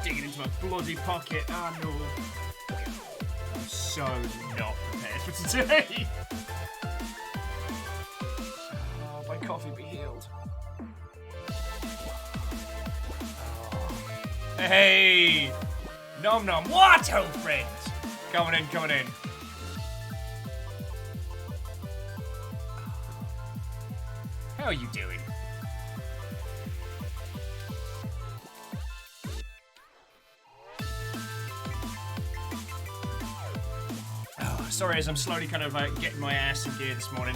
digging into my bloody pocket. Oh no. I'm so not prepared for today. Oh, my coffee be healed. Hey! Nom nom, what, old friends? Coming in, coming in. How are you doing? Oh, sorry, as I'm slowly kind of getting my ass in gear this morning.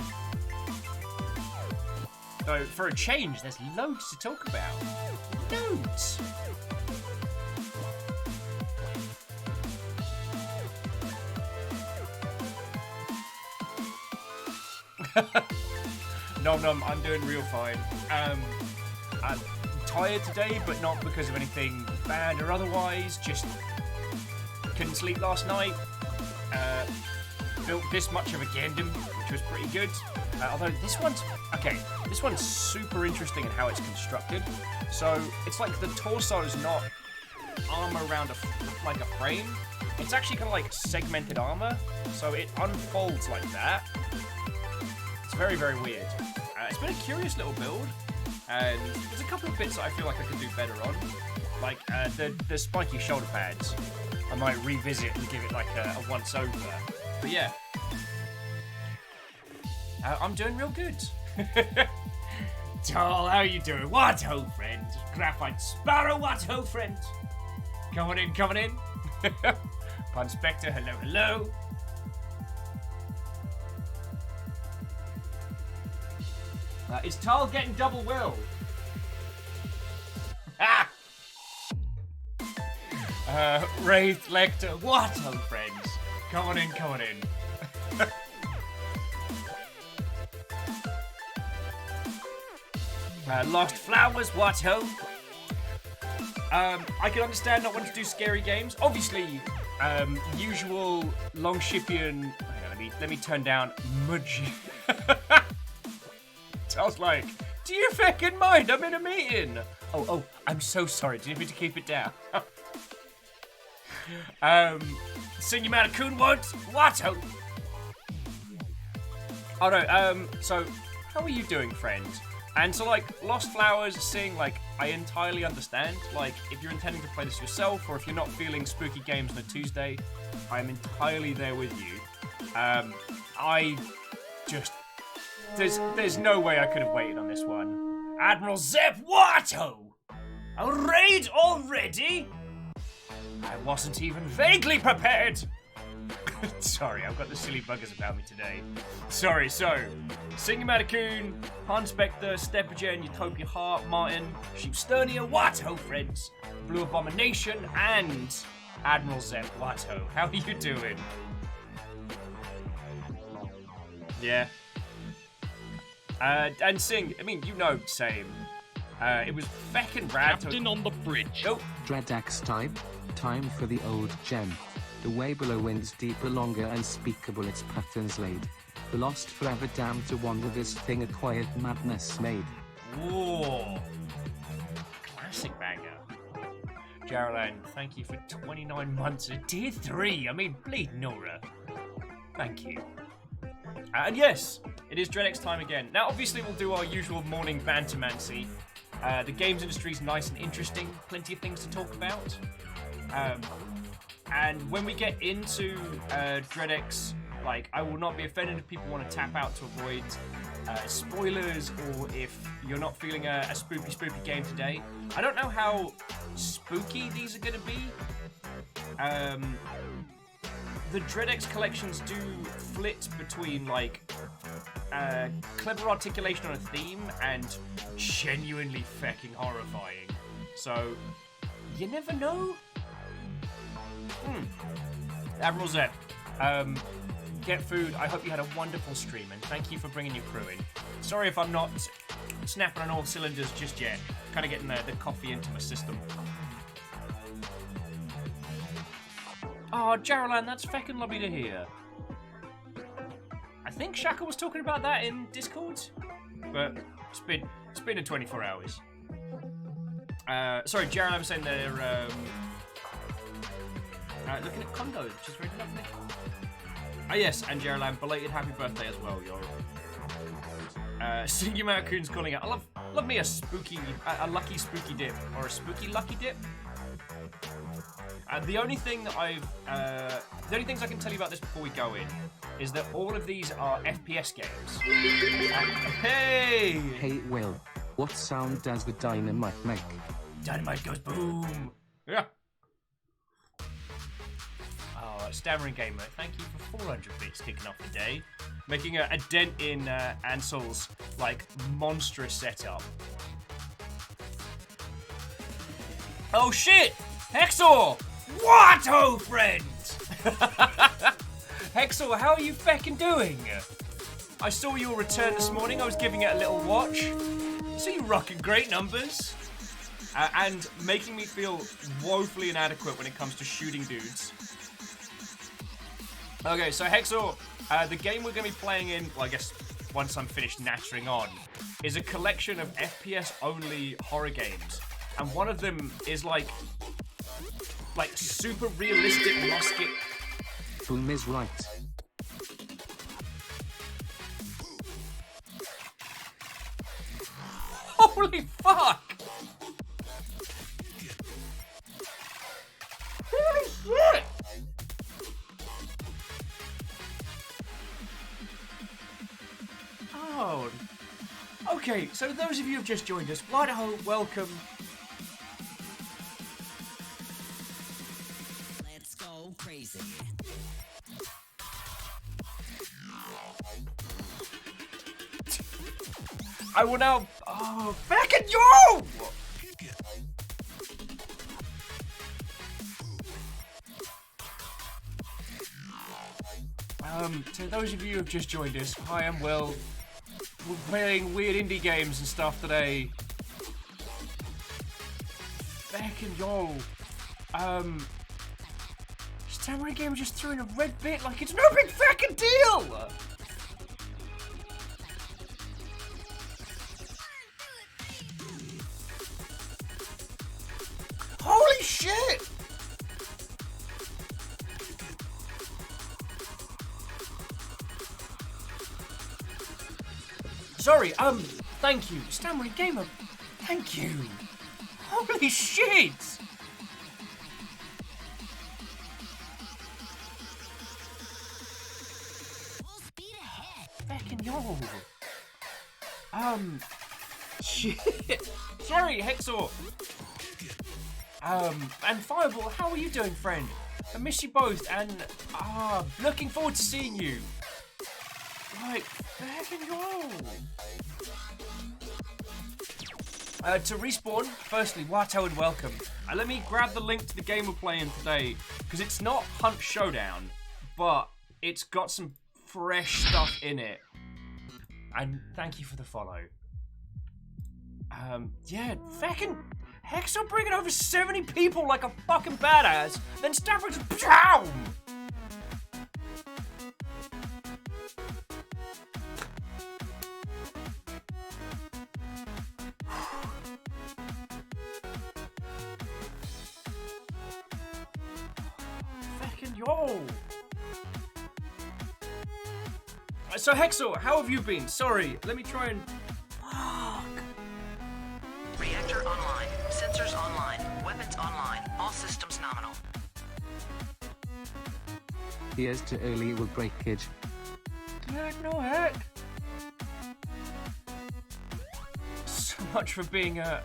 So, for a change, there's loads to talk about. Loads! Nom nom, I'm doing real fine. I'm tired today, but not because of anything bad or otherwise. Just couldn't sleep last night. Built this much of a Gundam, which was pretty good. Although this one's super interesting in how it's constructed. So it's like the torso is not armor around a frame. It's actually kind of like segmented armor, so it unfolds like that. It's very, very weird. It's been a curious little build, and there's a couple of bits that I feel like I could do better on. Like the spiky shoulder pads. I might revisit and give it like a once over. But yeah. I'm doing real good. Tall, how you doing? What ho, friend? Graphite Sparrow, what ho, friend? Coming in, coming in. Pun Spectre, hello, hello. Is Tall getting double will? Ah! Wraith Lecter, what ho, friends? Coming in, coming in. Lost Flowers, what ho? I can understand not wanting to do scary games. Obviously, usual Longshipian. Hang on, let me turn down Mudgy. I was like, do you fucking mind? I'm in a meeting. Oh, I'm so sorry. Do you need me to keep it down? Senior Manakun won't. What ho? Oh no. So how are you doing, friend? And so, like, Lost Flowers, seeing, like, I entirely understand. Like, if you're intending to play this yourself, or if you're not feeling spooky games on a Tuesday, I'm entirely there with you. I just... There's no way I could have waited on this one. Admiral Zep, what ho? A raid already? I wasn't even vaguely prepared. Sorry, I've got the silly buggers about me today. Sorry, so, Singing Matacoon, Han Spectre, Steppagen, Utopia Heart, Martin, Sheep Sternia, what ho, friends? Blue Abomination, and Admiral Zep, what ho? How are you doing? Yeah. And Sing, I mean, you know, same. It was feckin' rad. Captain on the bridge. Oh. Dreadax type, time for the old gem. The way below winds deeper, longer, unspeakable its patterns laid. The lost forever damned to wander, this thing a quiet madness made. Whoa. Classic banger. Jarlan, thank you for 29 months of tier 3. I mean, bleed Nora. Thank you. And yes, it is Dreadax time again. Now, obviously, we'll do our usual morning bantermancy. The games industry's nice and interesting. Plenty of things to talk about. And when we get into Dreadax, like, I will not be offended if people want to tap out to avoid spoilers, or if you're not feeling a spooky game today. I don't know how spooky these are going to be. The Dreadax collections do flit between, like, clever articulation on a theme and genuinely fucking horrifying. So, you never know. Admiral Zep, get food. I hope you had a wonderful stream, and thank you for bringing your crew in. Sorry if I'm not snapping on all cylinders just yet. Kind of getting the coffee into my system. Oh, Jaralan, that's feckin' lovely to hear. I think Shaka was talking about that in Discord, but it's been a 24 hours. Sorry, Jaralan was saying they're looking at condos, which is very lovely. Ah, yes, and Jerry belated happy birthday as well, yo. Stinky Raccoon's calling out. I love me a lucky spooky dip, or a spooky lucky dip. The only things I can tell you about this before we go in is that all of these are FPS games. Hey! Hey Will, what sound does the dynamite make? Dynamite goes boom! Yeah. Oh, Stammering Gamer, thank you for 400 bits kicking off the day. Making a dent in Ansel's, like, monstrous setup. Oh shit! Hexor! What, oh friend? Hexor, how are you feckin' doing? I saw your return this morning, I was giving it a little watch. So you rocking great numbers. And making me feel woefully inadequate when it comes to shooting dudes. Okay, so Hexor, the game we're going to be playing in, well, I guess once I'm finished nattering on, is a collection of FPS-only horror games. And one of them is like super realistic musket. Boom is right. Holy fuck! Holy shit! Oh. Okay, so those of you who've just joined us, welcome. Let's go crazy. I will now. Oh, back at you! To those of you who have just joined us, hi, I'm Will. We're playing weird indie games and stuff today. Fucking yo. Stammering Game just threw in a red bit like it's no big fucking deal! Holy shit! Sorry, thank you. Stammering Gamer, thank you. Holy shit! Full speed ahead. Fucking yo. Shit. Sorry, Hexor. And Fireball, how are you doing, friend? I miss you both, and, looking forward to seeing you. Like, fucking yo. To respawn, firstly, Watto and welcome. Let me grab the link to the game we're playing today, because it's not Hunt Showdown, but it's got some fresh stuff in it. And thank you for the follow. Yeah, fucking Hexor bringing over 70 people like a fucking badass, then Stafford's pow! Fucking yo! So Hexor, how have you been? Sorry, let me try and... Reactor online. Sensors online. Weapons online. All systems nominal. Here's to early will breakage. Heck, no heck. So much for being a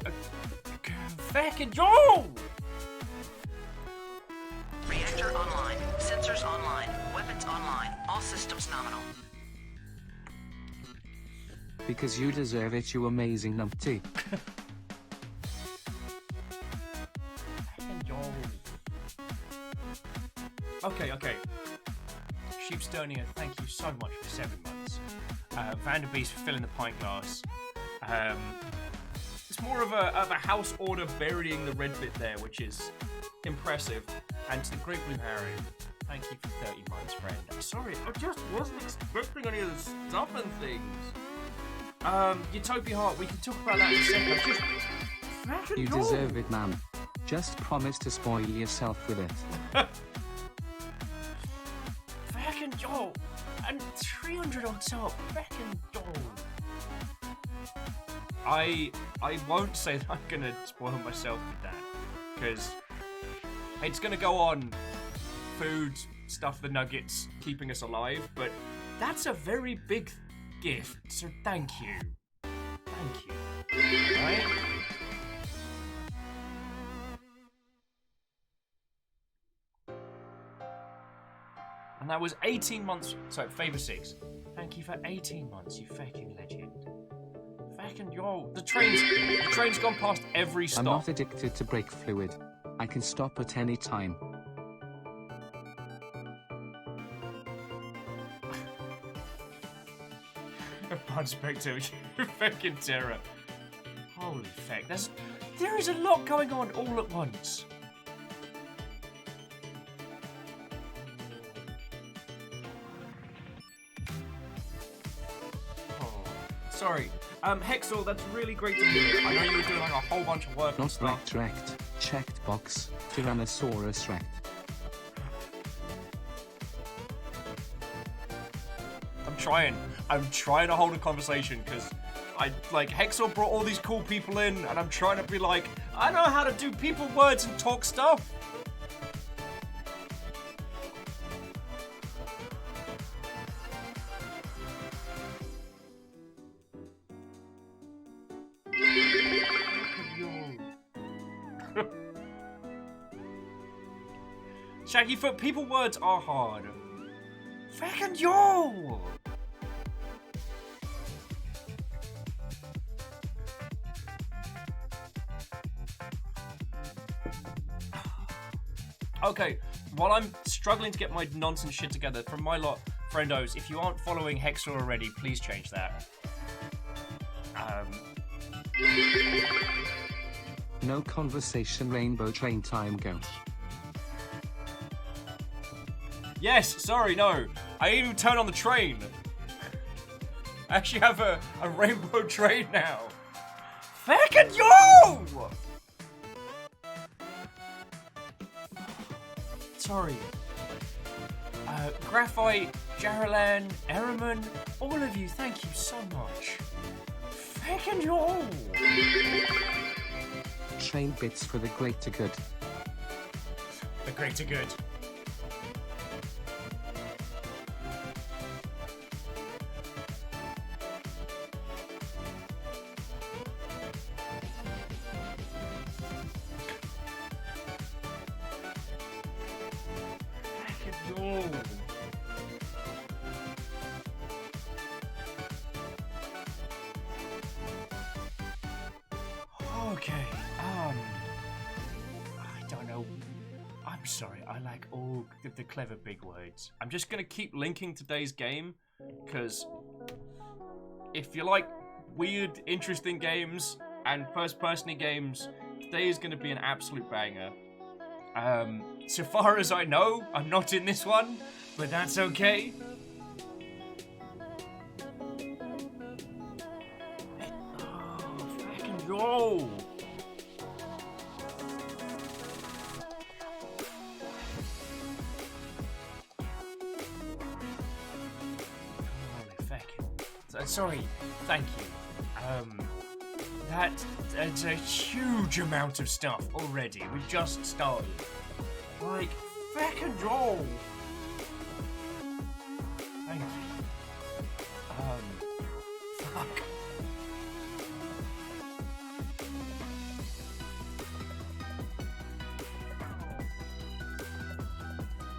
fucking yo! Reactor online. Sensors online. Weapons online. All systems nominal. Because you deserve it, you amazing numpty. Okay. Sheepstonia, thank you so much for 7 months. Vanderbeest for filling the pint glass. It's more of a house order burying the red bit there, which is impressive. And to the Great Blue Harry, thank you for 30 months, friend. I'm sorry, I just wasn't expecting any of the stuff and things. Utopia Heart, we can talk about that in a second. You deserve it, man. Just promise to spoil yourself with it. yo, and 300 on top. Fucking yo. I won't say that I'm gonna spoil myself with that, because it's gonna go on food, stuff, the nuggets, keeping us alive, but that's a very big gift, so thank you. Thank you. Alright? And that was 18 months, so Favor 6. Thank you for 18 months, you fucking legend. Fucking yo, the train's gone past every stop. I'm not addicted to brake fluid. I can stop at any time. Bud Spectre, you fucking terror. Holy fuck, there is a lot going on all at once. Oh, sorry. Hexel, that's really great to hear. I know you were doing like a whole bunch of work and Not stuff. rect. Checked box. Tyrannosaurus Rex. I'm trying to hold a conversation, because Hexel brought all these cool people in, and I'm trying to be like, I know how to do people words and talk stuff. Shaggyfoot, people words are hard. Fucking yo! Okay, while I'm struggling to get my nonsense shit together, from my lot, friendos, if you aren't following Hexor already, please change that. No conversation, rainbow train time go. Yes, sorry, no. I didn't even turn on the train. I actually have a rainbow train now. Fucking yo! Sorry. Graphite, Jaralan, Eraman, all of you, thank you so much. Fucking yo! Train bits for the greater good. The greater good. Okay, I don't know. I'm sorry, I like all the clever big words. I'm just gonna keep linking today's game, because if you like weird, interesting games and first-person games, today is gonna be an absolute banger. So far as I know, I'm not in this one, but that's okay. Oh, fucking go! Sorry, thank you. That's a huge amount of stuff already. We've just started. Like, fucking roll. Thank you. Fuck.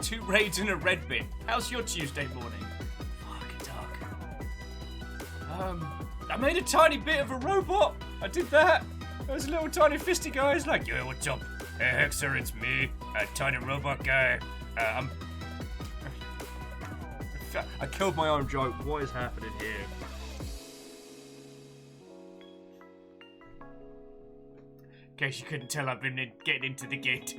Two raids and a red bit. How's your Tuesday morning? I made a tiny bit of a robot. I did that. There was a little tiny fisty guy. He's like, yo, what's up? Hey, Hexer, it's me, a tiny robot guy. I killed my own joke. What is happening here? In case you couldn't tell, I've been getting into the gate.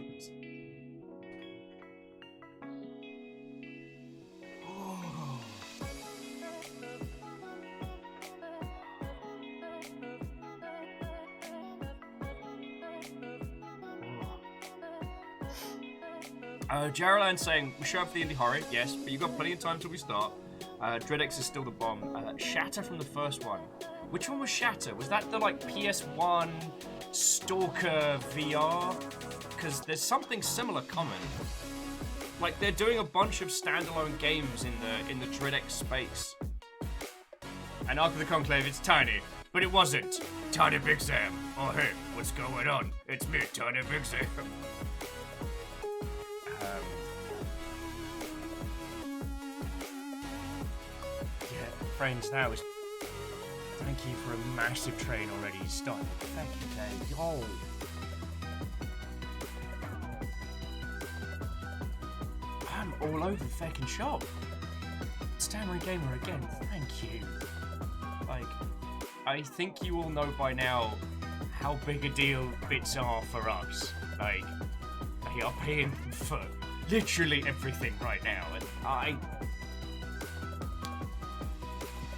Jaralan saying, we show up for the indie horror, yes, but you've got plenty of time till we start. Dreadx is still the bomb. Shatter from the first one. Which one was Shatter? Was that the, like, PS1 Stalker VR? Because there's something similar coming. Like, they're doing a bunch of standalone games in the Dreadx space. And Ark of the Conclave, it's tiny. But it wasn't. Tiny Big Sam. Oh, hey, what's going on? It's me, Tiny Big Sam. Yeah, friends, that was... Thank you for a massive train already started. Thank you, Dave. Yo. I'm all over the fucking shop. Stammering Gamer again, thank you. Like, I think you all know by now how big a deal bits are for us. Like, they are paying for literally everything right now, and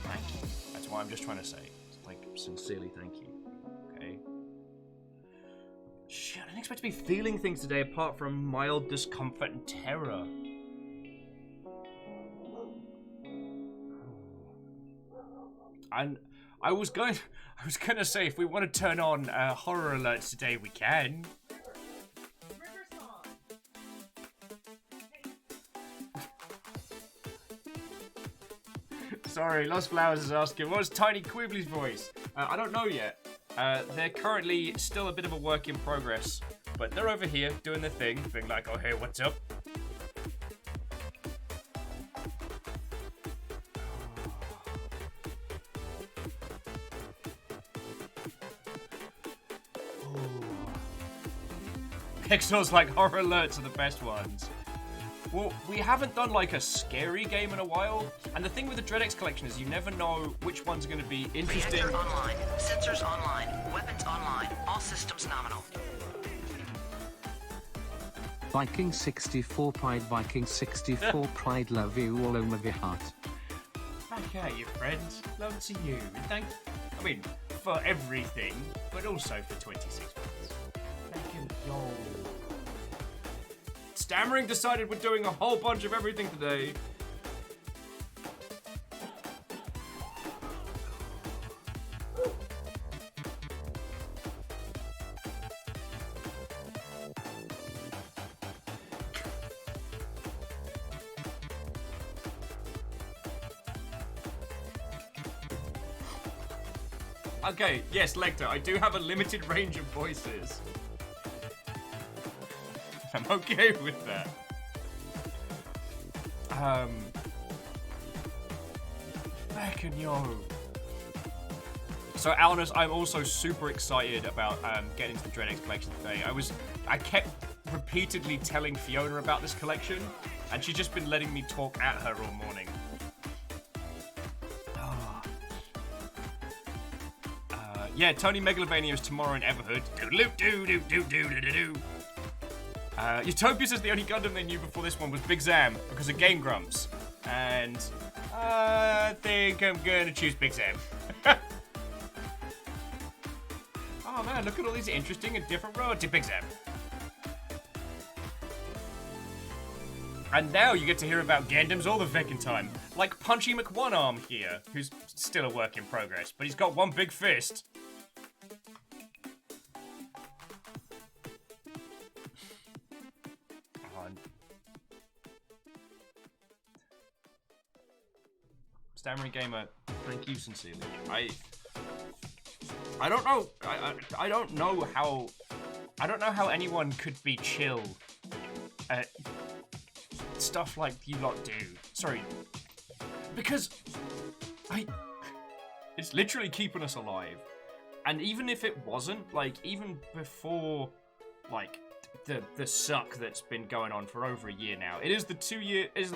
thank you. That's what I'm just trying to say. Like, sincerely thank you. Okay? Shit, I didn't expect to be feeling things today apart from mild discomfort and terror. And I was gonna say, if we want to turn on horror alerts today, we can. Sorry, Lost Flowers is asking, what was Tiny Quibbly's voice? I don't know yet. They're currently still a bit of a work in progress, but they're over here doing their thing, being like, oh hey, what's up? Pixel's like, horror alerts are the best ones. Well, we haven't done like a scary game in a while, and the thing with the Dreadx collection is you never know which one's going to be interesting. Reactor online, sensors online, weapons online, all systems nominal. Viking 64 Pride, Viking 64 Pride, love you all over the heart. Back at you, friends. Love to you. And I mean, for everything, but also for 26 months. Thank you, yo. Stammering decided we're doing a whole bunch of everything today. Okay, yes, Lecter, I do have a limited range of voices. I'm okay with that. Fucking yo. So, Alanus, I'm also super excited about getting into the Dreadx collection today. I kept repeatedly telling Fiona about this collection, and she's just been letting me talk at her all morning. Yeah, Tony Megalovania is tomorrow in Everhood. Doo-doo-doo-doo-doo-doo-doo-doo. Utopia says the only Gundam they knew before this one was Big Zam because of Game Grumps. And I think I'm gonna choose Big Zam. Oh man, look at all these interesting and different roads to Big Zam. And now you get to hear about Gundams all the fucking time. Like Punchy McOnearm here, who's still a work in progress, but he's got one big fist. Stammering Gamer, thank you sincerely. I don't know. I don't know how anyone could be chill at stuff like you lot do. Sorry, because it's literally keeping us alive. And even if it wasn't, like, even before, like, the suck that's been going on for over a year now. It is the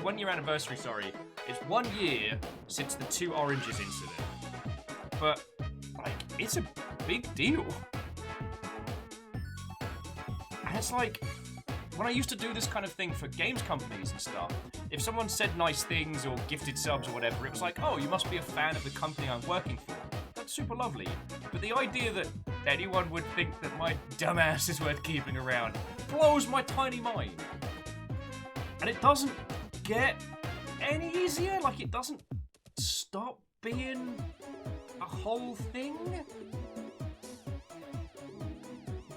1 year anniversary, sorry. It's 1 year since the 2 Oranges incident. But, like, it's a big deal. And it's like, when I used to do this kind of thing for games companies and stuff, if someone said nice things or gifted subs or whatever, it was like, oh, you must be a fan of the company I'm working for. That's super lovely. But the idea that anyone would think that my dumbass is worth keeping around blows my tiny mind. And it doesn't get any easier. Like, it doesn't stop being a whole thing.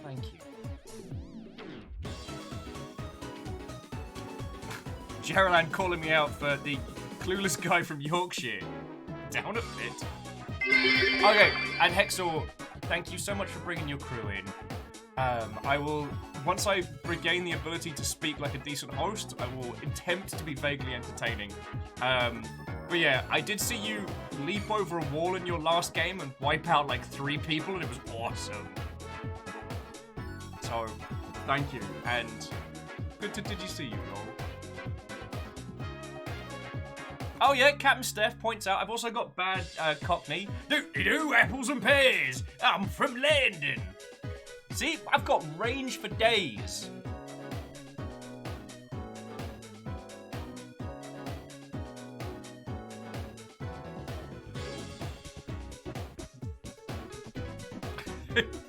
Thank you. Geraldine calling me out for the clueless guy from Yorkshire. Down a bit. Okay, and Hexor, thank you so much for bringing your crew in. I will, once I regain the ability to speak like a decent host, I will attempt to be vaguely entertaining. But yeah, I did see you leap over a wall in your last game and wipe out like 3 people, and it was awesome. So, thank you, and good to see you, y'all. Oh yeah, Captain Steph points out, I've also got bad Cockney. Do apples and pears. I'm from London. See, I've got range for days.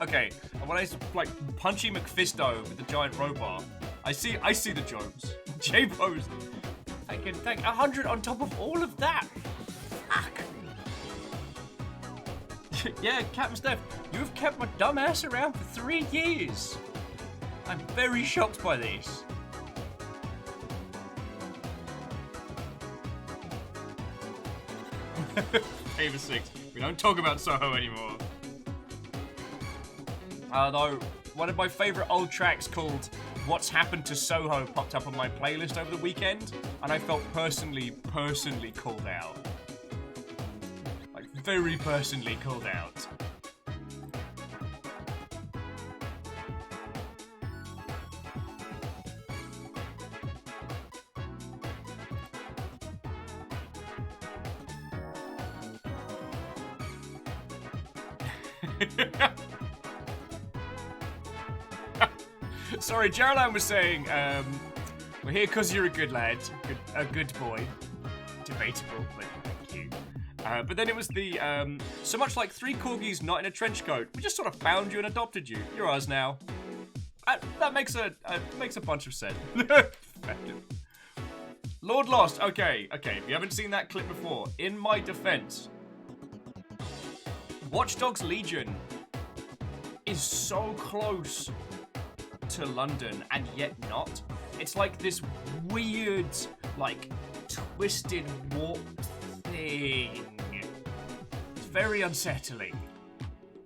Okay, and when I like punchy McFisto with the giant robot, I see the jokes. J-pose. I can thank 100 on top of all of that. Fuck. Yeah, Captain Steph, you've kept my dumb ass around for 3 years. I'm very shocked by this. Ava 6. We don't talk about Soho anymore. Though, one of my favourite old tracks called What's Happened to Soho popped up on my playlist over the weekend, and I felt personally called out. Like, very personally called out. Sorry, Geraldine was saying, we're here because you're a good lad, a good boy. Debatable, but thank you. But then it was the, so much like 3 corgis not in a trench coat. We just sort of found you and adopted you. You're ours now. That makes a bunch of sense. Lord Lost, okay. If you haven't seen that clip before, in my defense, Watch Dogs Legion is so close to London and yet not. It's like this weird, like, twisted, warped thing. It's very unsettling.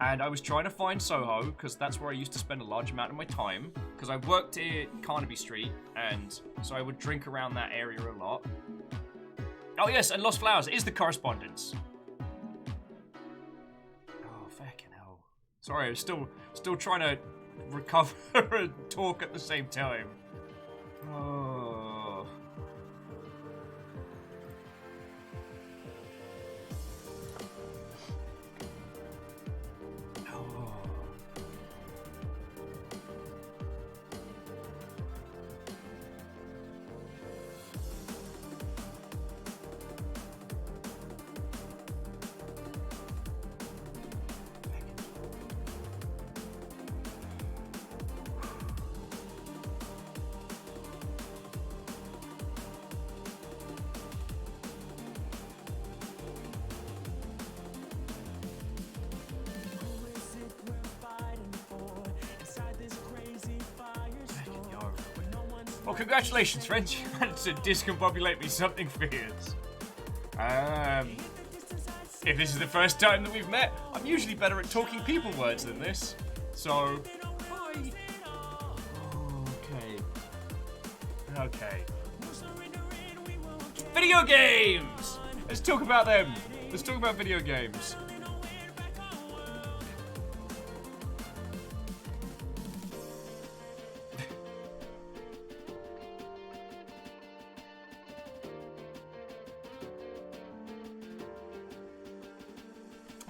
And I was trying to find Soho, because that's where I used to spend a large amount of my time, because I worked at Carnaby Street, and so I would drink around that area a lot. Oh yes, and Lost Flowers is the correspondence. Oh, fucking hell. Sorry, I'm still trying to recover and talk at the same time. Oh. Well, congratulations, friends. You managed to discombobulate me something fierce. If this is the first time that we've met, I'm usually better at talking people words than this. So, bye. Okay. Video games! Let's talk about them. Let's talk about video games.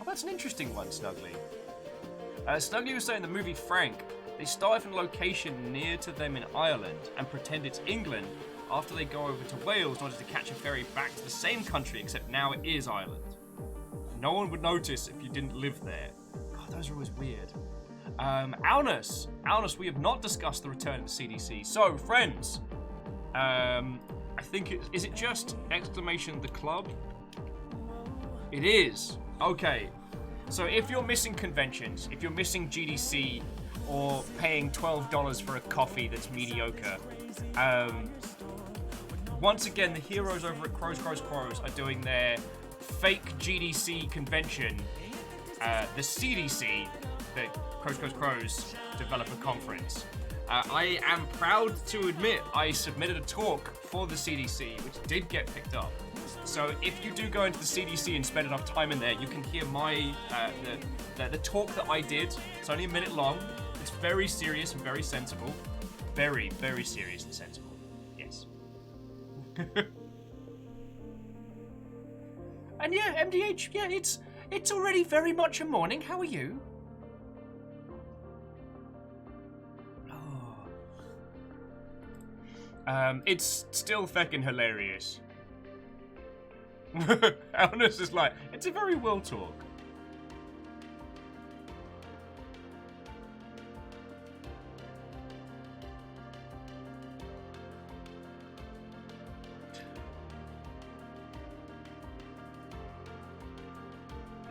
That's an interesting one, Snuggly. Snuggly was saying the movie Frank, they start from a location near to them in Ireland and pretend it's England after they go over to Wales in order to catch a ferry back to the same country, except now it is Ireland. No one would notice if you didn't live there. God, those are always weird. Alnus, we have not discussed the return of the CDC. So, friends, I think is it just exclamation the club? It is. Okay. So if you're missing conventions, if you're missing GDC, or paying $12 for a coffee that's mediocre, once again, the heroes over at Crows are doing their fake GDC convention, the CDC, the Crows Developer Conference. I am proud to admit I submitted a talk for the CDC, which did get picked up. So if you do go into the CDC and spend enough time in there, you can hear my the talk that I did. It's only a minute long. It's very serious and very sensible. Very, very serious and sensible. Yes. And yeah, MDH, yeah, it's already very much a morning. How are you? Oh. It's still feckin' hilarious. Elnus is like, it's a very well talk.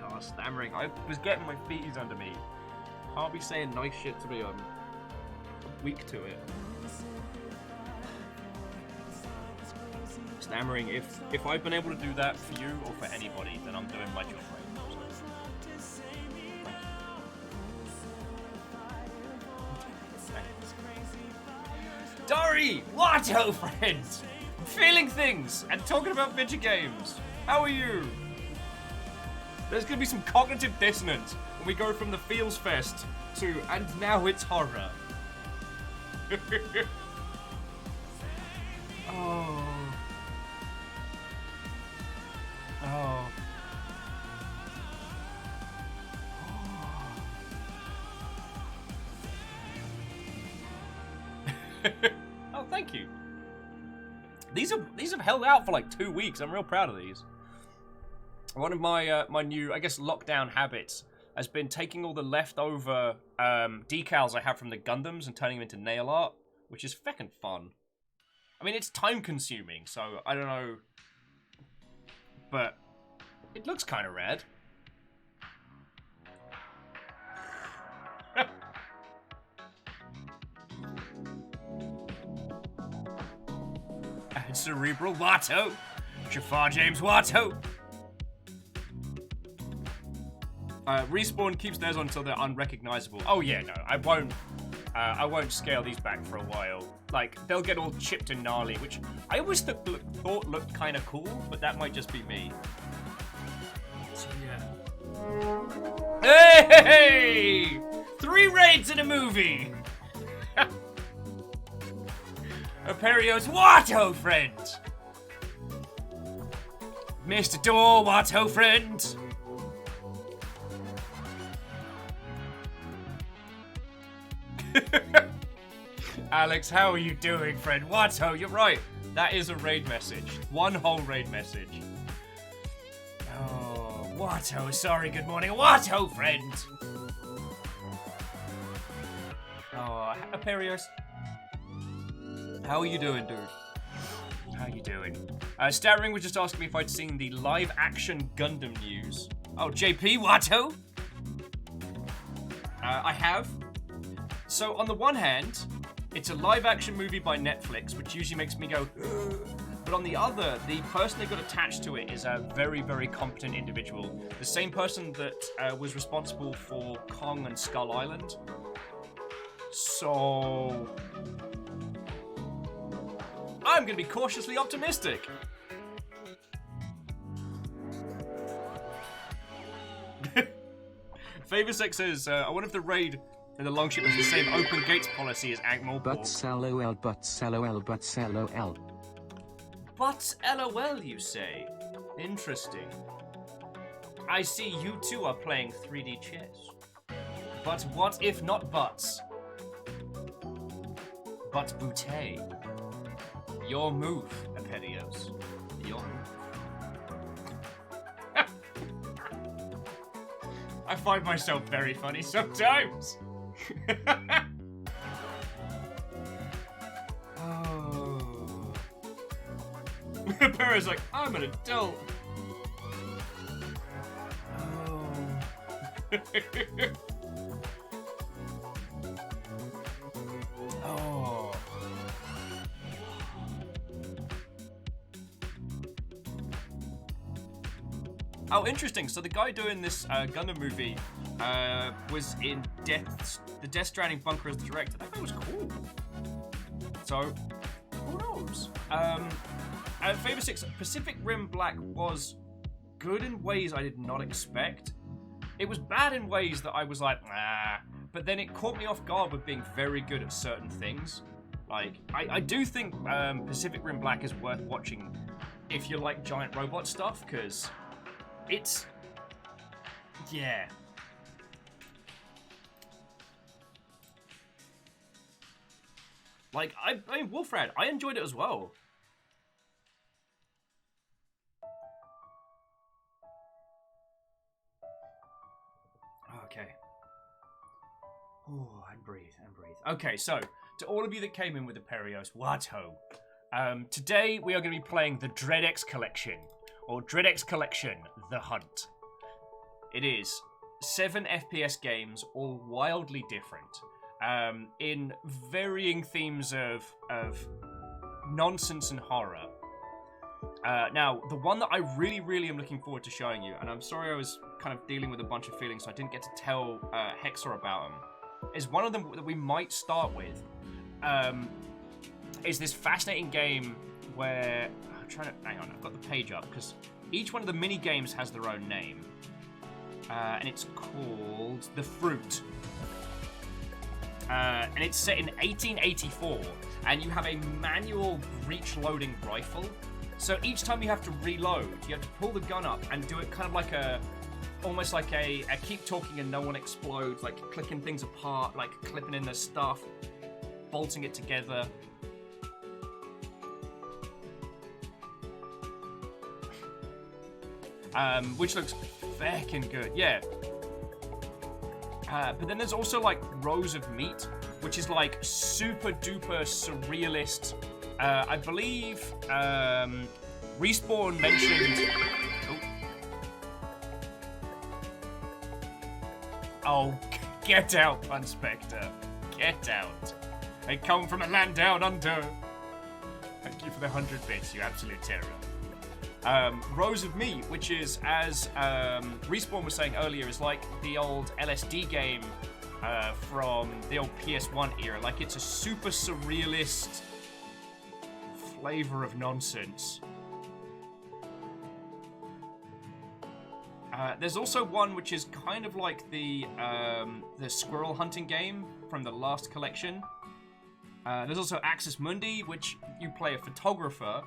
Oh, stammering. I was getting my feeties under me. Can't be saying nice shit to me. I'm weak to it. Stammering, if I've been able to do that for you or for anybody, then I'm doing my job right. So. Dari! Watto, friend! I'm feeling things and talking about video games. How are you? There's gonna be some cognitive dissonance when we go from the Feels Fest to, and now it's horror. Oh. Oh. Oh, thank you. These have held out for like 2 weeks. I'm real proud of these. One of my my new, I guess, lockdown habits has been taking all the leftover decals I have from the Gundams and turning them into nail art, which is feckin' fun. I mean, it's time consuming, so I don't know, but it looks kind of rad. And Cerebral Watto, Jafar James Watto. Respawn keeps theirs on until they're unrecognizable. Oh yeah, no, I won't scale these back for a while. Like, they'll get all chipped and gnarly, which I always thought looked kind of cool, but that might just be me. So yeah. Hey! 3 raids in a movie! Aperio's Watto friend! Mr. Door Watto friend! Alex, how are you doing, friend? Watto, you're right. That is a raid message. One whole raid message. Oh, Watto, sorry, good morning. Watto, friend! Oh, Aperios. How are you doing, dude? How you doing? Starring was just asking me if I'd seen the live-action Gundam news. Oh, JP, Watto? I have. So, on the one hand, it's a live-action movie by Netflix, which usually makes me go, ugh. But on the other, the person that got attached to it is a very, very competent individual. The same person that was responsible for Kong and Skull Island. So, I'm going to be cautiously optimistic. Favorsex says, I wonder if the raid and the longship has the same open gates policy as Ankh-Morpork. But LOL, but LOL, but LOL. But LOL, you say? Interesting. I see you two are playing 3D chess. But what if not buts? But Boutte. Your move, Aperios. Your move. I find myself very funny sometimes. Oh. Perra's like, I'm an adult. Oh. Oh, interesting. So the guy doing this Gundam movie was in the Death Stranding bunker as the director. That was cool. So, who knows? Favor 6, Pacific Rim Black was good in ways I did not expect. It was bad in ways that I was like, nah. But then it caught me off guard with being very good at certain things. Like, I do think Pacific Rim Black is worth watching if you like giant robot stuff, because it's... yeah. Like, I mean, Wolfrad, I enjoyed it as well. Okay. Oh, and breathe, and breathe. Okay, so, to all of you that came in with the Perios, what ho. Today, we are going to be playing the DreadX Collection, or DreadX Collection, The Hunt. It is 7 FPS games, all wildly different, in varying themes of nonsense and horror. Now, the one that I really, really am looking forward to showing you, and I'm sorry I was kind of dealing with a bunch of feelings, so I didn't get to tell Hexor about them, is one of them that we might start with, is this fascinating game where... I'm trying to... hang on, I've got the page up, because each one of the mini-games has their own name. And it's called The Fruit. And it's set in 1884, and you have a manual breech-loading rifle. So each time you have to reload, you have to pull the gun up and do it kind of like almost like a keep talking and no one explodes, like clicking things apart, like clipping in the stuff, bolting it together. Which looks feckin' good, yeah. But then there's also like Rows of Meat, which is like super duper surrealist. I believe Respawn mentioned. Oh, get out, Unspectre. Get out. They come from a land down under. Thank you for the 100 bits, you absolute terror. Rows of Meat, which is, as Respawn was saying earlier, is like the old LSD game from the old PS1 era. Like, it's a super surrealist flavor of nonsense. There's also one which is kind of like the squirrel hunting game from the last collection. There's also Axis Mundi, which you play a photographer.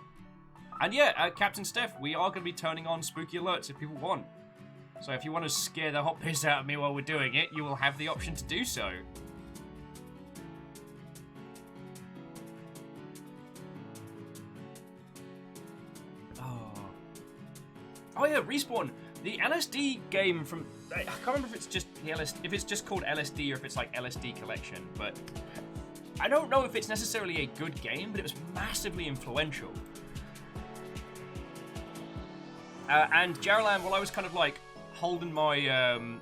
And yeah, Captain Steph, we are going to be turning on spooky alerts if people want. So if you want to scare the hot piss out of me while we're doing it, you will have the option to do so. Oh yeah, Respawn. The LSD game from... I can't remember if it's just the LSD, if it's just called LSD or if it's like LSD Collection, but I don't know if it's necessarily a good game, but it was massively influential. And Jaralan, while I was kind of like holding my,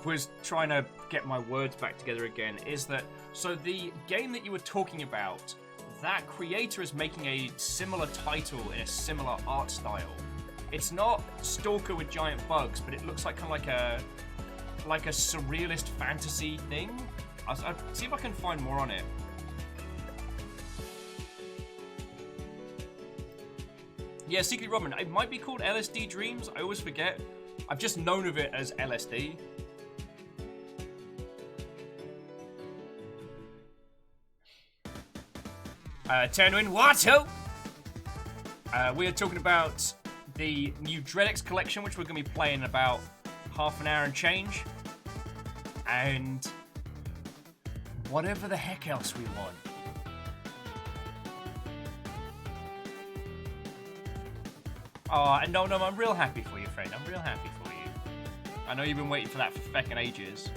was trying to get my words back together again, is that, so the game that you were talking about, that creator is making a similar title in a similar art style. It's not Stalker with giant bugs, but it looks like kind of like a surrealist fantasy thing. I'll see if I can find more on it. Yeah, Secret Robin. It might be called LSD Dreams. I always forget. I've just known of it as LSD. Turn Watto. We are talking about the new DreadX collection, which we're going to be playing in about half an hour and change. And whatever the heck else we want. Oh, no, I'm real happy for you, friend. I'm real happy for you. I know you've been waiting for that for feckin' ages.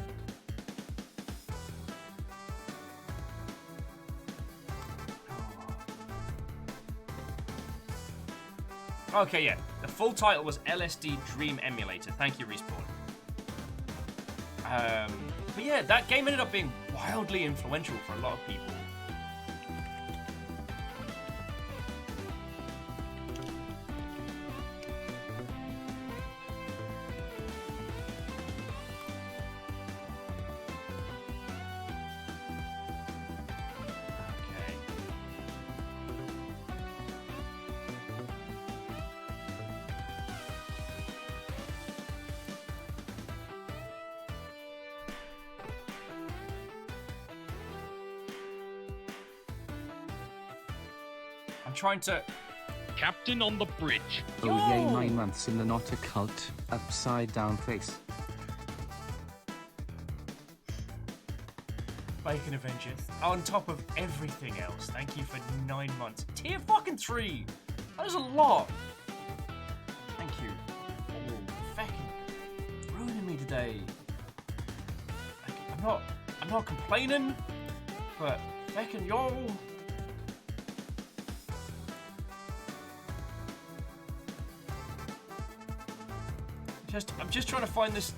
Okay, yeah. The full title was LSD Dream Emulator. Thank you, Respawn. But yeah, that game ended up being wildly influential for a lot of people. I'm trying to... Captain on the bridge. Oh yay, 9 months in the not a cult, upside down face. Bacon Avenger. On top of everything else. Thank you for 9 months. Tier fucking 3! That is a lot! Thank you. Oh, fucking ruining me today. Like, I'm not complaining, but fucking yo. I'm just trying to find this.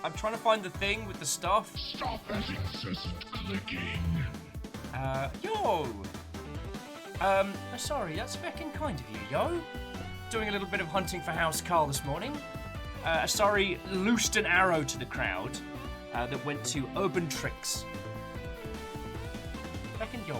I'm trying to find the thing with the stuff. Stop that incessant clicking. Yo. Sorry, that's fucking kind of you, yo. Doing a little bit of hunting for House Carl this morning. Sorry, loosed an arrow to the crowd that went to Urban Tricks. Fucking yo.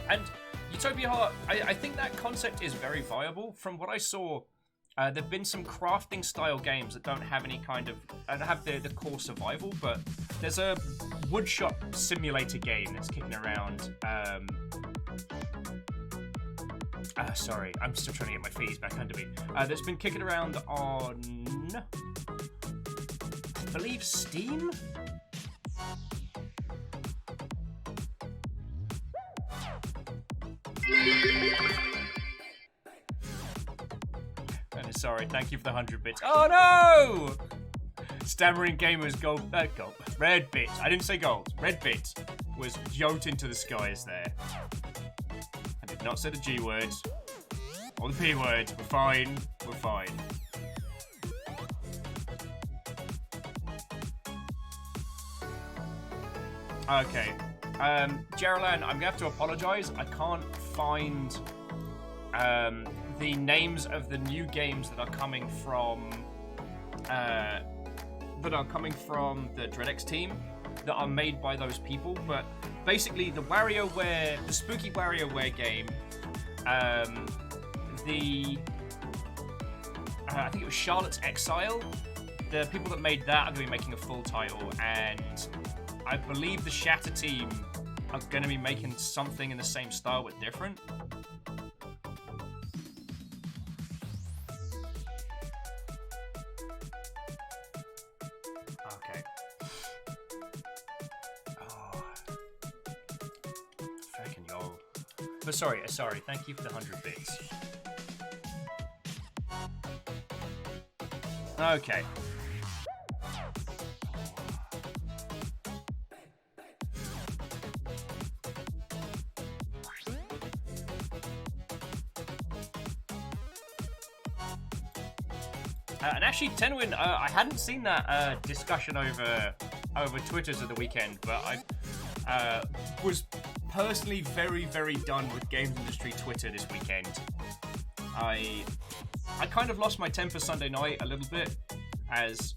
And Utopia Heart, I think that concept is very viable. From what I saw, there've been some crafting style games that don't have any kind of, don't have the core survival, but there's a woodshop simulator game that's kicking around. Sorry, I'm still trying to get my fees back under me. That's been kicking around on, I believe, Steam? Sorry, thank you for the 100 bits. Oh no! Stammering Gamers gold, red bit. I didn't say gold. Red bit was yoked into the skies there. I did not say the G word or the P word. We're fine. We're fine. Okay. Geraldine, I'm gonna have to apologize. I can't find the names of the new games that are coming from the DreadX team that are made by those people. But basically, the WarioWare, the spooky WarioWare game, I think it was Charlotte's Exile. The people that made that are going to be making a full title, and I believe the Shatter team are going to be making something in the same style but different. Okay. Oh. Fucking yo. But sorry. Thank you for the 100 bits. Okay. And actually, Tenwin, I hadn't seen that discussion over Twitters at the weekend, but I was personally very, very done with games industry Twitter this weekend. I kind of lost my temper Sunday night a little bit, as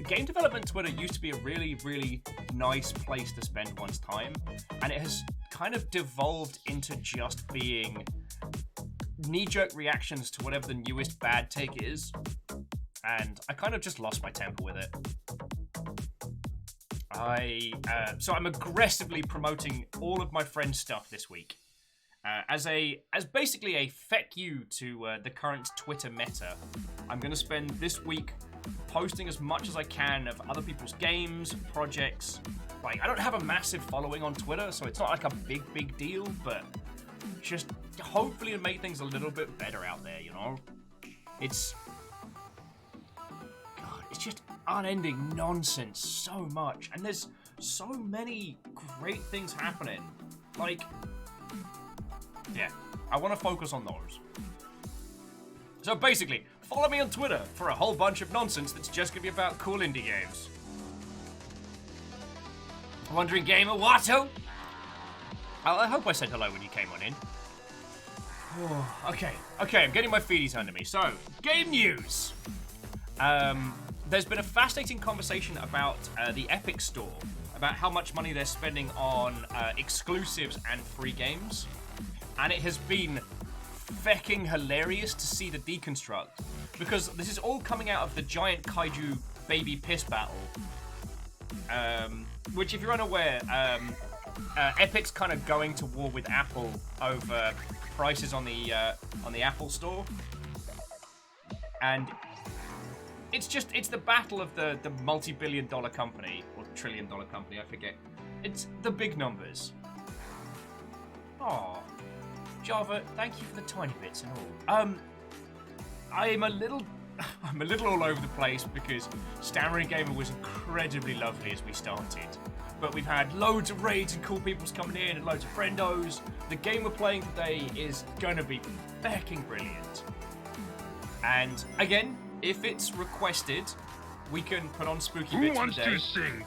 game development Twitter used to be a really, really nice place to spend one's time, and it has kind of devolved into just being knee-jerk reactions to whatever the newest bad take is, and I kind of just lost my temper with it. So I'm aggressively promoting all of my friends' stuff this week, as basically a feck you to the current Twitter meta. I'm going to spend this week posting as much as I can of other people's games, projects. Like, I don't have a massive following on Twitter, so it's not like a big deal, but just hopefully to make things a little bit better out there, you know? It's just unending nonsense so much, and there's so many great things happening. Like, yeah, I want to focus on those. So basically, follow me on Twitter for a whole bunch of nonsense that's just gonna be about cool indie games. Wandering Gamer, Watto? I hope I said hello when you came on in. Oh, okay, I'm getting my feeties under me. So, game news. There's been a fascinating conversation about the Epic Store, about how much money they're spending on exclusives and free games, and it has been fecking hilarious to see the deconstruct, because this is all coming out of the giant kaiju baby piss battle, which, if you're unaware, Epic's kind of going to war with Apple over prices on the Apple Store, and it's the battle of the multi-billion-dollar company, or trillion-dollar company, I forget. It's the big numbers. Aww. Java, thank you for the tiny bits and all. I'm a little all over the place because Stammering Gamer was incredibly lovely as we started. But we've had loads of raids and cool people's coming in and loads of friendos. The game we're playing today is gonna be fecking brilliant. And again, if it's requested, we can put on Spooky Who Bits wants today. to sing?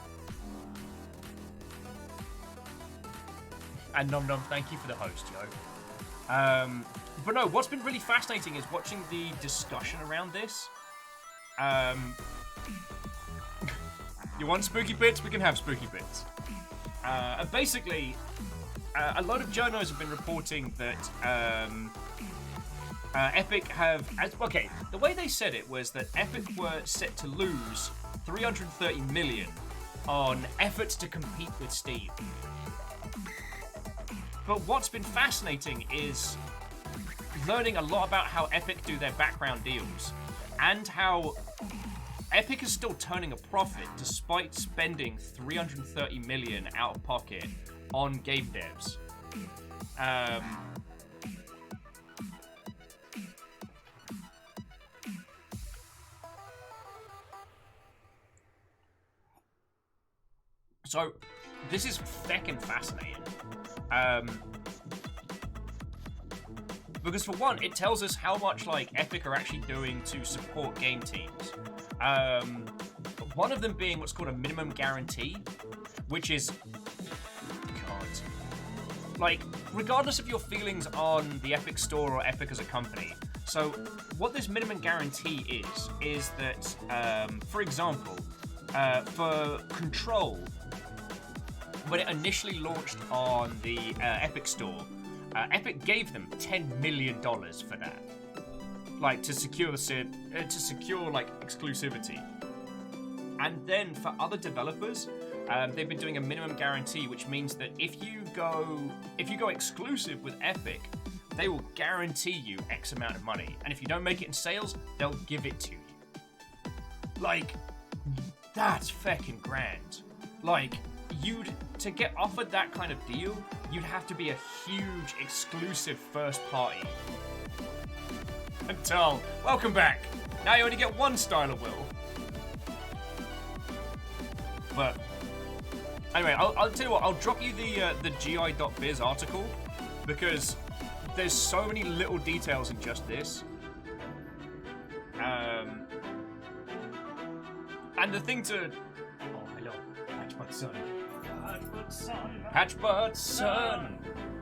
And Nom Nom, thank you for the host, yo. But no, what's been really fascinating is watching the discussion around this. You want Spooky Bits? We can have Spooky Bits. Basically, a lot of journos have been reporting that Epic have... Okay, the way they said it was that Epic were set to lose $330 million on efforts to compete with Steam. But what's been fascinating is learning a lot about how Epic do their background deals, and how Epic is still turning a profit despite spending $330 million out of pocket on game devs. So, this is feckin' fascinating. Because for one, it tells us how much like Epic are actually doing to support game teams. One of them being what's called a minimum guarantee, which is, God, like, regardless of your feelings on the Epic Store or Epic as a company. So what this minimum guarantee is that, for example, for Control, when it initially launched on the Epic Store, Epic gave them $10 million for that, like to secure like exclusivity. And then for other developers, they've been doing a minimum guarantee, which means that if you go exclusive with Epic, they will guarantee you X amount of money, and if you don't make it in sales, they'll give it to you. Like, that's feckin' grand. Like, to get offered that kind of deal, you'd have to be a huge exclusive first party. Until, welcome back. Now you only get one style of will. But anyway, I'll tell you what. I'll drop you the gi.biz article, because there's so many little details in just this. And the thing to... Oh, hello. Patchbutt son. Patchbutt son. Patchbutt son.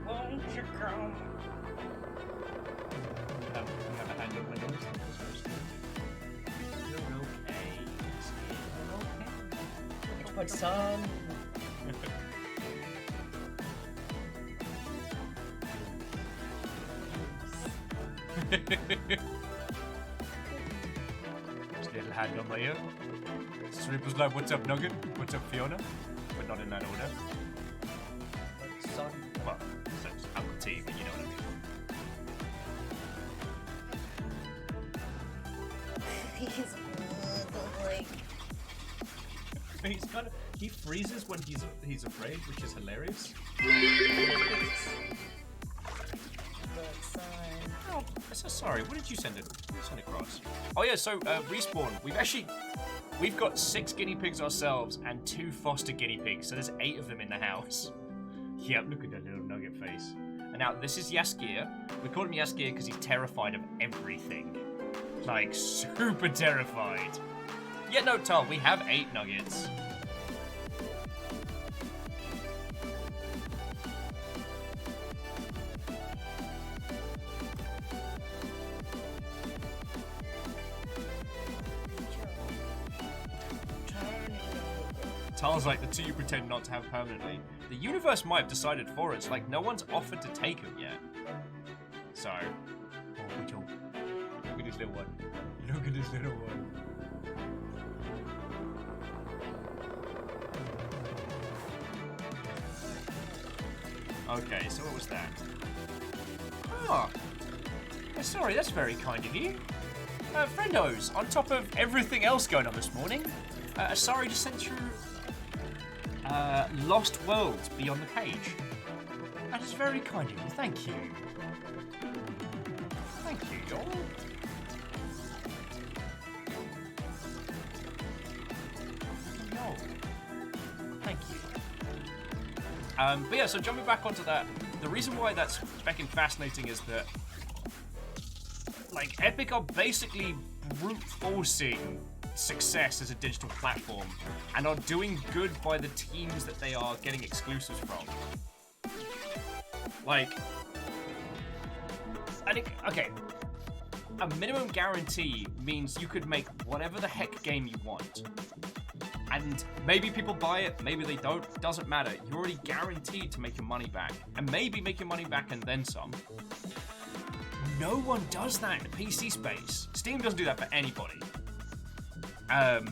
Won't you come? We have a hand up my nose. You're okay. You're okay. Patchbutt son. Just a little hand on my ear. Srippers like, what's up, Nugget? What's up, Fiona? But not in that order. Son. Well, so it's Uncle T, but you know what I mean. He's He's kind of, he freezes when he's afraid, which is hilarious. Oh, so sorry. What did you send across? Oh yeah, so Respawn. We've got 6 guinea pigs ourselves and 2 foster guinea pigs. So there's 8 of them in the house. Yep, look at that little nugget face. And now this is Yaskir. We call him Yaskir because he's terrified of everything. Like super terrified. Yeah, no, Tom, we have 8 nuggets. Tal's like, the 2 you pretend not to have permanently. The universe might have decided for us. Like, no one's offered to take them yet. So, oh, look at this little one. Look at this little one. Okay, so what was that? Oh, sorry, that's very kind of you. Friendos, on top of everything else going on this morning, sorry just sent through Lost Worlds Beyond the Page. That is very kind of you, thank you. Thank you, y'all. No. Thank you. But yeah, so jumping back onto that, the reason why that's fucking fascinating is that, like, Epic are basically brute forcing success as a digital platform and are doing good by the teams that they are getting exclusives from. Like, I think, okay, a minimum guarantee means you could make whatever the heck game you want. And maybe people buy it, maybe they don't, doesn't matter. You're already guaranteed to make your money back. And maybe make your money back and then some. No one does that in the PC space. Steam doesn't do that for anybody. I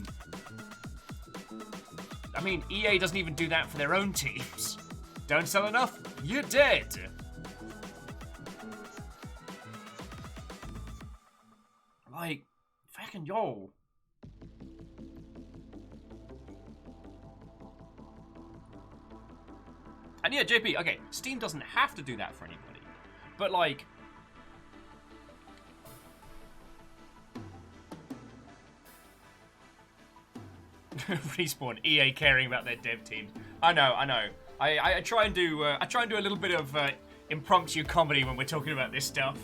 mean, EA doesn't even do that for their own teams. Don't sell enough, you're dead. Like, fucking yo. And yeah, JP, okay, Steam doesn't have to do that for anybody. But like, Respawn, EA caring about their dev teams. I know. I try and do a little bit of impromptu comedy when we're talking about this stuff.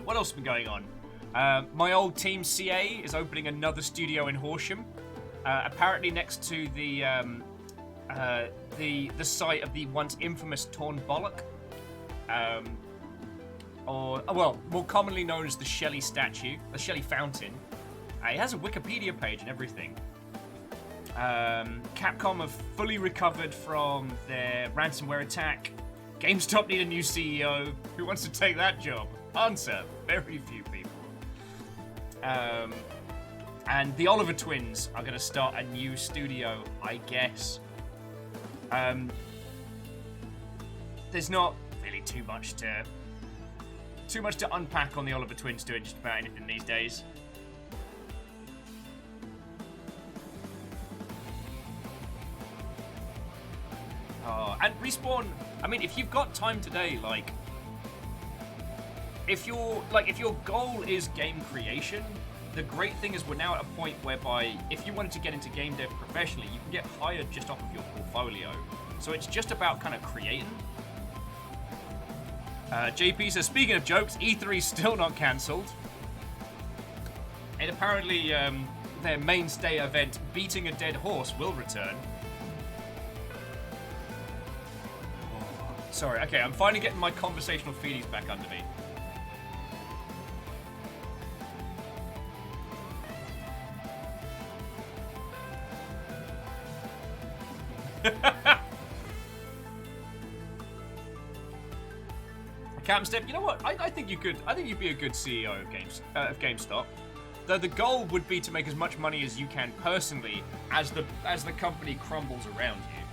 What else has been going on? My old team CA is opening another studio in Horsham, apparently next to the site of the once infamous Torn Bollock. Or, well, more commonly known as the Shelley statue, the Shelley fountain. It has a Wikipedia page and everything. Capcom have fully recovered from their ransomware attack. GameStop need a new CEO. Who wants to take that job? Answer, very few people. And the Oliver twins are going to start a new studio, I guess. There's not really too much to unpack on the Oliver twins doing just about anything these days. And Respawn, I mean, if you've got time today, like, if your goal is game creation, the great thing is we're now at a point whereby if you wanted to get into game dev professionally, you can get hired just off of your portfolio. So it's just about kind of creating. JP says, speaking of jokes, E3's still not cancelled. And apparently their mainstay event, Beating a Dead Horse, will return. Sorry, okay, I'm finally getting my conversational feelings back under me. Captain Step, you know what? I think you could. I think you'd be a good CEO of GameStop. Though the goal would be to make as much money as you can personally, as the company crumbles around you.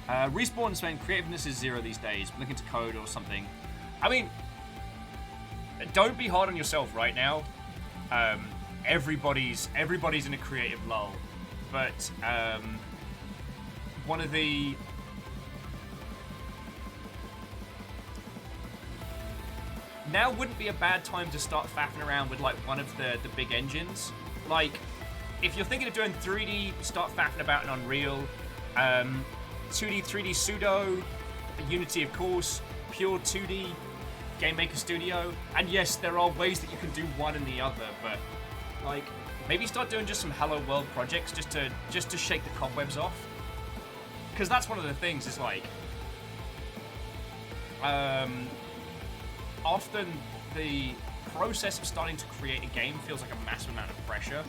Respawn saying creativeness is 0 these days. Looking to code or something. I mean, don't be hard on yourself right now. Everybody's in a creative lull, but one of the now wouldn't be a bad time to start faffing around with like one of the big engines. Like, if you're thinking of doing 3D, start faffing about in Unreal. 2D, 3D pseudo, Unity of course, pure 2D, Game Maker Studio. And yes, there are ways that you can do one and the other, but like maybe start doing just some Hello World projects just to shake the cobwebs off. Because that's one of the things is like often the process of starting to create a game feels like a massive amount of pressure,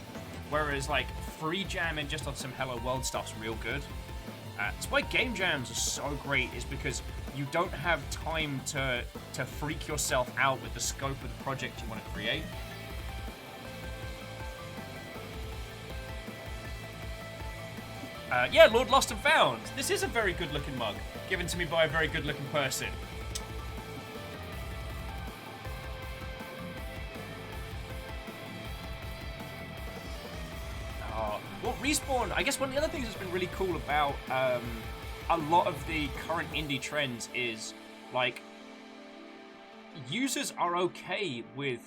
whereas like free jamming just on some Hello World stuff's real good. That's why game jams are so great, is because you don't have time to freak yourself out with the scope of the project you want to create. Yeah, Lord Lost and Found. This is a very good looking mug, given to me by a very good looking person. Well, Respawn, I guess one of the other things that's been really cool about a lot of the current indie trends is, like, users are okay with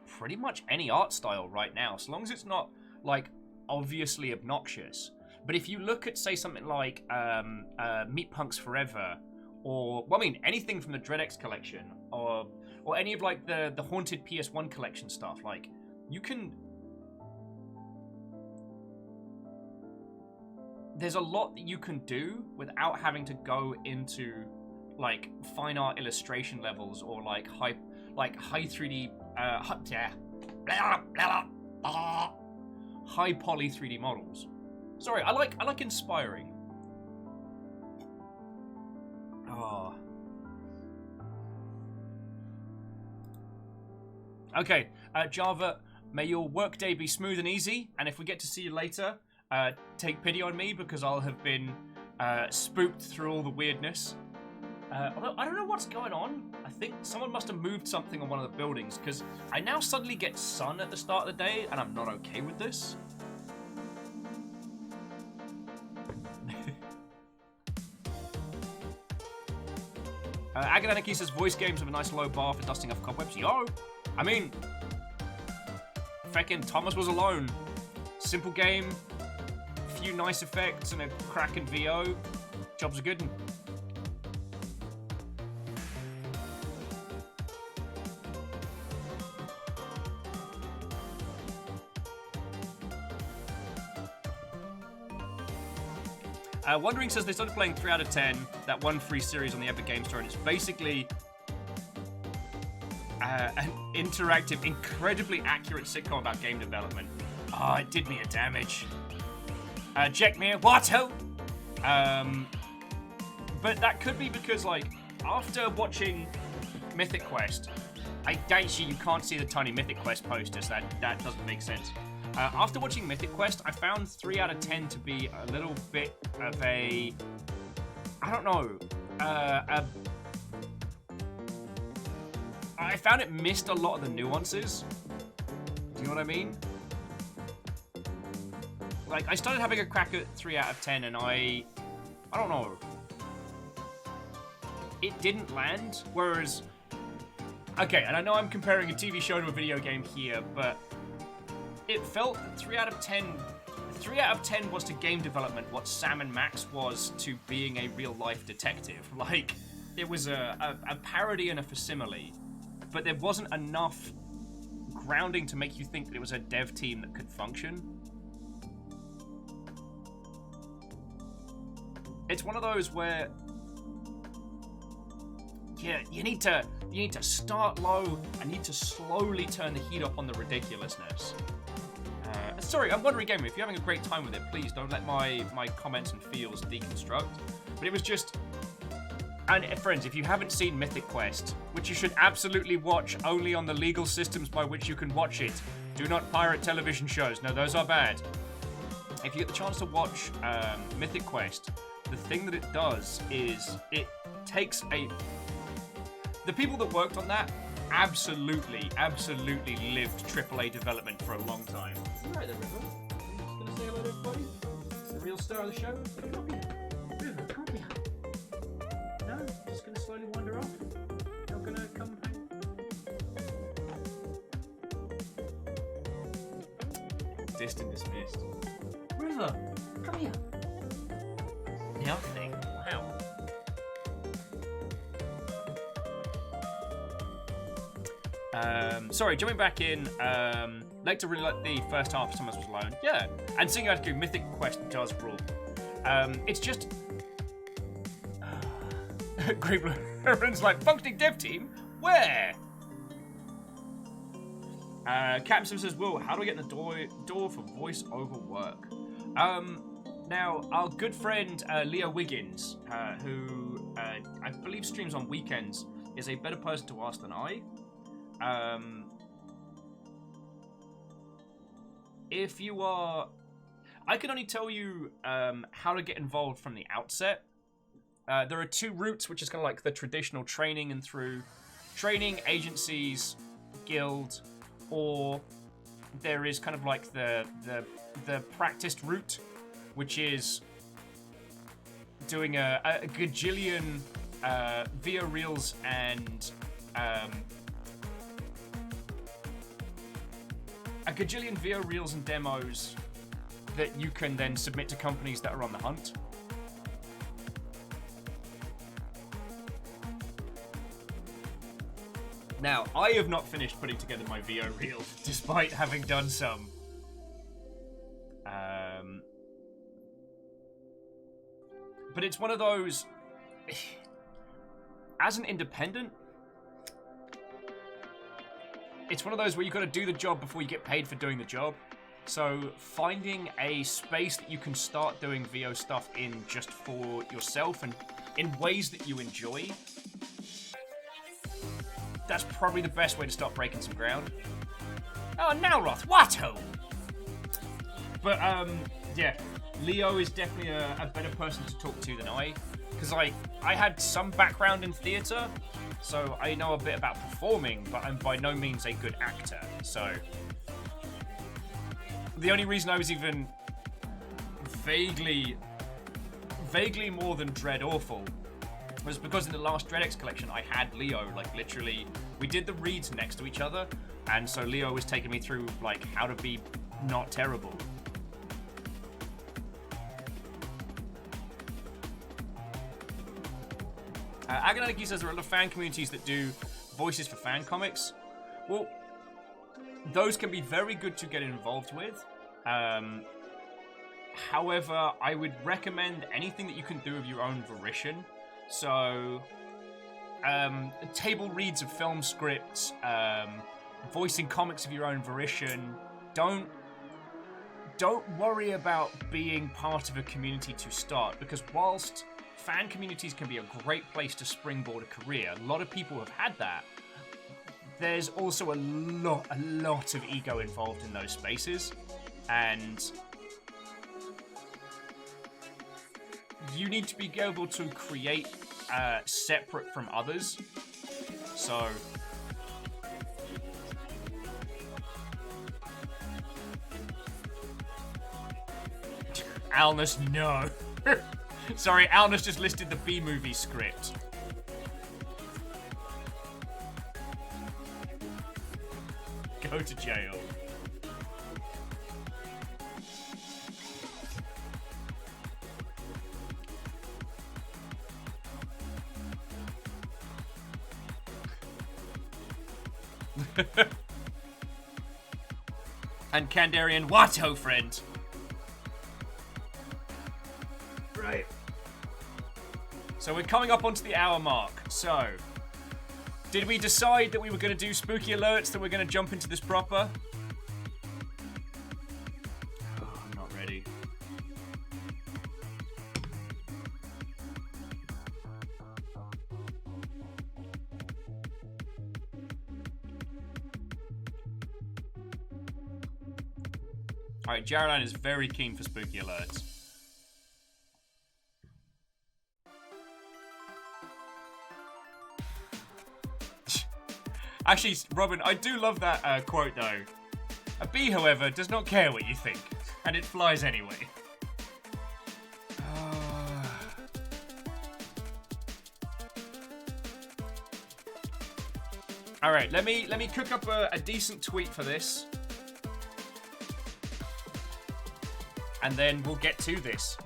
pretty much any art style right now, so long as it's not, like, obviously obnoxious. But if you look at, say, something like Meat Punks Forever, or, well, I mean, anything from the DreadX collection, or any of, like, the Haunted PS1 collection stuff, like, you can... There's a lot that you can do without having to go into like fine art illustration levels or like high 3D high poly 3D models. Sorry, I like inspiring. Oh. Okay, Java, may your workday be smooth and easy, and if we get to see you later, take pity on me because I'll have been spooked through all the weirdness. Although I don't know what's going on. I think someone must have moved something on one of the buildings because I now suddenly get sun at the start of the day and I'm not okay with this. Agadaniki says voice games have a nice low bar for dusting off cobwebs. Yo! I mean, feckin' Thomas was alone. Simple game. Few nice effects and a cracking VO. Jobs are good. Wondering says they started playing 3 out of 10, that one free series on the Epic Game Store, and it's basically an interactive, incredibly accurate sitcom about game development. Oh, it did me a damage. Check me, what? But that could be because, like, after watching Mythic Quest, I guess you can't see the tiny Mythic Quest posters. That doesn't make sense. After watching Mythic Quest, I found 3 out of 10 to be a little bit of a, I don't know, I found it missed a lot of the nuances. Do you know what I mean? Like, I started having a crack at 3 out of 10, and I don't know. It didn't land, whereas... Okay, and I know I'm comparing a TV show to a video game here, but it felt 3 out of 10... 3 out of 10 was to game development what Sam and Max was to being a real-life detective. Like, it was a parody and a facsimile, but there wasn't enough grounding to make you think that it was a dev team that could function. It's one of those where, yeah, you need to start low and need to slowly turn the heat up on the ridiculousness. Sorry, I'm wondering, Gamer, if you're having a great time with it, please don't let my comments and feels deconstruct. But it was just, and friends, if you haven't seen Mythic Quest, which you should absolutely watch only on the legal systems by which you can watch it, do not pirate television shows. No, those are bad. If you get the chance to watch Mythic Quest, the thing that it does is it takes the people that worked on that absolutely lived AAA development for a long time. Right then, River. I'm just gonna say hello to everybody. It's the real star of the show. Come here. River, come here. No, just gonna slowly wander off. Not gonna come hang. Distant dismissed. River, come here. Nothing. Wow. Sorry, jumping back in. Lecter really liked the first half of Thomas Was Alone. Yeah. And seeing out of Mythic Quest does rule. It's just. Great Blue. Everyone's like, functioning dev team? Where? Captain Sim says, Will, how do I get in the door for voice over work? Now, our good friend Leo Wiggins, who I believe streams on weekends, is a better person to ask than I. If you are... I can only tell you how to get involved from the outset. There are two routes, which is kind of like the traditional training and through training, agencies, guild, or there is kind of like the practiced route, which is doing a gajillion VO reels and demos that you can then submit to companies that are on the hunt. Now, I have not finished putting together my VO reel, despite having done some. But it's one of those... As an independent, it's one of those where you've got to do the job before you get paid for doing the job. So finding a space that you can start doing VO stuff in just for yourself and in ways that you enjoy, that's probably the best way to start breaking some ground. Oh, Nalroth, Watto! But, yeah, Leo is definitely a better person to talk to than I. Because, I had some background in theatre, so I know a bit about performing, but I'm by no means a good actor, so... The only reason I was even vaguely more than dread awful was because in the last DreadX collection I had Leo, like literally, we did the reads next to each other, and so Leo was taking me through like how to be not terrible. Agonaniki says there are a lot of fan communities that do voices for fan comics. Well, those can be very good to get involved with. However, I would recommend anything that you can do of your own volition. So, table reads of film scripts, voicing comics of your own volition. Don't worry about being part of a community to start, because whilst fan communities can be a great place to springboard a career, a lot of people have had that. There's also a lot of ego involved in those spaces, and you need to be able to create separate from others. So Alnus, no. Sorry, Alnus just listed the B-movie script. Go to jail. And Kandarian Watto, friend. Right. So we're coming up onto the hour mark. So, did we decide that we were going to do spooky alerts, that we're going to jump into this proper? Oh, I'm not ready. Alright, Jaroline is very keen for spooky alerts. Actually, Robin, I do love that quote, though. A bee, however, does not care what you think, and it flies anyway. All right, let me cook up a decent tweet for this, and then we'll get to this.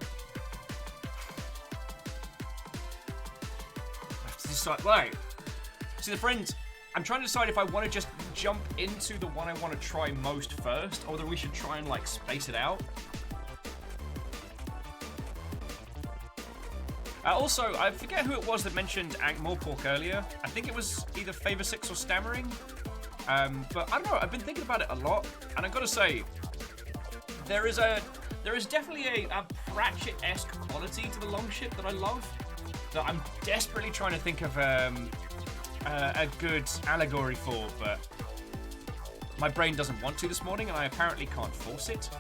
I have to decide. Right. See, the friends, I'm trying to decide if I want to just jump into the one I want to try most first, or whether we should try and like space it out. Also, I forget who it was that mentioned Ankh-Morpork earlier. I think it was either Favor 6 or Stammering. But I don't know, I've been thinking about it a lot, and I've got to say, there is definitely a Pratchett-esque quality to the Longship that I love, that I'm desperately trying to think of a good allegory for, but my brain doesn't want to this morning, and I apparently can't force it.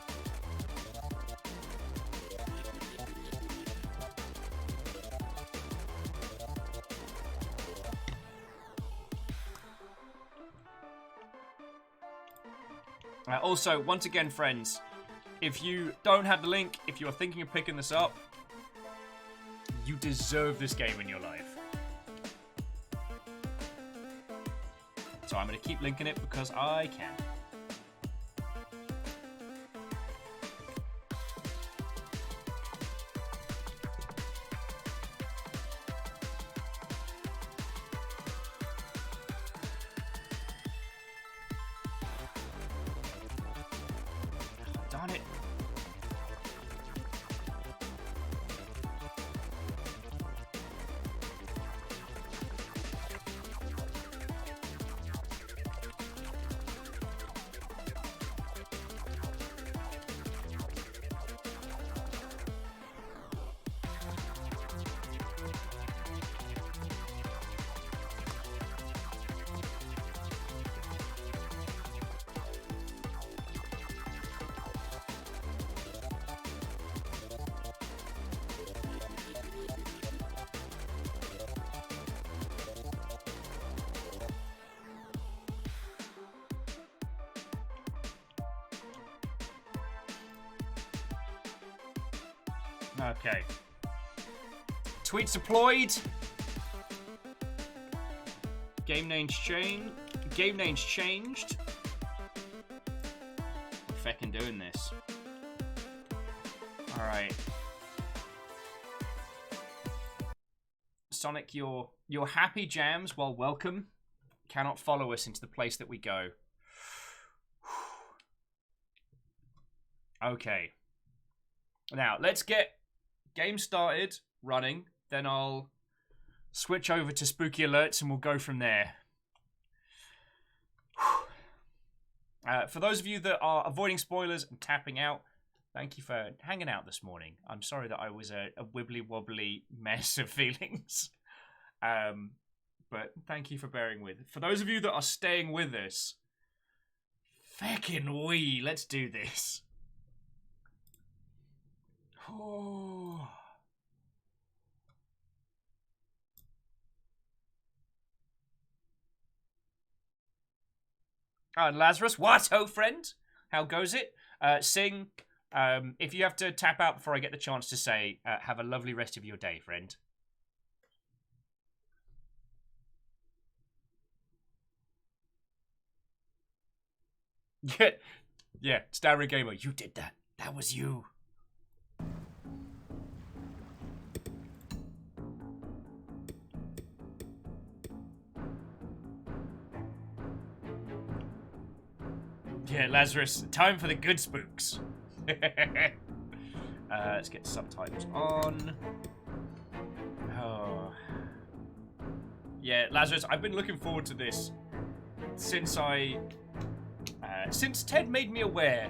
Also, once again, friends, if you don't have the link, if you are thinking of picking this up, you deserve this game in your life. So I'm going to keep linking it because I can. Darn it. Okay. Tweets deployed. Game names changed. Game names changed. I'm feckin' doing this. Alright. Sonic, your happy jams, while welcome, cannot follow us into the place that we go. Okay. Now, let's get game started, running, then I'll switch over to spooky alerts and we'll go from there. For those of you that are avoiding spoilers and tapping out, thank you for hanging out this morning. I'm sorry that I was a wibbly-wobbly mess of feelings. But thank you for bearing with. For those of you that are staying with us, feckin' wee, let's do this. Oh. And Lazarus, what, ho friend? How goes it? Sing, if you have to tap out before I get the chance to say, have a lovely rest of your day, friend. Yeah, Starry Gamer, you did that. That was you. Yeah, Lazarus, time for the good spooks. Let's get subtitles on. Oh. Yeah, Lazarus, I've been looking forward to this since since Ted made me aware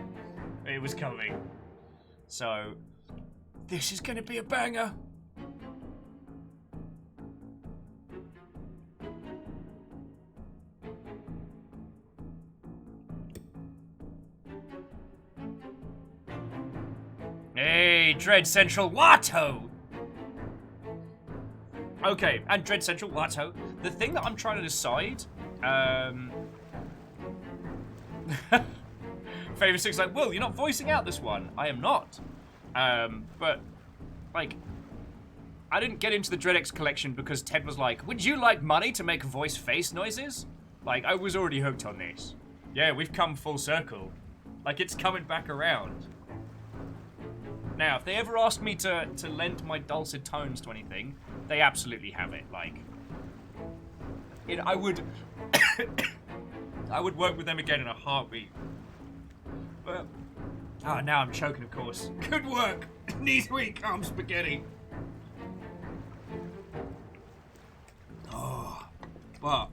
it was coming. So, this is gonna be a banger. Hey, Dread Central Watto! Okay, and Dread Central Watto, the thing that I'm trying to decide Favor Six like, Will, you're not voicing out this one. I am not. But, like, I didn't get into the DreadX collection because Ted was like, would you like money to make voice face noises? Like, I was already hooked on this. Yeah, we've come full circle. Like, it's coming back around. Now, if they ever ask me to lend my dulcet tones to anything, they absolutely have it. Like, I would... I would work with them again in a heartbeat. But... oh, now I'm choking, of course. Good work! Knees weak, arms spaghetti. Oh, but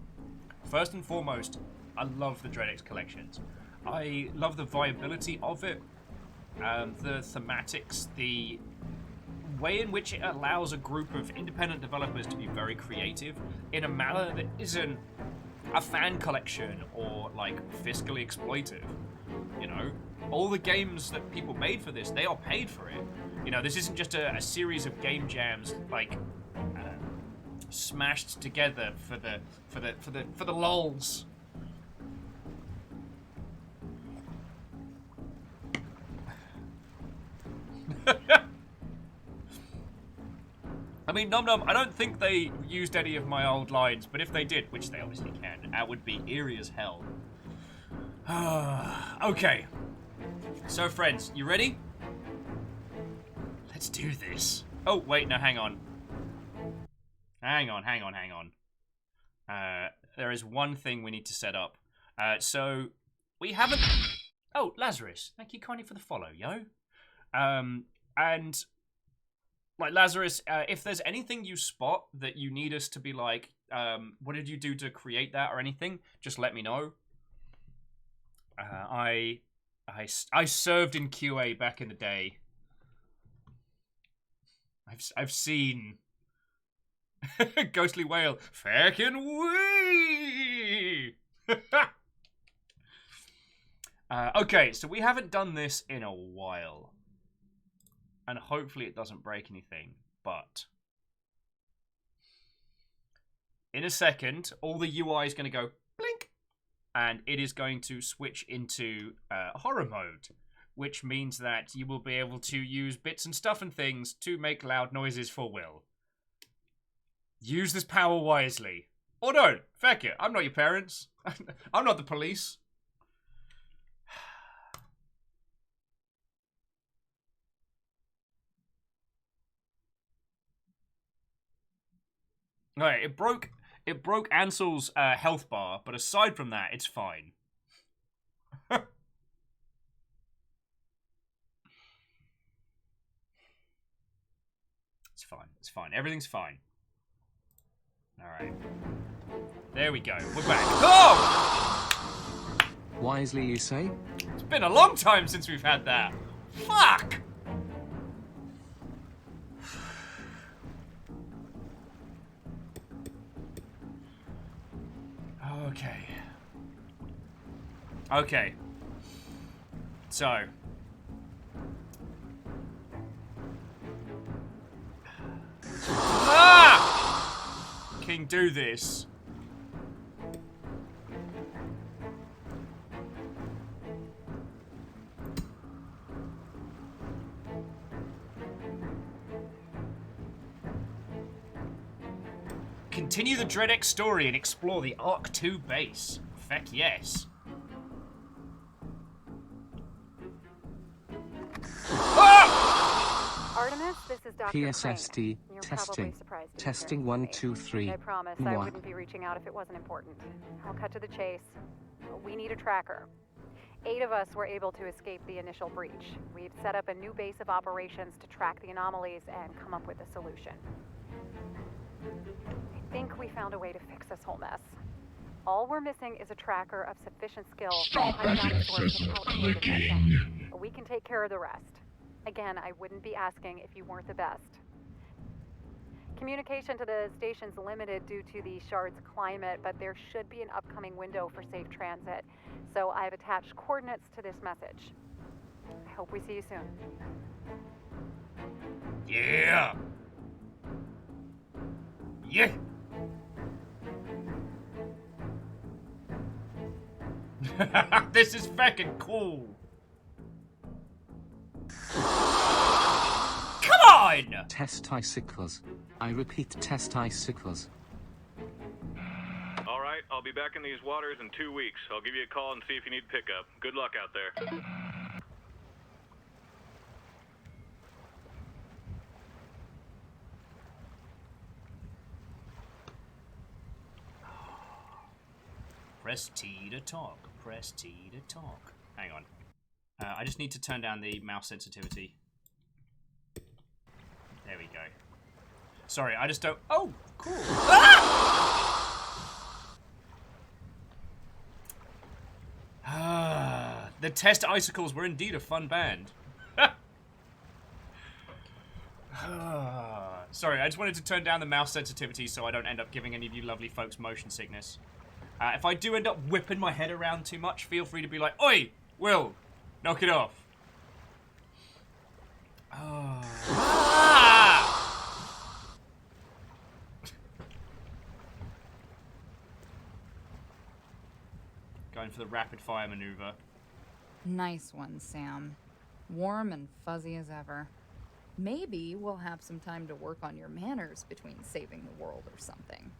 first and foremost, I love the DreadX collections. I love the viability of it, the thematics, the way in which it allows a group of independent developers to be very creative in a manner that isn't a fan collection or like fiscally exploitive. You know, all the games that people made for this, they are paid for it. You know, this isn't just a series of game jams like smashed together for the lulz. I mean, Num Num, I don't think they used any of my old lines, but if they did, which they obviously can, that would be eerie as hell. Okay. So, friends, you ready? Let's do this. Oh, wait, no, hang on. Hang on. There is one thing we need to set up. So, we haven't... oh, Lazarus, thank you kindly for the follow, yo. And... like, Lazarus, if there's anything you spot that you need us to be like, what did you do to create that or anything, just let me know. I served in QA back in the day. I've seen Ghostly Whale. Feckin' wee! Okay, so we haven't done this in a while. And hopefully it doesn't break anything, but in a second, all the UI is going to go blink, and it is going to switch into horror mode, which means that you will be able to use bits and stuff and things to make loud noises for Will. Use this power wisely. Or don't. Feck it. I'm not your parents. I'm not the police. Alright, it broke Ansel's health bar, but aside from that, it's fine. It's fine. Everything's fine. Alright. There we go. We're back. Oh! Wisely, you say? It's been a long time since we've had that. Fuck! Okay. So. Ah! King, do this. Continue the DreadX story and explore the Arc 2 base. Feck yes. Artemis, this is Dr. PSST, Crane. You're testing. probably surprised to hear Testing this 1, from me. 2, 3. I promise I wouldn't be reaching out if it wasn't important. I'll cut to the chase. We need a tracker. 8 of us were able to escape the initial breach. We've set up a new base of operations to track the anomalies and come up with a solution. I think we found a way to fix this whole mess. All we're missing is a tracker of sufficient skill Stop to hunt that down the source excessive without further clicking. attention. We can take care of the rest. Again, I wouldn't be asking if you weren't the best. Communication to the station's limited due to the shard's climate, but there should be an upcoming window for safe transit. So I've attached coordinates to this message. I hope we see you soon. Yeah. Yeah. This is fucking cool. Come on! Testicles. I repeat, testicles. All right, I'll be back in these waters in 2 weeks. I'll give you a call and see if you need pickup. Good luck out there. Press T to talk. Press T to talk. Hang on. I just need to turn down the mouse sensitivity. There we go. Sorry, I just don't... Oh, cool. Ah! The Test Icicles were indeed a fun band. Sorry, I just wanted to turn down the mouse sensitivity so I don't end up giving any of you lovely folks motion sickness. If I do end up whipping my head around too much, feel free to be like, "Oi, Will, knock it off." Going for the rapid fire maneuver. Nice one, Sam. Warm and fuzzy as ever. Maybe we'll have some time to work on your manners between saving the world or something.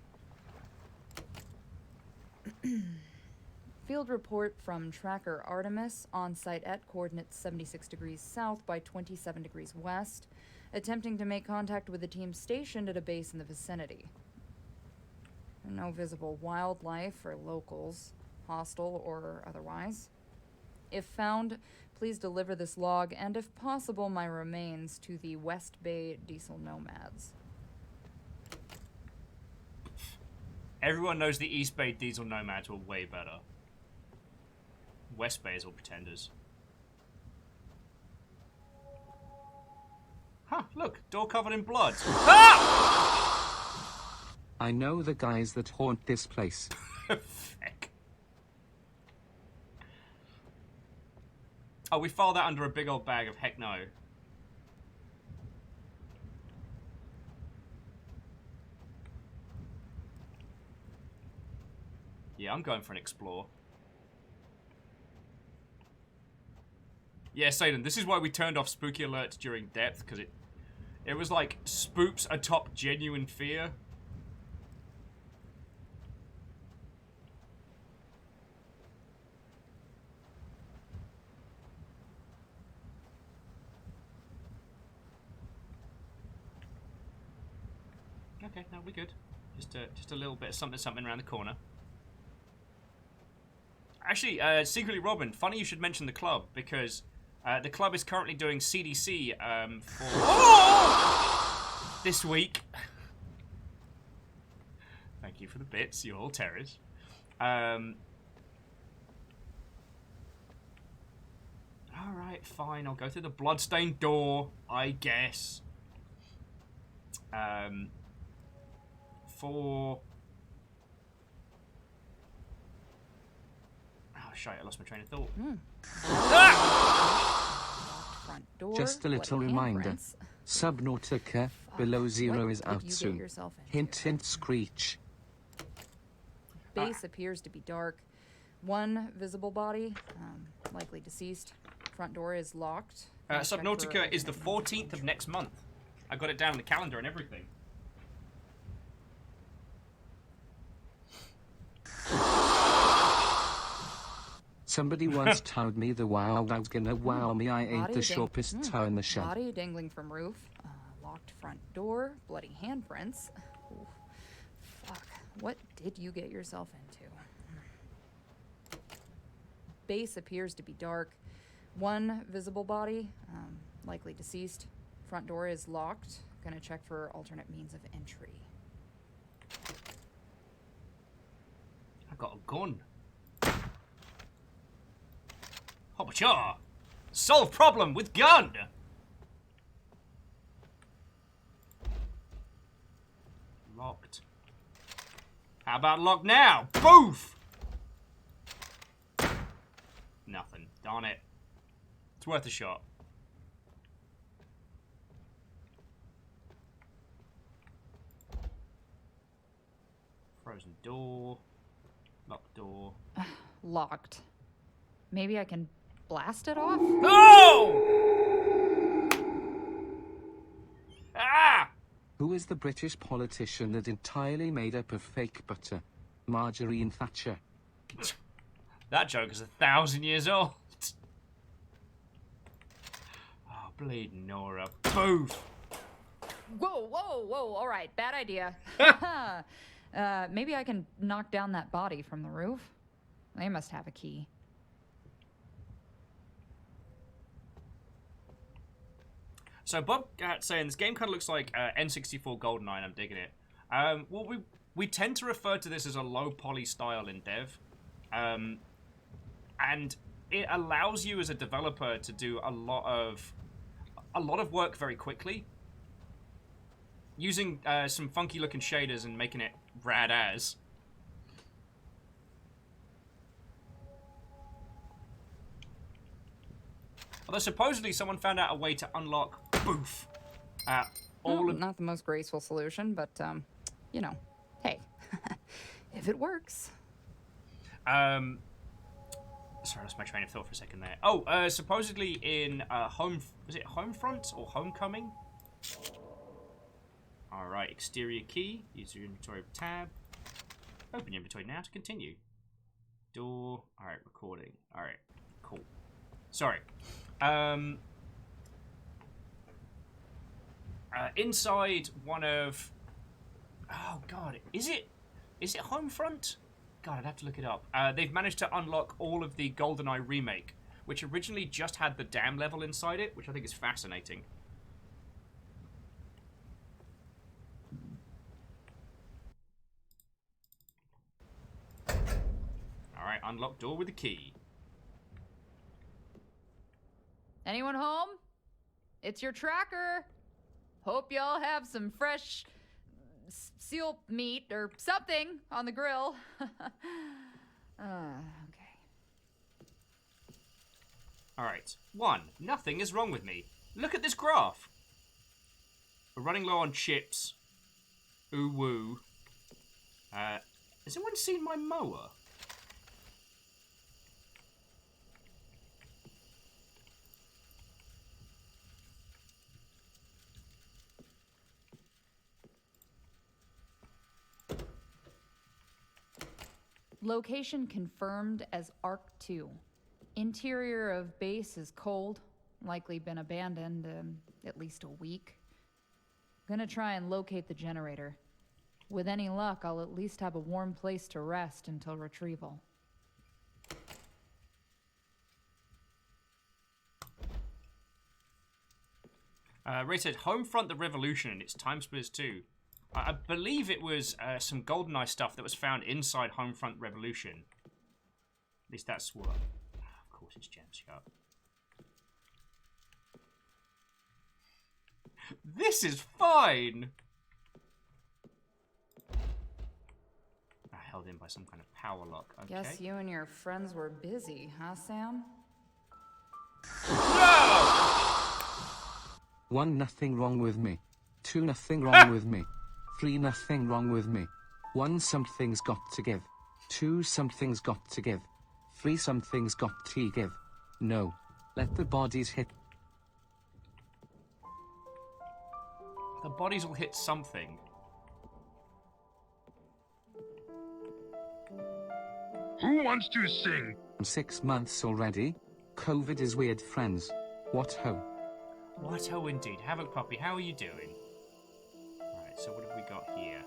Field report from Tracker Artemis, on site at coordinates 76 degrees south by 27 degrees west, attempting to make contact with the team stationed at a base in the vicinity. No visible wildlife or locals, hostile or otherwise. If found, please deliver this log and, if possible, my remains to the West Bay Diesel Nomads. Everyone knows the East Bay Diesel Nomads were way better. West Bay is all pretenders. Huh, look, door covered in blood. Ah! I know the guys that haunt this place. Feck. Oh, we filed that under a big old bag of heck no. Yeah, I'm going for an explore. Yeah, Satan, this is why we turned off spooky alerts during depth, because it was like spooks atop genuine fear. Okay, no, we're good. Just a little bit of something around the corner. Actually, secretly, Robin, funny you should mention the club, because the club is currently doing CDC for this week. Thank you for the bits, you all terrors. Alright, fine, I'll go through the bloodstained door, I guess. For... Oh, shit, I lost my train of thought. Front door, Just a little bloody reminder. handprints. Subnautica below zero What is did out you get soon. yourself into? Hint, hint, screech. Base appears to be dark. One visible body, likely deceased. Front door is locked. Check for Subnautica is the alternate means 14th of next month. I got it down in the calendar and everything. Somebody once told me the wow was gonna wow me. I ain't Body the dang- sharpest toe in the shed. Body dangling from roof. Locked front door. Bloody handprints. Ooh. Fuck. What did you get yourself into? Base appears to be dark. One visible body, likely deceased. Front door is locked. Gonna check for alternate means of entry. I got a gun. Hoppacha! Solve problem with gun! Locked. How about locked now? Boof! Nothing. Darn it. It's worth a shot. Frozen door. Locked door. Locked. Maybe I can blast it off? No! Ah! Who is the British politician that entirely made up of fake butter? Margarine Thatcher. That joke is 1,000 years old. Oh, bleeding Nora. Boof! Whoa, whoa, whoa, all right, bad idea. Maybe I can knock down that body from the roof? They must have a key. So Bob saying this game kind of looks like N64 GoldenEye, and I'm digging it. Well, we tend to refer to this as a low poly style in dev, and it allows you as a developer to do a lot of work very quickly, using some funky looking shaders and making it rad as. Although supposedly someone found out a way to unlock boof. Not the most graceful solution, but, you know, hey, if it works. Sorry, I lost my train of thought for a second there. Oh, supposedly in was it Homefront or Homecoming? Alright, exterior key. Use your inventory tab. Open your inventory now to continue. Door. Alright, recording. Alright, cool. Sorry. Inside one of... Oh, God. Is it Homefront? God, I'd have to look it up. They've managed to unlock all of the GoldenEye remake, which originally just had the dam level inside it, which I think is fascinating. Alright, unlock door with the key. Anyone home? It's your tracker. Hope y'all have some fresh seal meat or something on the grill. Okay. Alright. 1. Nothing is wrong with me. Look at this graph. We're running low on chips. Ooh woo. Has anyone seen my mower? Location confirmed as Arc 2. Interior of base is cold, likely been abandoned at least a week. Gonna try and locate the generator. With any luck, I'll at least have a warm place to rest until retrieval. Ray said, Homefront the Revolution and its Time Splitters 2. I believe it was some GoldenEye stuff that was found inside Homefront Revolution. At least that's what... Of course it's James Sharp. This is fine! Held in by some kind of power lock. Okay. Guess you and your friends were busy, huh, Sam? No! 1 nothing wrong with me. 2 nothing wrong with me. 3 nothing wrong with me. 1 something's got to give. 2 something's got to give. 3 something's got to give. No. Let the bodies hit. The bodies will hit something. Who wants to sing? 6 months already. COVID is weird, friends. What ho? What ho indeed. Havoc Puppy, how are you doing? Alright, so what have we got here?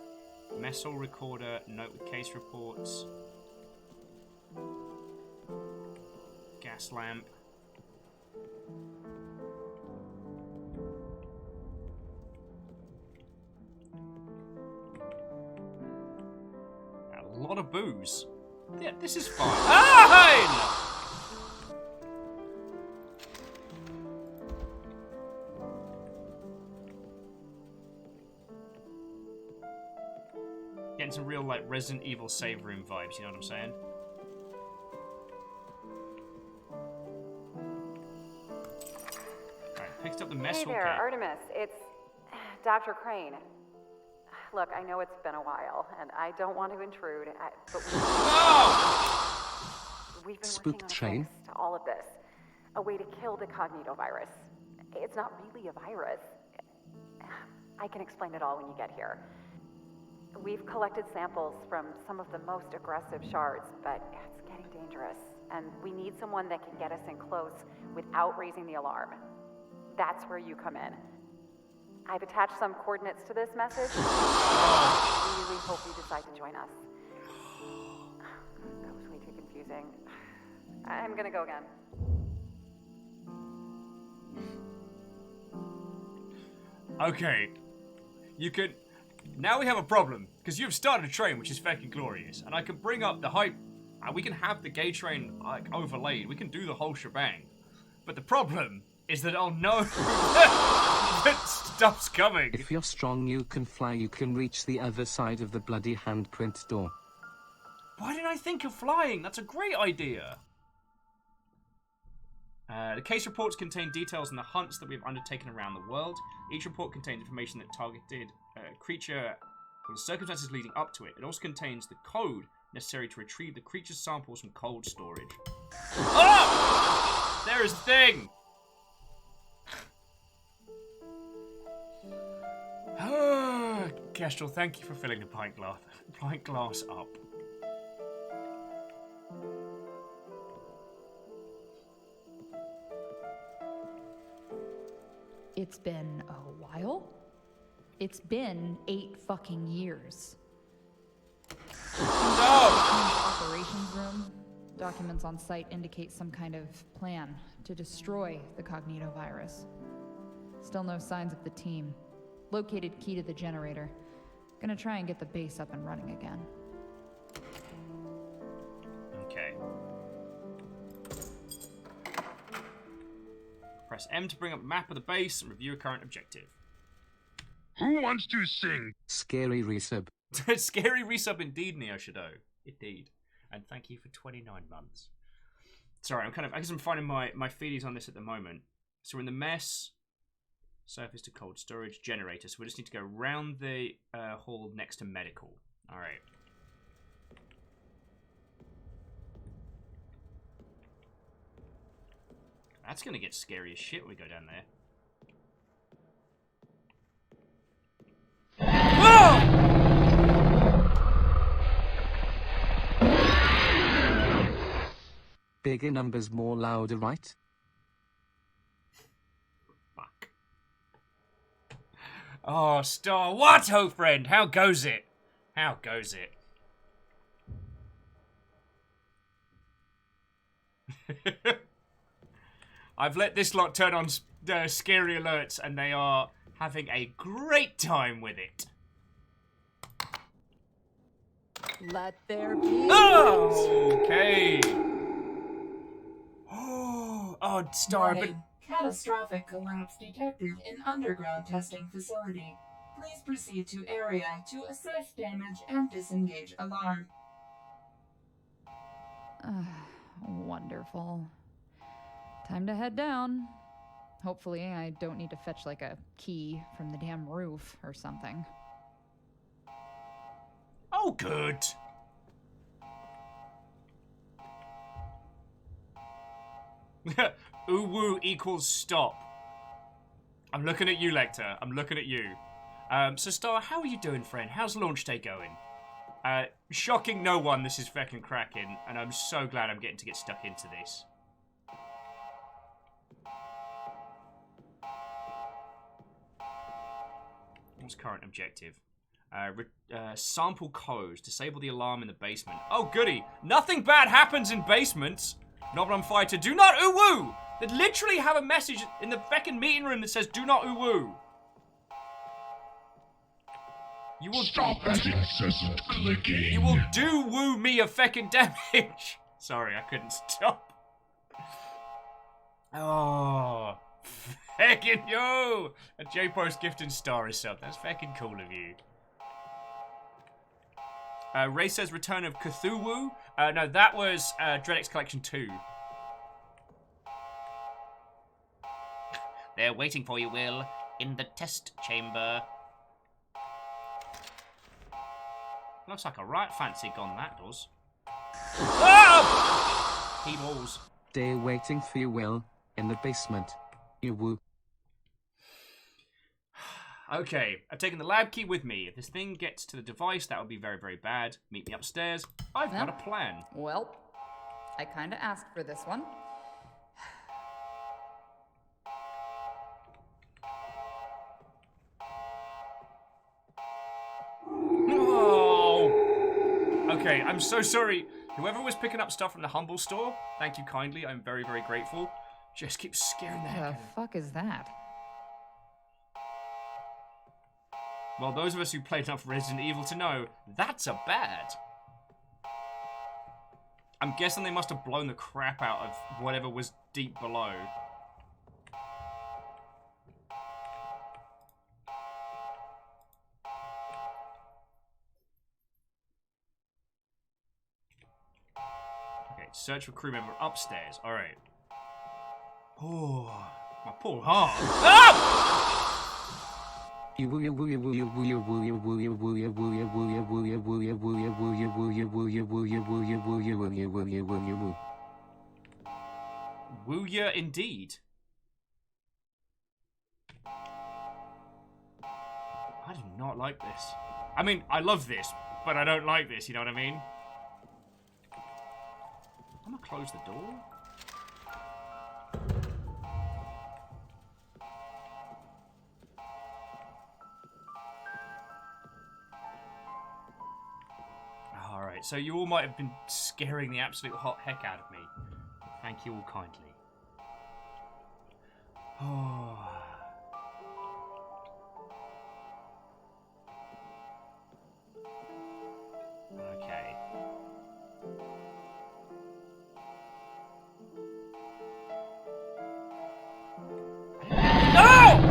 Messel recorder, note with case reports. Gas lamp. A lot of booze. Yeah, this is fine. Ah! Getting some real, like, Resident Evil save room vibes, you know what I'm saying? Alright, picked up the mess Hey hall there, kit. Artemis. It's Dr. Crane. Look, I know it's been a while, and I don't want to intrude, but we've been Spook working on a train? fix to all of this. A way to kill the cognitovirus. It's not really a virus. I can explain it all when you get here. We've collected samples from some of the most aggressive shards, but it's getting dangerous. And we need someone that can get us in close without raising the alarm. That's where you come in. I've attached some coordinates to this message. I really hope you decide to join us. That was way too confusing. I'm gonna go again. Okay. You could... Now we have a problem, because you've started a train, which is fucking glorious, and I can bring up the hype, and we can have the gay train, like, overlaid. We can do the whole shebang. But the problem is that I'll know that stuff's coming. If you're strong, you can fly, you can reach the other side of the bloody handprint door. Why didn't I think of flying? That's a great idea. The case reports contain details on the hunts that we've undertaken around the world. Each report contains information that targeted a creature or the circumstances leading up to it. It also contains the code necessary to retrieve the creature's samples from cold storage. Oh! There is a thing! Kestrel, thank you for filling the pint glass up. It's been a while. It's been 8 fucking years. No! Operations room. Documents on site indicate some kind of plan to destroy the cognitovirus. Still no signs of the team. Located key to the generator. Gonna try and get the base up and running again. Okay. Press M to bring up a map of the base and review a current objective. Who wants to sing? Scary resub. Scary resub indeed, Neo Shadow. Indeed. And thank you for 29 months. Sorry, I guess I'm finding my feelies on this at the moment. So we're in the mess. Surface to cold storage generator. So we just need to go round the hall next to medical. Alright. That's gonna get scary as shit when we go down there. Bigger numbers, more louder, right? Fuck. Oh, Star. What, oh friend? How goes it? How goes it? I've let this lot turn on scary alerts, and they are having a great time with it. Let there be. Oh, okay. Oh, Star, but Warning. Catastrophic collapse detected in underground testing facility. Please proceed to area to assess damage and disengage alarm. Wonderful. Time to head down. Hopefully I don't need to fetch like a key from the damn roof or something. oh, good. Uwu equals stop. I'm looking at you, Lecter. I'm looking at you. So, Star, how are you doing, friend? How's launch day going? Shocking no one, this is fucking cracking, and I'm so glad I'm getting to get stuck into this. What's current objective? Sample codes. Disable the alarm in the basement. Oh, goody. Nothing bad happens in basements. Not when I'm fighting. Do not uwu! They literally have a message in the fucking meeting room that says, do not uwu. You will Stop that incessant clicking. You will do woo me a feckin' damage. Sorry, I couldn't stop. Oh, feckin' yo! A J-Post gifting Star is sub. That's feckin' cool of you. Ray says Return of Cthulhu. No, that was Dreadx Collection 2. They're waiting for you, Will, in the test chamber. Looks like a right fancy gun, that does. Oh! T-balls. Day waiting for you, Will, in the basement. You woo. Okay, I've taken the lab key with me. If this thing gets to the device, that would be very, very bad. Meet me upstairs. I've got a plan. Well, I kind of asked for this one. Oh! Okay, I'm so sorry. Whoever was picking up stuff from the Humble store, thank you kindly. I'm very, very grateful. Just keeps scaring the heck out The of me. fuck is that? Well, those of us who played enough Resident Evil to know, that's a bad. I'm guessing they must have blown the crap out of whatever was deep below. Okay, search for crew member upstairs. Alright. Oh, my poor heart. Ah! Woo ya indeed. I do not like this. I mean, I love this, but I don't like this, you know what I mean? I'm gonna close the door. Alright, so you all might have been scaring the absolute hot heck out of me. Thank you all kindly. Oh. Okay. No!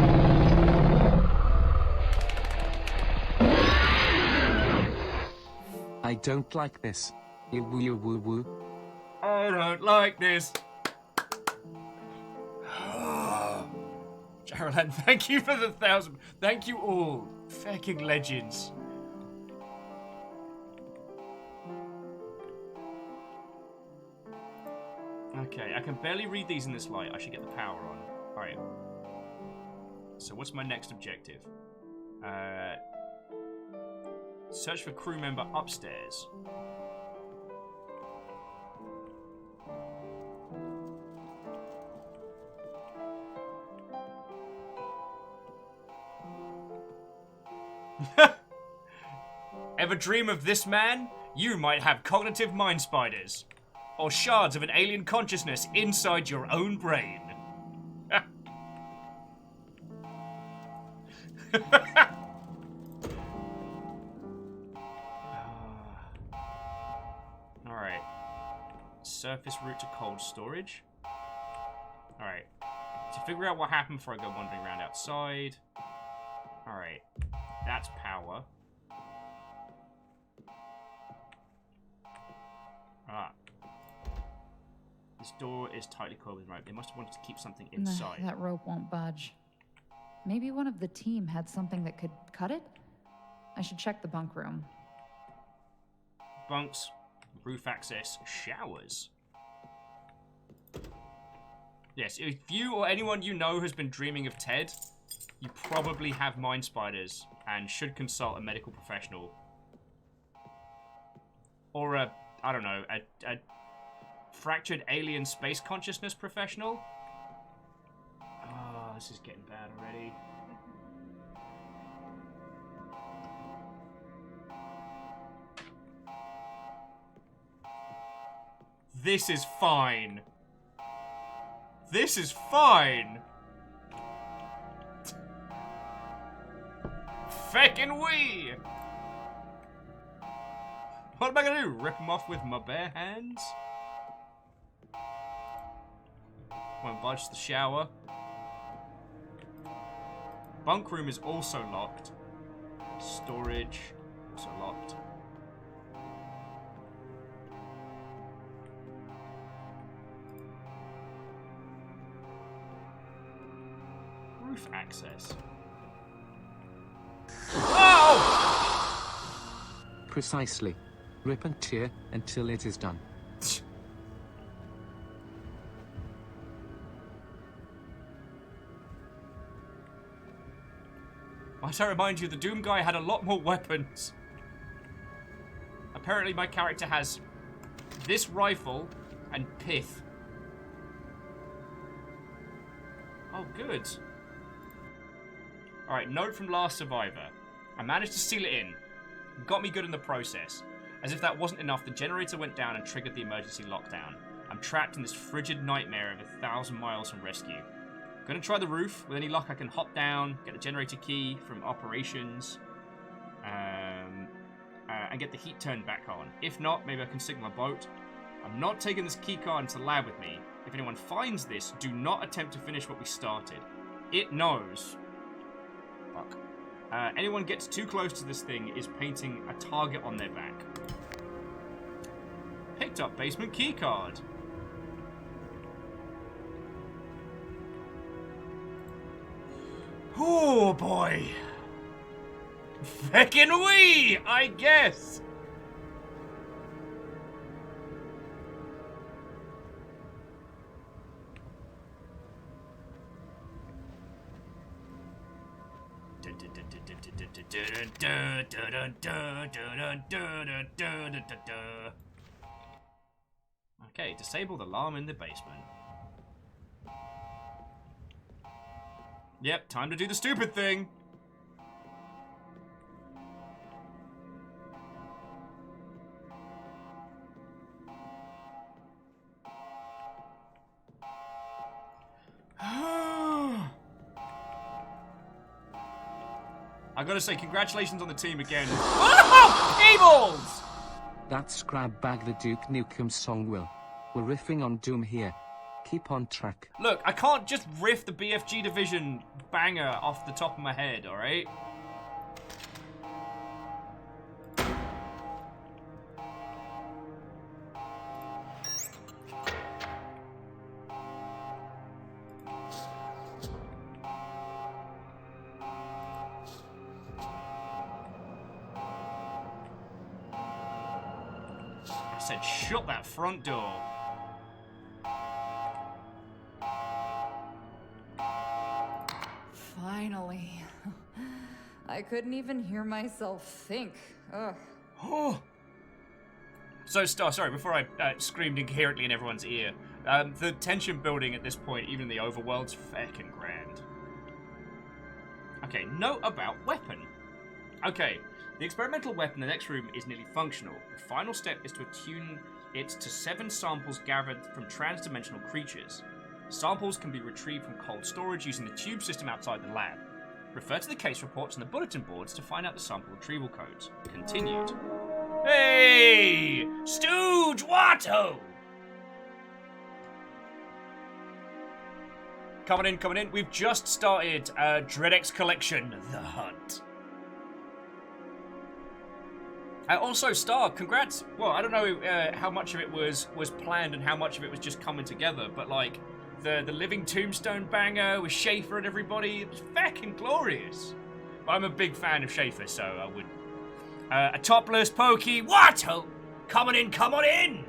I don't like this. You woo woo. I don't like this. Geraldine, thank you for the 1,000. Thank you all. Fucking legends. Okay, I can barely read these in this light. I should get the power on. Alright. So what's my next objective? Search for crew member upstairs. Ever dream of this man? You might have cognitive mind spiders. Or shards of an alien consciousness inside your own brain. Alright. Surface route to cold storage. Alright. To figure out what happened before I go wandering around outside. Alright. That's power. Ah. This door is tightly coiled with rope. They must have wanted to keep something inside. That rope won't budge. Maybe one of the team had something that could cut it? I should check the bunk room. Bunks, roof access, showers. Yes, if you or anyone you know has been dreaming of Ted, you probably have mind spiders and should consult a medical professional. Or a, I don't know, a fractured alien space consciousness professional. Oh, this is getting bad already. This is fine. This is fine. Feckin' we. What am I gonna do? Rip them off with my bare hands? Won't budge the shower. Bunk room is also locked. Storage, also locked. Roof access. Oh! Precisely. Rip and tear until it is done. Might I remind you, the Doom guy had a lot more weapons. Apparently my character has this rifle and pith. Oh, good. Alright, note from last survivor. I managed to seal it in. Got me good in the process. As if that wasn't enough, the generator went down and triggered the emergency lockdown. I'm trapped in this frigid nightmare of 1,000 miles from rescue. Gonna try the roof. With any luck, I can hop down, get the generator key from operations, and get the heat turned back on. If not, maybe I can sink my boat. I'm not taking this key card into the lab with me. If anyone finds this, do not attempt to finish what we started. It knows. Fuck. Anyone gets too close to this thing is painting a target on their back. Picked up basement key card. Oh boy. Feckin' wee, I guess. Okay, disable the alarm in the basement. Yep, time to do the stupid thing. I gotta say, congratulations on the team again. Oh, Evil's! That's Grab Bag the Duke Nukem song, Will. We're riffing on Doom here. Keep on track. Look, I can't just riff the BFG Division banger off the top of my head, alright? I said, shut that front door. Finally. I couldn't even hear myself think. Ugh. Oh. So, sorry, before I screamed incoherently in everyone's ear, the tension building at this point, even in the overworld's feckin' grand. Okay, note about weapon. Okay, the experimental weapon in the next room is nearly functional. The final step is to attune it to 7 samples gathered from trans-dimensional creatures. Samples can be retrieved from cold storage using the tube system outside the lab. Refer to the case reports and the bulletin boards to find out the sample retrieval codes. Continued. Hey! Stooge Watto! Coming in. We've just started Dreadx Collection, The Hunt. Also, Star, congrats. Well, I don't know how much of it was planned and how much of it was just coming together, but like the Living Tombstone banger with Schaefer and everybody, it was fucking glorious. But I'm a big fan of Schaefer, so I would. A topless pokey, what? Come on in.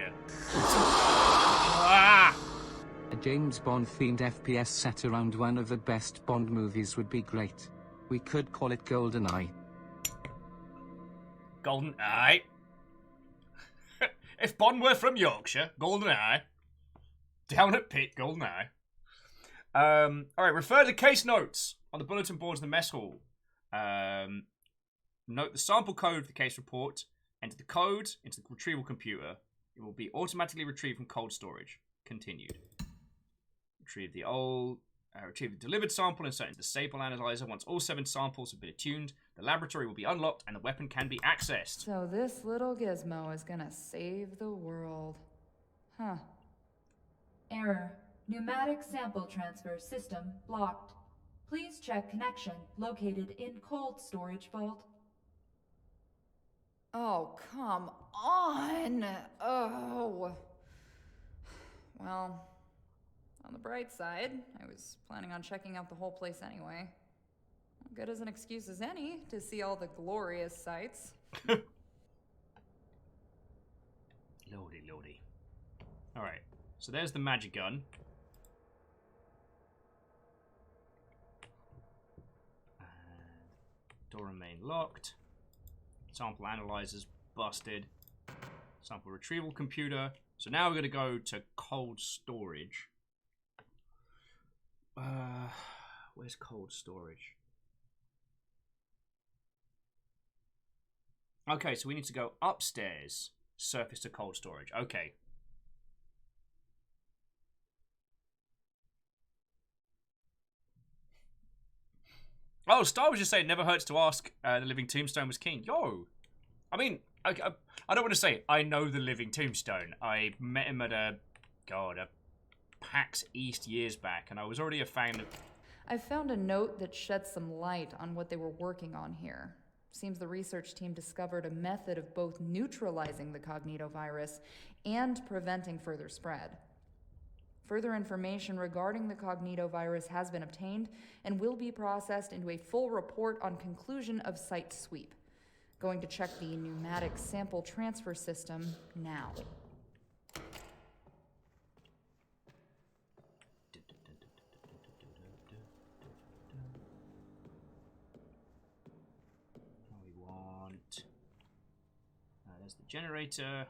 Ah. A James Bond themed FPS set around one of the best Bond movies would be great. We could call it GoldenEye. GoldenEye. If Bond were from Yorkshire, GoldenEye. Down at Pit, GoldenEye. Alright, refer to case notes on the bulletin boards in the mess hall. Note the sample code for the case report. Enter the code into the retrieval computer. It will be automatically retrieved from cold storage. Continued. Retrieve the delivered sample and insert into the staple analyzer. Once all 7 samples have been attuned, the laboratory will be unlocked and the weapon can be accessed. So this little gizmo is gonna save the world. Huh. Error. Pneumatic sample transfer system blocked. Please check connection located in cold storage vault. Oh, come on! Oh. Well, on the bright side, I was planning on checking out the whole place anyway. Good as an excuse as any to see all the glorious sights. Lordy. Alright, so there's the magic gun. Door remain locked. Sample analyzers busted. Sample retrieval computer. So now we're going to go to cold storage. Where's cold storage? Okay, so we need to go upstairs. Surface to cold storage. Okay. Oh, Star was just saying, never hurts to ask. The Living Tombstone was keen. Yo! I mean, I don't want to say I know the Living Tombstone. I met him at a PAX East years back, and I was already a fan of... I found a note that sheds some light on what they were working on here. Seems the research team discovered a method of both neutralizing the cognitovirus and preventing further spread. Further information regarding the cognitovirus has been obtained and will be processed into a full report on conclusion of site sweep. Going to check the pneumatic sample transfer system now. We want... there's the generator.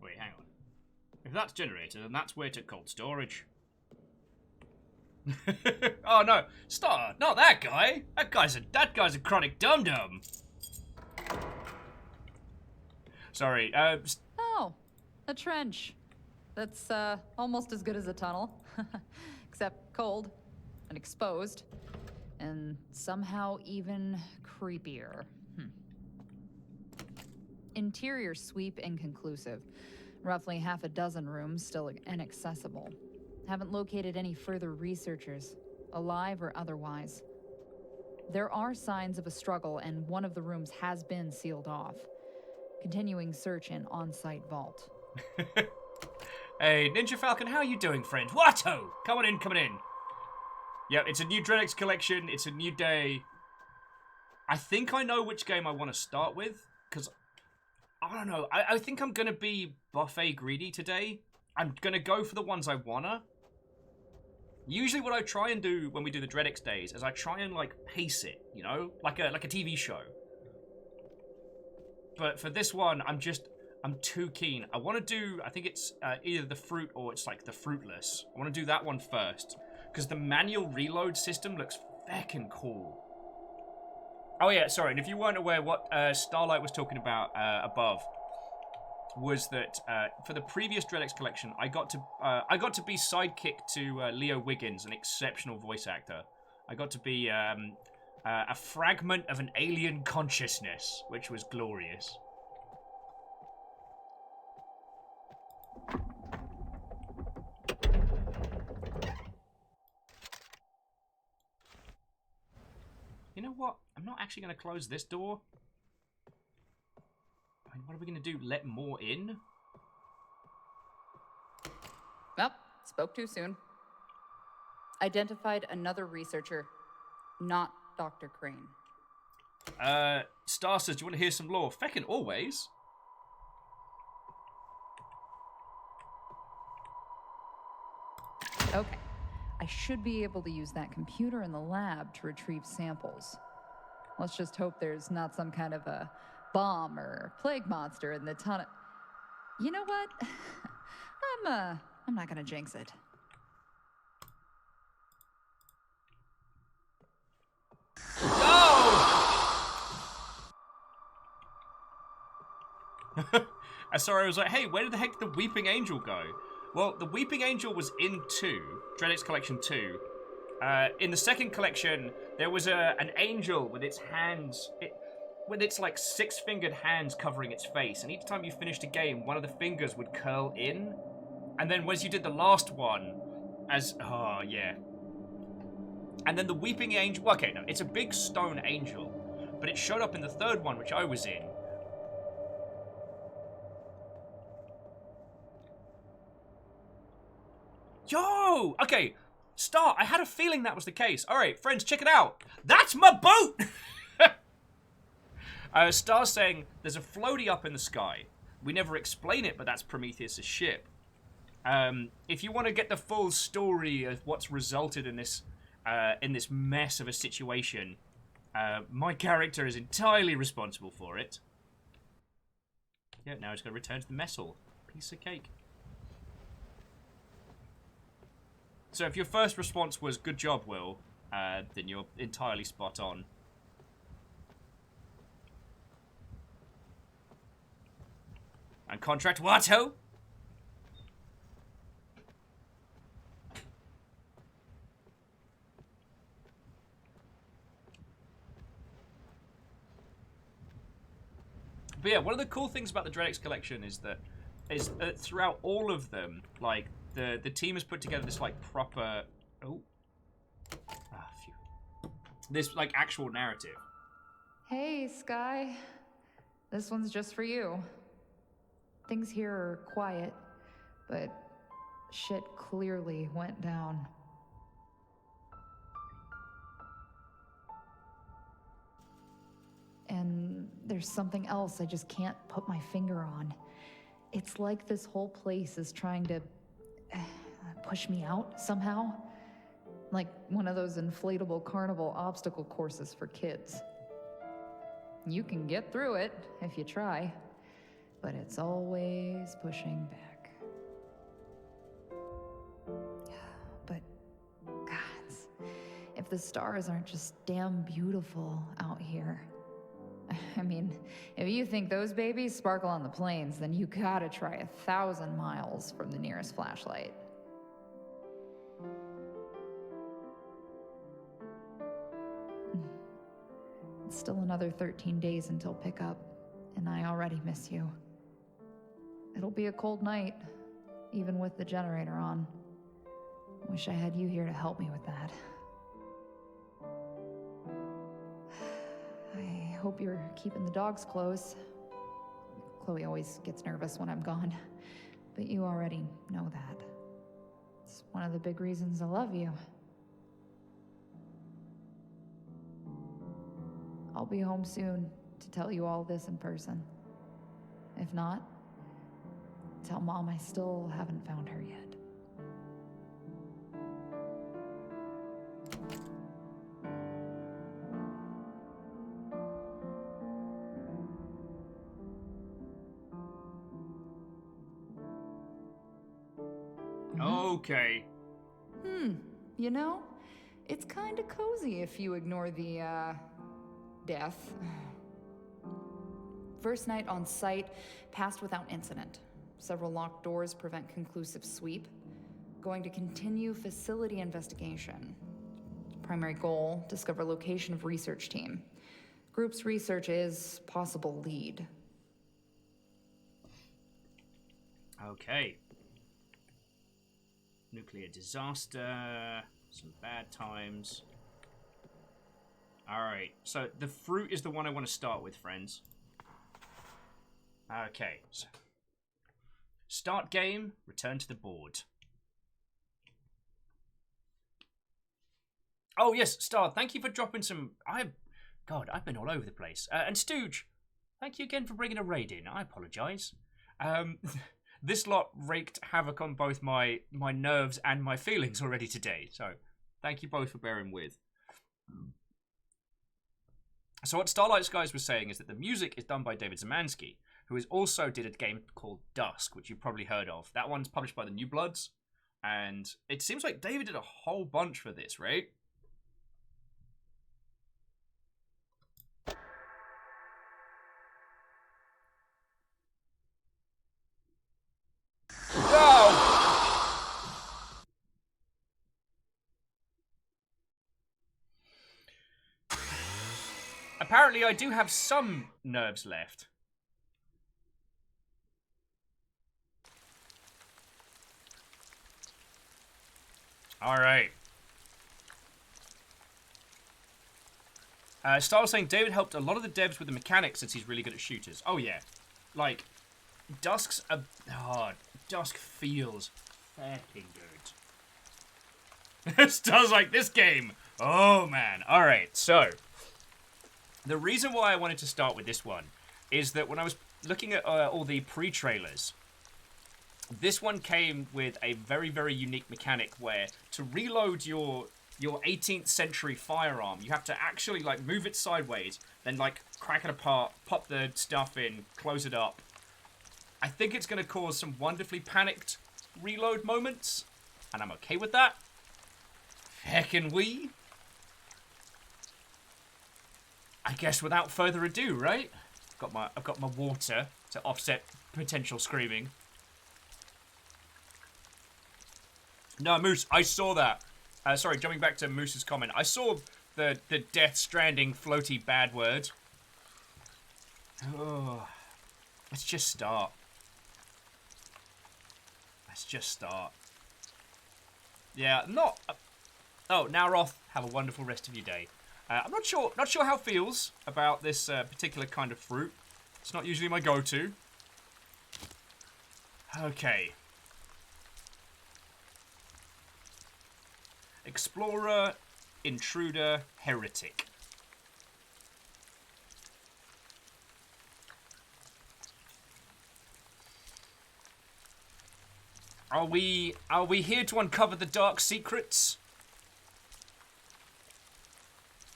Wait, hang on. If that's generator, then that's where to cold storage. Oh no, Star, not that guy. That guy's a chronic dum-dum. Sorry, Oh, a trench. That's almost as good as a tunnel. Except cold and exposed. And somehow even creepier. Interior sweep inconclusive. Roughly half a dozen rooms still inaccessible. Haven't located any further researchers, alive or otherwise. There are signs of a struggle, and one of the rooms has been sealed off. Continuing search in on-site vault. Hey, Ninja Falcon, how are you doing, friend? Watto! Coming in. Yeah, it's a new Dreadix collection. It's a new day. I think I know which game I want to start with, because... I don't know. I think I'm going to be buffet greedy today. I'm going to go for the ones I wanna. Usually what I try and do when we do the Dreadix days is I try and, like, pace it, you know? Like a TV show. But for this one, I'm too keen. I want to do, I think it's either the fruit or it's, like, the fruitless. I want to do that one first. Because the manual reload system looks feckin' cool. Oh yeah, sorry, and if you weren't aware, what Starlight was talking about above was that for the previous Dreadix collection, I got to be sidekick to Leo Wiggins, an exceptional voice actor. I got to be a fragment of an alien consciousness, which was glorious. You know what? I'm not actually going to close this door. I mean, what are we going to do? Let more in? Well, spoke too soon. Identified another researcher, not Dr. Crane. Star says, do you want to hear some lore? Feckin' always. Okay. I should be able to use that computer in the lab to retrieve samples. Let's just hope there's not some kind of a bomb or plague monster in the tunnel. You know what? I'm not gonna jinx it. Sorry, I was like, hey, where did the heck the Weeping Angel go? Well, the Weeping Angel was in 2, Dreadix Collection 2. In the second collection, there was an angel with its hands, with its like 6-fingered hands covering its face, and each time you finished a game, one of the fingers would curl in, and then once you did the last one, oh yeah. And then the Weeping Angel, well, okay, no, it's a big stone angel, but it showed up in the third one, which I was in. Yo! Okay, Star, I had a feeling that was the case. Alright, friends, check it out. That's my boat! Star's saying there's a floaty up in the sky. We never explain it, but that's Prometheus' ship. If you want to get the full story of what's resulted in this mess of a situation, my character is entirely responsible for it. Yeah, now it's going to return to the mess hall. Piece of cake. So if your first response was, good job, Will, then you're entirely spot on. And contract Watto? But yeah, one of the cool things about the Dreadx collection is that throughout all of them, like the team has put together this like proper this like actual narrative. Hey, Sky. This one's just for you. Things here are quiet, but shit clearly went down. And there's something else I just can't put my finger on. It's like this whole place is trying to push me out somehow. Like one of those inflatable carnival obstacle courses for kids. You can get through it if you try, but it's always pushing back. But, gods, if the stars aren't just damn beautiful out here. I mean, if you think those babies sparkle on the plains, then you gotta try 1,000 miles from the nearest flashlight. It's still another 13 days until pickup, and I already miss you. It'll be a cold night, even with the generator on. Wish I had you here to help me with that. I hope you're keeping the dogs close. Chloe always gets nervous when I'm gone, but you already know that. It's one of the big reasons I love you. I'll be home soon to tell you all this in person. If not, tell Mom I still haven't found her yet. Okay. You know, it's kinda cozy if you ignore the, death. First night on site, passed without incident. Several locked doors prevent conclusive sweep. Going to continue facility investigation. Primary goal, discover location of research team. Group's research is possible lead. Okay. Nuclear disaster, some bad times. Alright, so the fruit is the one I want to start with, friends. Okay, so start game, return to the board. Oh yes, Star, thank you for dropping some... God, I've been all over the place. And Stooge, thank you again for bringing a raid in. I apologise. This lot wreaked havoc on both my nerves and my feelings already today. So, thank you both for bearing with. So what Starlight Skies was saying is that the music is done by David Zemansky, who also did a game called Dusk, which you've probably heard of. That one's published by the New Bloods, and it seems like David did a whole bunch for this, right? Apparently, I do have some nerves left. Alright. Star was saying David helped a lot of the devs with the mechanics since he's really good at shooters. Oh, yeah. Like, Dusk feels fucking good. Star's like, this game. Oh, man. Alright, so... The reason why I wanted to start with this one is that when I was looking at all the pre-trailers, this one came with a very, very unique mechanic where to reload your 18th century firearm, you have to actually like move it sideways, then like crack it apart, pop the stuff in, close it up. I think it's going to cause some wonderfully panicked reload moments, and I'm okay with that. Heckin' we. I guess without further ado, right? I've got my water to offset potential screaming. No, Moose, I saw that. Sorry, jumping back to Moose's comment. I saw the Death Stranding floaty bad word. Oh, let's just start. Let's just start. Yeah, not... Oh, Naroth, have a wonderful rest of your day. I'm not sure how it feels about this particular kind of fruit. It's not usually my go-to. Okay. Explorer, intruder, heretic. Are we here to uncover the dark secrets?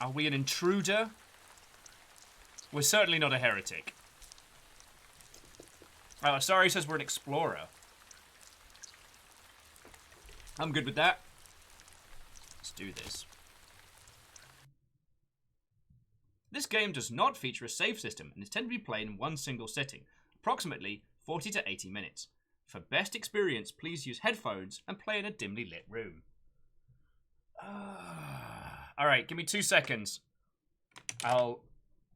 Are we an intruder? We're certainly not a heretic. Oh, sorry, says we're an explorer. I'm good with that. Let's do this. This game does not feature a save system and is intended to be played in one single sitting, approximately 40 to 80 minutes. For best experience, please use headphones and play in a dimly lit room. Alright, give me 2 seconds. I'll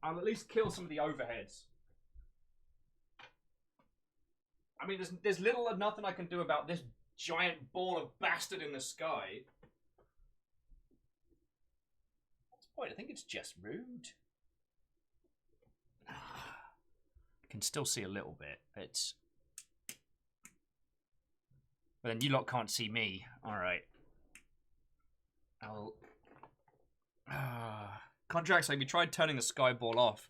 at least kill some of the overheads. I mean, there's little or nothing I can do about this giant ball of bastard in the sky. What's the point? I think it's just rude. I can still see a little bit. But then you lot can't see me. Alright. Contracts, like we tried turning the sky ball off.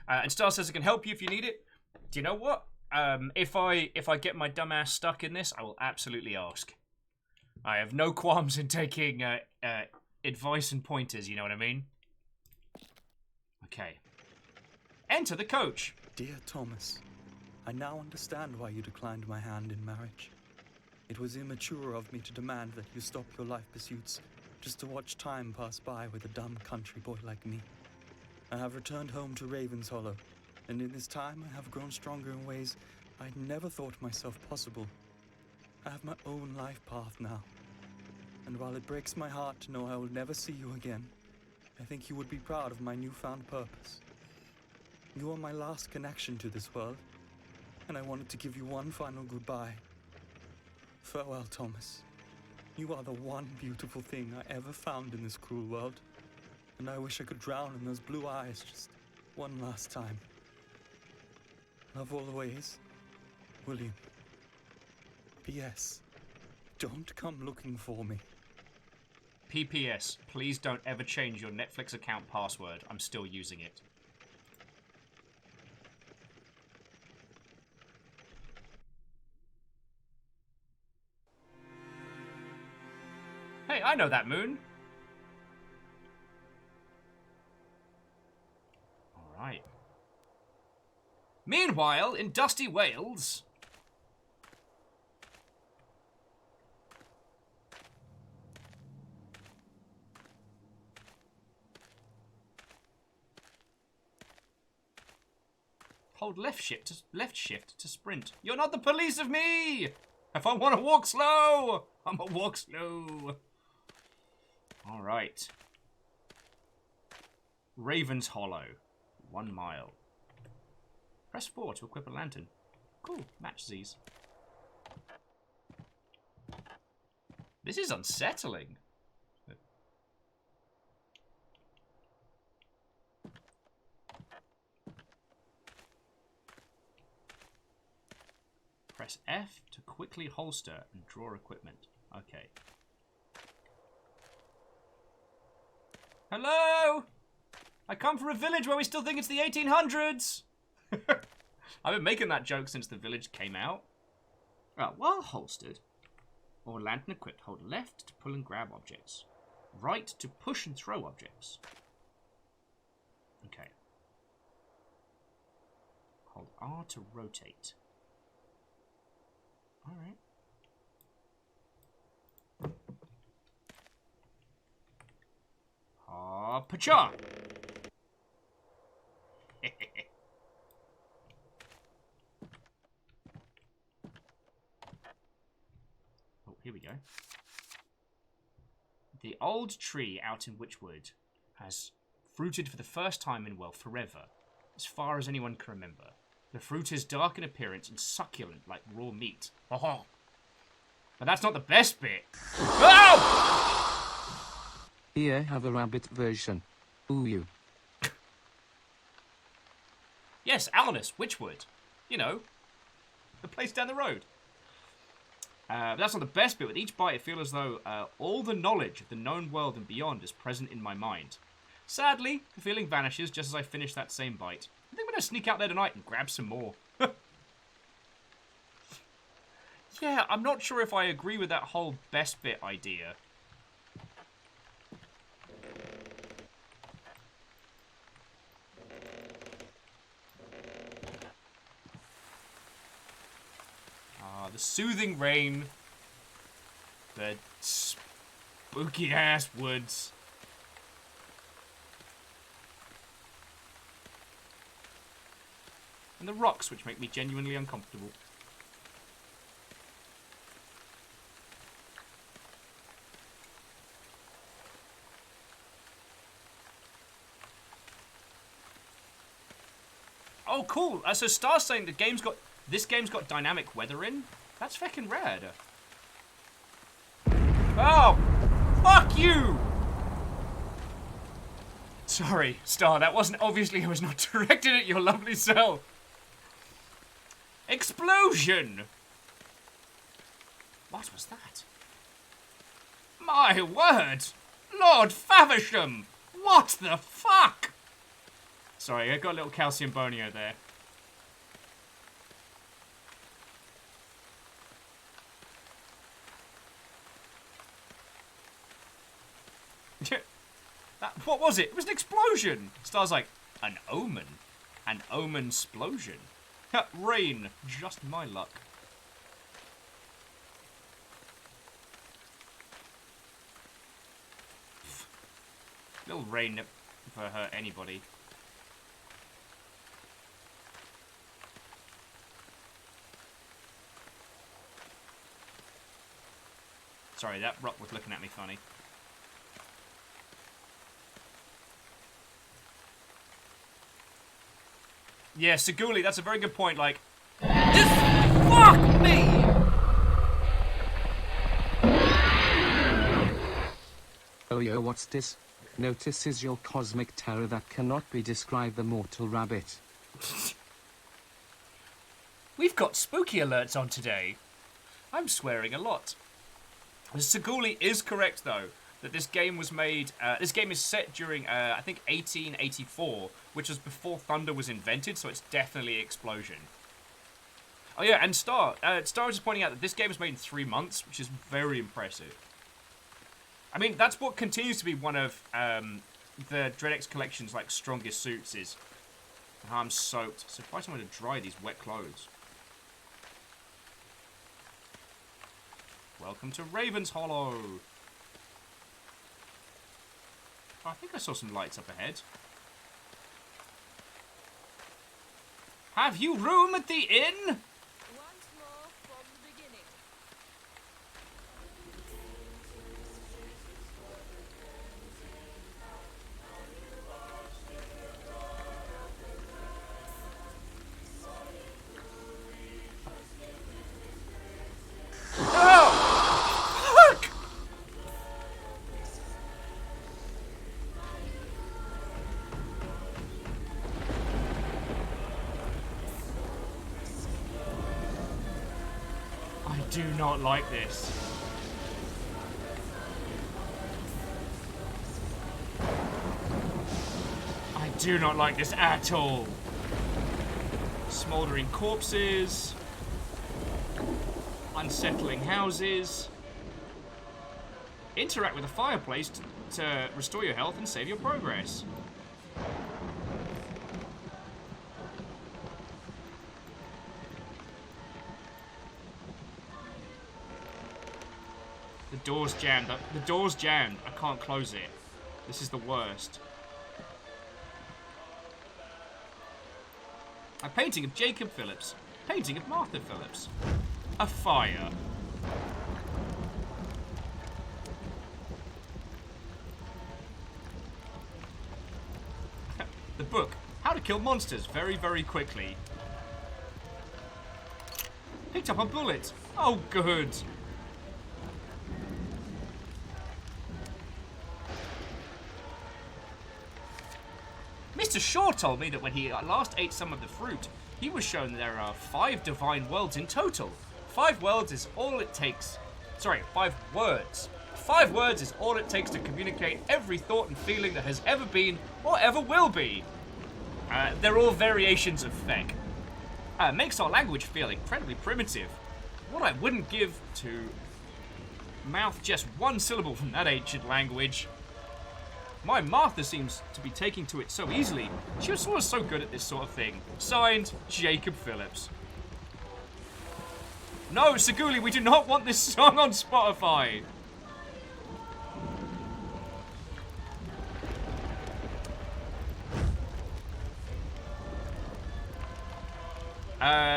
And Star says it can help you if you need it. Do you know what? If I get my dumbass stuck in this, I will absolutely ask. I have no qualms in taking advice and pointers, you know what I mean? Okay. Enter the coach. Dear Thomas, I now understand why you declined my hand in marriage. It was immature of me to demand that you stop your life pursuits just to watch time pass by with a dumb country boy like me. I have returned home to Raven's Hollow, and in this time I have grown stronger in ways I'd never thought myself possible. I have my own life path now, and while it breaks my heart to know I will never see you again, I think you would be proud of my newfound purpose. You are my last connection to this world, and I wanted to give you one final goodbye. Farewell, Thomas. You are the one beautiful thing I ever found in this cruel world, and I wish I could drown in those blue eyes just one last time. Love always, William. P.S. Don't come looking for me. PPS, please don't ever change your Netflix account password. I'm still using it. Hey, I know that moon. Alright. Meanwhile, in dusty Wales... Hold left shift to sprint. You're not the police of me! If I want to walk slow, I'm gonna walk slow. Alright. Raven's Hollow. 1 mile. Press 4 to equip a lantern. Cool, match these. This is unsettling. Press F to quickly holster and draw equipment. Okay. Hello? I come from a village where we still think it's the 1800s. I've been making that joke since the village came out. While holstered, or lantern equipped, hold left to pull and grab objects. Right to push and throw objects. Okay. Hold R to rotate. Alright. Pacha! Oh, here we go. The old tree out in Witchwood has fruited for the first time in, well, forever, as far as anyone can remember. The fruit is dark in appearance and succulent like raw meat. Oh. But that's not the best bit. Oh! Here, have a rabbit version. Ooh, you. Yes, Alnus, Witchwood. You know, the place down the road. But that's not the best bit. With each bite, I feel as though all the knowledge of the known world and beyond is present in my mind. Sadly, the feeling vanishes just as I finish that same bite. I think I'm going to sneak out there tonight and grab some more. Yeah, I'm not sure if I agree with that whole best bit idea. The soothing rain. The spooky-ass woods. And the rocks, which make me genuinely uncomfortable. Oh, cool. So Star's saying this game's got dynamic weather in. That's fucking rad. Oh, fuck you! Sorry, Star, that wasn't obviously, I was not directed at your lovely self. Explosion! What was that? My word! Lord Faversham! What the fuck? Sorry, I got a little calcium bonio there. What was it? It was an explosion! Star's like, an omen. An omen-splosion. Rain, just my luck. Little rain never hurt anybody. Sorry, that rock was looking at me funny. Yeah, Seguli, that's a very good point. Like, this fuck me! Oh yo, what's this? Notices your cosmic terror that cannot be described, the mortal rabbit. We've got spooky alerts on today. I'm swearing a lot. Seguli is correct, though, that this game was made... this game is set during, I think, 1884, which was before thunder was invented, so it's definitely Explosion. Oh, yeah, and Star was just pointing out that this game was made in 3 months, which is very impressive. I mean, that's what continues to be one of the DreadX Collection's, like, strongest suits is... I'm soaked. So find somewhere to dry these wet clothes. Welcome to Raven's Hollow. Oh, I think I saw some lights up ahead. Have you room at the inn? Once more from the beginning. I do not like this. I do not like this at all. Smouldering corpses. Unsettling houses. Interact with the fireplace to restore your health and save your progress. The door's jammed. The door's jammed. I can't close it. This is the worst. A painting of Jacob Phillips. Painting of Martha Phillips. A fire. The book. How to kill monsters very, very quickly. Picked up a bullet. Oh, good. Mr. Shaw told me that when he last ate some of the fruit, he was shown there are 5 divine worlds in total. 5 worlds is all it takes. Sorry, 5 words. 5 words is all it takes to communicate every thought and feeling that has ever been or ever will be. They're all variations of Feck. Makes our language feel incredibly primitive. What I wouldn't give to mouth just one syllable from that ancient language. My Martha seems to be taking to it so easily. She was always so good at this sort of thing. Signed, Jacob Phillips. No, Seguli, we do not want this song on Spotify.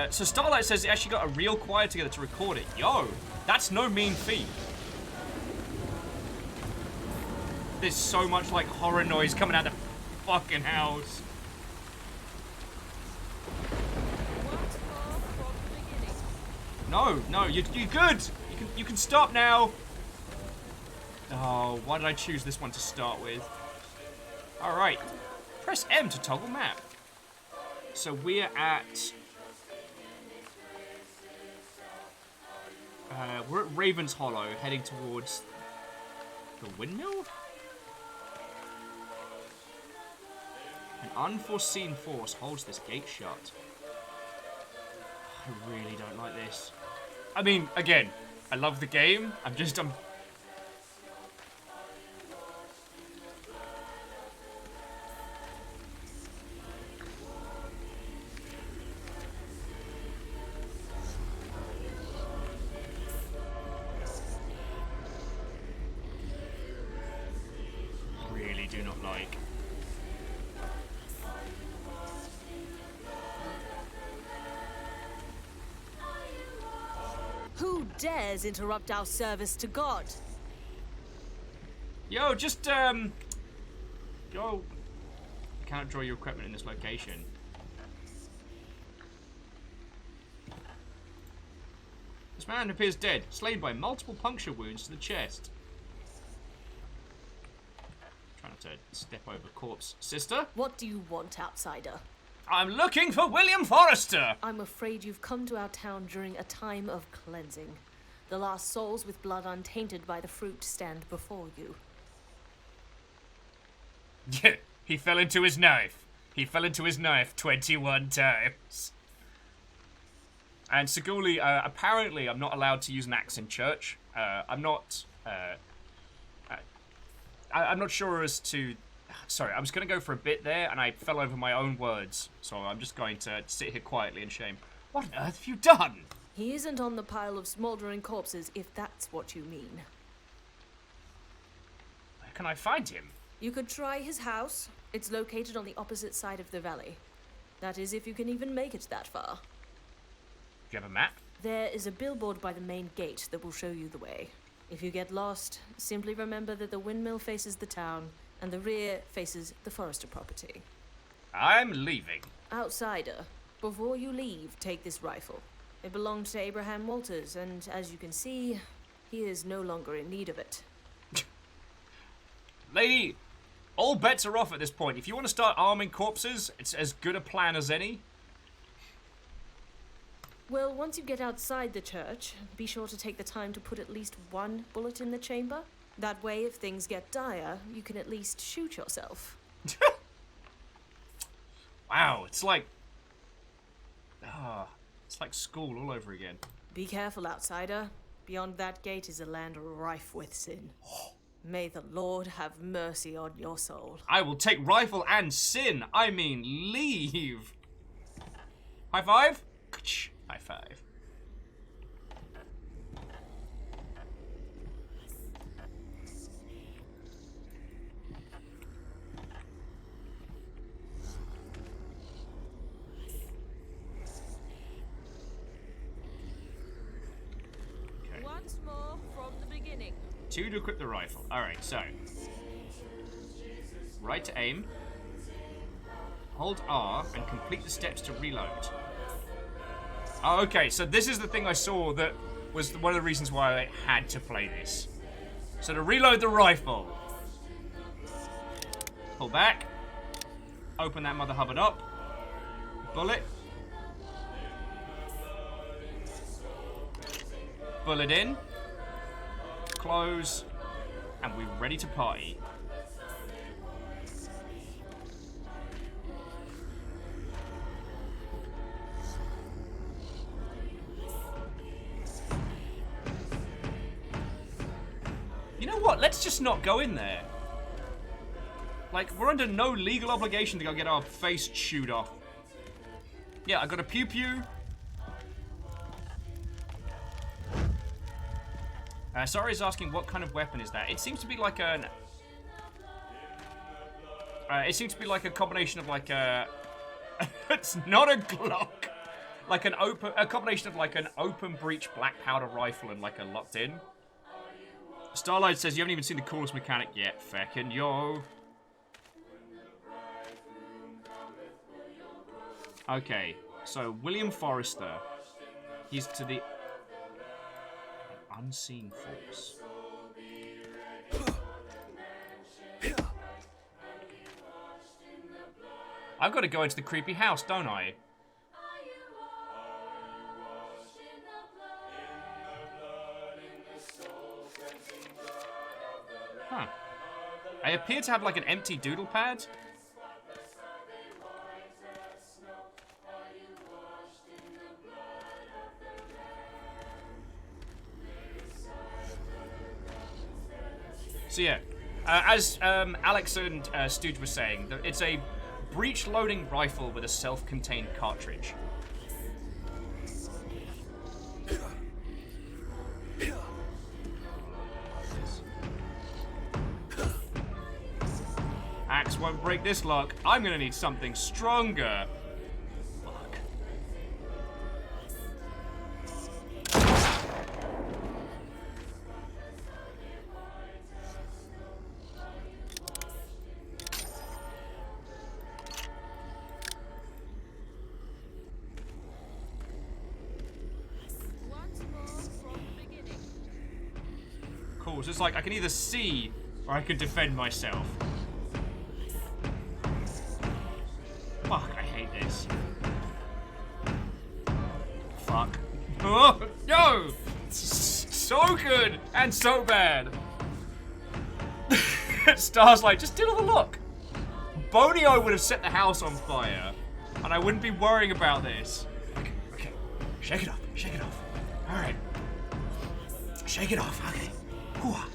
So Starlight says it actually got a real choir together to record it. Yo, that's no mean feat. There's so much like horror noise coming out of the fucking house. No, you're good. You can stop now. Oh, why did I choose this one to start with? All right, press M to toggle map. So we're at Raven's Hollow, heading towards the windmill. An unforeseen force holds this gate shut. I really don't like this. I mean, again, I love the game. I'm really do not like. Who dares interrupt our service to God? Yo, just, go. You can't draw your equipment in this location. This man appears dead, slain by multiple puncture wounds to the chest. Trying not to step over corpse. Sister? What do you want, outsider? I'm looking for William Forrester! I'm afraid you've come to our town during a time of cleansing. The last souls with blood untainted by the fruit stand before you. Yeah, he fell into his knife. He fell into his knife 21 times. And Seguli, apparently I'm not allowed to use an axe in church. I'm not sure as to... Sorry, I was going to go for a bit there, and I fell over my own words. So I'm just going to sit here quietly in shame. What on earth have you done? He isn't on the pile of smoldering corpses, if that's what you mean. Where can I find him? You could try his house. It's located on the opposite side of the valley. That is, if you can even make it that far. Do you have a map? There is a billboard by the main gate that will show you the way. If you get lost, simply remember that the windmill faces the town, and the rear faces the Forrester property. I'm leaving. Outsider, before you leave, take this rifle. It belonged to Abraham Walters, and as you can see, he is no longer in need of it. Lady, all bets are off at this point. If you want to start arming corpses, it's as good a plan as any. Well, once you get outside the church, be sure to take the time to put at least one bullet in the chamber. That way, if things get dire, you can at least shoot yourself. Wow, it's like... it's like school all over again. Be careful, outsider. Beyond that gate is a land rife with sin. May the Lord have mercy on your soul. I will take rifle and sin. I mean, leave. High five? High five. Once more from the beginning. 2 to equip the rifle. Alright, so. Right to aim. Hold R and complete the steps to reload. Oh, okay, so this is the thing I saw that was one of the reasons why I had to play this. So to reload the rifle. Pull back. Open that mother hubbard up. Bullet. Bullet in. Close. And we're ready to party. You know what? Let's just not go in there. Like, we're under no legal obligation to go get our face chewed off. Yeah, I got a pew-pew. Sorry is asking what kind of weapon is that? It seems to be like an... it seems to be like a combination of like a... it's not a Glock. Like an open... a combination of like an open breech black powder rifle and like a locked in. Starlight says you haven't even seen the coolest mechanic yet. Feckin' yo. Okay, so William Forrester. He's to the... unseen force. I've got to go into the creepy house, don't I? Huh. I appear to have like an empty doodle pad. So yeah, as Alex and Stooge were saying, it's a breech-loading rifle with a self-contained cartridge. Axe won't break this lock. I'm gonna need something stronger. Fuck. Cool, so it's like I can either see or I can defend myself. Fuck, I hate this. Fuck. Oh, no! So good and so bad. Star's like, just deal with the look. Bonio would have set the house on fire, and I wouldn't be worrying about this. Okay. Shake it off. Shake it off. Alright. Shake it off. Okay. Hooah.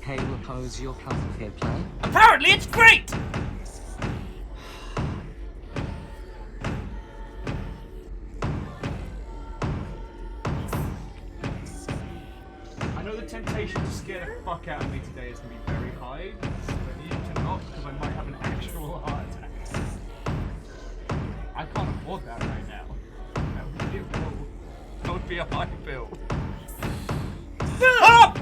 Halo pose your healthcare plan? Apparently it's great! I know the temptation to scare the fuck out of me today is going to be very high, but I need it to not because I might have an actual heart attack. I can't afford that right now. That would be a high bill. Ah!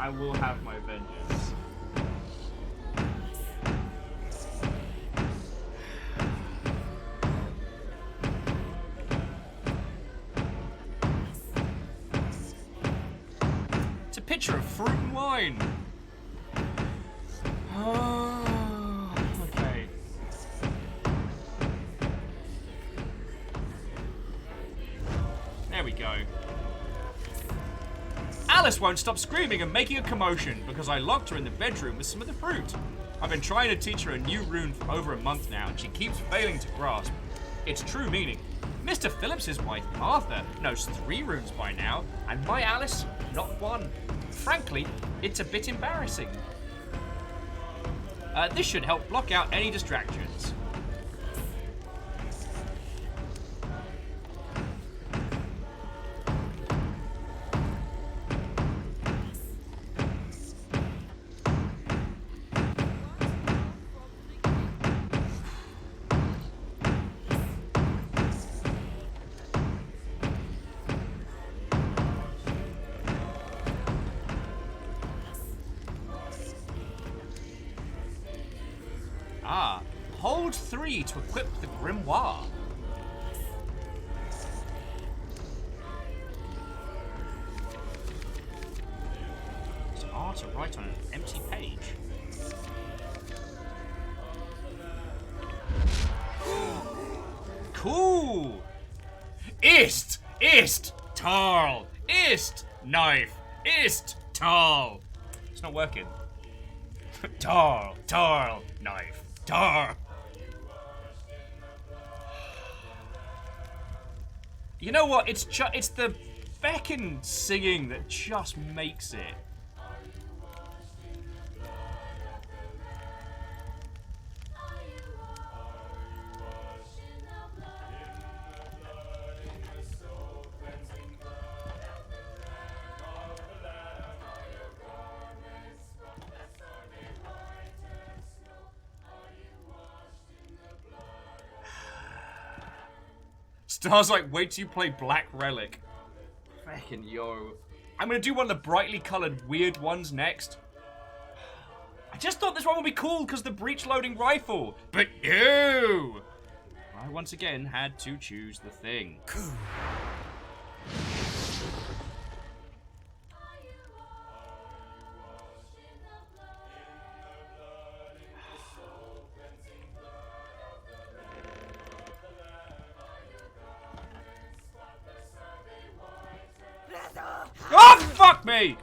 I will have my vengeance. It's a picture of fruit and wine. Oh, okay. There we go. Alice won't stop screaming and making a commotion because I locked her in the bedroom with some of the fruit. I've been trying to teach her a new rune for over a month now, and she keeps failing to grasp its true meaning. Mr. Phillips's wife, Martha, knows 3 runes by now, and my Alice, not 1. Frankly, it's a bit embarrassing. This should help block out any distractions. Hold 3 to equip the grimoire. It's hard to write on an empty page. Cool! Ist! Tarl! Knife! Tarl! It's not working. Tarl! Knife! Tar! You know what? It's the feckin' singing that just makes it. Star's like, wait till you play Black Relic. Fucking yo. I'm gonna do one of the brightly coloured weird ones next. I just thought this one would be cool because the breech loading rifle. But no! I once again had to choose the thing. Oh, fuck me!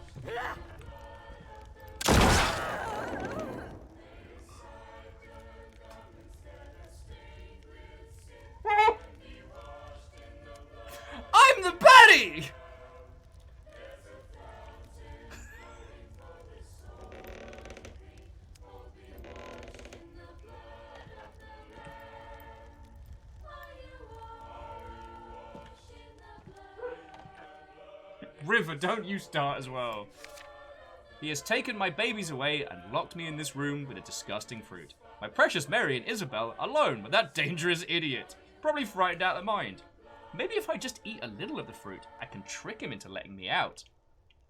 I'm the baddie! River, don't you start as well. He has taken my babies away and locked me in this room with a disgusting fruit. My precious Mary and Isabel alone with that dangerous idiot. Probably frightened out of mind. Maybe if I just eat a little of the fruit, I can trick him into letting me out.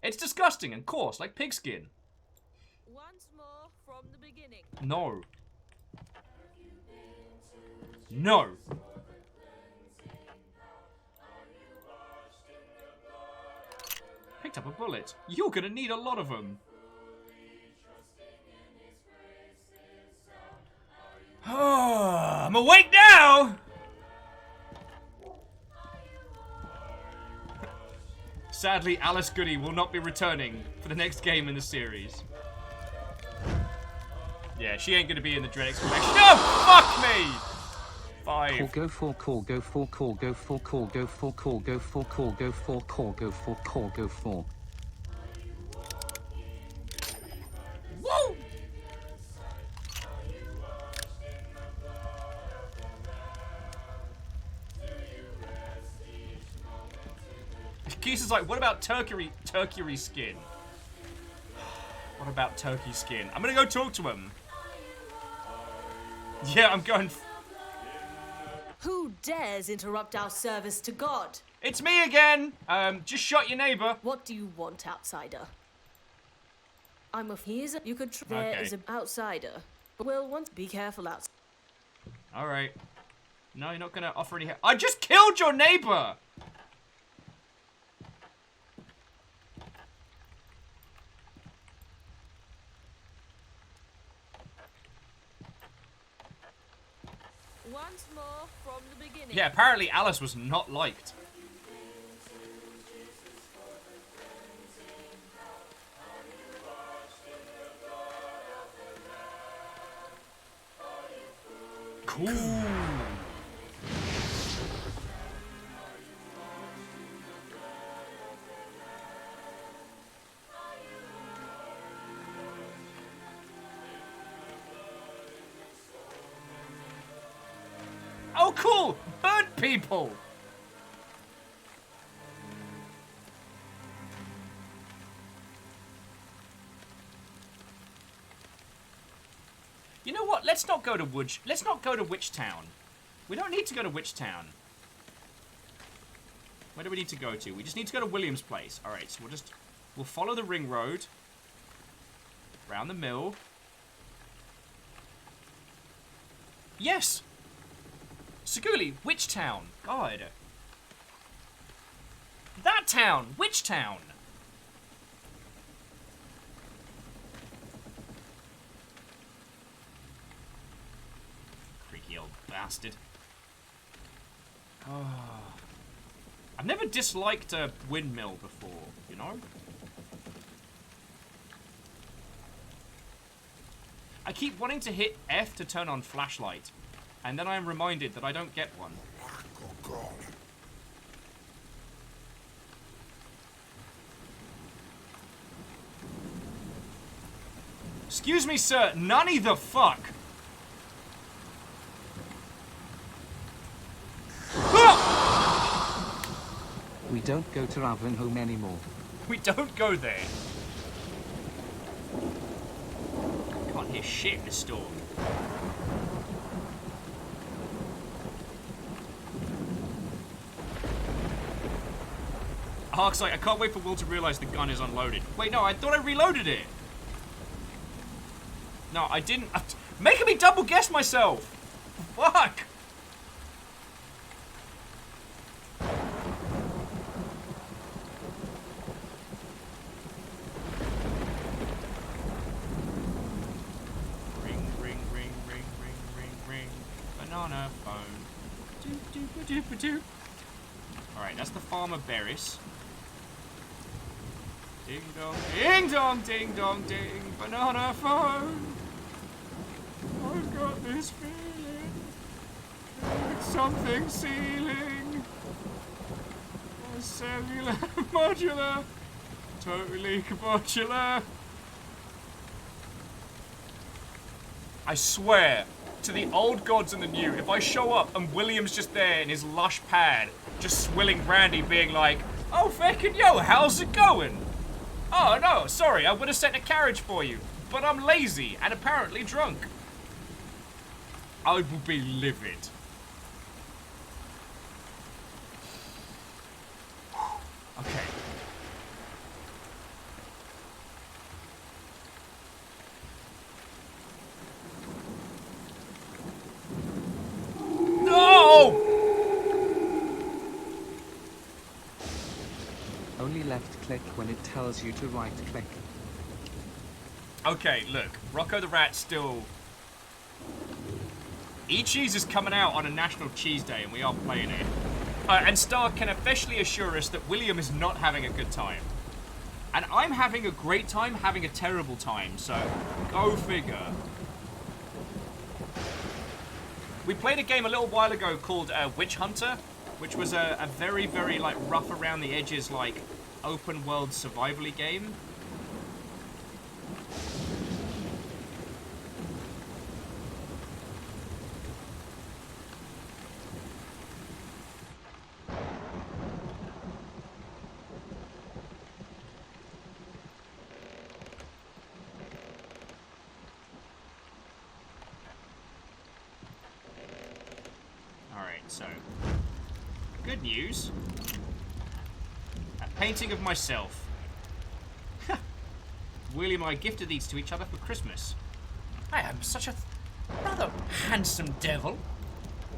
It's disgusting and coarse like pigskin. Once more from the beginning. No. No. Picked up a bullet. You're gonna need a lot of them. I'm awake now! Sadly, Alice Goody will not be returning for the next game in the series. Yeah, she ain't gonna be in the Dread Exclamation. No! Fuck me! 5. Call, go for, call, go for, call, go for, call, go for, call, go for, call, go for, call, go for, call, go for. Woo! Geese is like, what about turkey skin? What about turkey skin? I'm gonna go talk to him. Yeah, I'm going. Who dares interrupt our service to God? It's me again. Just shot your neighbor. What do you want, outsider? I'm a he's a, you could there Okay. is an outsider. Well, once be careful out. All right. No, you're not gonna offer any help. I just killed your neighbor! Once more from the beginning. Yeah, apparently Alice was not liked. Cool. Oh, cool! Burnt people! You know what? Let's not go to Witch Town. We don't need to go to Witch Town. Where do we need to go to? We just need to go to William's place. Alright, so we'll follow the ring road. Round the mill. Yes! Seguli, Witch Town. God. That town! Witch Town! Creaky old bastard. Oh. I've never disliked a windmill before, you know? I keep wanting to hit F to turn on flashlight, and then I am reminded that I don't get one. Excuse me, sir. Nunny the fuck. We don't go to Ravenholm anymore. We don't go there. Can't hear shit in the storm. Hark's like, I can't wait for Will to realise the gun is unloaded. Wait, no, I thought I reloaded it. No, I didn't. Making me double guess myself. Fuck. Ring, ring, ring, ring, ring, ring, ring. Banana phone. Doop, doop, doop, doop. Alright, that's the farmer Berris. Ding dong, ding dong, ding dong, ding. Banana phone. I've got this feeling. It's something sealing. A cellular modular. Totally modular. I swear, to the old gods and the new, if I show up and William's just there in his lush pad, just swilling brandy, being like, oh, feckin' yo, how's it going? Oh, no, sorry, I would have sent a carriage for you, but I'm lazy and apparently drunk. I will be livid. Okay. No! Only left click when it tells you to right click. Okay, look, Rocco the Rat still... E-Cheese is coming out on a National Cheese Day and we are playing it. And Star can officially assure us that William is not having a good time. And I'm having a great time having a terrible time, so go figure. We played a game a little while ago called Witch Hunter, which was a very, very like rough around the edges, like open world survival-y game. So, good news. A painting of myself. William and I gifted these to each other for Christmas. I am such a rather handsome devil.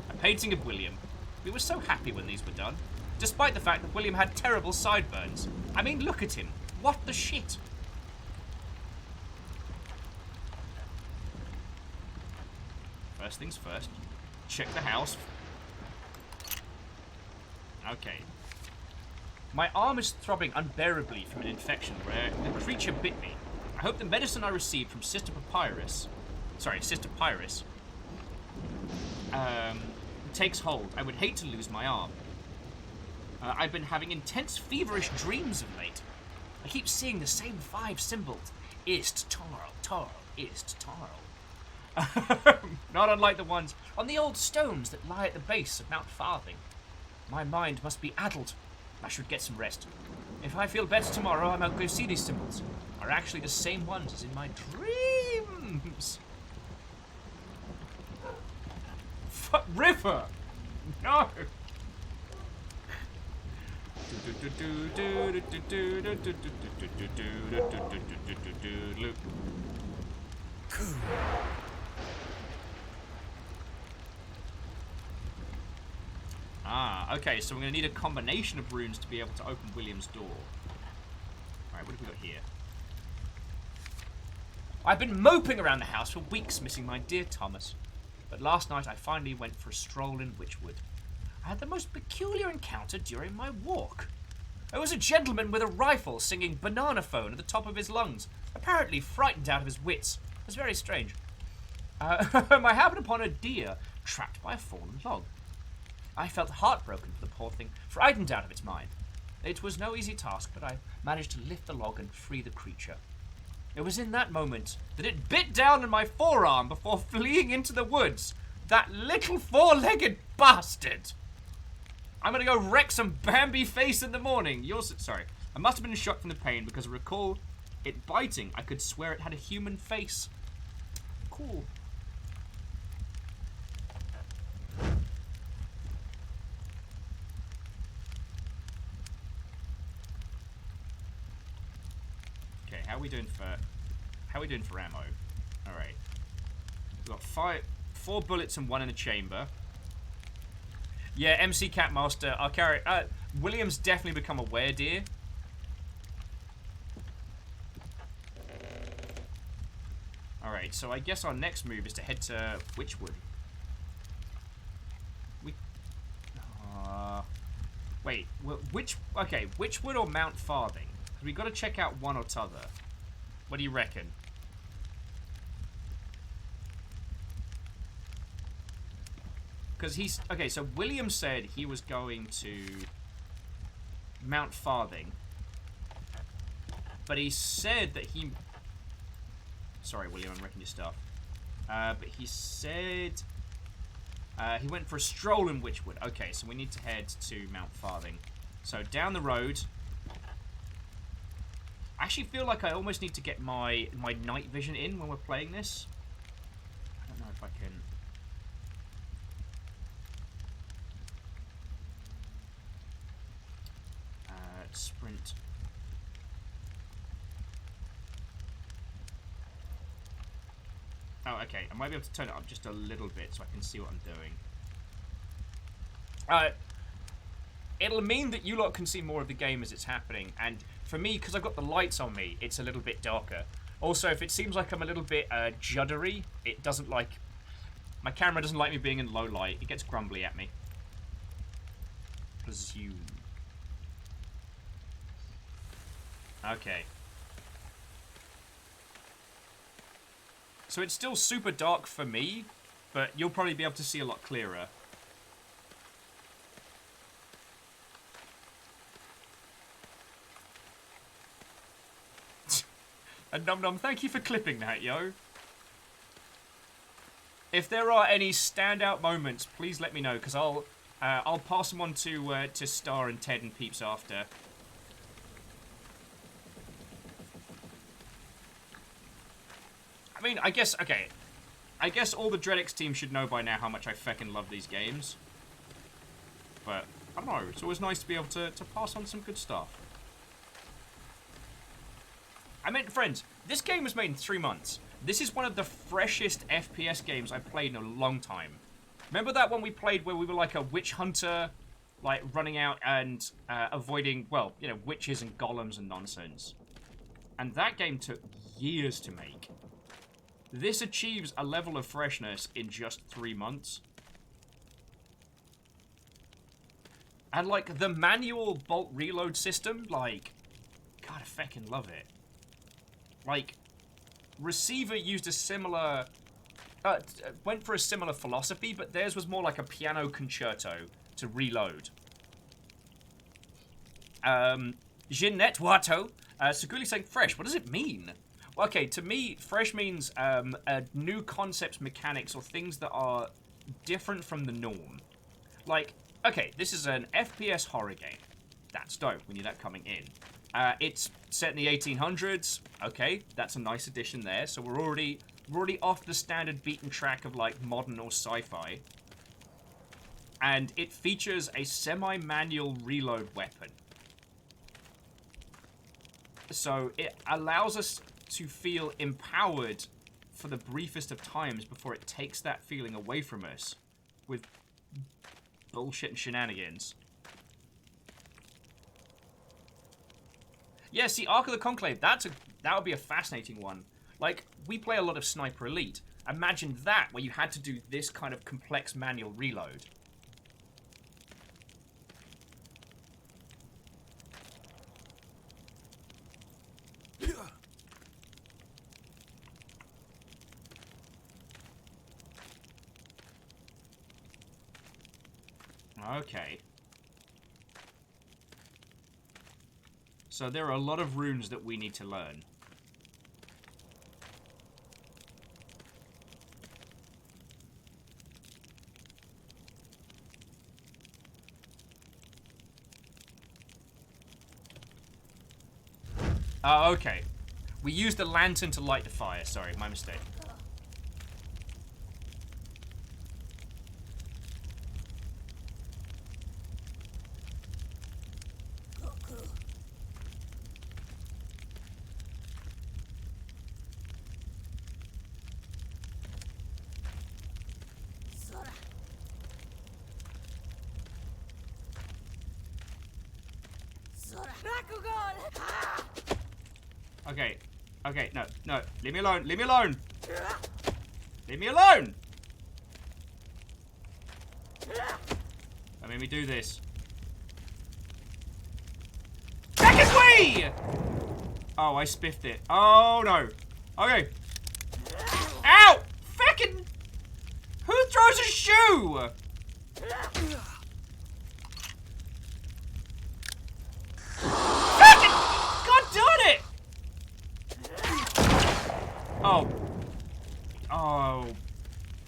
A painting of William. We were so happy when these were done, despite the fact that William had terrible sideburns. I mean, look at him. What the shit? First things first. Check the house. Okay. My arm is throbbing unbearably from an infection where the creature bit me. I hope the medicine I received from Sister Pyrus takes hold. I would hate to lose my arm. I've been having intense feverish dreams of late. I keep seeing the same 5 symbols. Ist, Taro, Taro, Ist, Taro. Not unlike the ones on the old stones that lie at the base of Mount Farthing. My mind must be addled. I should get some rest. If I feel better tomorrow, I might go see these symbols. Are actually the same ones as in my dreams. River! No! Ah, okay, so we're going to need a combination of runes to be able to open William's door. Alright, what have we got here? I've been moping around the house for weeks, missing my dear Thomas. But last night I finally went for a stroll in Witchwood. I had the most peculiar encounter during my walk. There was a gentleman with a rifle singing Banana Phone at the top of his lungs, apparently frightened out of his wits. It was very strange. I happened upon a deer trapped by a fallen log. I felt heartbroken for the poor thing, frightened out of its mind. It was no easy task, but I managed to lift the log and free the creature. It was in that moment that it bit down on my forearm before fleeing into the woods. That little 4-legged bastard! I'm gonna go wreck some Bambi face in the morning. Sorry. I must have been in shock from the pain because I recall it biting. I could swear it had a human face. Cool. Okay, how are we doing for ammo? Alright. We've got 4 bullets and 1 in the chamber. Yeah, MC Catmaster, I'll carry William's definitely become a were-deer. Alright, so I guess our next move is to head to Witchwood. Wait, Witchwood or Mount Farthing? We got to check out one or t'other. What do you reckon? Because he's... Okay, so William said he was going to Mount Farthing. But he said that he... Sorry, William, I'm wrecking your stuff. But he said... he went for a stroll in Witchwood. Okay, so we need to head to Mount Farthing. So down the road... I actually feel like I almost need to get my night vision in when we're playing this. I don't know if I can... sprint. Oh, okay. I might be able to turn it up just a little bit so I can see what I'm doing. It'll mean that you lot can see more of the game as it's happening, and for me, because I've got the lights on me, it's a little bit darker. Also, if it seems like I'm a little bit juddery, it doesn't like... My camera doesn't like me being in low light. It gets grumbly at me. Presume. Okay. So it's still super dark for me, but you'll probably be able to see a lot clearer. And Num Num, thank you for clipping that, yo. If there are any standout moments, please let me know, because I'll pass them on to Star and Ted and Peeps after. I mean, I guess, okay. I guess all the Dreadix team should know by now how much I feckin' love these games. But, I don't know, it's always nice to be able to pass on some good stuff. I meant, friends, this game was made in 3 months. This is one of the freshest FPS games I've played in a long time. Remember that one we played where we were like a witch hunter, like running out and avoiding, well, you know, witches and golems and nonsense. And that game took years to make. This achieves a level of freshness in just 3 months. And, like, the manual bolt reload system, like, God, I fucking love it. Like, Receiver used a similar, went for a similar philosophy, but theirs was more like a piano concerto to reload. Jeanette Watto, Saguli saying fresh, what does it mean? Well, okay, to me, fresh means new concepts, mechanics, or things that are different from the norm. Like, okay, this is an FPS horror game. That's dope. We need that coming in. It's set in the 1800s. Okay, that's a nice addition there. So we're already off the standard beaten track of like modern or sci-fi. And it features a semi-manual reload weapon. So it allows us to feel empowered for the briefest of times before it takes that feeling away from us with bullshit and shenanigans. Yeah, see, Ark of the Conclave, that would be a fascinating one. Like, we play a lot of Sniper Elite. Imagine that, where you had to do this kind of complex manual reload. Okay. So there are a lot of runes that we need to learn. Oh, okay. We used the lantern to light the fire. Sorry, my mistake. Okay. Okay, no, no. Leave me alone. Leave me alone. Leave me alone. Don't make me do this. Second way! Oh, I spiffed it. Oh, no. Okay. Ow! Fucking... Who throws a shoe? Fucking... God darn it! Oh. Oh.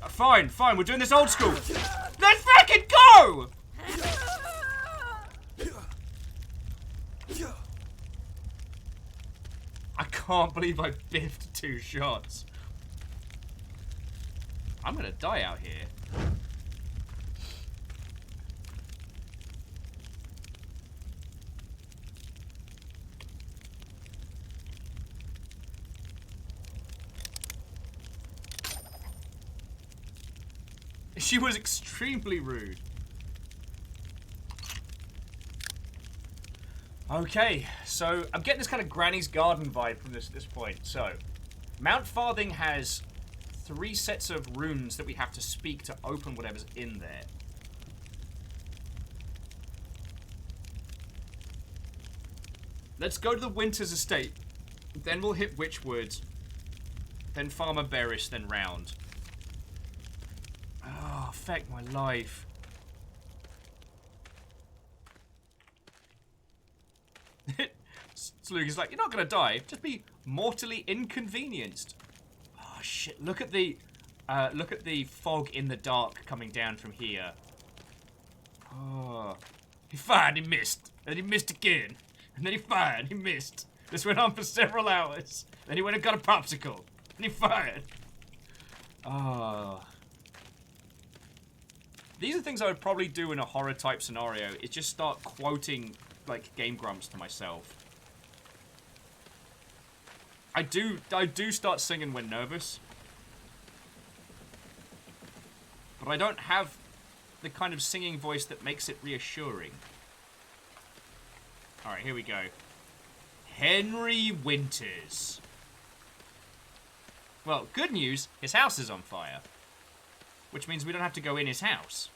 Fine, fine. We're doing this old school. Let's fucking go! I can't believe I biffed 2 shots. I'm gonna die out here. She was extremely rude. Okay, so I'm getting this kind of Granny's Garden vibe from this point. So, Mount Farthing has 3 sets of runes that we have to speak to open whatever's in there. Let's go to the Winter's Estate. Then we'll hit Witchwood. Then Farmer Bearish, then round. Oh, feck my life. Slug is like, you're not gonna die. Just be mortally inconvenienced. Oh shit! Look at the fog in the dark coming down from here. Oh, he fired, he missed, and he missed again, and then he fired, he missed. This went on for several hours. Then he went and got a popsicle, and he fired. Oh. These are things I would probably do in a horror type scenario, is just start quoting, like, Game Grumps to myself. I do start singing when nervous. But I don't have the kind of singing voice that makes it reassuring. Alright, here we go. Henry Winters. Well, good news, his house is on fire. Which means we don't have to go in his house.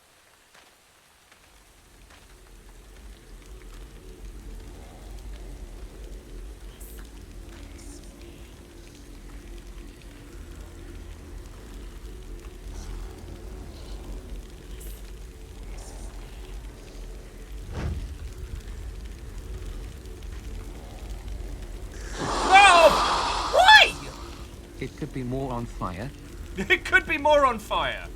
It could be more on fire. It could be more on fire.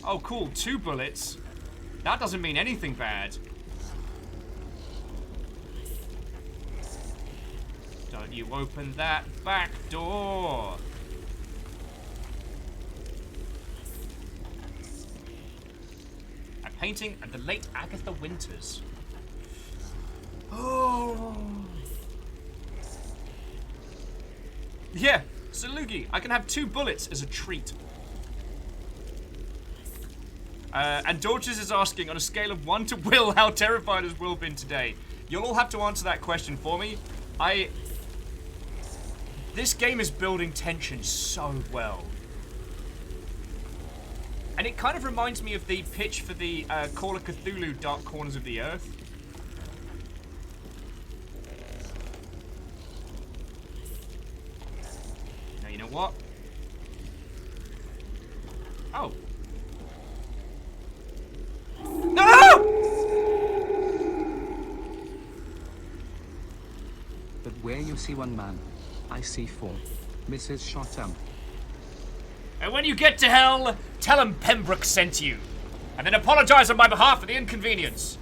Oh, cool. 2 bullets. That doesn't mean anything bad. Don't you open that back door. A painting of the late Agatha Winters. Oh. Yeah, Salugi, I can have 2 bullets as a treat. And Dorches is asking, on a scale of 1 to Will, how terrified has Will been today? You'll all have to answer that question for me. This game is building tension so well. And it kind of reminds me of the pitch for the Call of Cthulhu Dark Corners of the Earth. Now, you know what? Oh. No! But where you see 1 man, I see 4. Mrs. Shotham. And when you get to hell, tell him Pembroke sent you. And then apologize on my behalf for the inconvenience.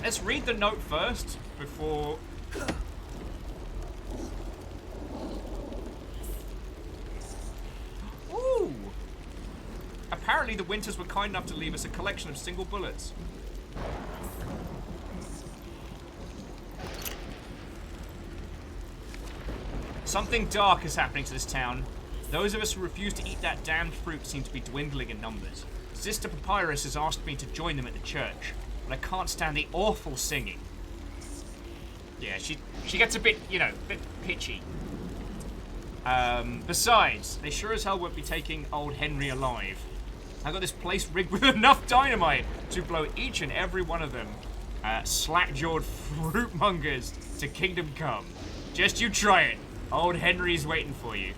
Let's read the note first, before... Ooh! Apparently the Winters were kind enough to leave us a collection of single bullets. Something dark is happening to this town. Those of us who refuse to eat that damned fruit seem to be dwindling in numbers. Sister Papyrus has asked me to join them at the church, but I can't stand the awful singing. Yeah, she gets a bit, you know, a bit pitchy. Besides, they sure as hell won't be taking old Henry alive. I got this place rigged with enough dynamite to blow each and every one of them slack-jawed fruitmongers to kingdom come. Just you try it. Old Henry's waiting for you.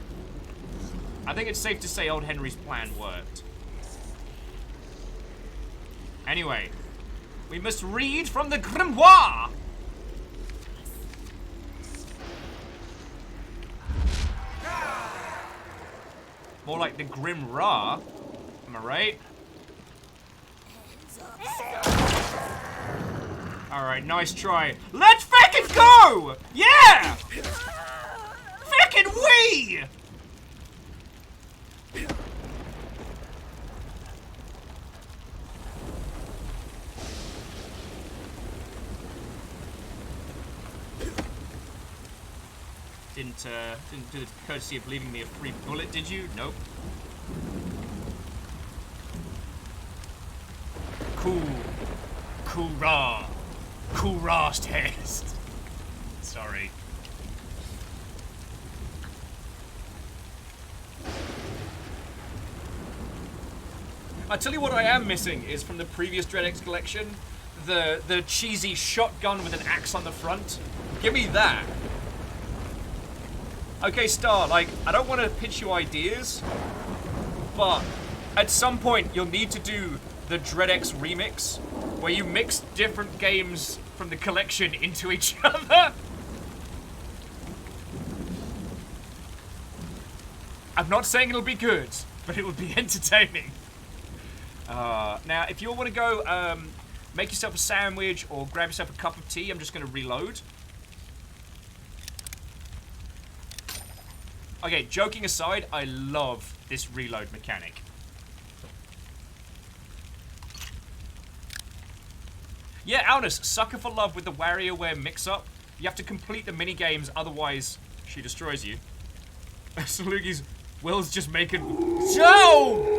I think it's safe to say old Henry's plan worked. Anyway, we must read from the grimoire. More like the Grim Ra. Am I right? Alright, nice try. Let's fucking go! Yeah! Fucking wee! Didn't do the courtesy of leaving me a free bullet, did you? Nope. Cool rast test. Sorry. I tell you what I am missing is from the previous DreadX collection, the cheesy shotgun with an axe on the front. Give me that. Okay, Star, like, I don't want to pitch you ideas, but at some point you'll need to do the DreadX remix, where you mix different games from the collection into each other. I'm not saying it'll be good, but it will be entertaining. Now, if you all want to go make yourself a sandwich or grab yourself a cup of tea, I'm just going to reload. Okay, joking aside, I love this reload mechanic. Yeah, Alnus, sucker for love with the WarioWare mix-up. You have to complete the mini-games, otherwise she destroys you. Salugi's Will's just making... Joe!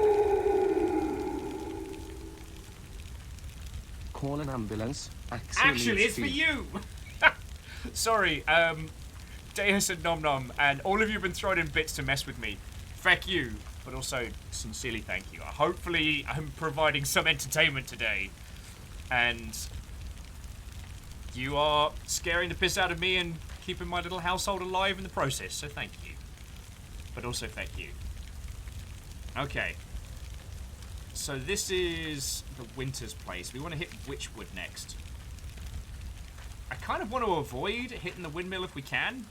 Call an ambulance. Actually, it's for you! Sorry, Deus and Nom Nom, and all of you have been throwing in bits to mess with me. Feck you, but also sincerely thank you. Hopefully I'm providing some entertainment today. And you are scaring the piss out of me and keeping my little household alive in the process, so thank you. But also thank you. Okay. So this is the Winter's place. We want to hit Witchwood next. I kind of want to avoid hitting the windmill if we can.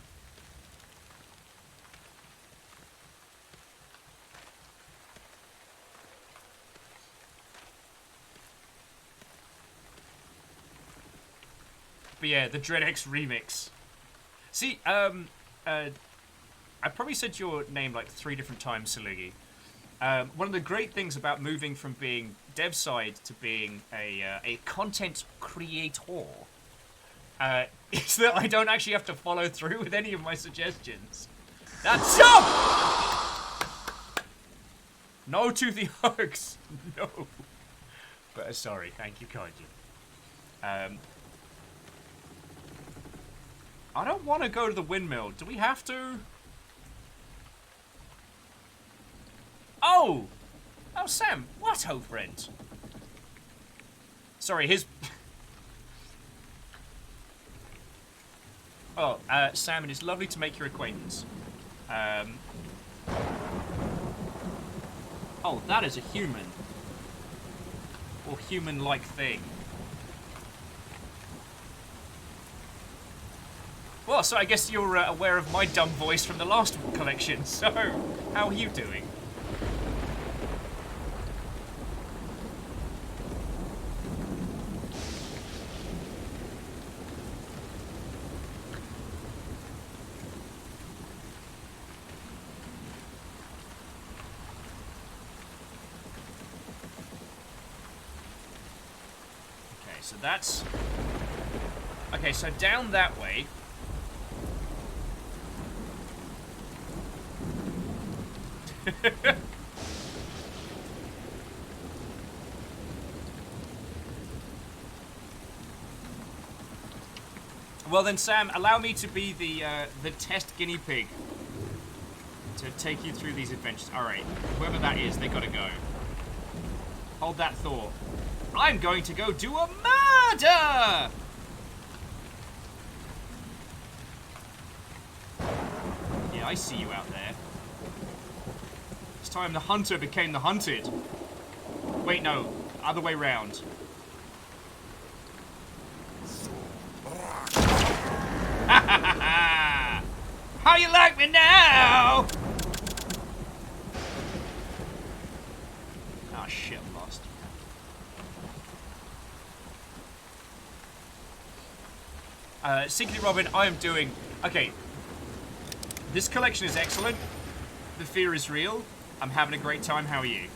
But yeah, the DreadX remix. See, I probably said your name like 3 different times, Salugi. One of the great things about moving from being dev side to being a content creator is that I don't actually have to follow through with any of my suggestions. That's jump! No to the hugs. No. But sorry, thank you kindly. I don't want to go to the windmill. Do we have to? Oh! Oh, Sam. What, old friend? Sorry, his... Oh, Sam, it is lovely to make your acquaintance. Oh, that is a human. Or human-like thing. Well, so I guess you're aware of my dumb voice from the last collection, so how are you doing? Okay, so that's... Okay, so down that way... Well then, Sam, allow me to be the test guinea pig to take you through these adventures. All right, whoever that is, they gotta go. Hold that thought. I'm going to go do a murder. Yeah, I see you out there. This time the hunter became the hunted. Wait, no. Other way round. How you like me now? Oh shit, I'm lost. Secretly Robin, I am doing... Okay. This collection is excellent. The fear is real. I'm having a great time. How are you?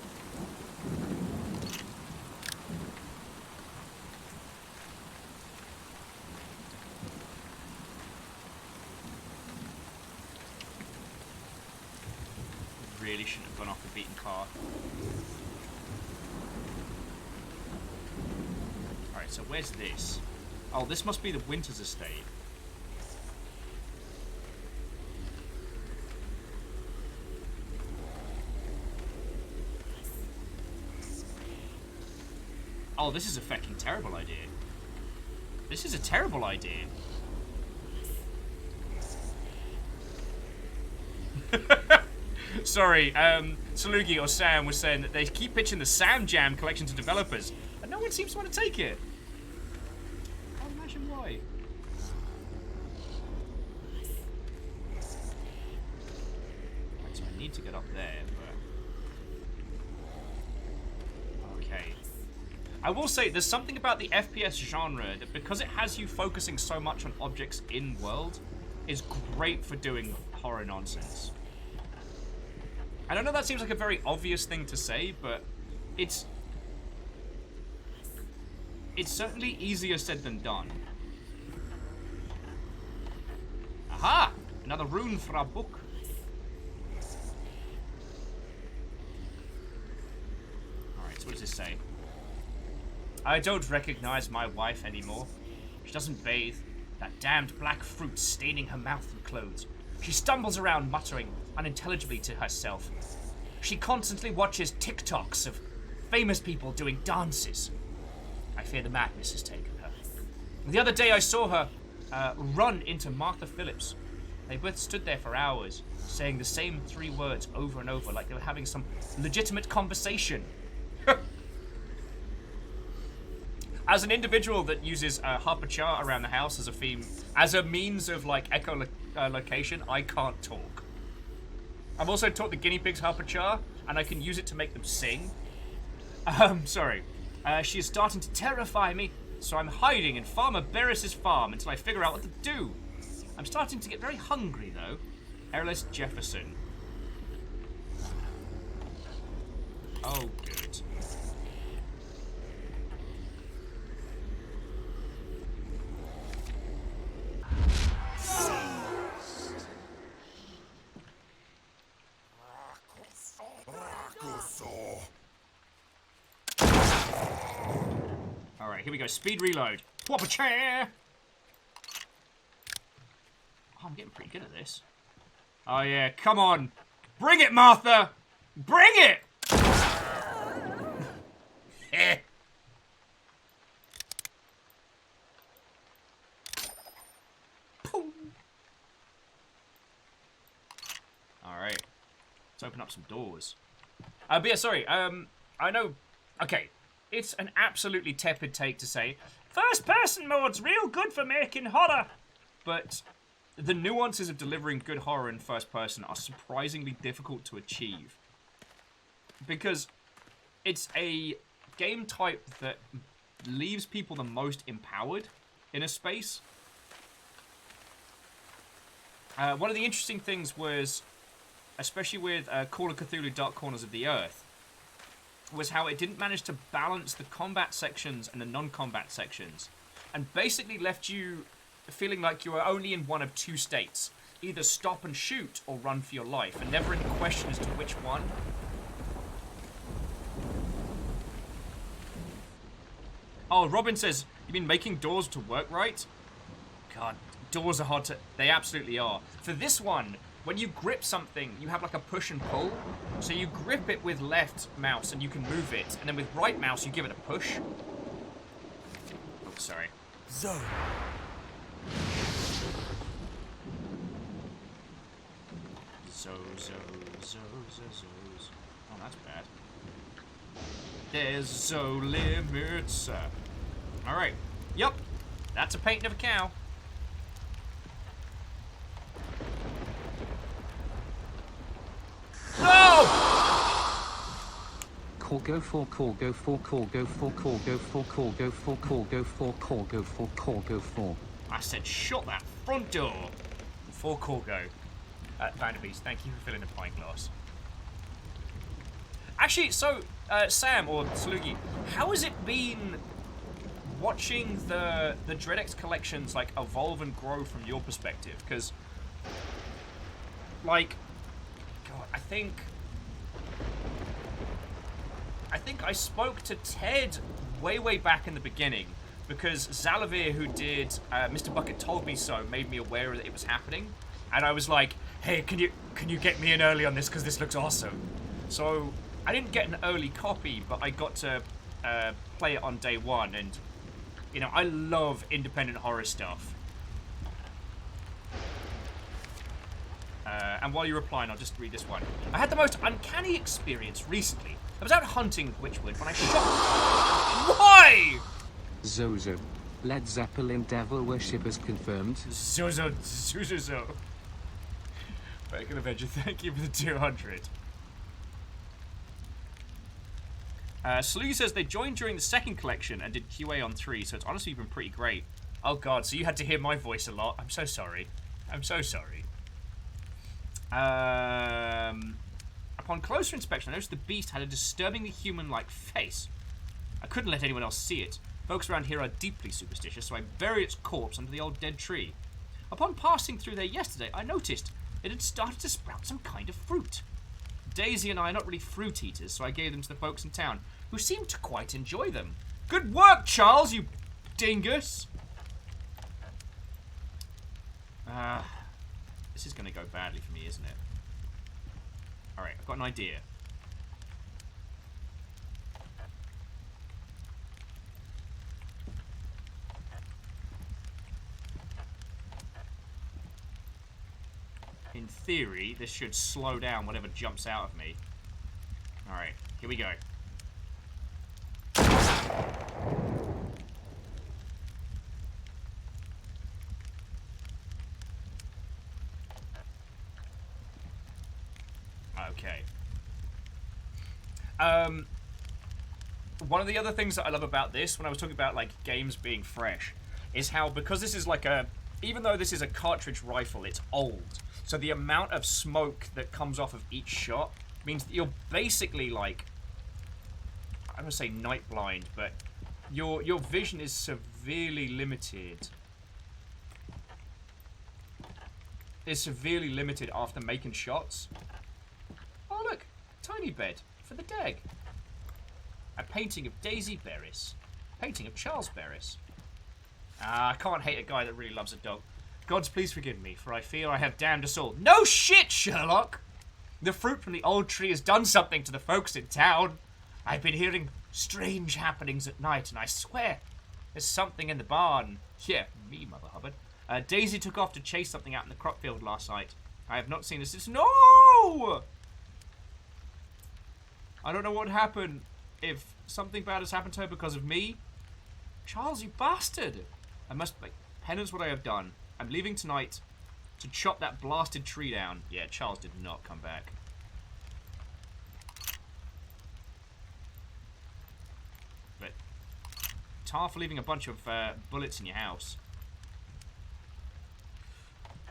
Really shouldn't have gone off the beaten path. Alright, so where's this? Oh, this must be the Winter's Estate. Oh, this is a fucking terrible idea. This is a terrible idea. Sorry, Salugi or Sam was saying that they keep pitching the Sam Jam collection to developers, and no one seems to want to take it. I can't imagine why. Right, so I need to get up there, but... Okay. I will say, there's something about the FPS genre that because it has you focusing so much on objects in world, is great for doing horror nonsense. And I know that seems like a very obvious thing to say, but it's certainly easier said than done. Aha! Another rune for our book. Alright, so what does this say? I don't recognize my wife anymore. She doesn't bathe. That damned black fruit staining her mouth and clothes. She stumbles around muttering unintelligibly to herself. She constantly watches TikToks of famous people doing dances. I fear the madness has taken her. The other day I saw her run into Martha Phillips. They both stood there for hours, saying the same 3 words over and over, like they were having some legitimate conversation. As an individual that uses Harper chart around the house as a theme, as a means of like echolocation, I can't talk. I've also taught the guinea pigs Harper chart, and I can use it to make them sing. Sorry. She is starting to terrify me, so I'm hiding in Farmer Barris's farm until I figure out what to do. I'm starting to get very hungry, though. Airless Jefferson. Oh, good. Alright, here we go. Speed reload. Whop a chair! Oh, I'm getting pretty good at this. Oh, yeah. Come on. Bring it, Martha! Bring it! Alright. Let's open up some doors. But yeah, sorry. I know... Okay. It's an absolutely tepid take to say, first-person mode's real good for making horror. But the nuances of delivering good horror in first person are surprisingly difficult to achieve. Because it's a game type that leaves people the most empowered in a space. One of the interesting things was, especially with Call of Cthulhu Dark Corners of the Earth, was how it didn't manage to balance the combat sections and the non-combat sections, and basically left you feeling like you were only in one of 2 states. Either stop and shoot or run for your life, and never in question as to which one. Oh, Robin says, you mean making doors to work right? God, doors are hard to... They absolutely are. For this one, when you grip something, you have like a push and pull. So you grip it with left mouse and you can move it. And then with right mouse, you give it a push. Oh, sorry. Zone. Zoos. Oh, that's bad. There's no limits. Alright. Yup. That's a painting of a cow. No! Call go for call go for call go for call go for call go for call go for call go for call go for. I said shut that front door before call go. Vanderbeest, thank you for filling the pint glass. Actually, so Sam or Salugi, how has it been watching the Dreadex collections like evolve and grow from your perspective? Because, like, God, I think I spoke to Ted way back in the beginning because Zalavir, who did Mr. Bucket Told Me So, made me aware that it was happening, and I was like, hey, can you get me in early on this because this looks awesome. So I didn't get an early copy, but I got to play it on day one, and you know, I love independent horror stuff. And while you're replying, I'll just read this one. I had the most uncanny experience recently. I was out hunting with Witchwood when I shot... Why? Zozo. Led Zeppelin devil worshippers confirmed. Zozo. Bacon Avenger, thank you for the 200. Slew says they joined during the second collection and did QA on 3, so it's honestly been pretty great. Oh god, so you had to hear my voice a lot. I'm so sorry. I'm so sorry. Upon closer inspection, I noticed the beast had a disturbingly human-like face. I couldn't let anyone else see it. Folks around here are deeply superstitious, so I buried its corpse under the old dead tree. Upon passing through there yesterday, I noticed it had started to sprout some kind of fruit. Daisy and I are not really fruit eaters, so I gave them to the folks in town, who seemed to quite enjoy them. Good work, Charles, you dingus! This is going to go badly for me, isn't it? Alright, I've got an idea. In theory, this should slow down whatever jumps out of me. Alright, here we go. Okay. One of the other things that I love about this, when I was talking about, like, games being fresh, is how, because this is like a... Even though this is a cartridge rifle, it's old. So the amount of smoke that comes off of each shot means that you're basically, like... I don't want to say night blind, but your vision is severely limited. Is severely limited after making shots. Oh, look. Tiny bed for the dag. A painting of Daisy Berris. Painting of Charles Berris. I can't hate a guy that really loves a dog. Gods, please forgive me, for I fear I have damned us all. No shit, Sherlock! The fruit from the old tree has done something to the folks in town. I've been hearing strange happenings at night, and I swear there's something in the barn. Yeah, me, Mother Hubbard. Daisy took off to chase something out in the crop field last night. I have not seen her since. No! I don't know what happened. If something bad has happened to her because of me. Charles, you bastard! I must make penance what I have done. I'm leaving tonight to chop that blasted tree down. Yeah, Charles did not come back. But tar for leaving a bunch of bullets in your house.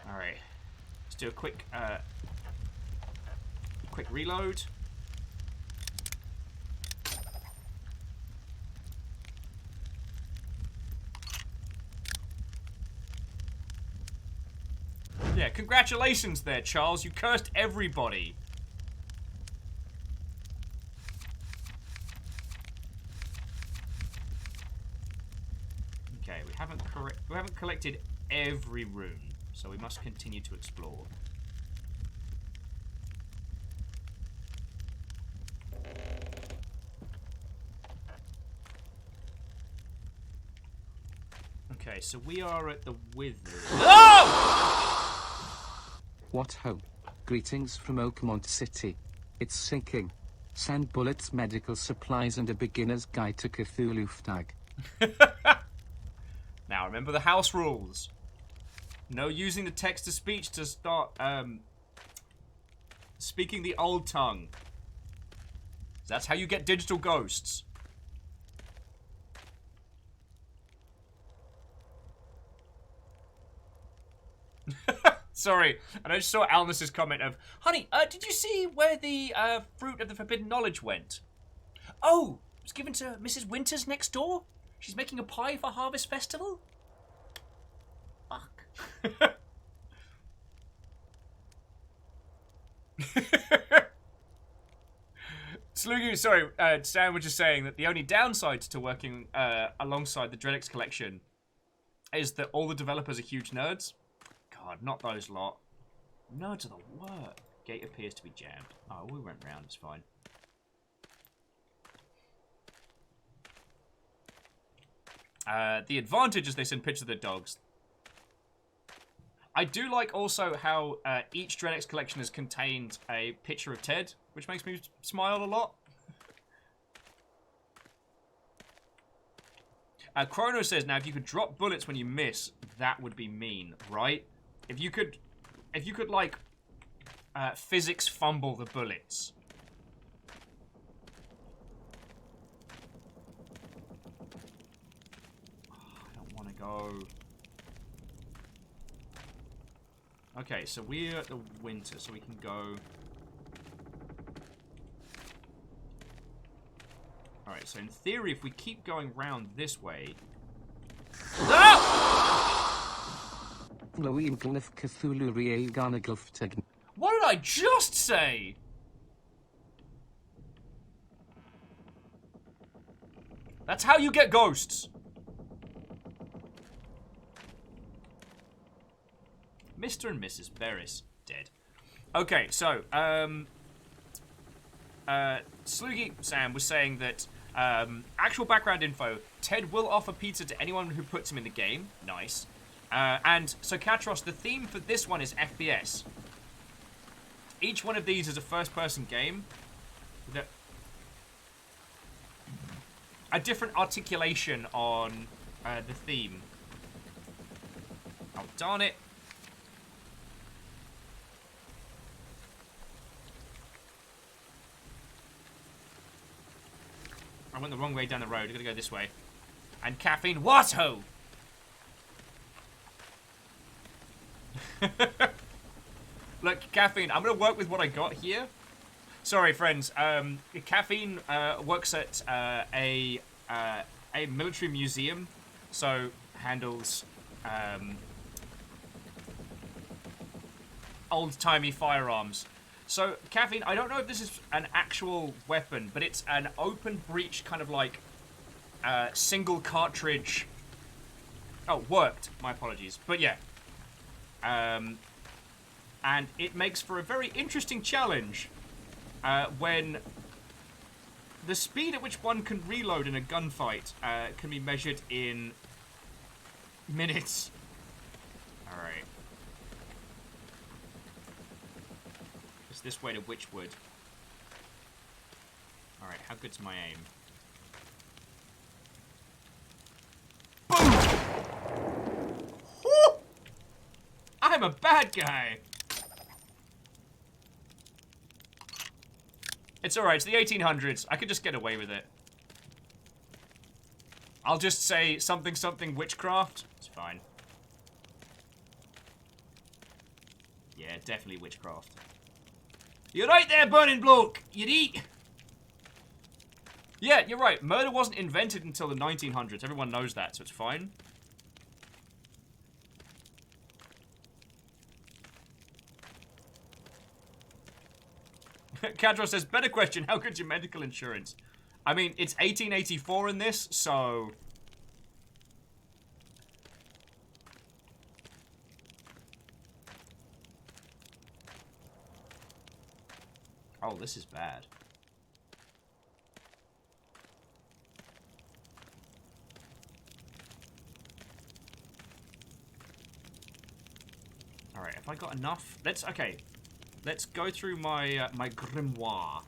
Alright. Let's do a quick reload. Yeah, congratulations there, Charles. You cursed everybody. Okay, we haven't collected every rune, so we must continue to explore. Okay, so we are at the Wither. Oh! What ho! Greetings from Oakmont City. It's sinking. Sand bullets, medical supplies, and a beginner's guide to Cthulhu Ftag. Now remember the house rules. No using the text-to-speech to start speaking the old tongue. That's how you get digital ghosts. Sorry, and I just saw Alnus's comment of, honey, did you see where the fruit of the forbidden knowledge went? Oh, it was given to Mrs. Winters next door? She's making a pie for Harvest Festival? Fuck. Slugu, sorry, Stan was just saying that the only downside to working alongside the Dreadix collection is that all the developers are huge nerds. God, not those lot. Nerds are the worst. Gate appears to be jammed. Oh, we went round, it's fine. The advantage is they send pictures of the dogs. I do like also how each Dreadix collection has contained a picture of Ted, which makes me smile a lot. Chrono says, now if you could drop bullets when you miss, that would be mean, right? If you could like, physics fumble the bullets. Oh, I don't want to go. Okay, so we're at the winter, so we can go Alright, so in theory, if we keep going round this way... Ah! What did I just say? That's how you get ghosts. Mr. and Mrs. Ferris, dead. Okay, so, Sloogie Sam was saying that, actual background info, Ted will offer pizza to anyone who puts him in the game. Nice. And so, Katros, the theme for this one is FPS. Each one of these is a first-person game. A different articulation on the theme. Oh, darn it. I went the wrong way down the road. I gotta go this way. And caffeine, what ho? Look, caffeine, I'm gonna work with what I got here. Sorry, friends. Caffeine works at a military museum, so handles old-timey firearms. So, Caffeine, I don't know if this is an actual weapon, but it's an open breech kind of like single cartridge. Oh, worked. My apologies. But yeah. And it makes for a very interesting challenge when the speed at which one can reload in a gunfight can be measured in minutes. Alright. It's this way to Witchwood. Alright, how good's my aim? Boom! Woo! I'm a bad guy! It's alright, it's the 1800s. I could just get away with it. I'll just say something something witchcraft. It's fine. Yeah, definitely witchcraft. You're right there, burning bloke! You'd eat! Yeah, you're right. Murder wasn't invented until the 1900s. Everyone knows that, so it's fine. Cadro says, better question, how good's your medical insurance? I mean, it's 1884 in this, so... Oh, this is bad. Alright, have I got enough? Okay. Let's go through my my grimoire.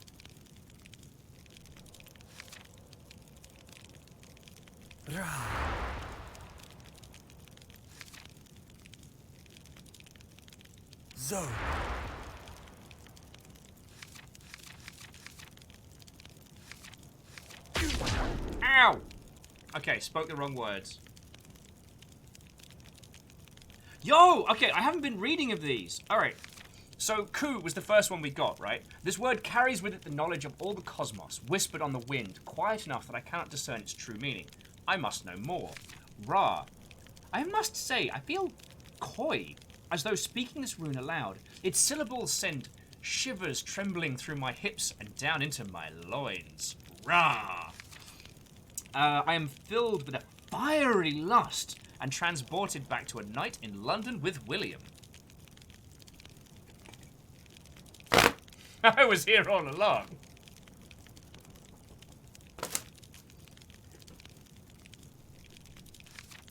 Zo. Ow! Okay, spoke the wrong words. Yo! Okay, I haven't been reading of these. Alright. So, Ku was the first one we got, right? This word carries with it the knowledge of all the cosmos, whispered on the wind, quiet enough that I cannot discern its true meaning. I must know more. Ra. I must say, I feel coy, as though speaking this rune aloud. Its syllables send shivers trembling through my hips and down into my loins. Ra. I am filled with a fiery lust and transported back to a night in London with William. I was here all along.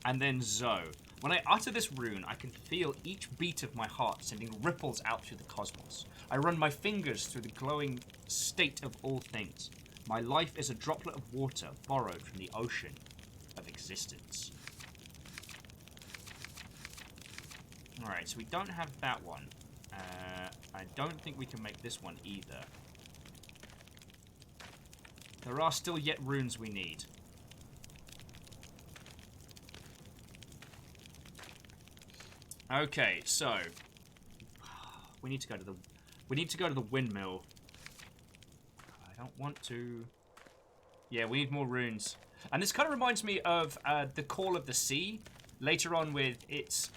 And then Zo. When I utter this rune, I can feel each beat of my heart sending ripples out through the cosmos. I run my fingers through the glowing state of all things. My life is a droplet of water borrowed from the ocean of existence. Alright, so we don't have that one. I don't think we can make this one either. There are still yet runes we need. Okay, so we need to go to the windmill. I don't want to. Yeah, we need more runes. And this kind of reminds me of the Call of the Sea, later on with its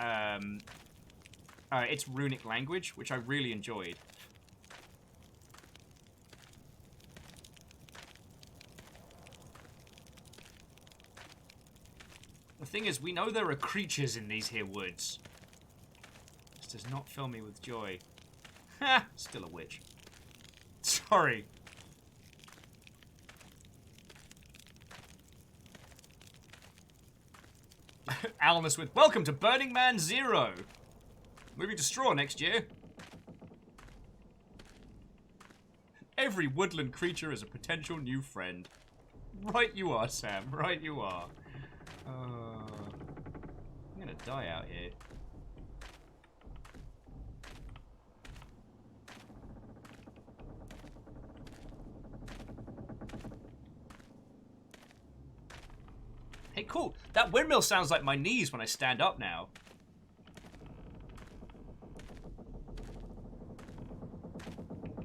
runic language, which I really enjoyed. The thing is, we know there are creatures in these here woods. This does not fill me with joy. Ha! Still a witch. Sorry. Alan Smith, welcome to Burning Man 0. Moving to Straw next year. Every woodland creature is a potential new friend. Right you are, Sam. Right you are. I'm gonna die out here. Hey, cool. That windmill sounds like my knees when I stand up now.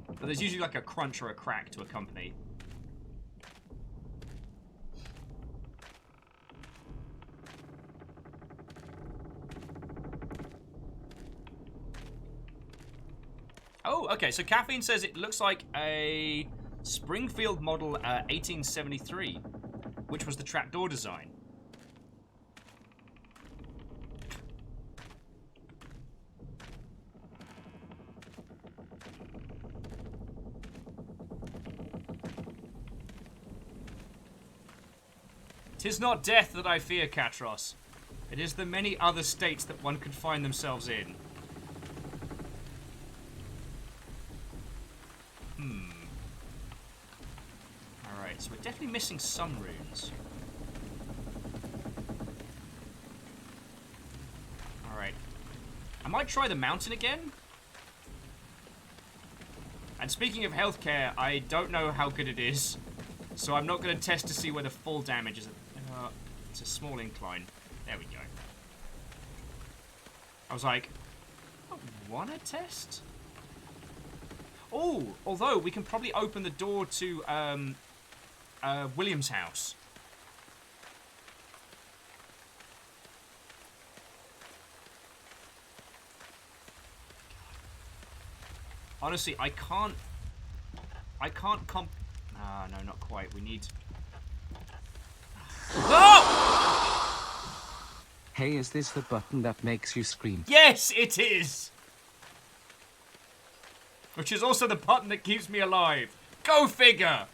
But there's usually like a crunch or a crack to accompany. Oh, okay. So Caffeine says it looks like a Springfield model 1873, which was the trapdoor design. "'Tis not death that I fear, Katros. It is the many other states that one could find themselves in." Alright, so we're definitely missing some runes. Alright. I might try the mountain again. And speaking of healthcare, I don't know how good it is. So I'm not going to test to see where the full damage is. It's a small incline. There we go. I was like, I want to test? Oh, although we can probably open the door to William's house. Honestly, I can't Ah, no, not quite. We need... Oh! Hey, is this the button that makes you scream? Yes, it is! Which is also the button that keeps me alive. Go figure!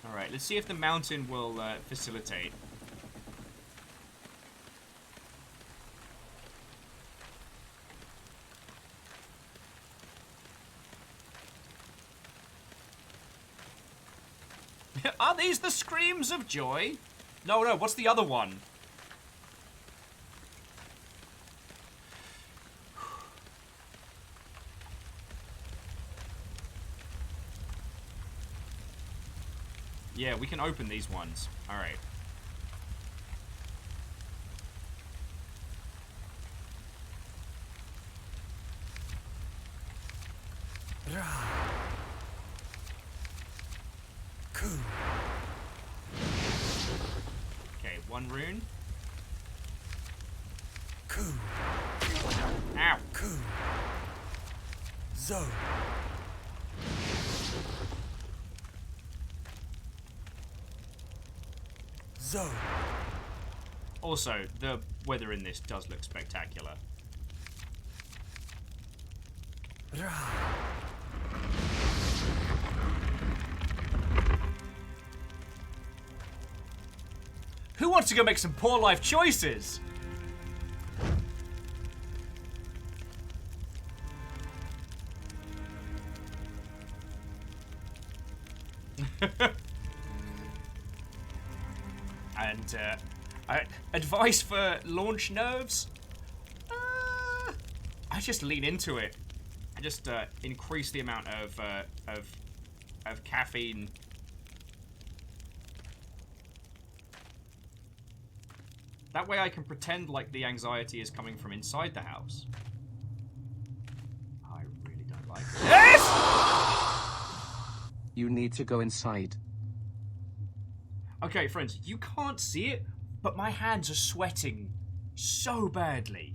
Alright, let's see if the mountain will facilitate. Are these the screams of joy? No, what's the other one? Yeah, we can open these ones. Alright. Okay, one rune. Ow. Zo. Zo. Also, the weather in this does look spectacular. Who wants to go make some poor life choices? And advice for launch nerves? I just lean into it. I just increase the amount of caffeine. That way I can pretend like the anxiety is coming from inside the house. I really don't like it. Yes! You need to go inside. Okay, friends, you can't see it, but my hands are sweating so badly.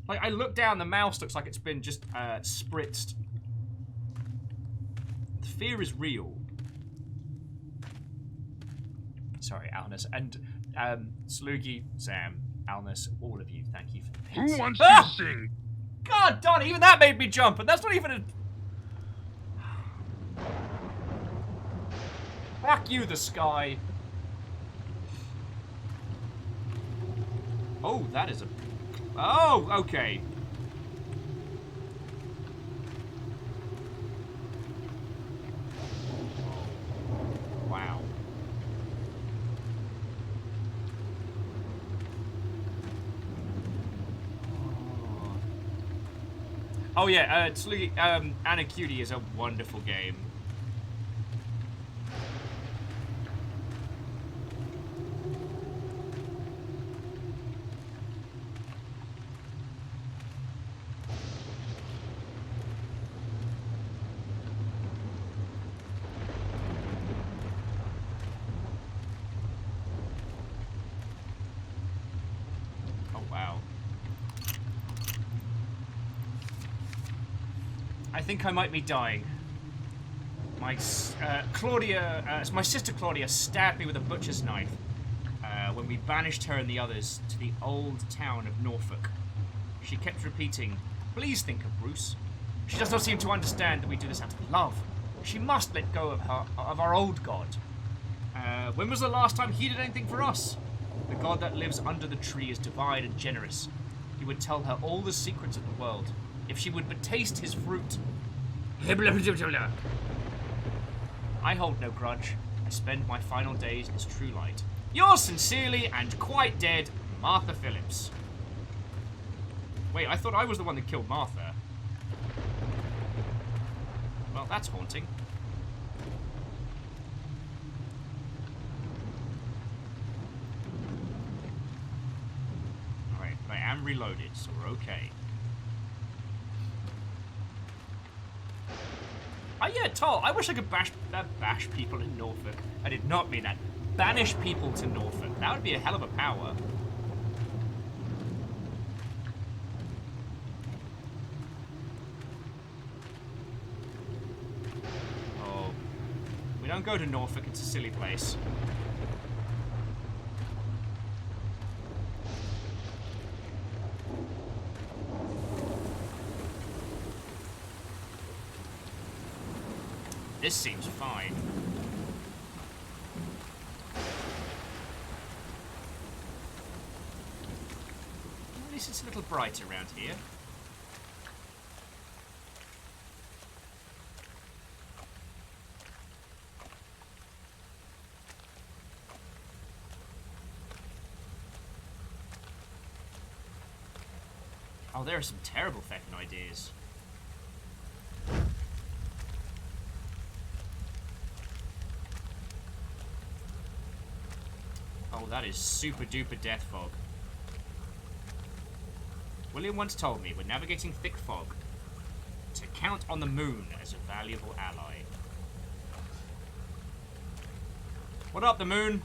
Like, I look down, the mouse looks like it's been just spritzed. The fear is real. Sorry, Alnus. And Slugi, Sam, Alnus, all of you, thank you for the pizza. Who wants to sing? God darn it, even that made me jump, and that's not even a... Fuck you, the sky. Oh, that is a... Oh, okay. Wow. Oh yeah, Anna Cutie is a wonderful game. Oh wow. I think I might be dying. My sister Claudia stabbed me with a butcher's knife when we banished her and the others to the old town of Norfolk. She kept repeating, "Please think of Bruce." She does not seem to understand that we do this out of love. She must let go of our old god. When was the last time he did anything for us? The god that lives under the tree is divine and generous. He would tell her all the secrets of the world, if she would but taste his fruit. I hold no grudge. I spend my final days in his true light. Yours sincerely and quite dead, Martha Phillips. Wait, I thought I was the one that killed Martha. Well, that's haunting. Alright, but I am reloaded, so we're okay. Oh yeah, Toll, I wish I could bash people in Norfolk. I did not mean that. Banish people to Norfolk. That would be a hell of a power. Oh. We don't go to Norfolk, it's a silly place. This seems fine. At least it's a little bright around here. Oh, there are some terrible fucking ideas. Oh, that is super duper death fog. William once told me when navigating thick fog to count on the moon as a valuable ally. What up, the moon?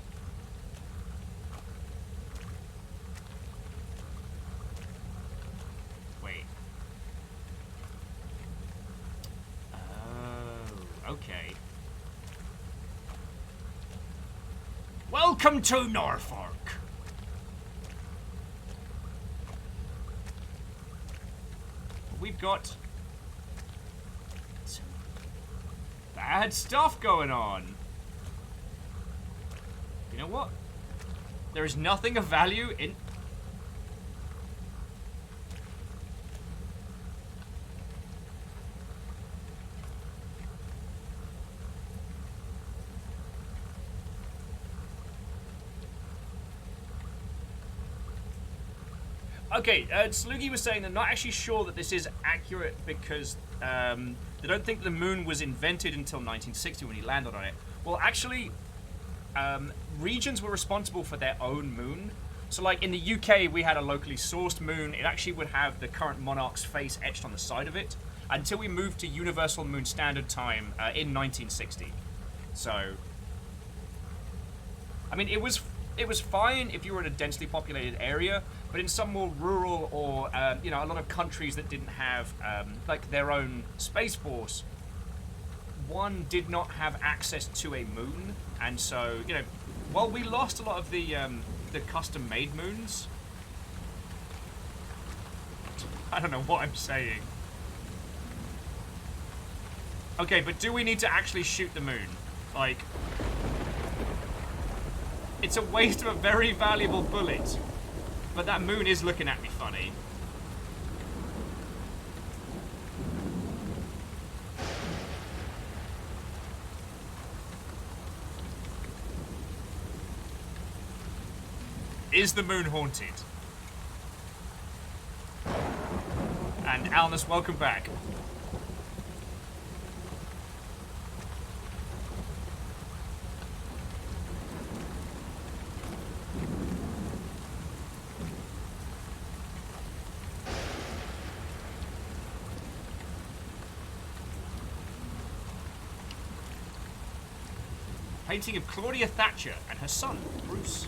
Wait. Oh, okay. Welcome to Norfolk. We've got some bad stuff going on. You know what? There is nothing of value in... Okay, Slugi was saying they're not actually sure that this is accurate because they don't think the moon was invented until 1960 when he landed on it. Well, actually, regions were responsible for their own moon, So, like, in the UK, we had a locally sourced moon. It actually would have the current monarch's face etched on the side of it until we moved to Universal Moon Standard Time in 1960. So, I mean, it was fine if you were in a densely populated area, but in some more rural or, you know, a lot of countries that didn't have, like, their own Space Force, one did not have access to a moon, and so, you know, while we lost a lot of the custom-made moons, I don't know what I'm saying. Okay, but do we need to actually shoot the moon? Like, it's a waste of a very valuable bullet, but that moon is looking at me funny. Is the moon haunted? And Alnus, welcome back. Painting of Claudia Thatcher and her son, Bruce.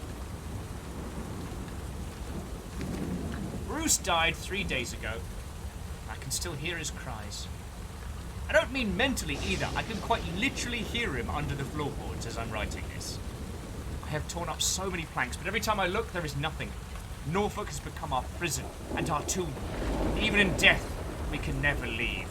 Bruce died 3 days ago. I can still hear his cries. I don't mean mentally either. I can quite literally hear him under the floorboards as I'm writing this. I have torn up so many planks, but every time I look, there is nothing. Norfolk has become our prison and our tomb. Even in death, we can never leave.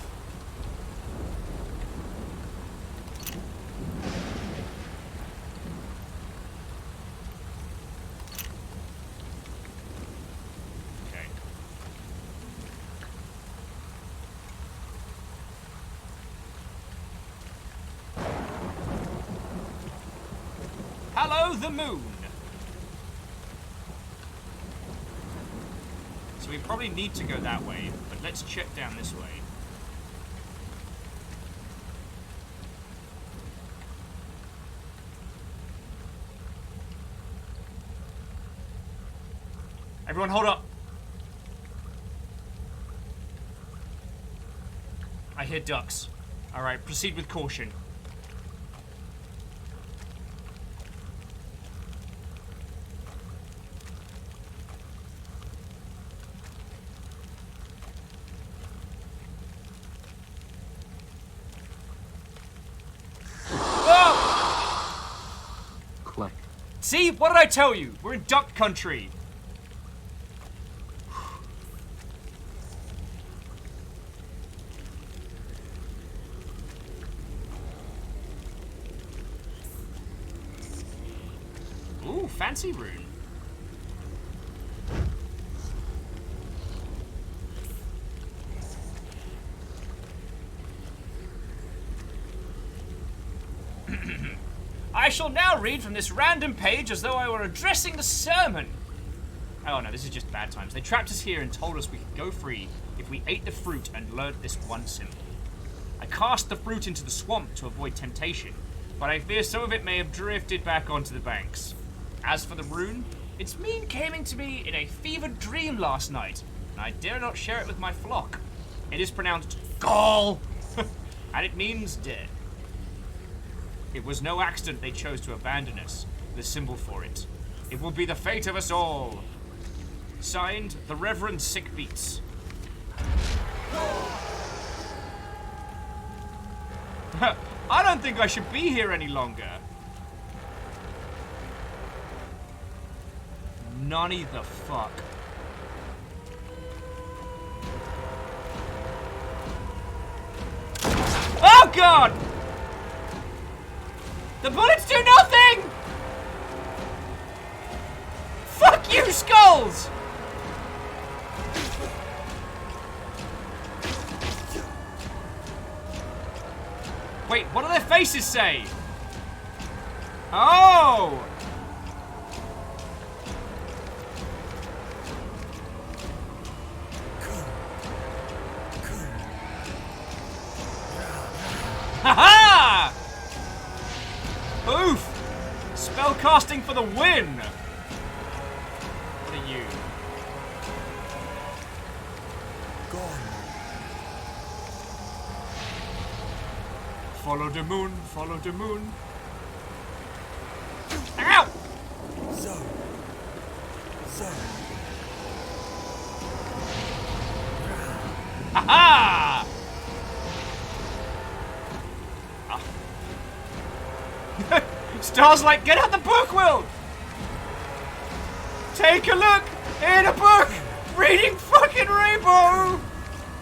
Hello, the moon! So we probably need to go that way, but let's check down this way. Everyone hold up! I hear ducks. Alright, proceed with caution. See? What did I tell you? We're in duck country. Ooh, fancy rune. I shall now read from this random page as though I were addressing the sermon. Oh no, this is just bad times. They trapped us here and told us we could go free if we ate the fruit and learned this one symbol. I cast the fruit into the swamp to avoid temptation, but I fear some of it may have drifted back onto the banks. As for the rune, its meaning came into me in a fevered dream last night, and I dare not share it with my flock. It is pronounced Gaul, and it means dead. It was no accident they chose to abandon us, the symbol for it. It will be the fate of us all. Signed, the Reverend Sick Beats. I don't think I should be here any longer. Nani the fuck. Oh god! The bullets do nothing! Fuck you, skulls! Wait, what do their faces say? Oh! Ha-ha! Oof! Spellcasting for the win! Follow the moon, follow the moon. Ow! So. Aha! Star's like, get out the book, Will! Take a look in a book! Reading fucking Rainbow!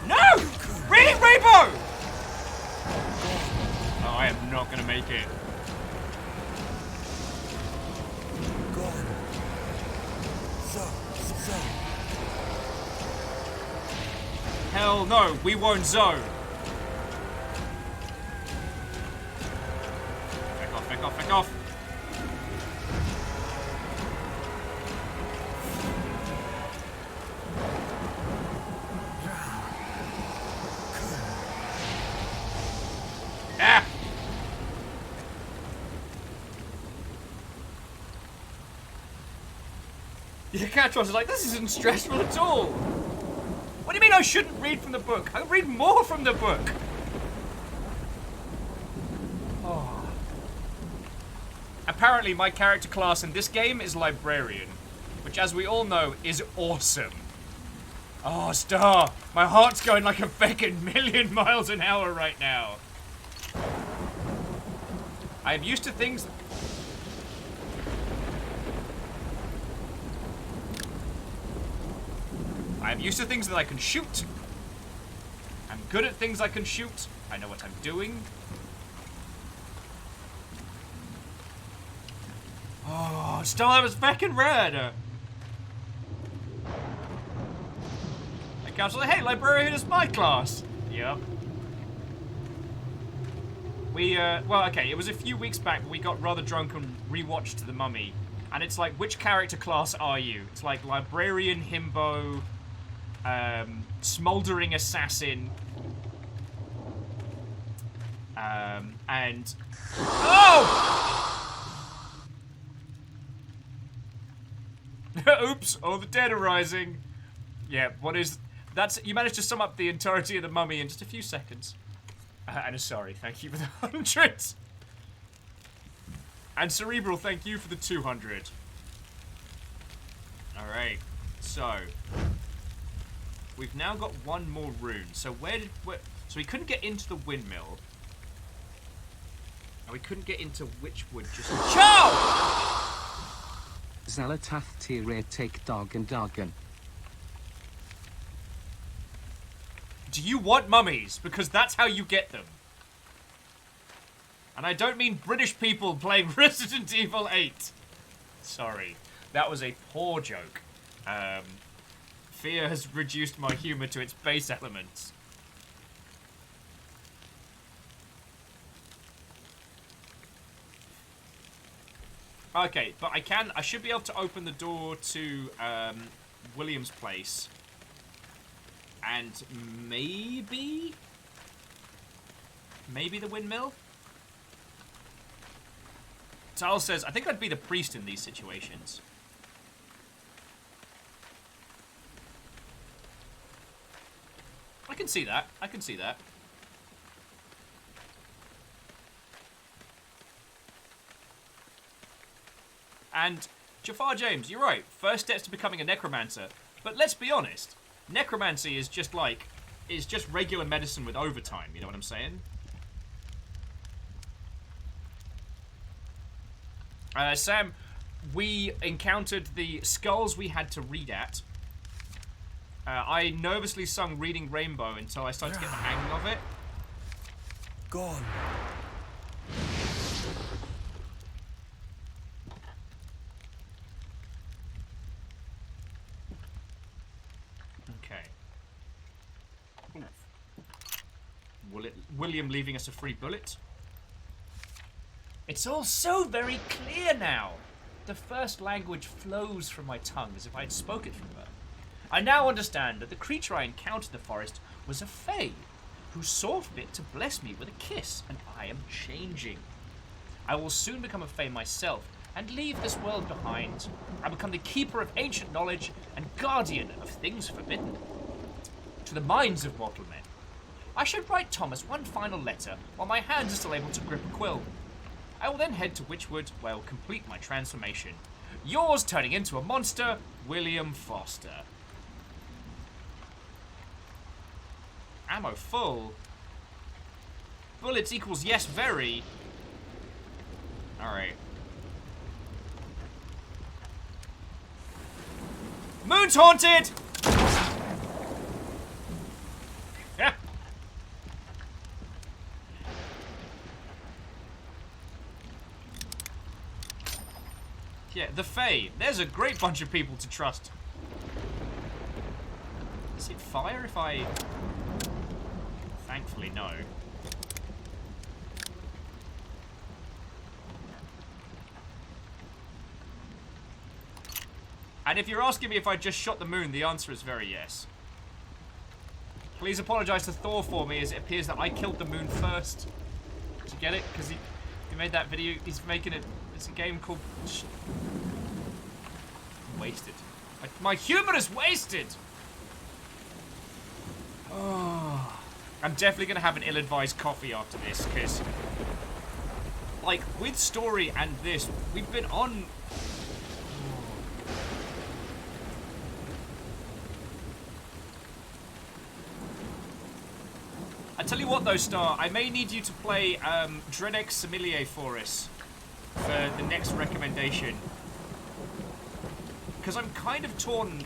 No! Reading Rainbow! Oh, I am not gonna make it. Gone. So. Hell no, we won't zone. Back off, back off. Ah! Yeah, Catros is like, this isn't stressful at all. What do you mean I shouldn't read from the book? I read more from the book. Oh. Apparently, my character class in this game is Librarian, which, as we all know, is awesome. Oh, Star, my heart's going like a fucking million miles an hour right now. I am used to things... I'm used to things that I can shoot. I'm good at things I can shoot. I know what I'm doing. Oh, Star, that was fucking red. I counselor, hey, Librarian is my class. Yep. We, well, okay, it was a few weeks back, but we got rather drunk and rewatched The Mummy. And it's like, which character class are you? It's like Librarian, Himbo, Smoldering Assassin, and... Oh! Oops, oh, the dead are rising. Yeah, what is... That's... You managed to sum up the entirety of The Mummy in just a few seconds. And sorry, thank you for the 100. And Cerebral, thank you for the 200. Alright, so... We've now got one more rune. So so we couldn't get into the windmill. And we couldn't get into Witchwood just... Chow! Zalatath tire take dog and Dargan. Do you want mummies? Because that's how you get them. And I don't mean British people playing Resident Evil 8. Sorry. That was a poor joke. Fear has reduced my humor to its base elements. Okay, but I should be able to open the door to William's place. And maybe the windmill? Tal says, I think I'd be the priest in these situations. I can see that. I can see that. And Jafar James, you're right. First steps to becoming a necromancer. But let's be honest. Necromancy is just regular medicine with overtime. You know what I'm saying? Sam, we encountered the skulls we had to read at. I nervously sung Reading Rainbow until I started to get the hang of it. Gone. Okay. William leaving us a free bullet. It's all so very clear now. The first language flows from my tongue as if I had spoke it from her. I now understand that the creature I encountered in the forest was a fae, who saw fit to bless me with a kiss, and I am changing. I will soon become a fae myself, and leave this world behind. I become the keeper of ancient knowledge, and guardian of things forbidden to the minds of mortal men. I should write Thomas one final letter while my hands are still able to grip a quill. I will then head to Witchwood, where I will complete my transformation. Yours turning into a monster, William Foster. Ammo full. Bullets equals yes, very. Alright. Moon's haunted! Yeah. Yeah, the Fae. There's a great bunch of people to trust. Is it fire if I... Thankfully, no. And if you're asking me if I just shot the moon, the answer is very yes. Please apologize to Thor for me, as it appears that I killed the moon first. Did you get it? Because he made that video. He's making it. It's a game called... Wasted. My humor is wasted! Oh. I'm definitely going to have an ill-advised coffee after this, because... Like, with story and this, we've been on... I tell you what though, Star, I may need you to play Dredex Sommelier for us for the next recommendation. Because I'm kind of torn.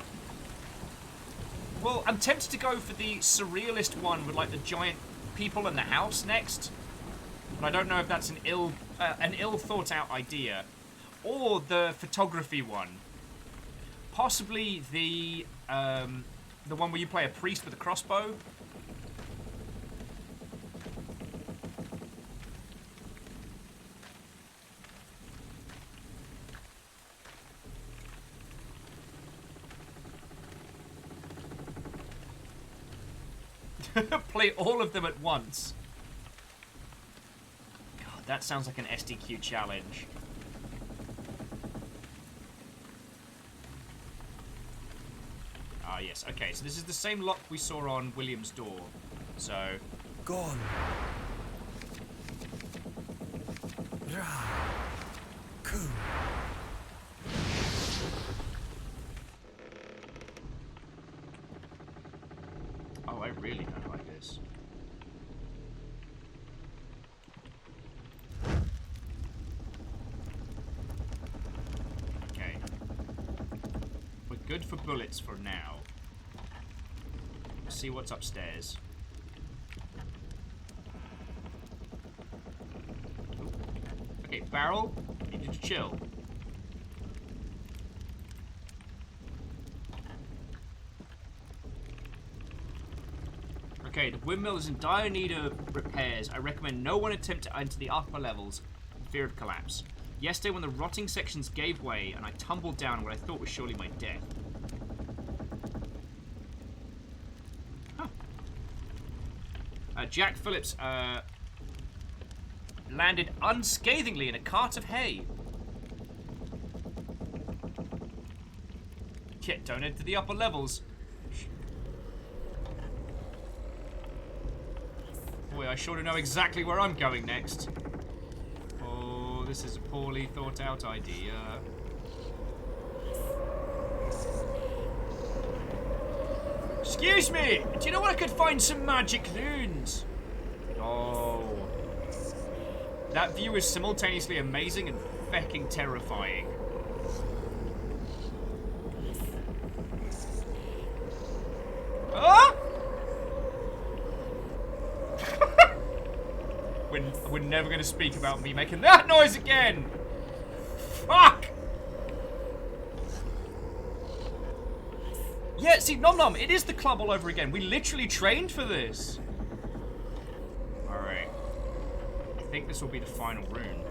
Well, I'm tempted to go for the surrealist one with like the giant people in the house next. But I don't know if that's an ill thought out idea. Or the photography one. Possibly the one where you play a priest with a crossbow. Play all of them at once. God, that sounds like an SDQ challenge. Ah, yes. Okay, so this is the same lock we saw on William's door. So... Gone. Cool. Oh, I really don't like this. Okay. We're good for bullets for now. Let's see what's upstairs. Ooh. Okay, barrel, you need to chill. Okay, the windmill is in dire need of repairs. I recommend no one attempt to enter the upper levels for fear of collapse. Yesterday when the rotting sections gave way and I tumbled down what I thought was surely my death. Huh. Jack Phillips landed unscathingly in a cart of hay. Yeah, don't enter the upper levels. Boy, I sure do know exactly where I'm going next. Oh, this is a poorly thought out idea. Excuse me! Do you know where I could find some magic loons? Oh. That view is simultaneously amazing and fecking terrifying. Ah! We're never going to speak about me making that noise again! Fuck! Yeah, see, Nom Nom, it is the club all over again. We literally trained for this. Alright. I think this will be the final rune.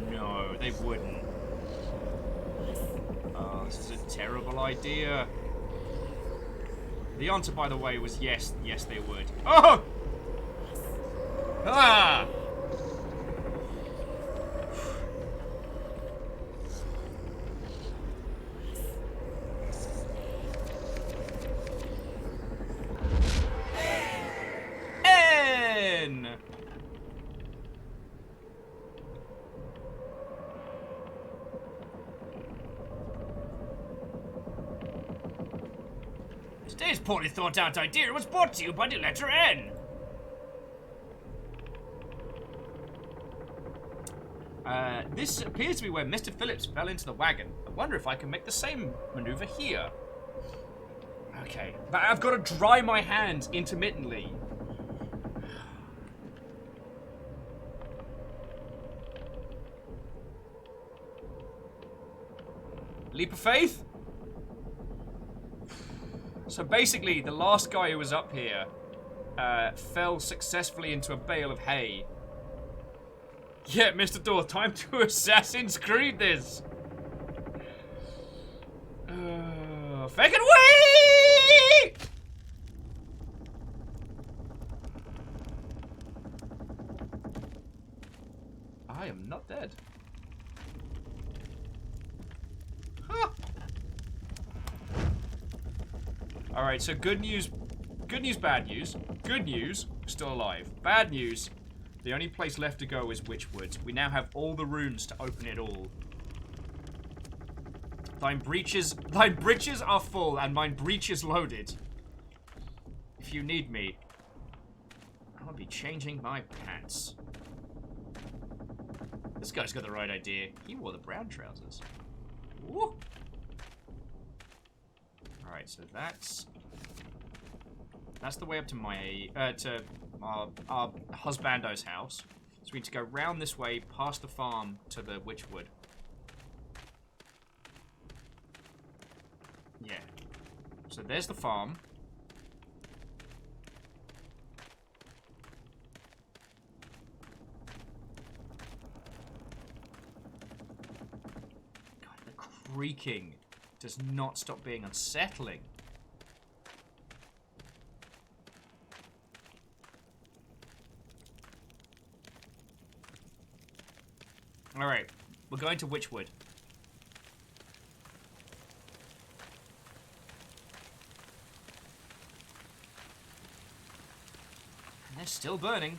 No, they wouldn't. Oh, this is a terrible idea. The answer, by the way, was yes, yes they would. Oh! Ah! Today's poorly thought out idea was brought to you by the letter N. This appears to be where Mr. Phillips fell into the wagon. I wonder if I can make the same maneuver here. Okay, but I've got to dry my hands intermittently. Leap of faith? So basically, the last guy who was up here fell successfully into a bale of hay. Yeah, Mr. Door, time to Assassin's Creed this. Fake and wait! I am not dead. Huh. Alright, so good news, bad news. Good news, we're still alive. Bad news, the only place left to go is Witchwood. We now have all the rooms to open it all. Thine breeches are full, and mine breech is loaded. If you need me, I'll be changing my pants. This guy's got the right idea. He wore the brown trousers. Woo! Alright, so that's the way up to my our husbando's house. So we need to go round this way, past the farm to the Witchwood. Yeah. So there's the farm. God, the creaking does not stop being unsettling. Alright, we're going to Witchwood. And they're still burning.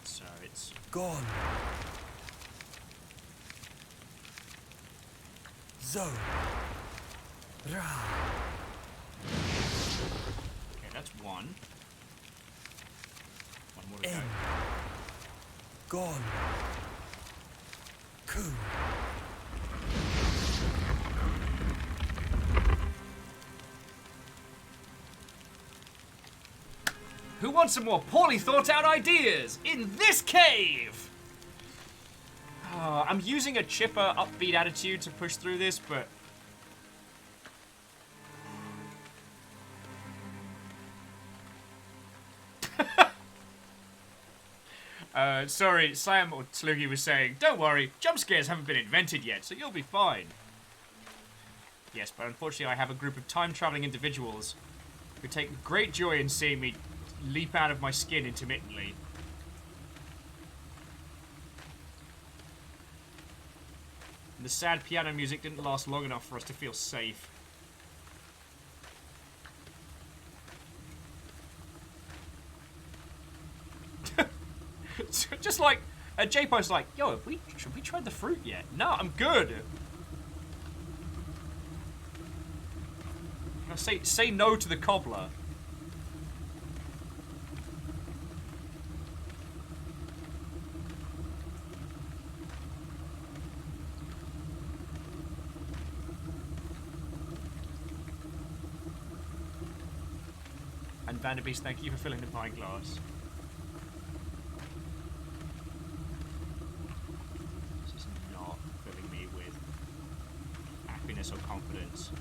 So it's gone. Zo. Ra. okay, that's one. One more to go. Gone. Coup. Who wants some more poorly thought out ideas in this cave? I'm using a chipper, upbeat attitude to push through this, but sorry, Sam or Slugy was saying, don't worry, jump scares haven't been invented yet, so you'll be fine. Yes, but unfortunately I have a group of time-traveling individuals who take great joy in seeing me leap out of my skin intermittently. And the sad piano music didn't last long enough for us to feel safe. Just like, J-Po's like, yo, should we try the fruit yet? No, I'm good. Say no to the cobbler. And Vanderbeest, thank you for filling the pint glass. This is not filling me with happiness or confidence.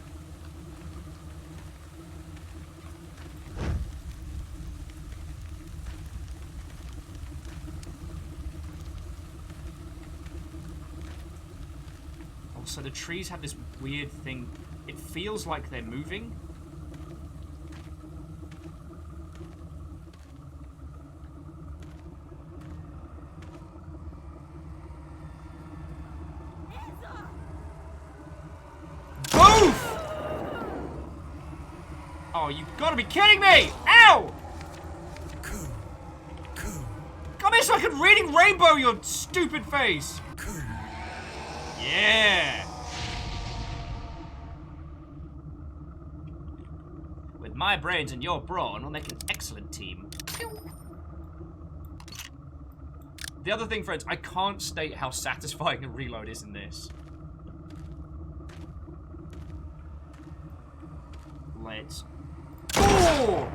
Also, the trees have this weird thing. It feels like they're moving. Oh, you gotta be kidding me! Ow! Come here so I can reading rainbow your stupid face! Yeah! With my brains and your brawn, we'll make an excellent team. The other thing, friends, I can't state how satisfying a reload is in this. Let's... Oh!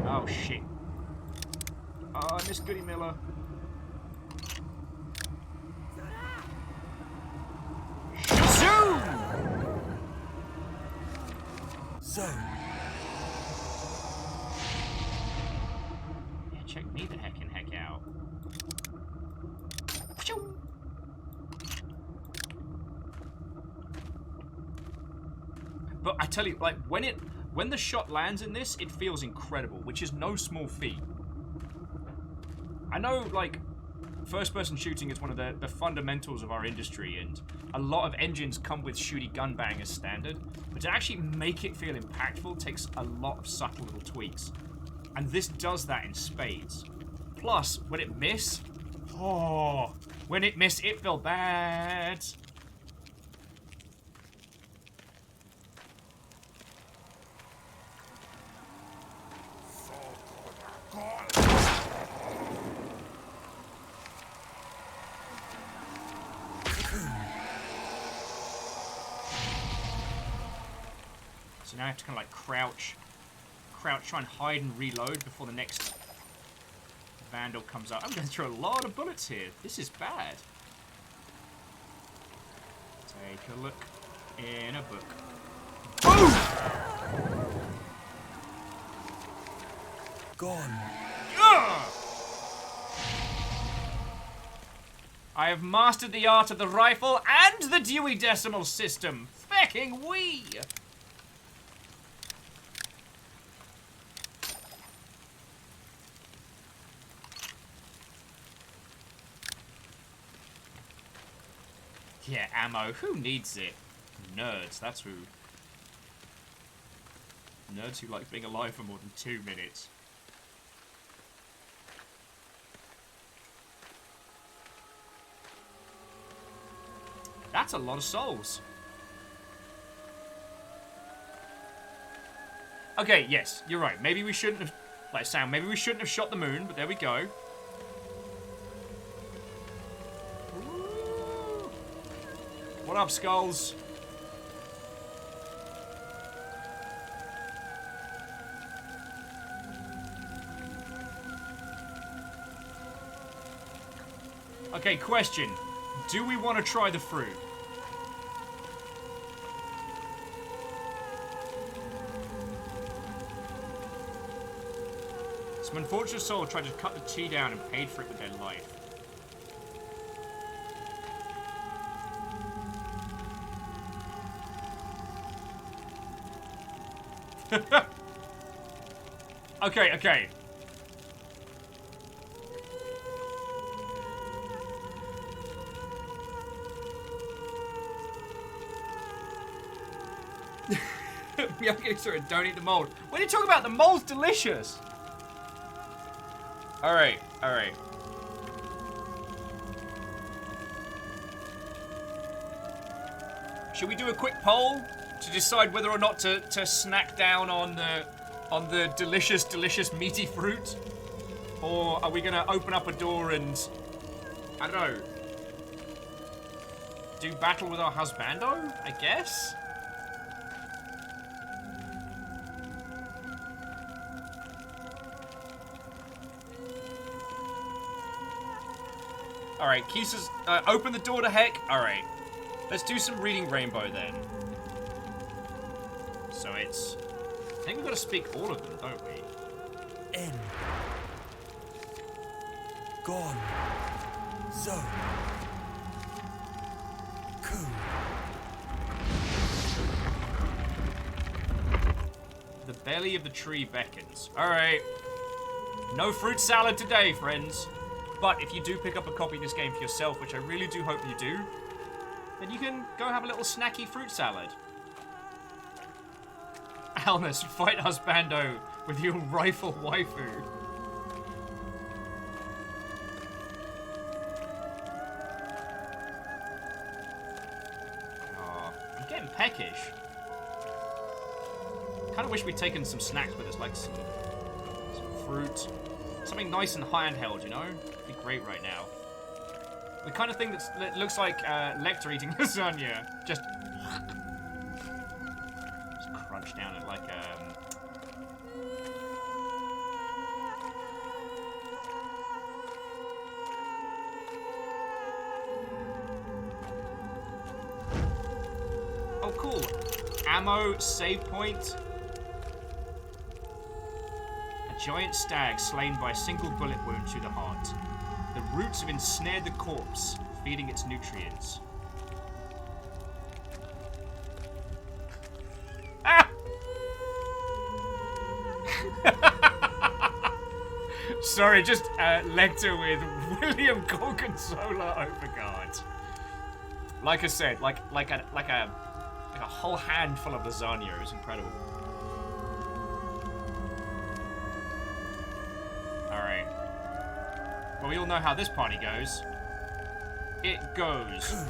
Oh, shit. Oh, I missed Goody Miller. Zoom! Zone. Yeah, check me the heck out. But I tell you, like, when the shot lands in this, it feels incredible, which is no small feat. I know, like, first-person shooting is one of the fundamentals of our industry, and a lot of engines come with shooty gun bang as standard, but to actually make it feel impactful takes a lot of subtle little tweaks. And this does that in spades. Plus, when it miss, oh, when it miss, it felt bad. So now I have to kind of like crouch, try and hide and reload before the next Vandal comes up. I'm going through a lot of bullets here. This is bad. Take a look in a book. Boom! Gone. Ugh! I have mastered the art of the rifle and the Dewey Decimal System. Fecking wee! Yeah, ammo. Who needs it? Nerds, that's who. Nerds who like being alive for more than 2 minutes. That's a lot of souls. Okay, yes, you're right. Maybe we shouldn't have... Like, Sam, maybe we shouldn't have shot the moon, but there we go. What up, Skulls? Okay, question. Do we want to try the fruit? Some unfortunate soul tried to cut the tea down and paid for it with their life. Okay. I'm getting sort of don't eat the mold. When you talk about the mold's delicious. Alright. Should we do a quick poll to decide whether or not to snack down on the delicious meaty fruit? Or are we gonna open up a door and, I don't know, do battle with our husbando, I guess? Alright, Kisa's, open the door to heck. Alright, let's do some reading rainbow then. So it's, I think we've got to speak all of them, don't we? N. Gone. Zone. Coup. The belly of the tree beckons. Alright. No fruit salad today, friends. But if you do pick up a copy of this game for yourself, which I really do hope you do, then you can go have a little snacky fruit salad. Alnus, fight husbando with your rifle waifu. Oh, I'm getting peckish. Kind of wish we'd taken some snacks with us, like some fruit. Something nice and handheld, you know? It'd be great right now. The kind of thing that looks like Lecter eating lasagna. Just crunch down it like Oh, cool. Ammo, save point. A giant stag slain by a single bullet wound to the heart. The roots have ensnared the corpse, feeding its nutrients. Ah! Sorry, just Lecter with William Gorgonzola overguard. Like I said, like a whole handful of lasagna. It was incredible. Alright. Well, we all know how this party goes. It goes.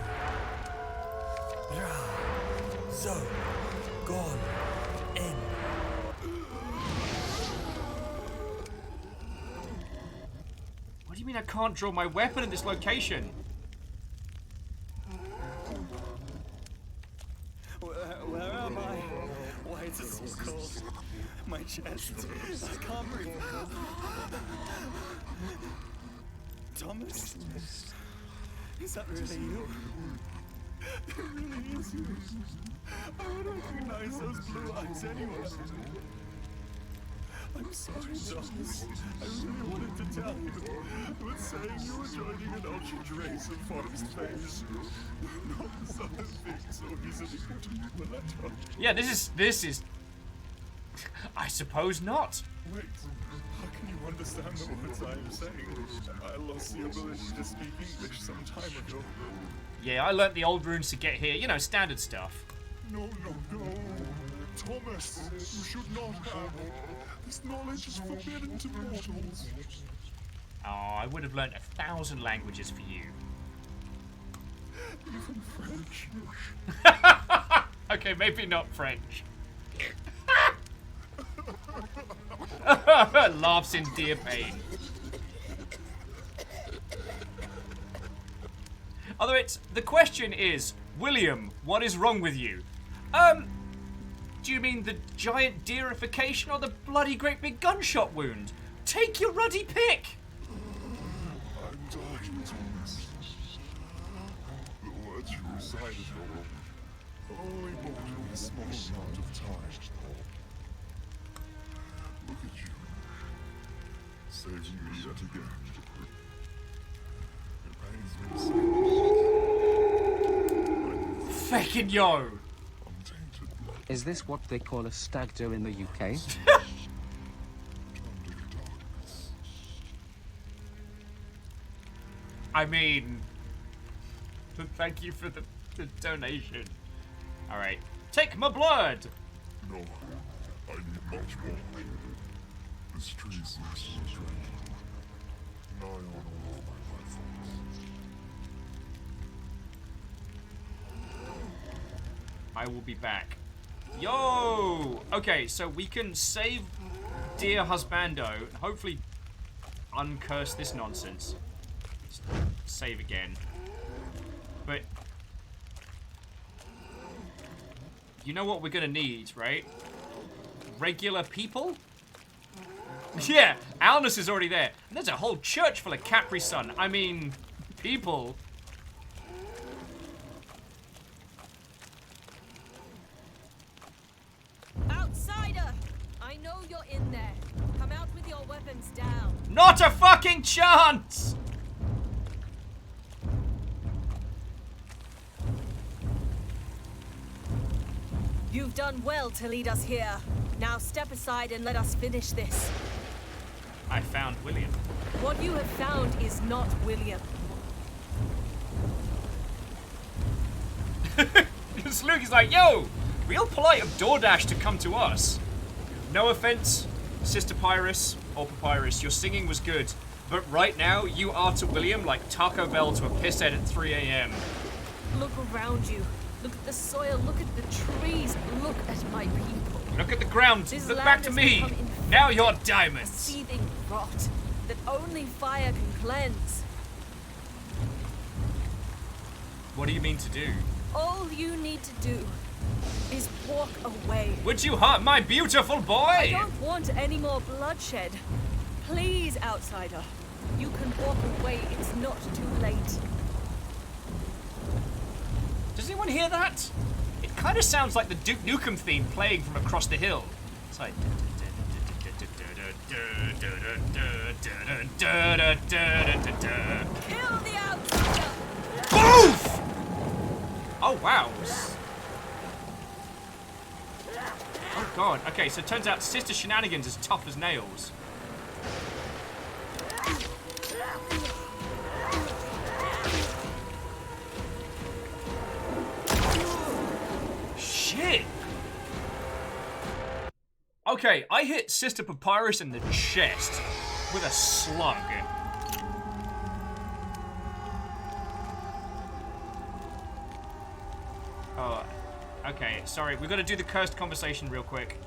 So, gone. In. What do you mean I can't draw my weapon in this location? Where am I? Why is it so cold? My chest. I can't breathe. Thomas? Is that really you? It really is you. I would recognize those blue eyes anywhere. I'm sorry, Thomas. I really wanted to tell you, but saying you were joining an ultra race of forest phase, not something so easily put into a letter. Yeah, this is. I suppose not. Wait, how can you understand the words I am saying? I lost the ability to speak English some time ago. Yeah, I learnt the old runes to get here. You know, standard stuff. No. Thomas, you should not have. This knowledge is forbidden to mortals. Oh, I would have learnt 1,000 languages for you. Even French. Okay, maybe not French. Laughs in dear pain. Although the question is, William, what is wrong with you? Do you mean the giant deerification or the bloody great big gunshot wound? Take your ruddy pick! I'm dying, Thomas. The words you recited were only brought me a small amount of time. Look at you. Saving me yet again. It pains me to say. Feckin' yo! Is this what they call a stag do in the UK? I mean, thank you for the donation. Alright. Take my blood! No, I need much more. This tree seems so strange. Nigh on all of my life forms. I will be back. Yo! Okay, so we can save dear husbando and hopefully uncurse this nonsense. Just save again. But you know what we're gonna need, right? Regular people? Yeah, Alnus is already there. And there's a whole church full of Capri Sun. I mean, people. Outsider! I know you're in there. Come out with your weapons down. Not a fucking chance! You've done well to lead us here. Now step aside and let us finish this. I found William. What you have found is not William. Because Luke is like, yo, Real polite of DoorDash to come to us. No offense, Sister Pyrus or Papyrus, your singing was good, but right now you are to William like Taco Bell to a pisshead at 3 a.m. Look around you. Look at the soil. Look at the trees. Look at my people. Look at the ground. This Look land back to has me. become infected Now you're with diamonds. seething rot that only fire can cleanse. What do you mean to do? All you need to do is walk away. Would you hurt my beautiful boy? I don't want any more bloodshed. Please, outsider. You can walk away. It's not too late. Does anyone hear that? It kind of sounds like the Duke Nukem theme playing from across the hill. It's like... Kill the outsider! Boof! Oh, wow. Oh, God. Okay, so it turns out Sister Shenanigans is tough as nails. Shit! Okay, I hit Sister Papyrus in the chest with a slug. Oh, okay, sorry. We've got to do the cursed conversation real quick.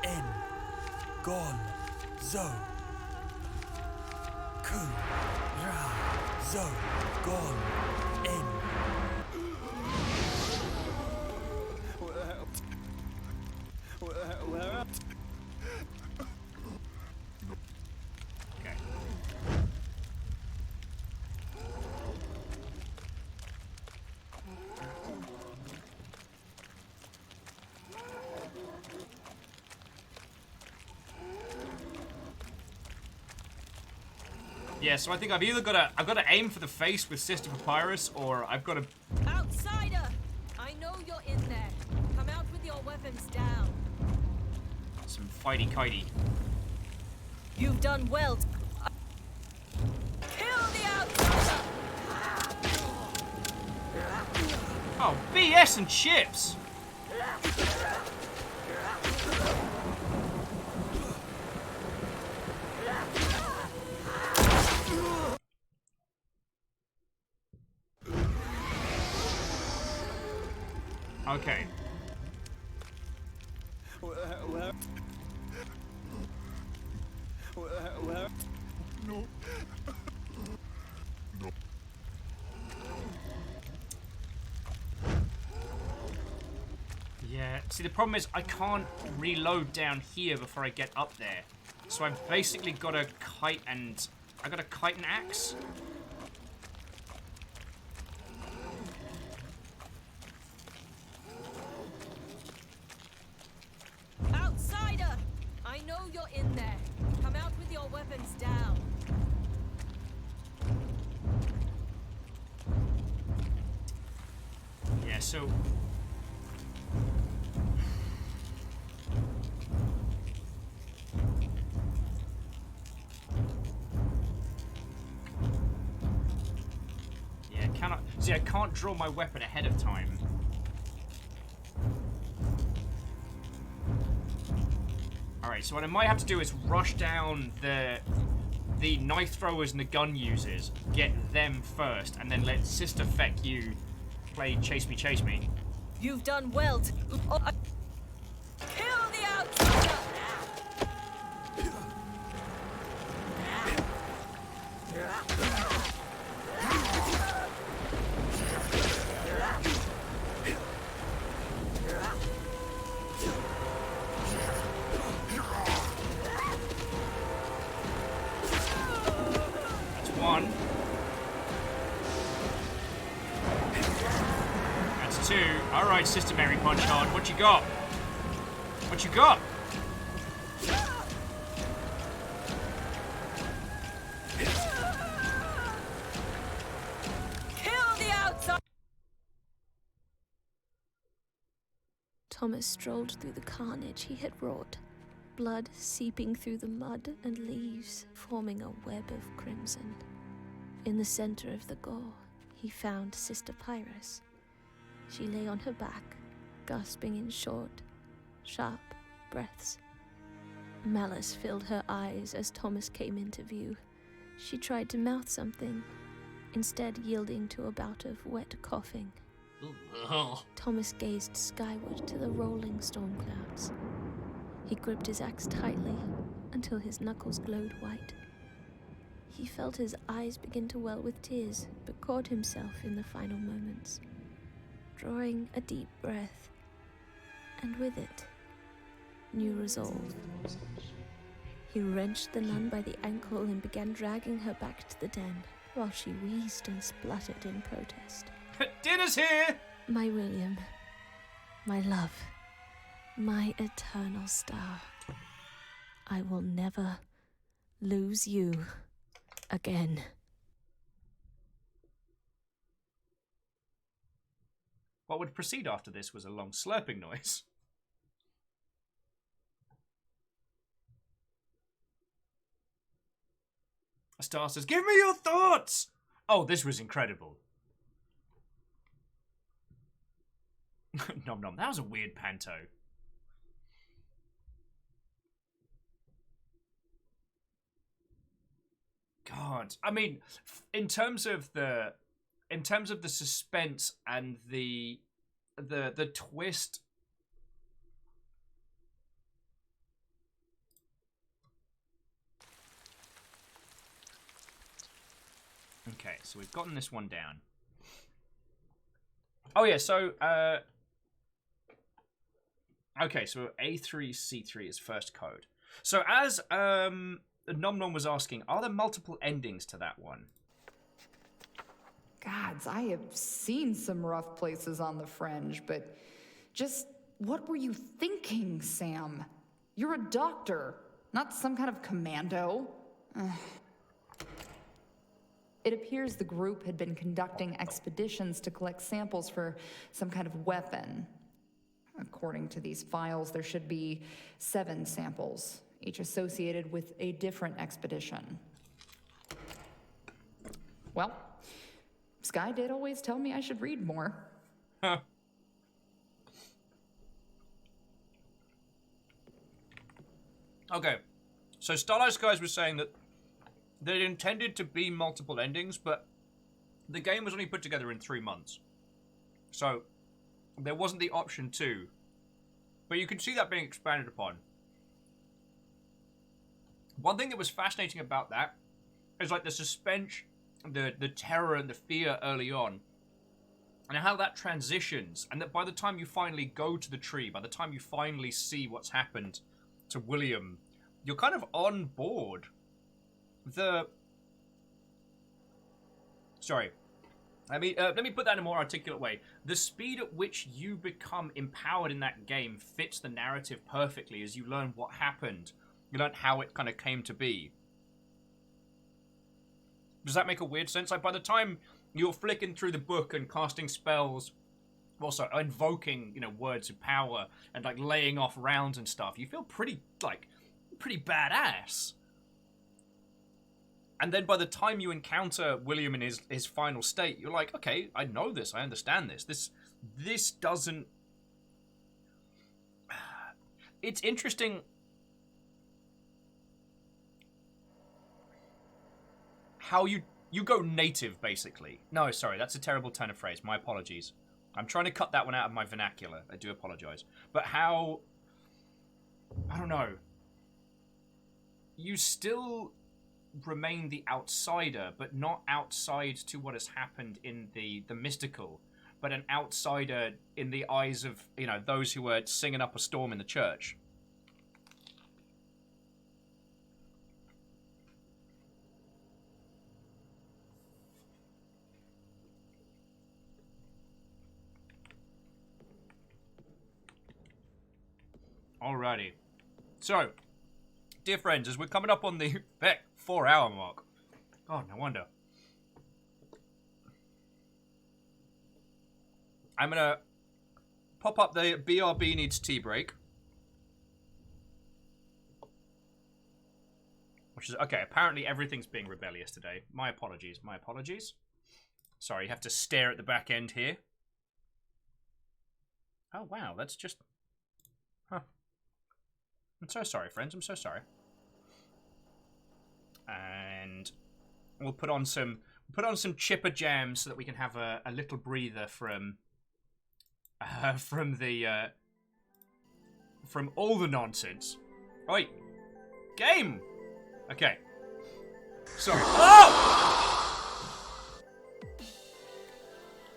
En Gon Zo Ku Ra Zo Gon En. Okay. Yeah, so I think I've either got to aim for the face with Sister Papyrus, or I've got to... Outsider! I know you're in there. Come out with your weapons down. some fighty-kitey. You've done well. Kill the outsider! Oh, BS and chips! Okay. No. No. Yeah, see the problem is I can't reload down here before I get up there. So I've basically got a kite and... I got a kite and axe. Outsider! I know you're in there. Come out with your weapons down. Yeah, so... Yeah, cannot... See, I can't draw my weapon ahead of time. Alright, so what I might have to do is rush down the knife throwers and the gun users, get them first, and then let Sister Feck you play Chase Me, Chase Me. You've done well. Kill the outsider! That's one. That's two. Alright, Sister Mary Punch Hard, what you got? What you got? Kill the outsider! Thomas strolled through the carnage he had wrought. blood seeping through the mud and leaves, forming a web of crimson. In the center of the gore, he found Sister Pyrus. She lay on her back, gasping in short, sharp breaths. Malice filled her eyes as Thomas came into view. She tried to mouth something, instead yielding to a bout of wet coughing. Thomas gazed skyward to the rolling storm clouds. He gripped his axe tightly until his knuckles glowed white. He felt his eyes begin to well with tears, but caught himself in the final moments, drawing a deep breath, and with it, new resolve. He wrenched the nun by the ankle and began dragging her back to the den, while she wheezed and spluttered in protest. Dinner's here! My William, my love, my eternal star, I will never lose you again. What would proceed after this was a long slurping noise. A star says, "Give me your thoughts!" Oh, this was incredible. Nom nom, that was a weird panto. God, I mean, in terms of the suspense and the twist. Okay, so we've gotten this one down. Oh yeah, so okay, so A3C3 is first code. So as Nom Nom was asking, are there multiple endings to that one? Gods, I have seen some rough places on the fringe, but just what were you thinking, Sam? You're a doctor, not some kind of commando. It appears the group had been conducting expeditions to collect samples for some kind of weapon. According to these files, there should be 7 samples, each associated with a different expedition. Well, Sky did always tell me I should read more. Huh. Okay, so Starlight Skies was saying that they intended to be multiple endings, but the game was only put together in 3 months. So, there wasn't the option to. But you can see that being expanded upon. One thing that was fascinating about that is like the suspense, the terror and the fear early on, and how that transitions, and that by the time you finally go to the tree, by the time you finally see what's happened to William, you're kind of on board. Sorry. Let me put that in a more articulate way. The speed at which you become empowered in that game fits the narrative perfectly as you learn what happened. You learn how it kind of came to be. Does that make a weird sense? Like, by the time you're flicking through the book and casting spells, also invoking, words of power and, like, laying off rounds and stuff, you feel pretty badass. And then by the time you encounter William in his final state, you're like, okay, I know this, I understand this. This doesn't... It's interesting how you go native, basically. No, sorry, that's a terrible turn of phrase. My apologies. I'm trying to cut that one out of my vernacular. I do apologize. But how... I don't know. You still remain the outsider, but not outside to what has happened in the mystical, but an outsider in the eyes of, those who were singing up a storm in the church. Alrighty. So, dear friends, as we're coming up on the 4-hour mark. God, no wonder. I'm gonna pop up the BRB needs tea break. Which is, okay, apparently everything's being rebellious today. My apologies, my apologies. Sorry, you have to stare at the back end here. Oh, wow, that's just... Huh. I'm so sorry, friends, I'm so sorry. And we'll put on some chipper jams so that we can have a little breather from all the nonsense. Oi! Game! Okay. Sorry. Oh!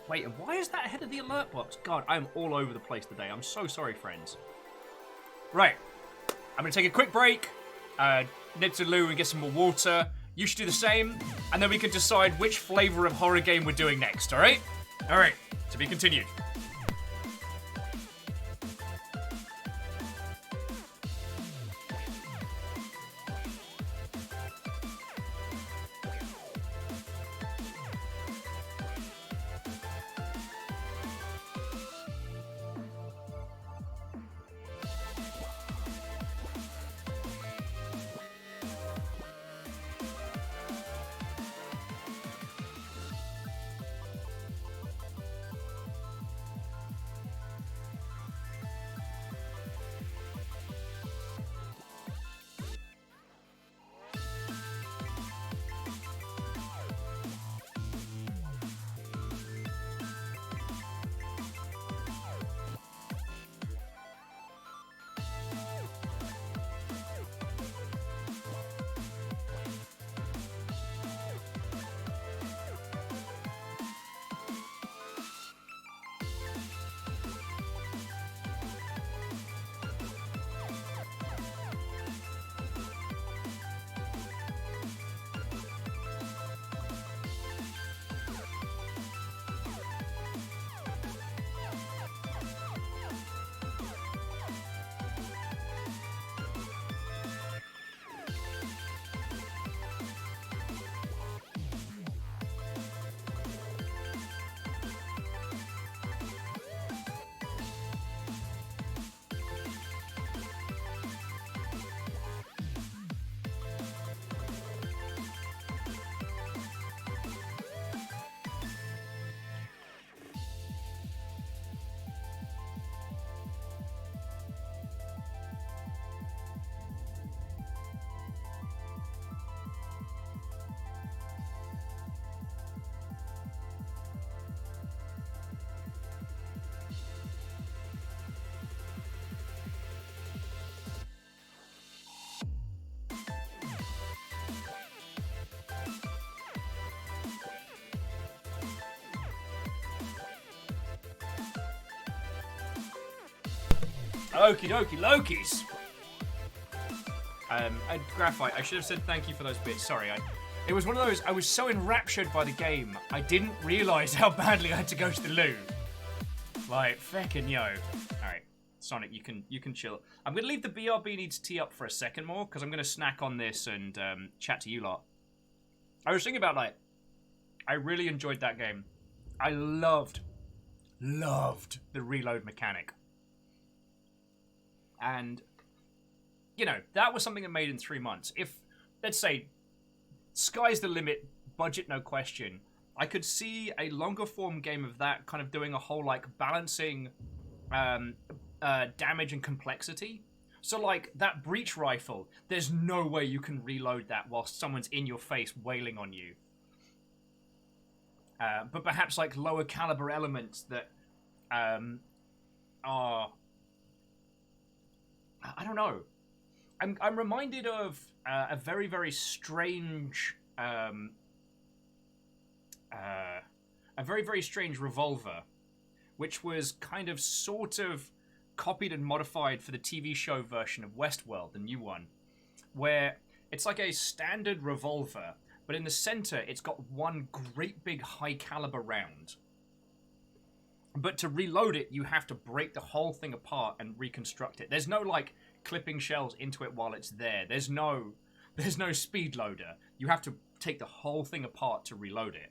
Wait, and why is that ahead of the alert box? God, I'm all over the place today. I'm so sorry, friends. Right. I'm going to take a quick break, nip to the loo and get some more water. You should do the same, and then we can decide which flavor of horror game we're doing next, alright? Alright, to be continued. Okie dokie Lokies. Graphite, I should have said thank you for those bits. Sorry, it was one of those, I was so enraptured by the game, I didn't realise how badly I had to go to the loo. Like, feckin' yo. Alright, Sonic, you can chill. I'm going to leave the BRB needs tea up for a second more, because I'm going to snack on this and chat to you lot. I was thinking about, like, I really enjoyed that game. I loved the reload mechanic. And, you know, that was something that made in 3 months. If, let's say, sky's the limit, budget no question, I could see a longer form game of that kind of doing a whole, like, balancing damage and complexity. So, like, that breach rifle, there's no way you can reload that whilst someone's in your face wailing on you. But perhaps, like, lower caliber elements that are... I don't know. I'm reminded of a very, very strange... a very, very strange revolver, which was kind of sort of copied and modified for the TV show version of Westworld, the new one, where it's like a standard revolver, but in the center it's got one great big high caliber round. But to reload it, you have to break the whole thing apart and reconstruct it. There's no, like, clipping shells into it while it's there. There's no speed loader. You have to take the whole thing apart to reload it.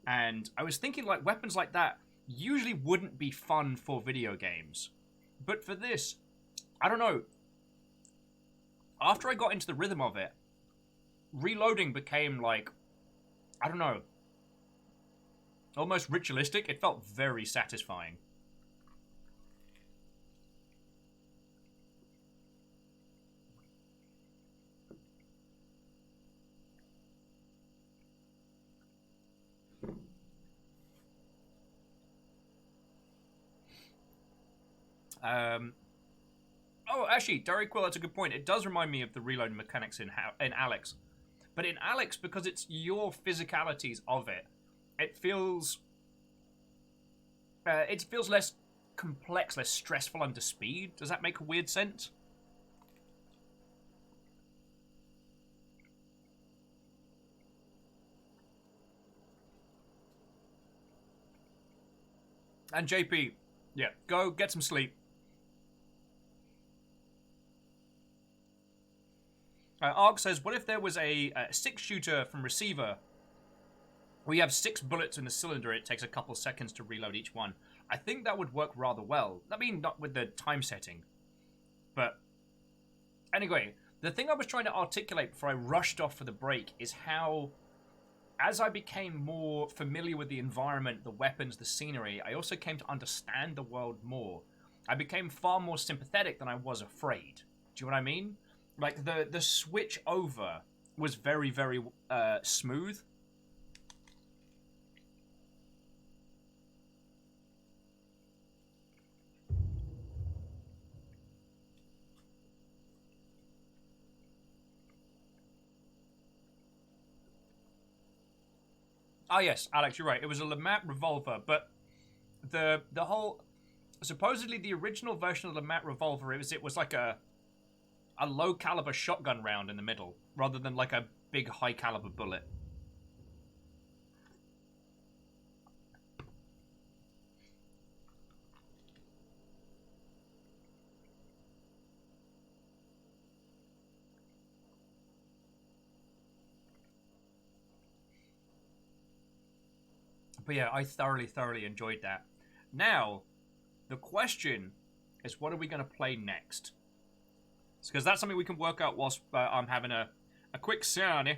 And I was thinking, like, weapons like that usually wouldn't be fun for video games. But for this, I don't know. After I got into the rhythm of it, reloading became like, I don't know, almost ritualistic. It felt very satisfying. Oh, actually, Derry Quill, that's a good point. It does remind me of the reloading mechanics in Alex. But in Alex, because it's your physicalities of it, it feels less complex, less stressful under speed. Does that make a weird sense? And JP, yeah, go get some sleep. Arg says, what if there was a 6-shooter from receiver? We have 6 bullets in the cylinder. It takes a couple seconds to reload each one. I think that would work rather well. I mean, not with the time setting. But anyway, the thing I was trying to articulate before I rushed off for the break is how, as I became more familiar with the environment, the weapons, the scenery, I also came to understand the world more. I became far more sympathetic than I was afraid. Do you know what I mean? Like, the switch over was very, very smooth. Ah, yes, Alex, you're right. It was a Lamat revolver, but the whole... Supposedly, the original version of the Lamat revolver, it was like a low-caliber shotgun round in the middle, rather than like a big high-caliber bullet. But yeah, I thoroughly enjoyed that. Now, the question is, what are we going to play next? Because that's something we can work out whilst I'm having a quick Siani.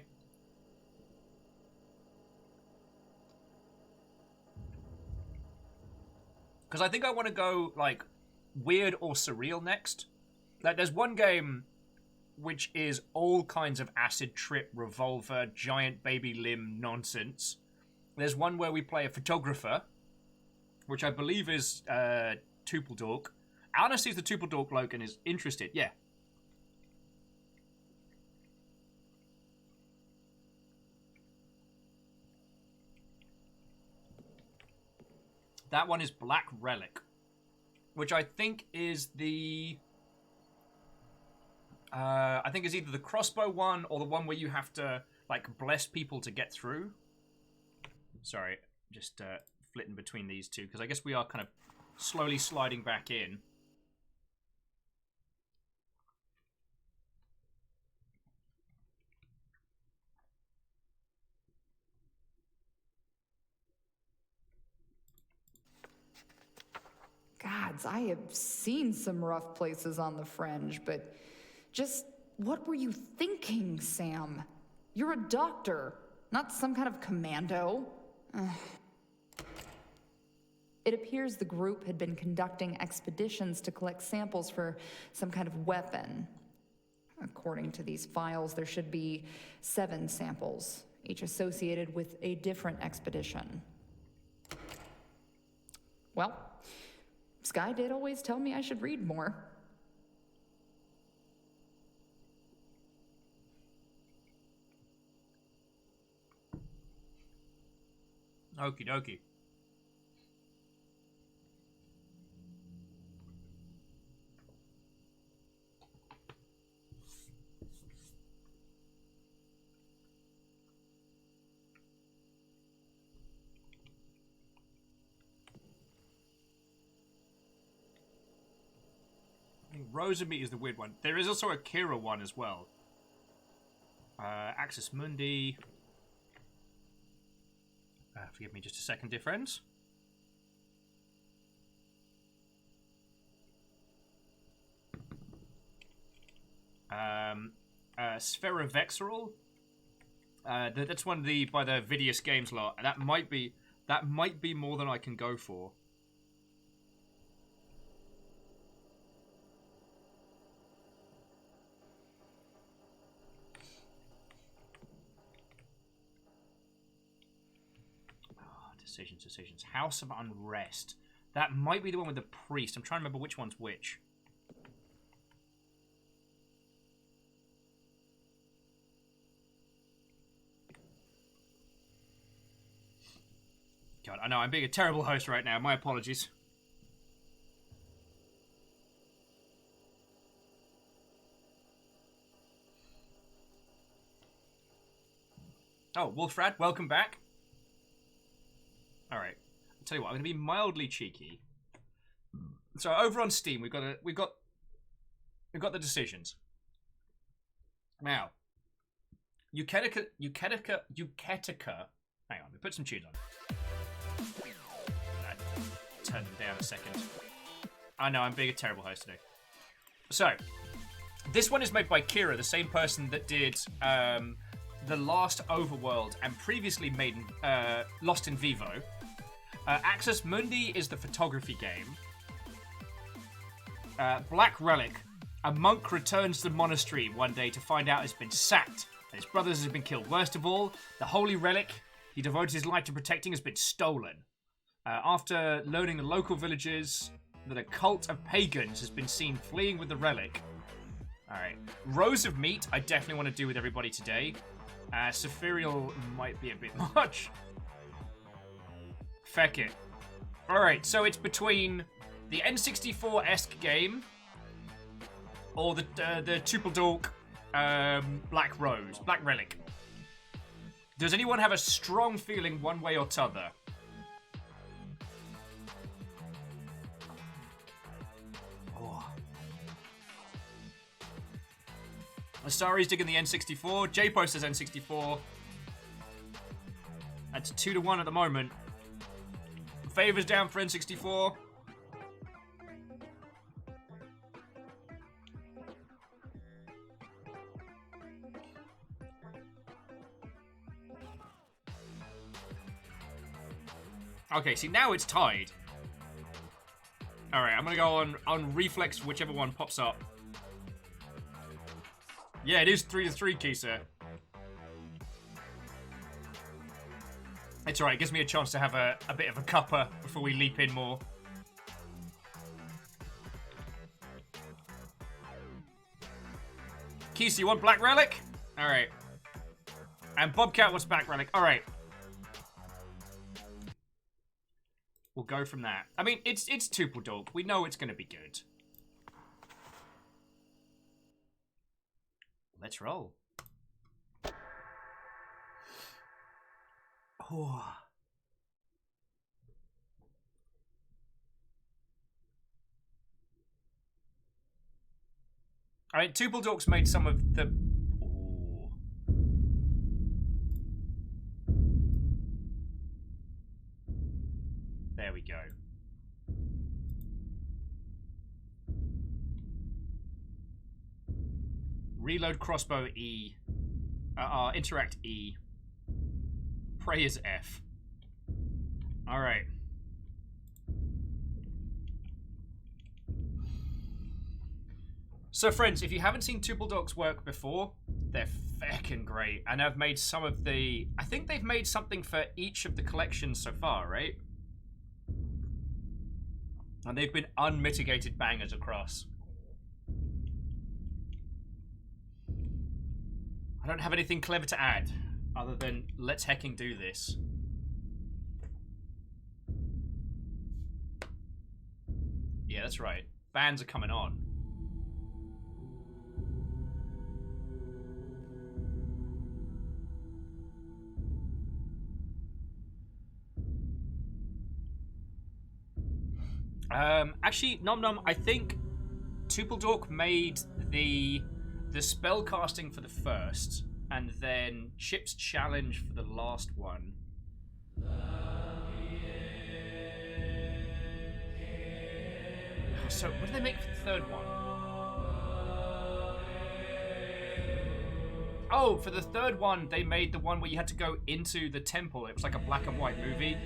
Because I think I want to go, like, weird or surreal next. Like, there's one game which is all kinds of acid trip, revolver, giant baby limb nonsense. There's one where we play a photographer, which I believe is Tupeldork. Anna sees the Tupeldork bloke and is interested. Yeah. That one is Black Relic, which I think is the... I think is either the crossbow one or the one where you have to, like, bless people to get through. Sorry, just flitting between these two, because I guess we are kind of slowly sliding back in. Gods, I have seen some rough places on the fringe, but just what were you thinking, Sam? You're a doctor, not some kind of commando. It appears the group had been conducting expeditions to collect samples for some kind of weapon. According to these files, there should be 7 samples, each associated with a different expedition. Well, Sky did always tell me I should read more. Okie dokie. I think Rosameat is the weird one. There is also a Kira one as well. Axis Mundi. Forgive me just a second, dear friends. Spherovexeral. That's one of the by the Vidius Games lot. That might be more than I can go for. Decisions. House of Unrest. That might be the one with the priest. I'm trying to remember which one's which. God, I know I'm being a terrible host right now. My apologies. Oh, Wolfrad, welcome back. All right, I'll tell you what. I'm going to be mildly cheeky. So over on Steam, we've got the decisions. Now, Uketica. Hang on, we put some tunes on. Turn them down a second. I know I'm being a terrible host today. So, this one is made by Kira, the same person that did the last Overworld and previously made Lost in Vivo. Axis Mundi is the photography game. Black Relic. A monk returns to the monastery one day to find out it's been sacked and his brothers have been killed. Worst of all, the holy relic he devoted his life to protecting has been stolen. After learning the local villagers that a cult of pagans has been seen fleeing with the relic. Alright. Rows of Meat, I definitely want to do with everybody today. Sephirial might be a bit much. Feck it. Alright, so it's between the N64-esque game or the Tupeldork Black Relic. Does anyone have a strong feeling one way or t'other? Asari's digging the N64. J-Post says N64. That's 2-1 at the moment. Favors down for N64. Okay, see, now it's tied. Alright, I'm gonna go on reflex, whichever one pops up. Yeah, it is 3-3, Kisa. It's alright, it gives me a chance to have a bit of a cuppa before we leap in more. Kisa, you want Black Relic? Alright. And Bobcat wants Black Relic. Alright. We'll go from that. I mean, it's Tupeldork. We know it's going to be good. Let's roll. Oh. I mean, Tupeldork's made some of the... Oh. There we go. Reload crossbow E. Interact E. Pray is F. Alright. So friends, if you haven't seen Tupeldork's work before, they're feckin' great. And I've made some of the... I think they've made something for each of the collections so far, right? And they've been unmitigated bangers across. I don't have anything clever to add, other than let's hecking do this. Yeah, that's right. Bands are coming on. Actually, Nom Nom, I think Tupeldork made the spell casting for the first, and then Chip's challenge for the last one. So, what did they make for the third one? Oh, for the third one, they made the one where you had to go into the temple. It was like a black and white movie.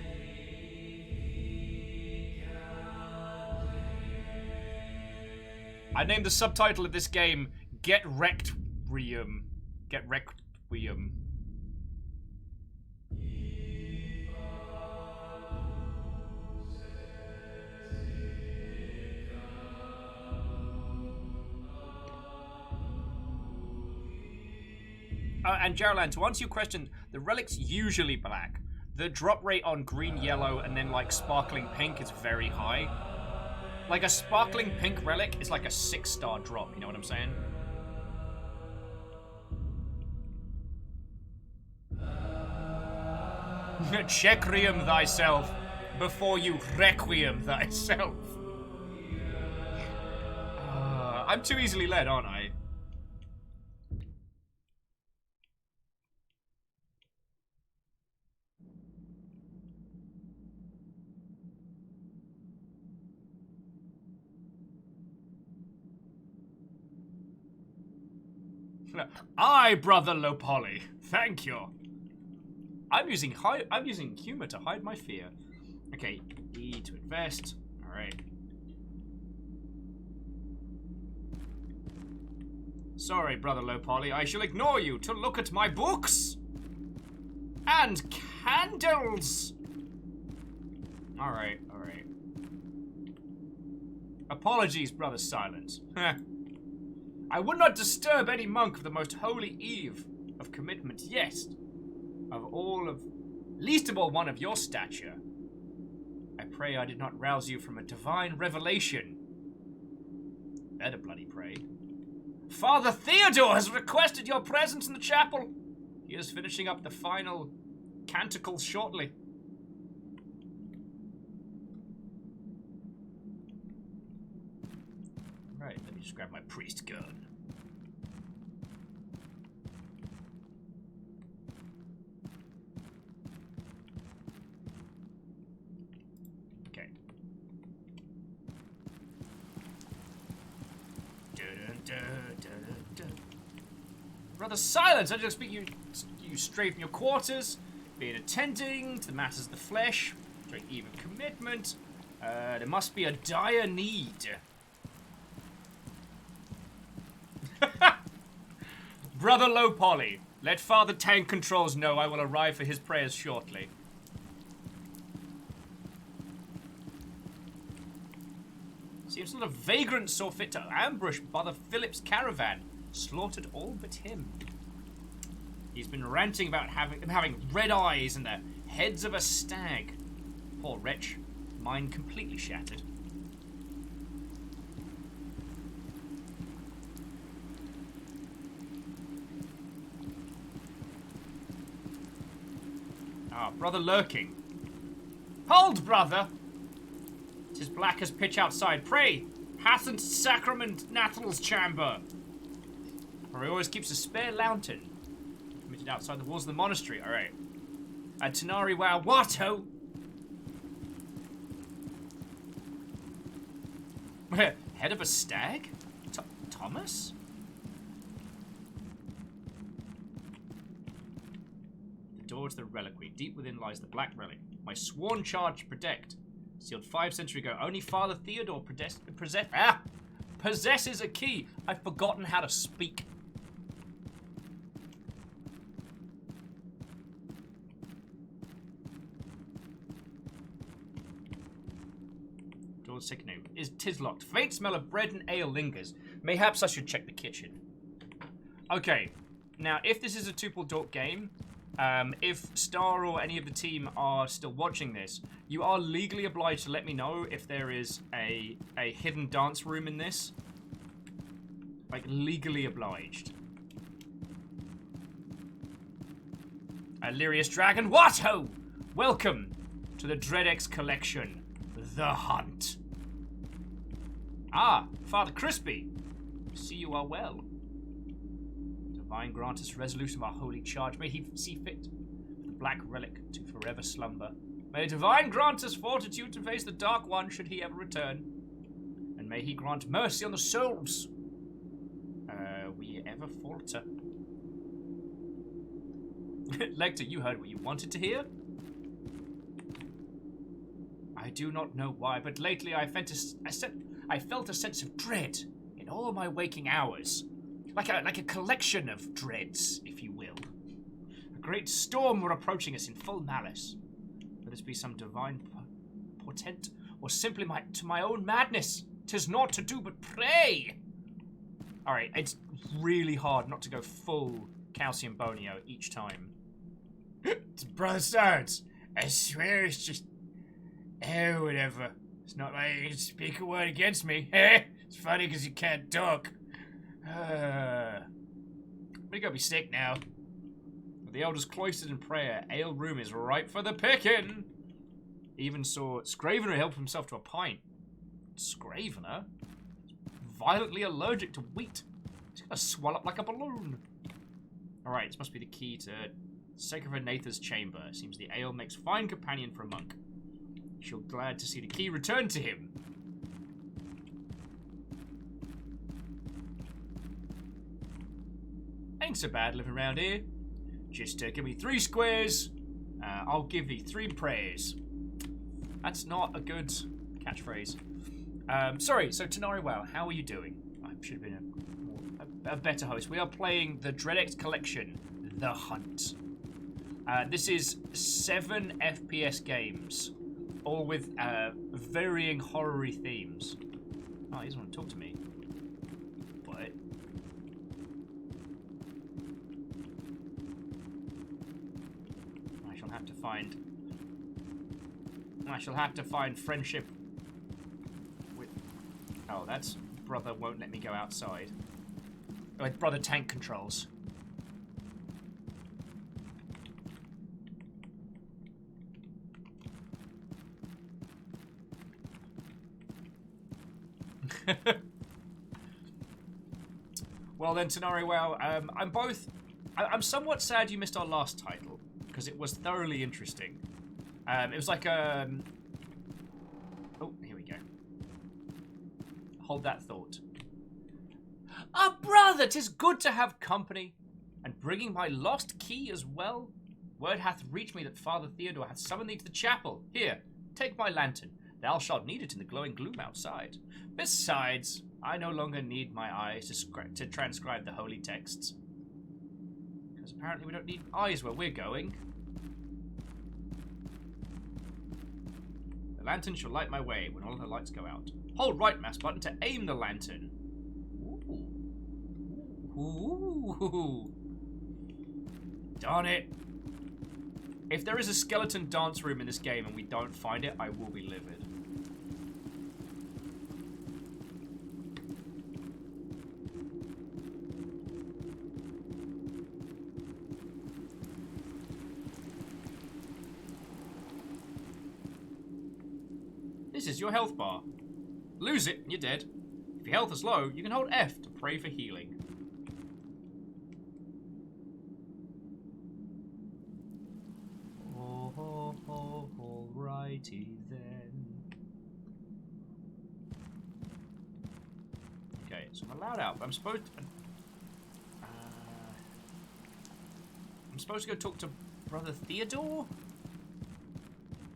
I named the subtitle of this game Get Requiem. Get Requiem. And Geraldine, to answer your question, the relic's usually black. The drop rate on green, yellow, and then like sparkling pink is very high. Like a sparkling pink relic is like a 6-star drop, you know what I'm saying? Checkreum thyself before you requiem thyself. I'm too easily led, aren't I? Aye, brother Lopolly. Thank you. I'm using humor to hide my fear. Okay, E to invest. All right. Sorry, brother Lopolly. I shall ignore you to look at my books and candles. All right, all right. Apologies, brother Silence. I would not disturb any monk of the most holy eve of commitment, yes, least of all one of your stature. I pray I did not rouse you from a divine revelation. Better bloody pray. Father Theodore has requested your presence in the chapel. He is finishing up the final canticles shortly. Right, let me just grab my priest gun. Okay. Brother Silence, I just speak you straight from your quarters, being attending to the matters of the flesh, during eve of commitment. There must be a dire need. Brother Lopolly, let Father Tank Controls know I will arrive for his prayers shortly. Seems not a vagrant saw fit to ambush Brother Philip's caravan. Slaughtered all but him. He's been ranting about having red eyes and the heads of a stag. Poor wretch. Mind completely shattered. Ah, brother lurking. Hold, brother! 'Tis black as pitch outside. Pray, hasn't sacrament Nathal's chamber? For he always keeps a spare lantern. Committed outside the walls of the monastery. Alright. At Tenari Wow Watto! Head of a stag? Thomas? The door to the reliquary. Deep within lies the black relic. My sworn charge to protect. Sealed 5 centuries ago. Only Father Theodore possesses a key. I've forgotten how to speak. Door's sickening. Tis locked. Faint smell of bread and ale lingers. Mayhaps I should check the kitchen. Okay. Now, if this is a Tuple Dork game, if Star or any of the team are still watching this, you are legally obliged to let me know if there is a hidden dance room in this. Like, legally obliged. Illyrius Dragon, what-ho! Welcome to the DreadX collection, The Hunt. Ah, Father Crispy. See you are well. Divine grant us resolution of our holy charge. May he see fit for the black relic to forever slumber. May Divine grant us fortitude to face the Dark One should he ever return. And may he grant mercy on the souls we ever falter. Lecter, you heard what you wanted to hear? I do not know why, but lately I felt a sense of dread in all my waking hours. Like a collection of dreads, if you will. A great storm were approaching us in full malice. Could this be some divine portent, or simply my own madness? 'Tis naught to do but pray! Alright, it's really hard not to go full Calcium Bonio each time. Brother Stones, I swear it's just... Oh, whatever. It's not like you can speak a word against me. It's funny because you can't talk. We gotta be sick now. With the elders cloistered in prayer, ale room is ripe for the picking. Even saw Scravener help himself to a pint. Scravener? Violently allergic to wheat. He's gonna swell up like a balloon. Alright, this must be the key to Sacred Natha's chamber. Seems the ale makes fine companion for a monk. She'll glad to see the key returned to him. Ain't so bad living around here. Just give me 3 squares. I'll give thee 3 prayers. That's not a good catchphrase. Sorry, so Tanari Wow, how are you doing? I should have been a better host. We are playing the Dreadx Collection, The Hunt. This is 7 FPS games, all with varying horror-y themes. Oh, he doesn't want to talk to me. But... I shall have to find friendship with... Oh, that's... Brother won't let me go outside. Oh, it's Brother Tank Controls. Well then, Tanari, well, I'm somewhat sad you missed our last title, because it was thoroughly interesting. It was like a... Oh, here we go. Hold that thought. Ah, brother, 'tis good to have company, and bringing my lost key as well. Word hath reached me that Father Theodore hath summoned thee to the chapel. Here, take my lantern. Thou shalt need it in the glowing gloom outside. Besides, I no longer need my eyes to transcribe the holy texts. Because apparently we don't need eyes where we're going. The lantern shall light my way when all the lights go out. Hold right mouse button to aim the lantern. Ooh. Darn it. If there is a skeleton dance room in this game and we don't find it, I will be livid. This is your health bar. Lose it, and you're dead. If your health is low, you can hold F to pray for healing. Alrighty then. Okay, so I'm allowed out, but I'm supposed to go talk to Brother Theodore?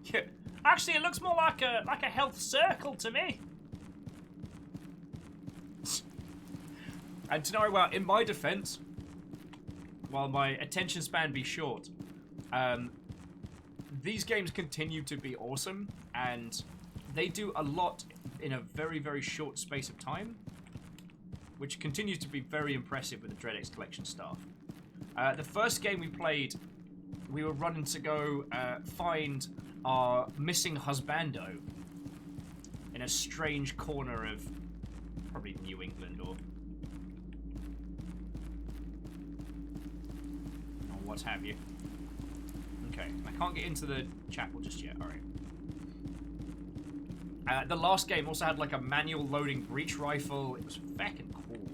Yeah. Actually, it looks more like a health circle to me. And Tanari, well, in my defense, while my attention span be short, these games continue to be awesome, and they do a lot in a very, very short space of time, which continues to be very impressive with the Dreadx Collection staff. The first game we played, we were running to go find our missing husbando in a strange corner of probably New England or what have you. Okay, I can't get into the chapel just yet. Alright. The last game also had like a manual loading breach rifle. It was fucking cool.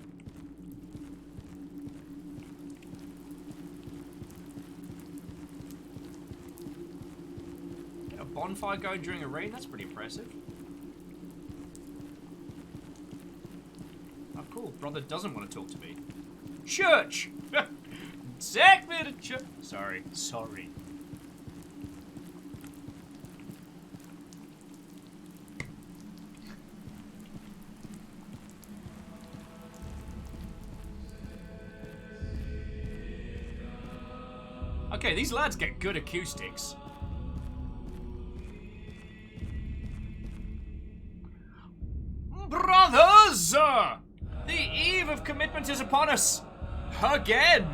A bonfire going during a rain? That's pretty impressive. Oh, cool. Brother doesn't want to talk to me. Church! Sorry. Okay, these lads get good acoustics. Brothers! The eve of commitment is upon us. Again!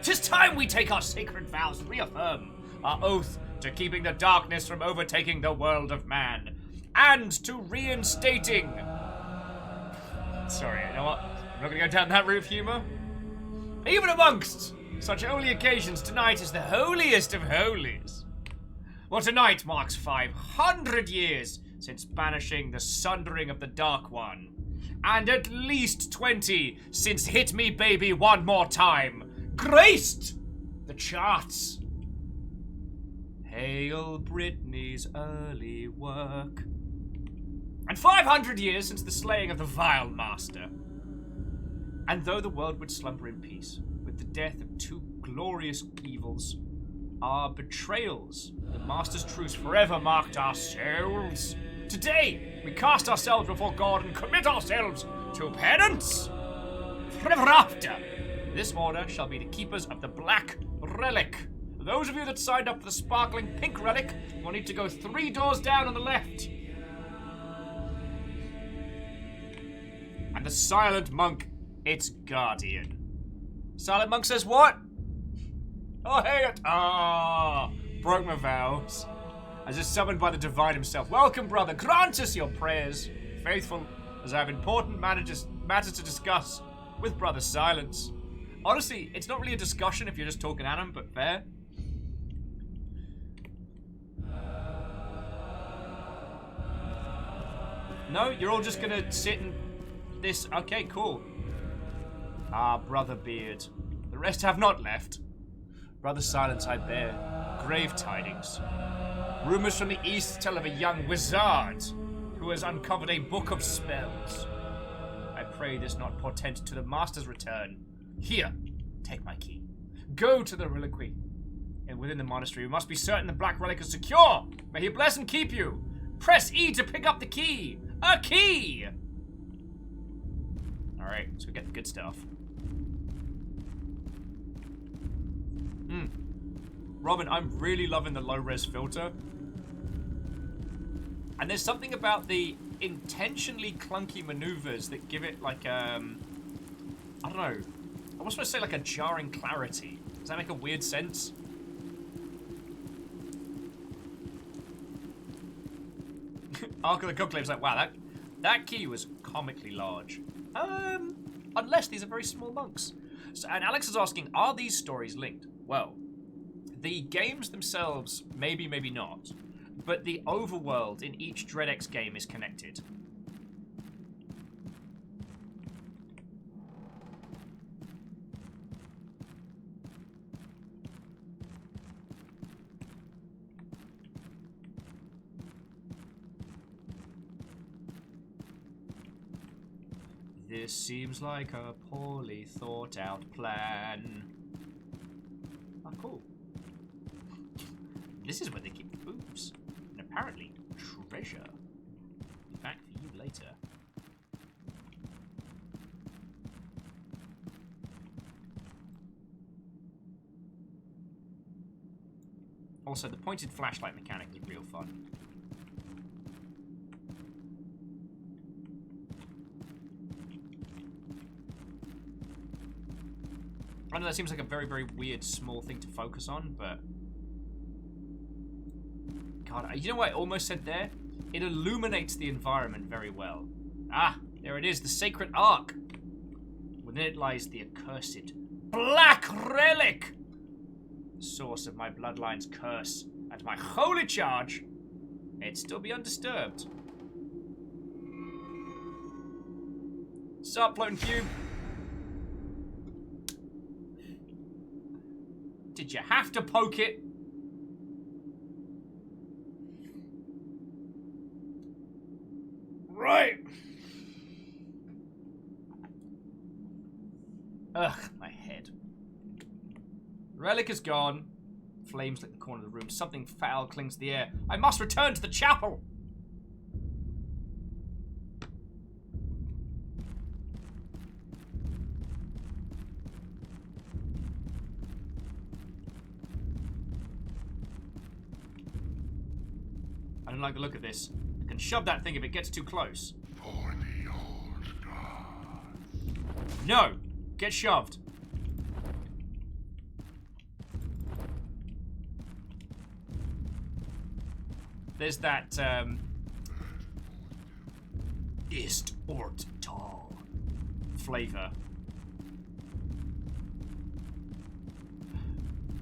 'Tis time we take our sacred vows and reaffirm our oath to keeping the darkness from overtaking the world of man, and to reinstating... Sorry, you know what? I'm not gonna go down that route of humor. Even amongst such holy occasions, tonight is the holiest of holies. Well, tonight marks 500 years since banishing the sundering of the Dark One, and at least 20 since Hit Me Baby One More Time graced the charts. Hail Britney's early work. And 500 years since the slaying of the vile master. And though the world would slumber in peace, with the death of two glorious evils, our betrayals, the master's truce forever marked our souls. Today, we cast ourselves before God and commit ourselves to penance. Forever after, this order shall be the keepers of the Black Relic. Those of you that signed up for the sparkling pink relic will need to go 3 doors down on the left. And the Silent Monk, its guardian. Silent Monk says what? Oh, hey it! Broke my vows. As is summoned by the divine himself. Welcome, brother. Grant us your prayers. Faithful, as I have important matters to discuss with Brother Silence. Honestly, it's not really a discussion if you're just talking at him, but fair. No, you're all just gonna sit in this. Okay, cool. Brother Beard. The rest have not left. Brother Silence, I bear grave tidings. Rumors from the east tell of a young wizard who has uncovered a book of spells. I pray this not portend to the master's return. Here, take my key. Go to the reliquary. And within the monastery, we must be certain the black relic is secure. May he bless and keep you. Press E to pick up the key. A key! Alright, so we get the good stuff. Robin, I'm really loving the low-res filter. And there's something about the intentionally clunky maneuvers that give it like, I don't know. I was supposed to say like a jarring clarity. Does that make a weird sense? Ark of the Conclave's like, wow, that key was comically large. Unless these are very small monks. So, and Alex is asking, are these stories linked? Well, the games themselves, maybe, maybe not. But the overworld in each DreadX game is connected. This seems like a poorly thought out plan. Ah, cool. This is where they keep boobs. And apparently, treasure. Back for you later. Also, the pointed flashlight mechanic is real fun. I know that seems like a very, very weird, small thing to focus on, but... God, you know what I almost said there? It illuminates the environment very well. Ah, there it is, the Sacred Ark. Within it lies the accursed Black Relic! The source of my bloodline's curse and my holy charge. It'd still be undisturbed. Sup, Floating Cube? Did you have to poke it? Right. Ugh, my head. Relic is gone. Flames lit the corner of the room. Something foul clings to the air. I must return to the chapel! I don't like the look of this. I can shove that thing if it gets too close. For the old gods. No! Get shoved. There's that, Ist Ort Tal flavor.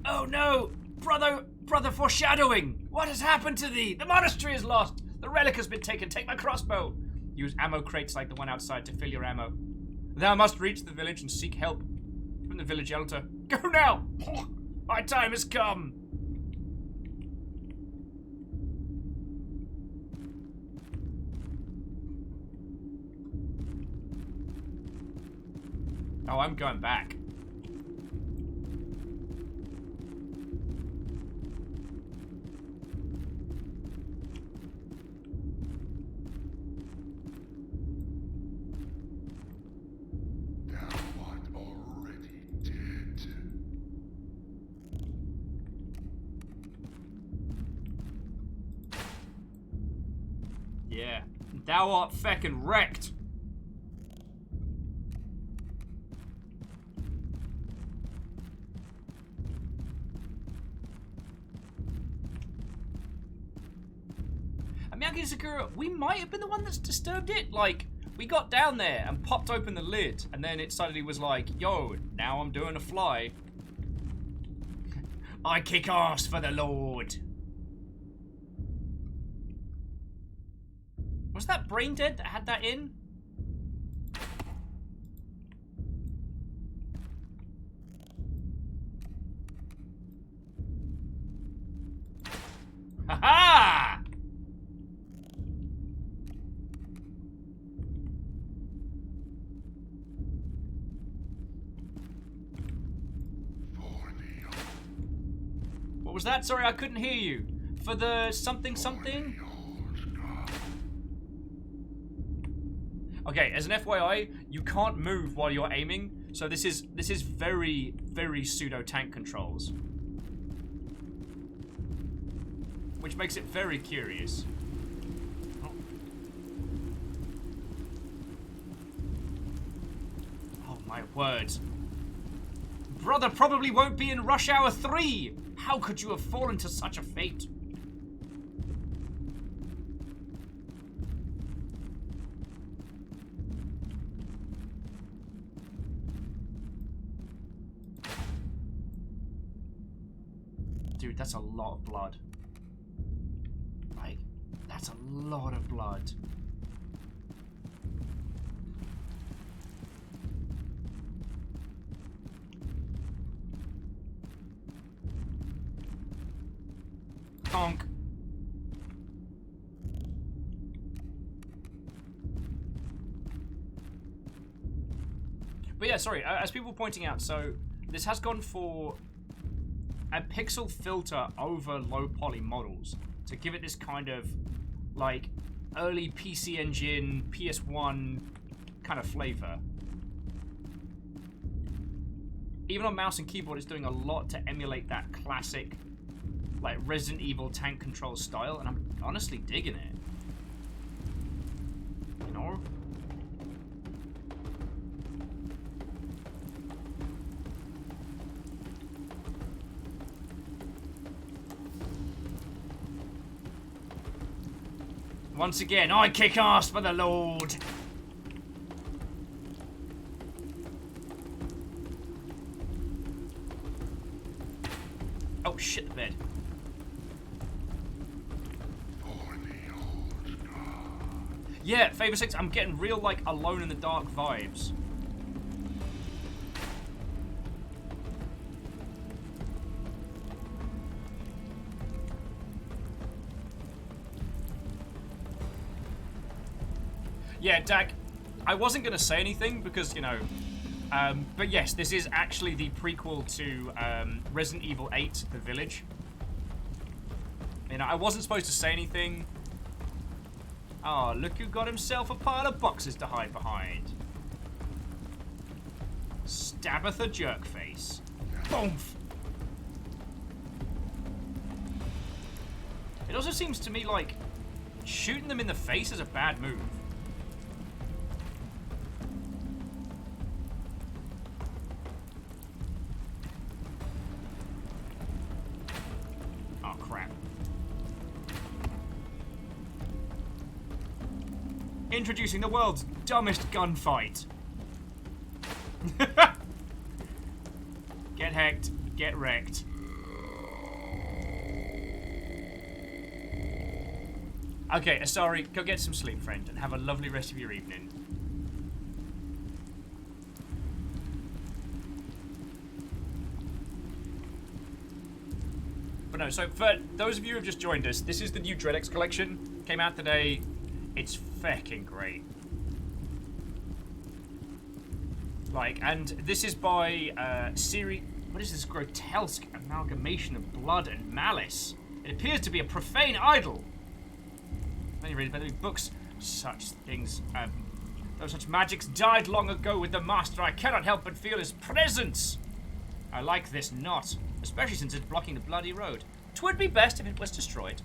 Oh no! Brother foreshadowing! What has happened to thee? The monastery is lost! The relic has been taken. Take my crossbow! Use ammo crates like the one outside to fill your ammo. Thou must reach the village and seek help from the village elder. Go now! My time has come! Oh, I'm going back. Thou art already dead. Yeah. Thou art feckin' wrecked. Miyagi Sakura, we might have been the one that's disturbed it. Like, we got down there and popped open the lid, and then it suddenly was like, yo, now I'm doing a fly. I kick ass for the Lord. Was that Brain Dead that had that in? Ha-ha! What was that? Sorry, I couldn't hear you. For the something something? Okay, as an FYI, you can't move while you're aiming, so this is very, very pseudo tank controls. Which makes it very curious. Oh my word. Brother probably won't be in Rush Hour 3! How could you have fallen to such a fate? Dude, that's a lot of blood. Like, that's a lot of blood. Honk. But yeah, sorry, as people were pointing out, so this has gone for a pixel filter over low poly models to give it this kind of like early PC Engine, PS1 kind of flavor. Even on mouse and keyboard, it's doing a lot to emulate that classic like Resident Evil tank control style, and I'm honestly digging it. You know? Once again, I kick ass for the Lord. Oh shit, the bed. Yeah, Favor 6, I'm getting real, like, Alone in the Dark vibes. Yeah, Dak, I wasn't going to say anything because, you know, But yes, this is actually the prequel to Resident Evil 8, The Village. You know, I wasn't supposed to say anything. Oh, look who got himself a pile of boxes to hide behind. Stabbatha Jerkface. Boom! It also seems to me like shooting them in the face is a bad move. Oh, crap. Introducing the world's dumbest gunfight. Get hecked, get wrecked. Okay, sorry, go get some sleep, friend, and have a lovely rest of your evening. But no, so for those of you who have just joined us, this is the new Dread X collection. Came out today. It's feckin' great. Like, and this is by series. What is this grotesque amalgamation of blood and malice? It appears to be a profane idol. Many read many books. Such things, though such magics died long ago with the master, I cannot help but feel his presence. I like this not, especially since it's blocking the bloody road. 'Twould be best if it was destroyed.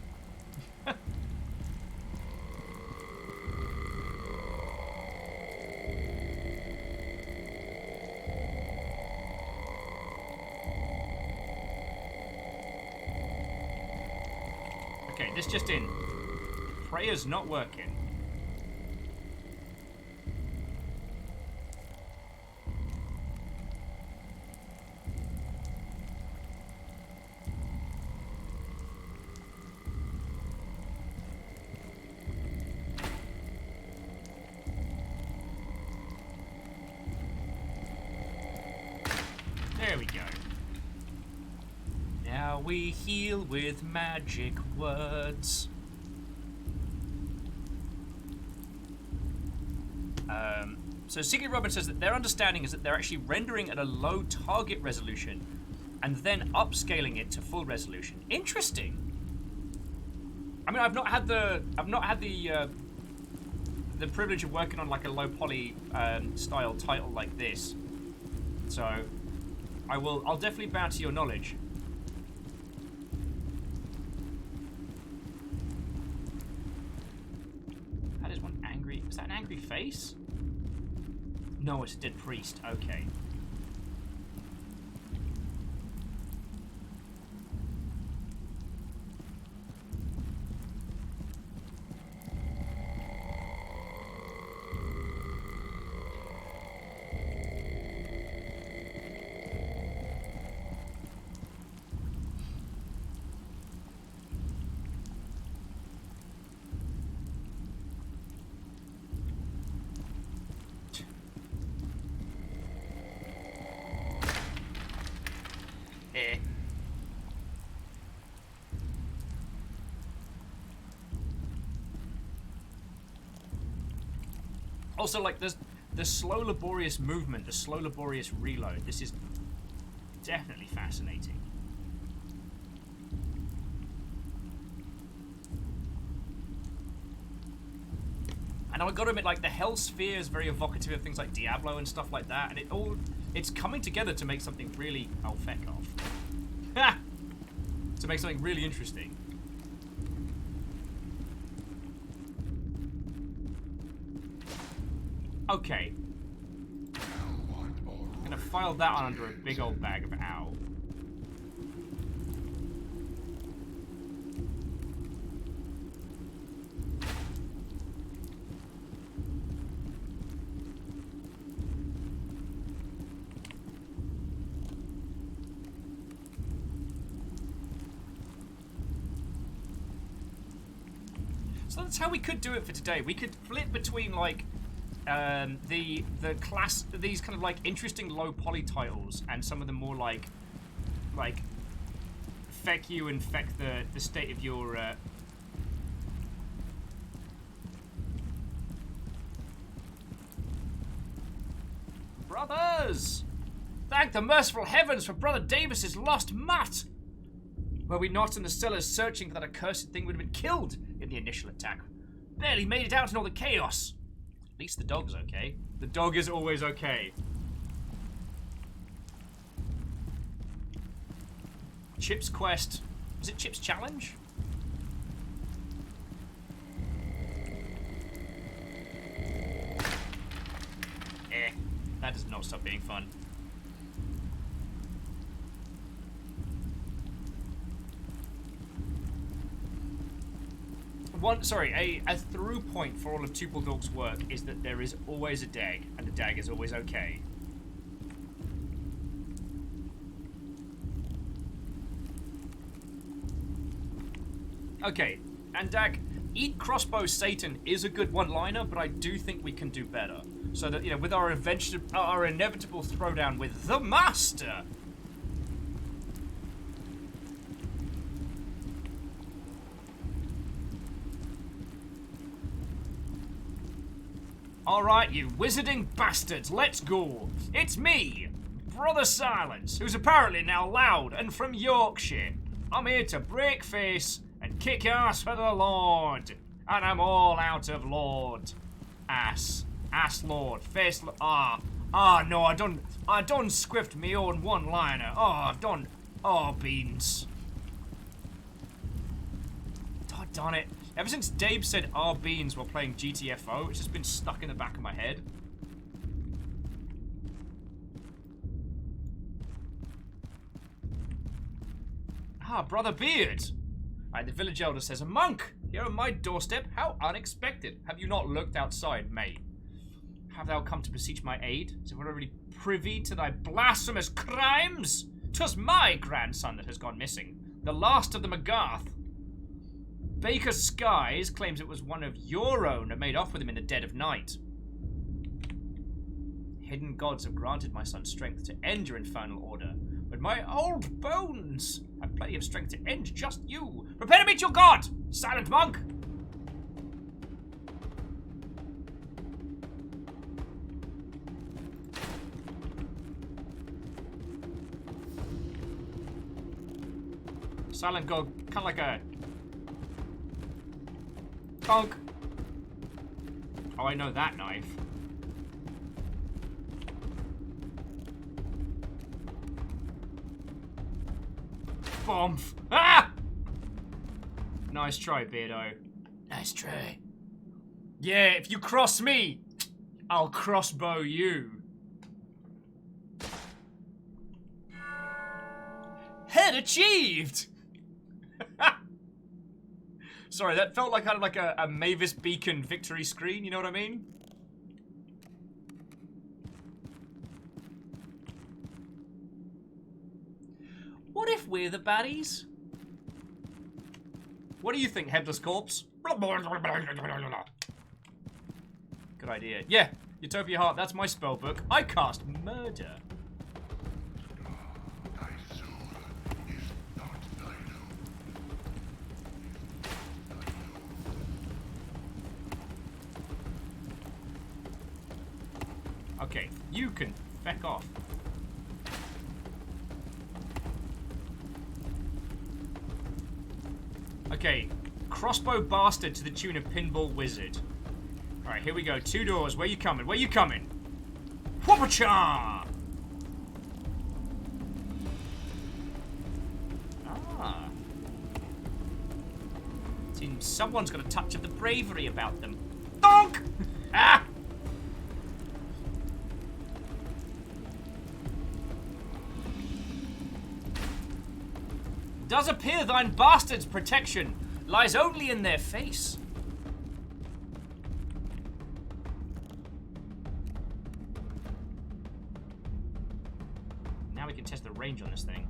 Okay, this just in. Prayer's not working. There we go. Now we heal with magic words. So Secret Robin says that their understanding is that they're actually rendering at a low target resolution and then upscaling it to full resolution. Interesting. I mean, I've not had the privilege of working on like a low poly style title like this, so I'll definitely bow to your knowledge. That is one angry. Is that an angry face? No, it's a dead priest. Okay. Also, like, there's the slow, laborious movement, the slow, laborious reload. This is definitely fascinating. And I gotta admit, like, the Hell Sphere is very evocative of things like Diablo and stuff like that, and it's coming together to make something really... Oh, feck off. To make something really interesting. Okay. I'm gonna file that on under a big old bag of owl. So that's how we could do it for today. We could flip between, like, these kind of like interesting low poly titles and some of the more like feck you and feck the state of your Brothers! Thank the merciful heavens for Brother Davis's lost mutt! Were we not in the cellars searching for that accursed thing, we'd have been killed in the initial attack. Barely made it out in all the chaos. At least the dog's okay. The dog is always okay. Chip's quest. Is it Chip's challenge? That does not stop being fun. A through point for all of Tuple Dog's work is that there is always a dag, and the dag is always okay. Okay, and Dag, eat crossbow Satan is a good one-liner, but I do think we can do better. So that, you know, with our inevitable throwdown with the Master. Alright, you wizarding bastards, let's go. It's me, Brother Silence, who's apparently now loud and from Yorkshire. I'm here to break face and kick ass for the Lord. And I'm all out of Lord. Ass Lord. Face Lord. No, I done squiffed me own one-liner. Beans. God darn it. Ever since Dave said beans while playing GTFO, it's just been stuck in the back of my head. Brother Beard. The village elder says, a monk! Here on my doorstep? How unexpected. Have you not looked outside, mate? Have thou come to beseech my aid? Is everyone already privy to thy blasphemous crimes? 'Twas my grandson that has gone missing. The last of the McGarth. Baker Skies claims it was one of your own that made off with him in the dead of night. Hidden gods have granted my son strength to end your infernal order, but my old bones have plenty of strength to end just you. Prepare to meet your god, silent monk! Silent god, kind of like a... Bonk! Oh, I know that knife. Bomb! Ah! Nice try, Beardo. Nice try. Yeah, if you cross me, I'll crossbow you. Head achieved! Sorry, that felt like kind of like a Mavis Beacon victory screen, you know what I mean? What if we're the baddies? What do you think, Headless Corpse? Good idea. Yeah, Utopia Heart, that's my spell book. I cast murder. Okay, you can feck off. Okay, crossbow bastard to the tune of Pinball Wizard. Alright, here we go. 2 doors. Where you coming? Where you coming? Whoppa-cha! Ah. Seems someone's got a touch of the bravery about them. Donk! Ah! Does appear thine bastard's protection lies only in their face. Now we can test the range on this thing.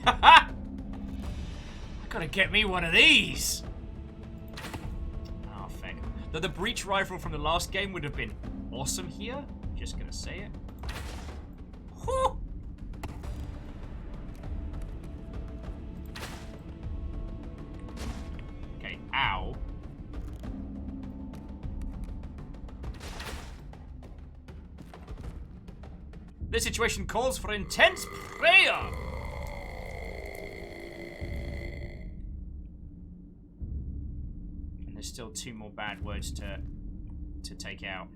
I gotta get me one of these. Oh, feck. Though the breach rifle from the last game would have been awesome here. Just gonna say it. Whew. Okay, ow. This situation calls for intense prayer. And there's still 2 more bad words to take out.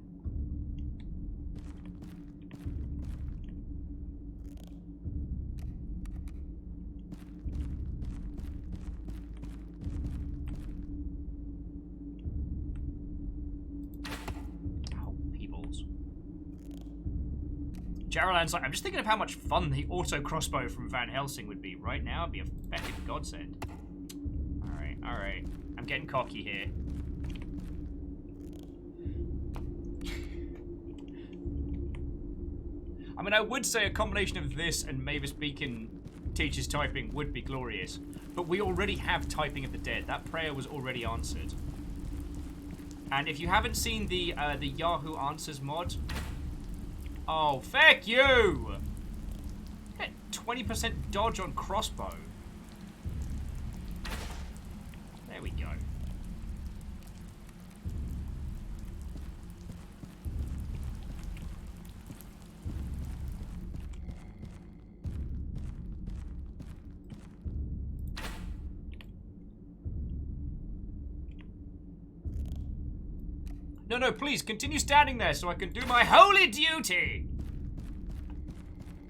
Jaralan's like, I'm just thinking of how much fun the auto crossbow from Van Helsing would be. Right now, it'd be a fucking godsend. Alright. I'm getting cocky here. I mean, I would say a combination of this and Mavis Beacon teaches typing would be glorious. But we already have Typing of the Dead. That prayer was already answered. And if you haven't seen the Yahoo Answers mod... Oh, feck you! Get 20% dodge on crossbow. There we go. No, please, continue standing there so I can do my holy duty!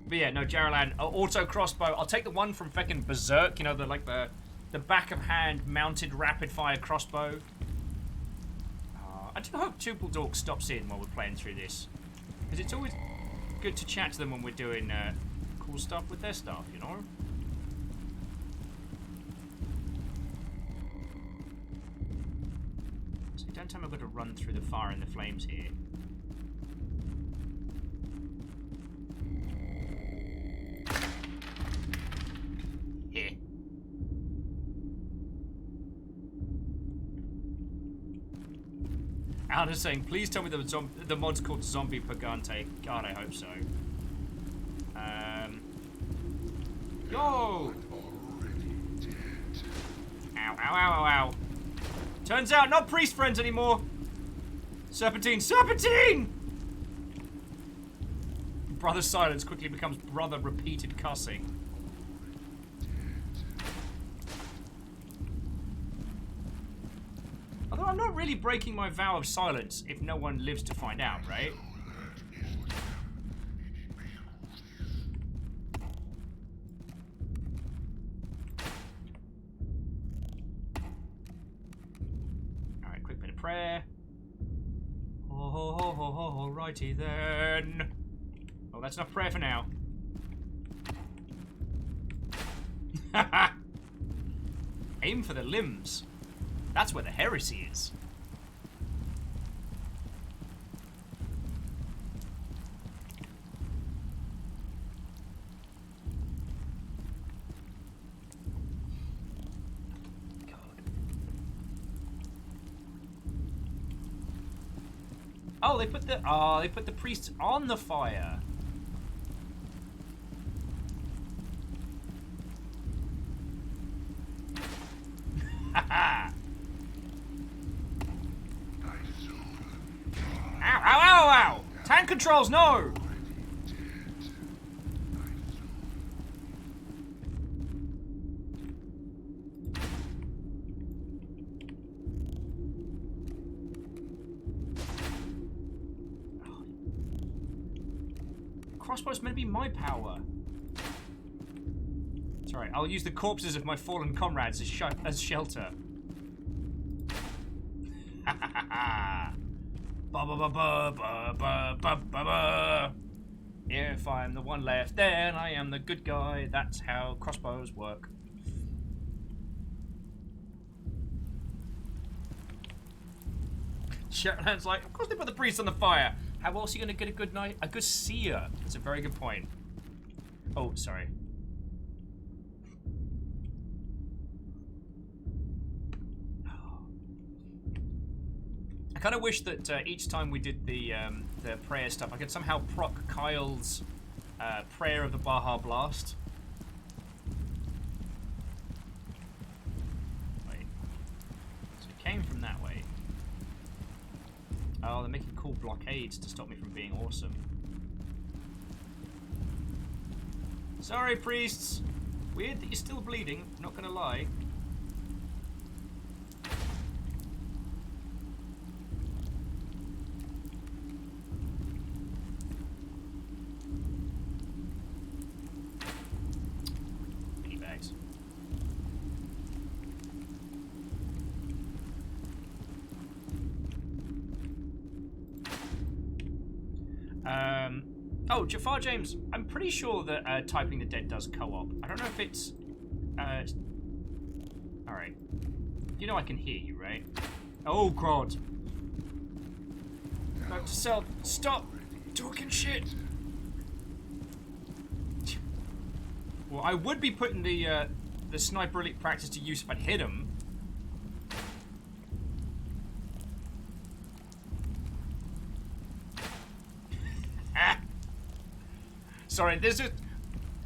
But yeah, no, Jaralan, auto crossbow. I'll take the one from feckin' Berserk, you know, the back of hand mounted rapid fire crossbow. I do hope Tupledork stops in while we're playing through this. Because it's always good to chat to them when we're doing cool stuff with their stuff, you know? So don't tell me I've got to run through the fire and the flames here. Here. Alan is saying, please tell me the mod's called Zombie Pagante. God, I hope so. Yo! Ow, ow, ow, ow, ow. Turns out, not priest friends anymore. Serpentine, Serpentine! Brother silence quickly becomes brother repeated cussing. Although I'm not really breaking my vow of silence if no one lives to find out, right? Alright, quick bit of prayer. Alrighty then. Well, that's enough prayer for now. Aim for the limbs. That's where the heresy is. God. Oh, they put the priests on the fire. Haha. Ow, ow, ow, ow! Tank controls, no! Crossbow's meant to be my power. Sorry, I'll use the corpses of my fallen comrades as shelter. Ha ha ha ha! Ba ba ba ba ba ba ba ba ba. If I'm the one left, then I am the good guy. That's how crossbows work. Shetland's like, of course they put the priest on the fire. How else are you gonna get a good seer? That's a very good point. Oh, sorry. I kind of wish that each time we did the prayer stuff, I could somehow proc Kyle's prayer of the Baja Blast. Wait. So it came from that way. Oh, they're making cool blockades to stop me from being awesome. Sorry, priests. Weird that you're still bleeding, not gonna lie. Mini bags. Oh, Jafar James, I'm pretty sure that Typing the Dead does co-op. I don't know if it's... Alright. You know I can hear you, right? Oh, God. Note to self, stop talking shit. Well, I would be putting the Sniper Elite practice to use if I'd hit him. Sorry, there's just...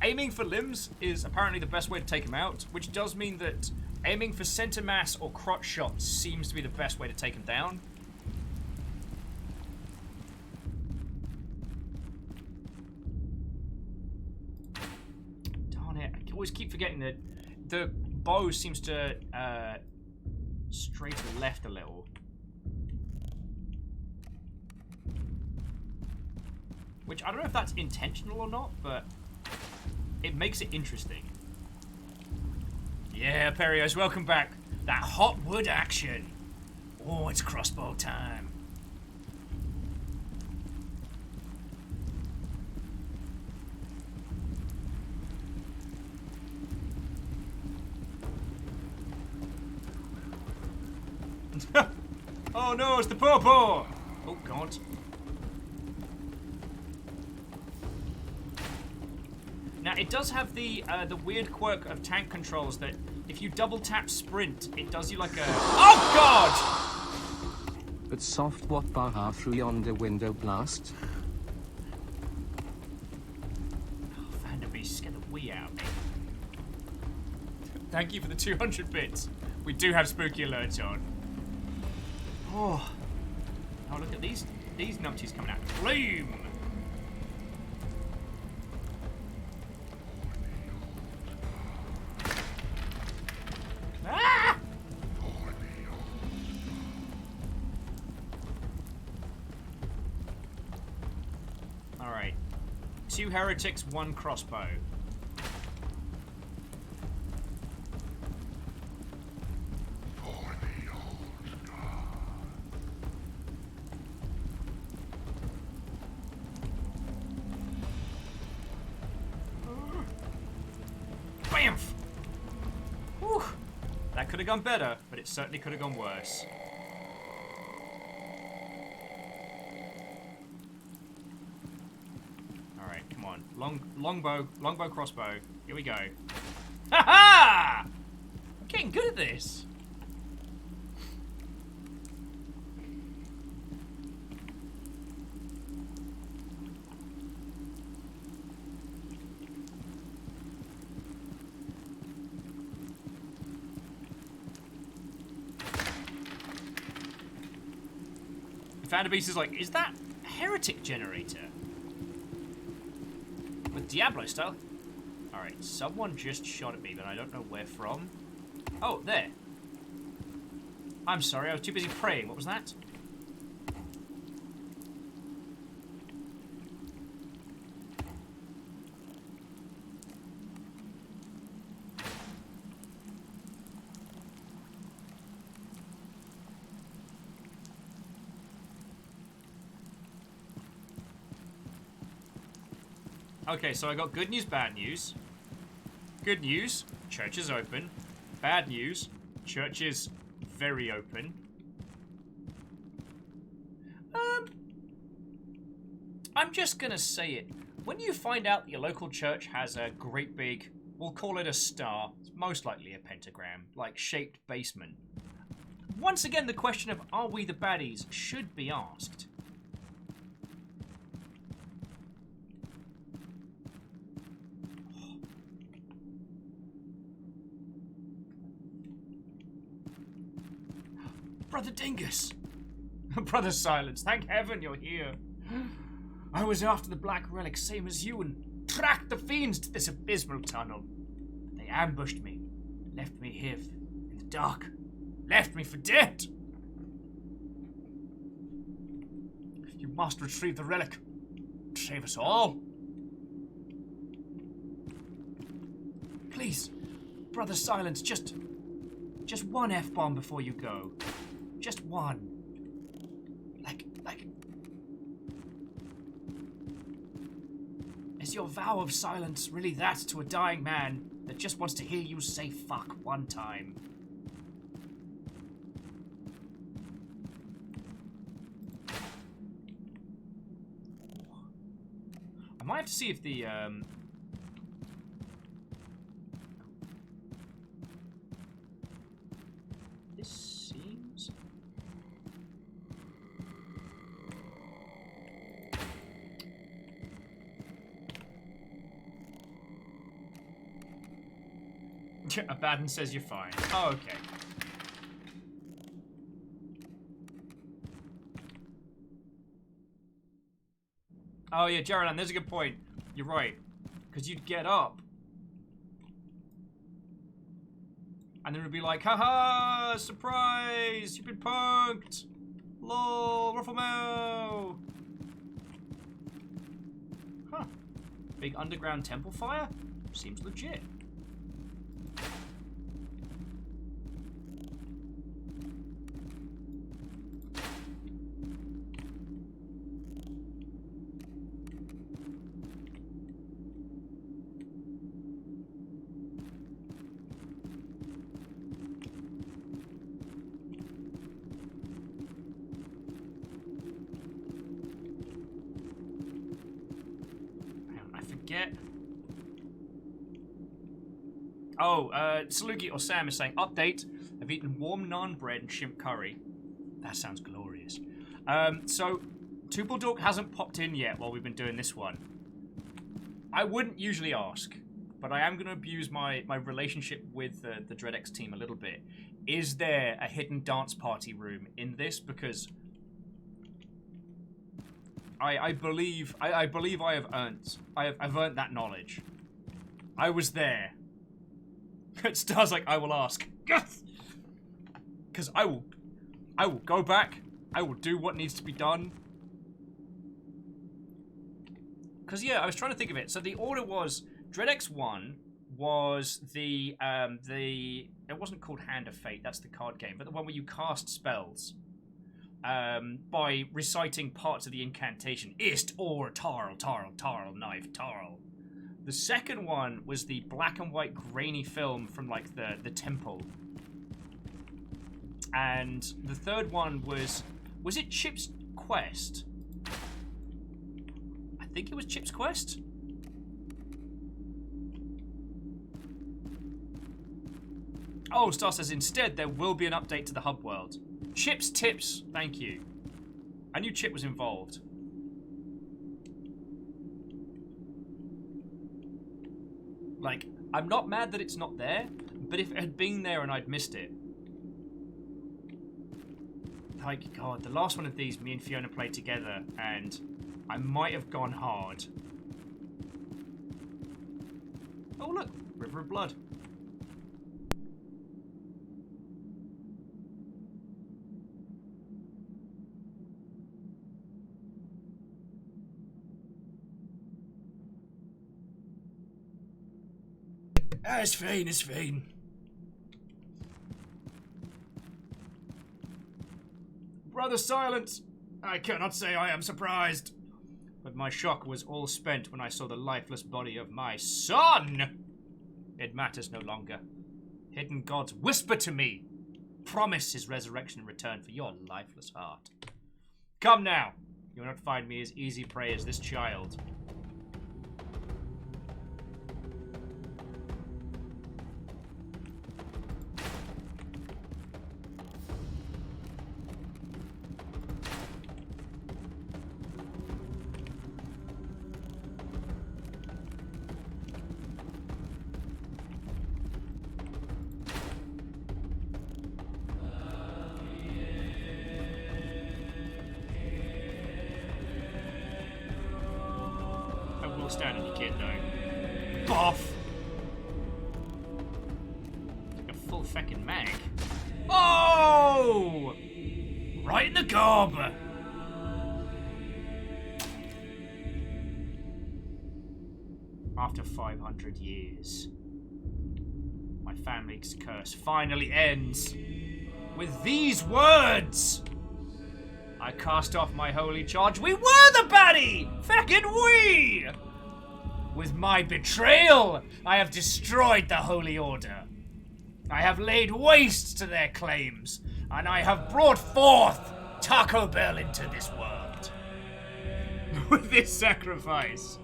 Aiming for limbs is apparently the best way to take him out, which does mean that aiming for center mass or crotch shots seems to be the best way to take him down. Darn it, I always keep forgetting that the bow seems to stray to the left a little. Which, I don't know if that's intentional or not, but it makes it interesting. Yeah, Perios, welcome back. That hot wood action. Oh, it's crossbow time. Oh no, it's the pawpaw! Oh god. Now it does have the weird quirk of tank controls that if you double tap sprint, it does you like a... Oh god! But soft what bar through yonder window blast? Oh, Vanderbeest, get the wee out of me. Thank you for the 200 bits. We do have spooky alerts on. Oh, look at these numpties coming out. Flame! Ah! Alright. 2 heretics, 1 crossbow. Bamf! Whew. That could have gone better, but it certainly could have gone worse. Alright, come on. Longbow, crossbow. Here we go. Ha ha! I'm getting good at this. Vanderbeest is like, is that a heretic generator? With Diablo style? Alright, someone just shot at me, but I don't know where from. Oh, there. I'm sorry, I was too busy praying. What was that? Okay, so I got good news, bad news. Good news, church is open. Bad news, church is very open. I'm just gonna say it. When you find out that your local church has a great big, we'll call it a star, it's most likely a pentagram, like shaped basement. Once again, the question of are we the baddies should be asked. Brother Dingus! Brother Silence, thank heaven you're here. I was after the Black Relic, same as you, and tracked the fiends to this abysmal tunnel. They ambushed me, left me here in the dark, left me for dead. You must retrieve the relic. Save us all. Please, Brother Silence, just one F-bomb before you go. Just one. Like... Is your vow of silence really that to a dying man that just wants to hear you say fuck one time? I might have to see if the, this seems... Abaddon says you're fine. Oh, okay. Oh yeah, Jarolan, there's a good point. You're right. Because you'd get up. And then it'd be like, haha, surprise, you've been punked. Lol, Rufflemau. Huh. Big underground temple fire? Seems legit. Oh, Saluki or Sam is saying, update, I've eaten warm naan bread and shrimp curry. That sounds glorious. So, Tupledork hasn't popped in yet while we've been doing this one. I wouldn't usually ask, but I am going to abuse my relationship with the DreadX team a little bit. Is there a hidden dance party room in this? Because I believe I have earned that knowledge. I was there. Star's like, I will ask. Because I will go back. I will do what needs to be done. Because yeah, I was trying to think of it. So the order was DreadX 1 was the it wasn't called Hand of Fate. That's the card game, but the one where you cast spells by reciting parts of the incantation. Ist or Tarl, knife, Tarl. The second one was the black and white grainy film from like the temple. And the third one was it Chip's Quest? I think it was Chip's Quest. Oh, Star says instead there will be an update to the hub world. Chip's Tips, thank you. I knew Chip was involved. Like, I'm not mad that it's not there, but if it had been there and I'd missed it. Like, God, the last one of these, me and Fiona played together, and I might have gone hard. Oh, look, River of Blood. It's fine, it's fine. Brother Silence, I cannot say I am surprised. But my shock was all spent when I saw the lifeless body of my son. It matters no longer. Hidden gods whisper to me. Promise his resurrection and return for your lifeless heart. Come now. You will not find me as easy prey as this child. Stand on your kid, though. off! Like a full fucking mag. Oh! Right in the gob! After 500 years, my family's curse finally ends with these words! I cast off my holy charge. We were the baddie! Feckin' we! With my betrayal, I have destroyed the Holy Order. I have laid waste to their claims, and I have brought forth Taco Bell into this world. With this sacrifice,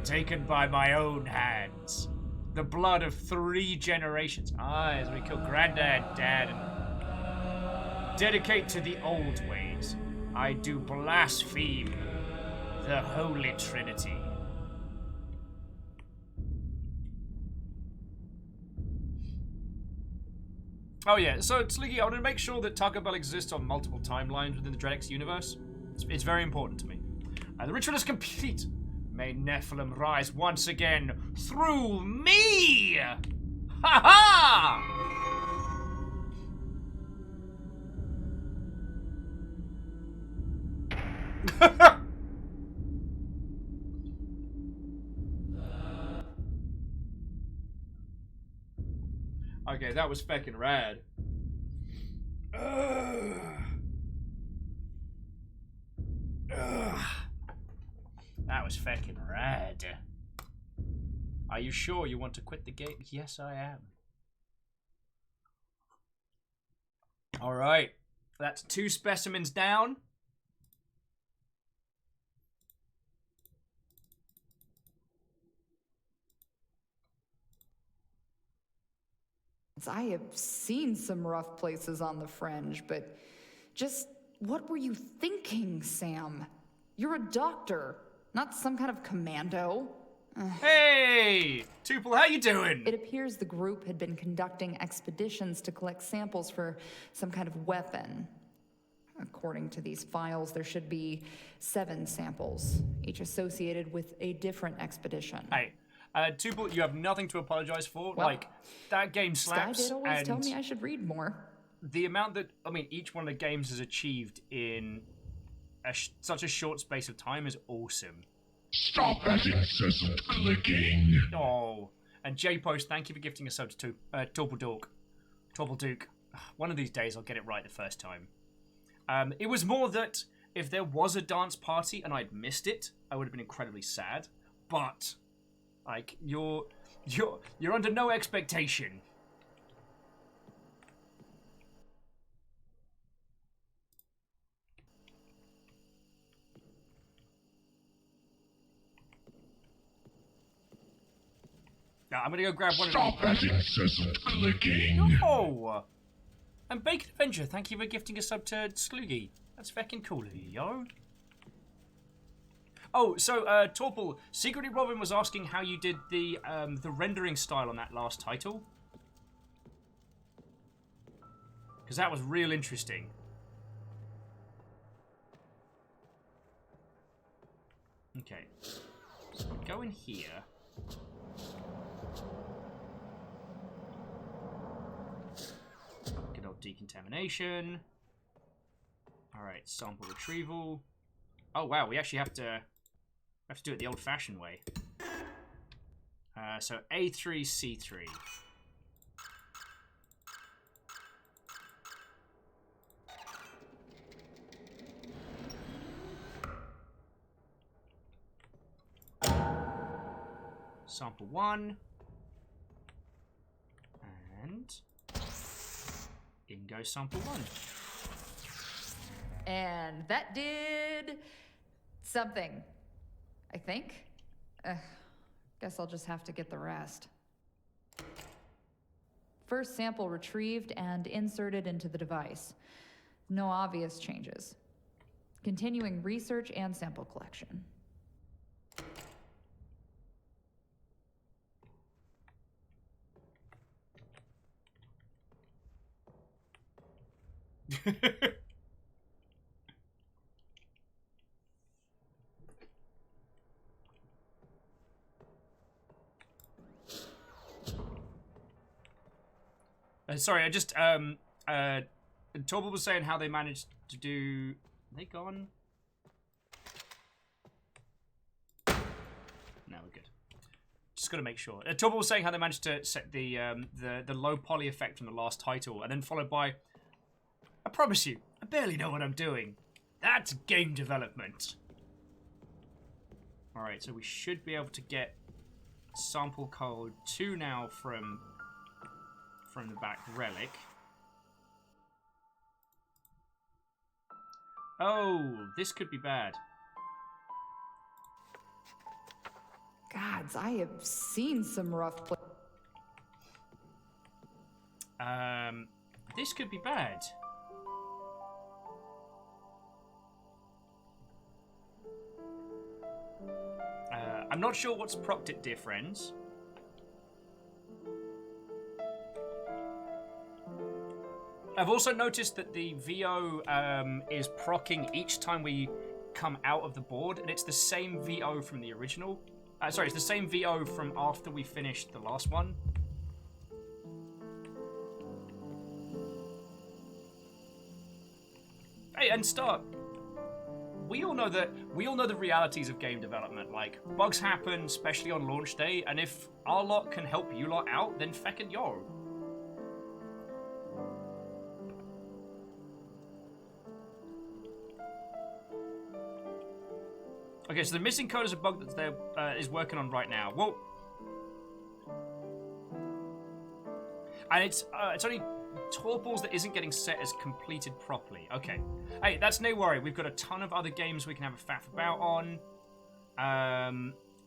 taken by my own hands, the blood of 3 generations. As we kill Granddad, Dad, and dedicate to the old ways, I do blaspheme the Holy Trinity. Oh yeah, so Sliggy, I want to make sure that Taco Bell exists on multiple timelines within the Dreadx universe. It's very important to me. The ritual is complete. May Nephilim rise once again through me! Ha ha! Okay, that was feckin' rad. That was feckin' rad. Are you sure you want to quit the game? Yes, I am. Alright. That's 2 specimens down. I have seen some rough places on the fringe, but just what were you thinking, Sam? You're a doctor, not some kind of commando. Hey! Tuple, how you doing? It appears the group had been conducting expeditions to collect samples for some kind of weapon. According to these files, there should be 7 samples, each associated with a different expedition. Hey. Tuple, you have nothing to apologize for. Well, like, that game slaps. Sky did always tell me I should read more. The amount that, I mean, each one of the games has achieved in such a short space of time is awesome. Stop that incessant clicking. Oh. And J-Post, thank you for gifting a sub to Torple Duke. One of these days I'll get it right the first time. It was more that if there was a dance party and I'd missed it, I would have been incredibly sad. But... like, you're under no expectation. Now, I'm gonna go grab one of Stop that incessant clicking. Oh! And Bacon Avenger, thank you for gifting a sub to Sloogie. That's fucking cool of you, yo. Oh, so, Torple, Secretly Robin was asking how you did the rendering style on that last title. Because that was real interesting. Okay. So we go in here. Good old decontamination. Alright, sample retrieval. Oh wow, we actually have to do it the old-fashioned way. So A3, C3. Sample 1. And in goes sample 1. And that did something, I think. Guess I'll just have to get the rest. First sample retrieved and inserted into the device. No obvious changes. Continuing research and sample collection. Sorry, I just Torble was saying how they managed to do. Are they gone? No, we're good. Just gotta make sure. Torble was saying how they managed to set the low poly effect from the last title, and then followed by, I promise you, I barely know what I'm doing. That's game development. All right, so we should be able to get sample code 2 now from the back relic. Oh, this could be bad. Gods, I have seen some rough play. This could be bad. I'm not sure what's procced it, dear friends. I've also noticed that the VO is procking each time we come out of the board, and it's the same VO from the original. Sorry, it's the same VO from after we finished the last one. Hey, and start. We all know the realities of game development. Like, bugs happen, especially on launch day, and if our lot can help you lot out, then feckin' yo. Okay, so the missing code is a bug that they're is working on right now. Well, and it's only Torples that isn't getting set as completed properly. Okay, hey, that's no worry. We've got a ton of other games we can have a faff about on.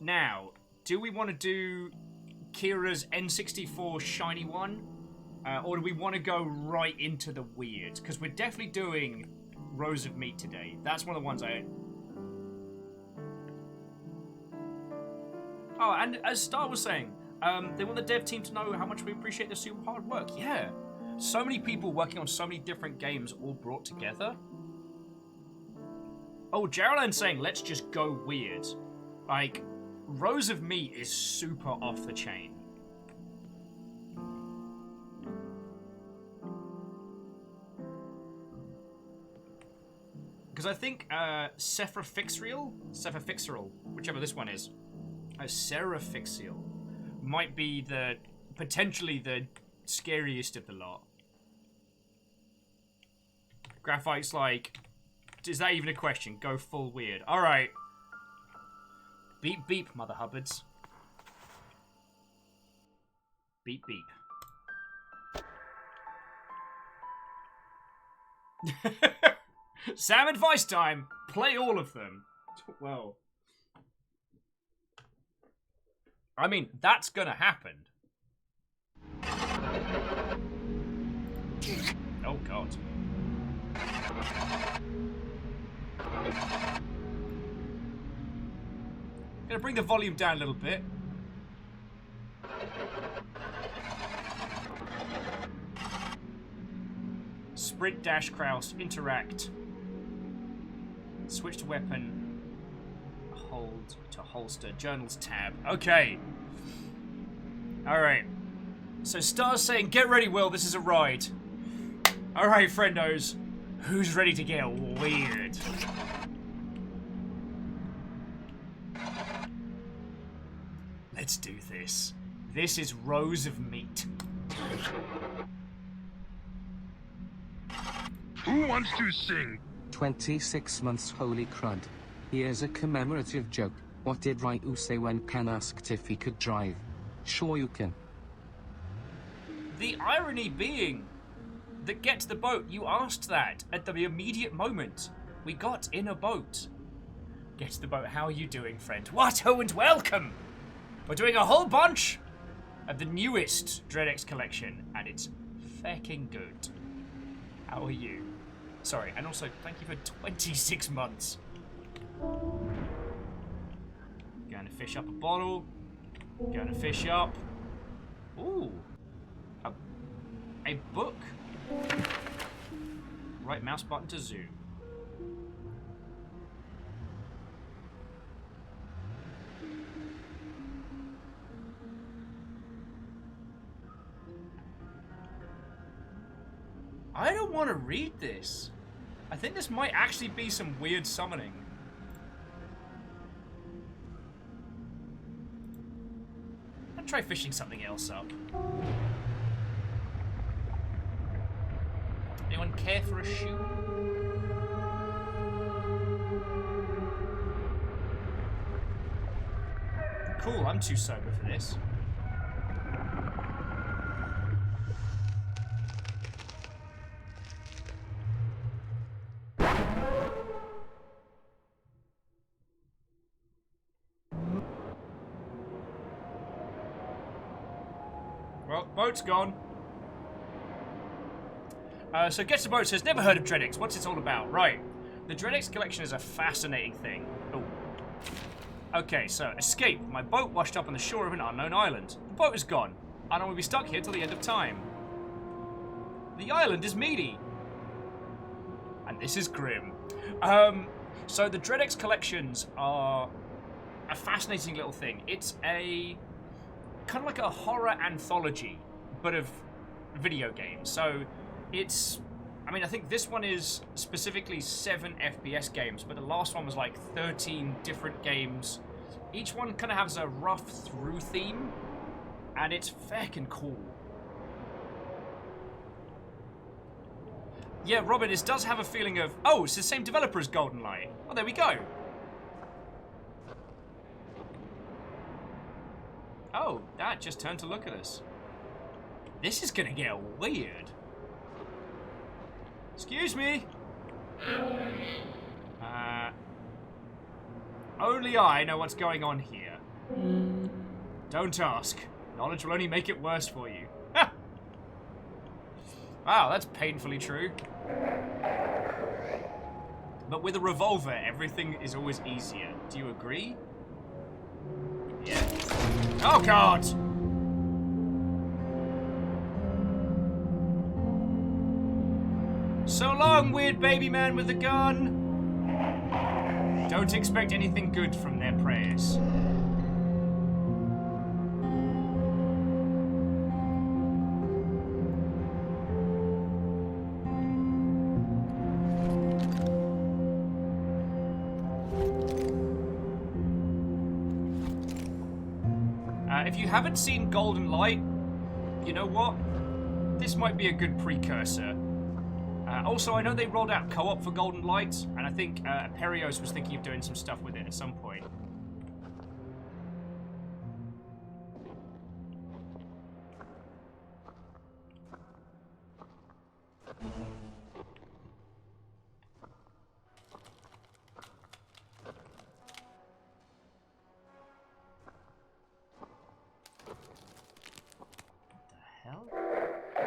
Now, do we want to do Kira's N64 shiny one, or do we want to go right into the weird? Because we're definitely doing Rows of Meat today. That's one of the ones I. Oh, and as Star was saying, they want the dev team to know how much we appreciate their super hard work. Yeah. So many people working on so many different games all brought together. Oh, Geraldine saying, let's just go weird. Like, Rows of Meat is super off the chain. Because I think Cephafixrial, whichever this one is, Serafixial, might be potentially the scariest of the lot. Graphite's like, is that even a question? Go full weird. Alright. Beep beep, Mother Hubbards. Beep beep. Sam advice time. Play all of them. Well. I mean, that's gonna happen. Oh, God. Gonna bring the volume down a little bit. Sprint, dash, crouch, interact. Switch to weapon. Hold to holster. Journals tab. Okay. Alright. So Star's saying, get ready, Will, this is a ride. Alright, friendos. Who's ready to get weird? Let's do this. This is Rows of Meat. Who wants to sing? 26 months, holy crud. Here's a commemorative joke. What did Ryu say when Ken asked if he could drive? Sure you can. The irony being that get to the boat, you asked that at the immediate moment. We got in a boat. Get to the boat, how are you doing, friend? What, oh, and welcome! We're doing a whole bunch of the newest DreadX collection, and it's fecking good. How are you? Sorry, and also, thank you for 26 months. Going to fish up a bottle. Going to fish up. Ooh. A book. Right mouse button to zoom. I don't want to read this. I think this might actually be some weird summoning. I'll try fishing something else up. Anyone care for a shoe? Cool, I'm too sober for this. Well, boat's gone. So Gets a Boat says, never heard of Dreadix. What's it all about? Right. The Dreadix collection is a fascinating thing. Oh. Okay, so escape. My boat washed up on the shore of an unknown island. The boat is gone. And I will be stuck here till the end of time. The island is meaty. And this is grim. So the Dreadix collections are a fascinating little thing. It's a kind of like a horror anthology, but of video games. So it's, I mean, I think this one is specifically 7 FPS games, but the last one was like 13 different games. Each one kind of has a rough through theme, and it's feckin' cool. Yeah, Robin, this does have a feeling of, oh, it's the same developer as GoldenLight. Oh, there we go. Oh, that just turned to look at us. This is gonna get weird. Excuse me. Only I know what's going on here. Don't ask. Knowledge will only make it worse for you. Ha! Wow, that's painfully true. But with a revolver, everything is always easier. Do you agree? Yeah. Oh, God! So long, weird baby man with a gun. Don't expect anything good from their prayers. If you haven't seen GoldenLight, you know what? This might be a good precursor. Also, I know they rolled out co-op for GoldenLight, and I think Perios was thinking of doing some stuff with it at some point.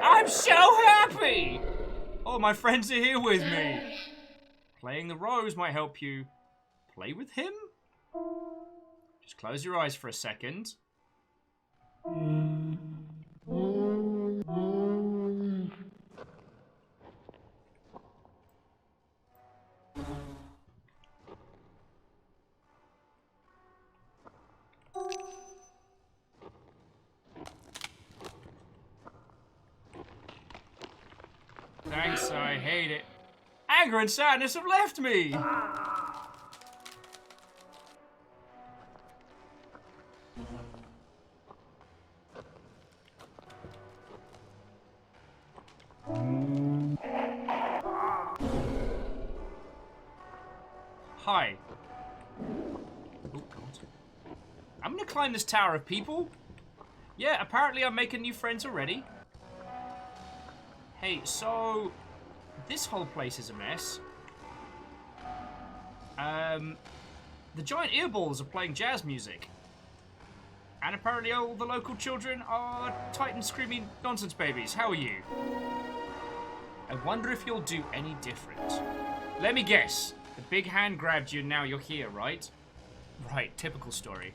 I'm so happy! Oh, my friends are here with me. Playing the rose might help you play with him. Just close your eyes for a second. Thanks, I hate it. Anger and sadness have left me! Hi. Oh, God. I'm gonna climb this tower of people. Yeah, apparently I'm making new friends already. Hey, so this whole place is a mess. The giant earballs are playing jazz music. And apparently all the local children are Titan screaming nonsense babies. How are you? I wonder if you'll do any different. Let me guess. The big hand grabbed you and now you're here, right? Right, typical story.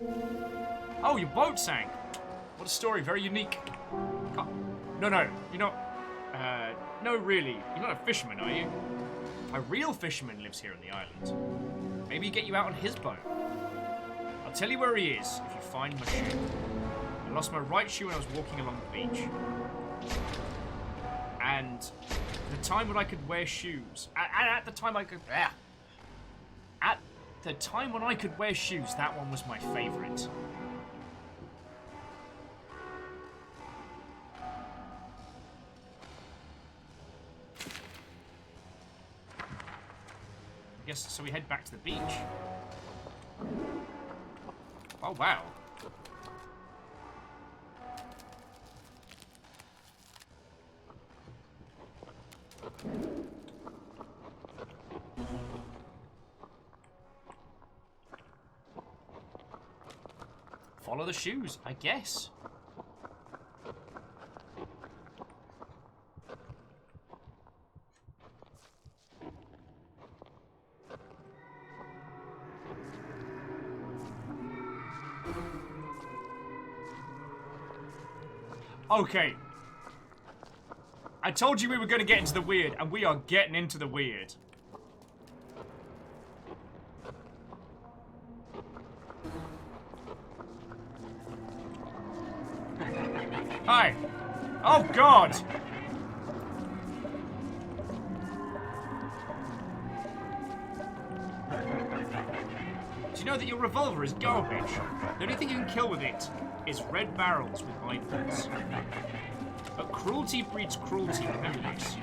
Oh, your boat sank. What a story, very unique. No, you're not... no, really. You're not a fisherman, are you? A real fisherman lives here on the island. Maybe get you out on his boat. I'll tell you where he is if you find my shoe. I lost my right shoe when I was walking along the beach. And The time when I could wear shoes. At the time I could... At the time when I could wear shoes, that one was my favourite. I guess, so we head back to the beach. Oh, wow. Follow the shoes, I guess. Okay. I told you we were going to get into the weird, and we are getting into the weird. Hi. Oh, God. Do you know that your revolver is garbage? The only thing you can kill with it is red barrels with eyeballs. But cruelty breeds cruelty, remember this.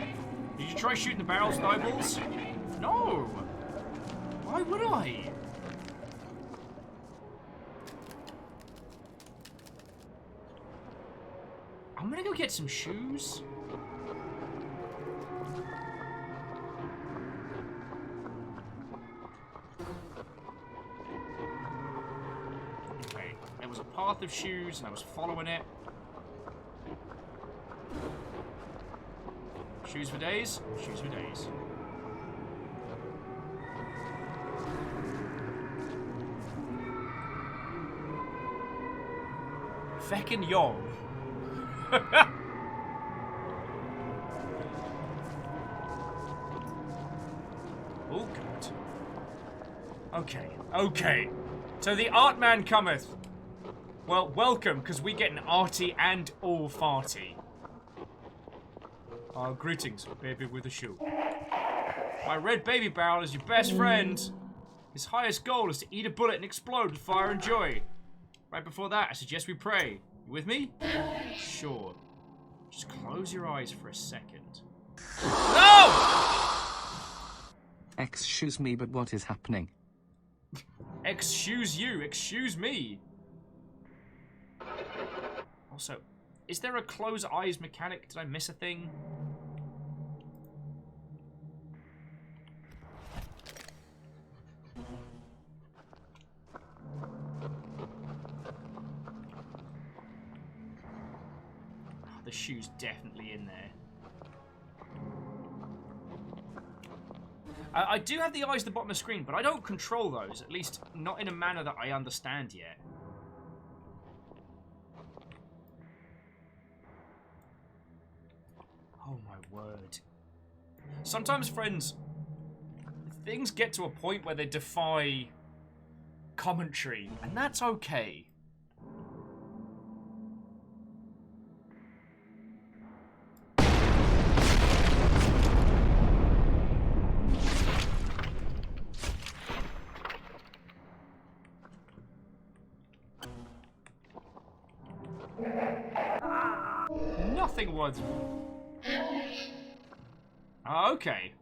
Did you try shooting the barrels with eyeballs? No! Why would I? I'm gonna go get some shoes. Okay, there was a path of shoes and I was following it. Shoes for days, shoes for days. Feckin' yo. Oh, God. Okay, okay. So the art man cometh. Well, welcome, because we get an arty and all farty. Greetings, baby with a shoe. My red baby barrel is your best friend. His highest goal is to eat a bullet and explode with fire and joy. Right before that, I suggest we pray. You with me? Sure. Just close your eyes for a second. No! Excuse me, but what is happening? Excuse you, excuse me. Also, is there a close eyes mechanic? Did I miss a thing? The shoe's definitely in there. I do have the eyes at the bottom of the screen, but I don't control those. At least, not in a manner that I understand yet. Oh my word. Sometimes, friends, things get to a point where they defy commentary, and that's okay. Nothing was. Okay.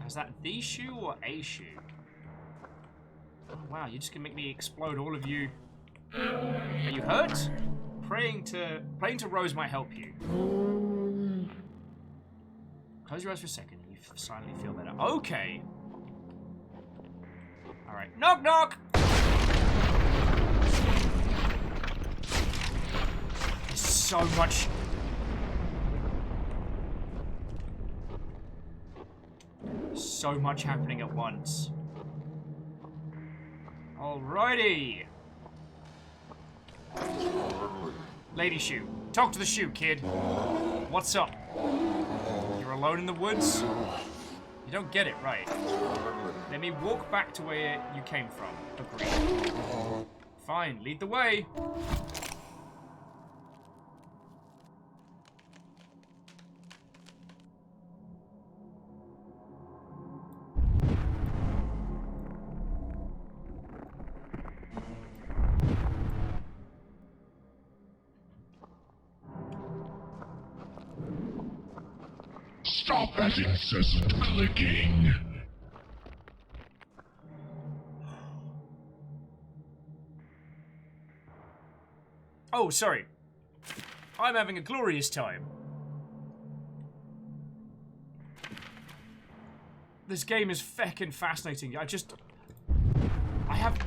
Is that the shoe or a shoe? Oh, wow, you're just gonna make me explode all of you. Are you hurt? Praying to Rose might help you. Close your eyes for a second and you silently feel better. Okay. Alright. Knock knock! There's so much. So much happening at once. Alrighty. Lady shoe. Talk to the shoe, kid. What's up? You're alone in the woods? You don't get it, right? Let me walk back to where you came from. Agreed. Fine, lead the way. Stop that incessant clicking. Oh, sorry. I'm having a glorious time. This game is feckin' fascinating. I have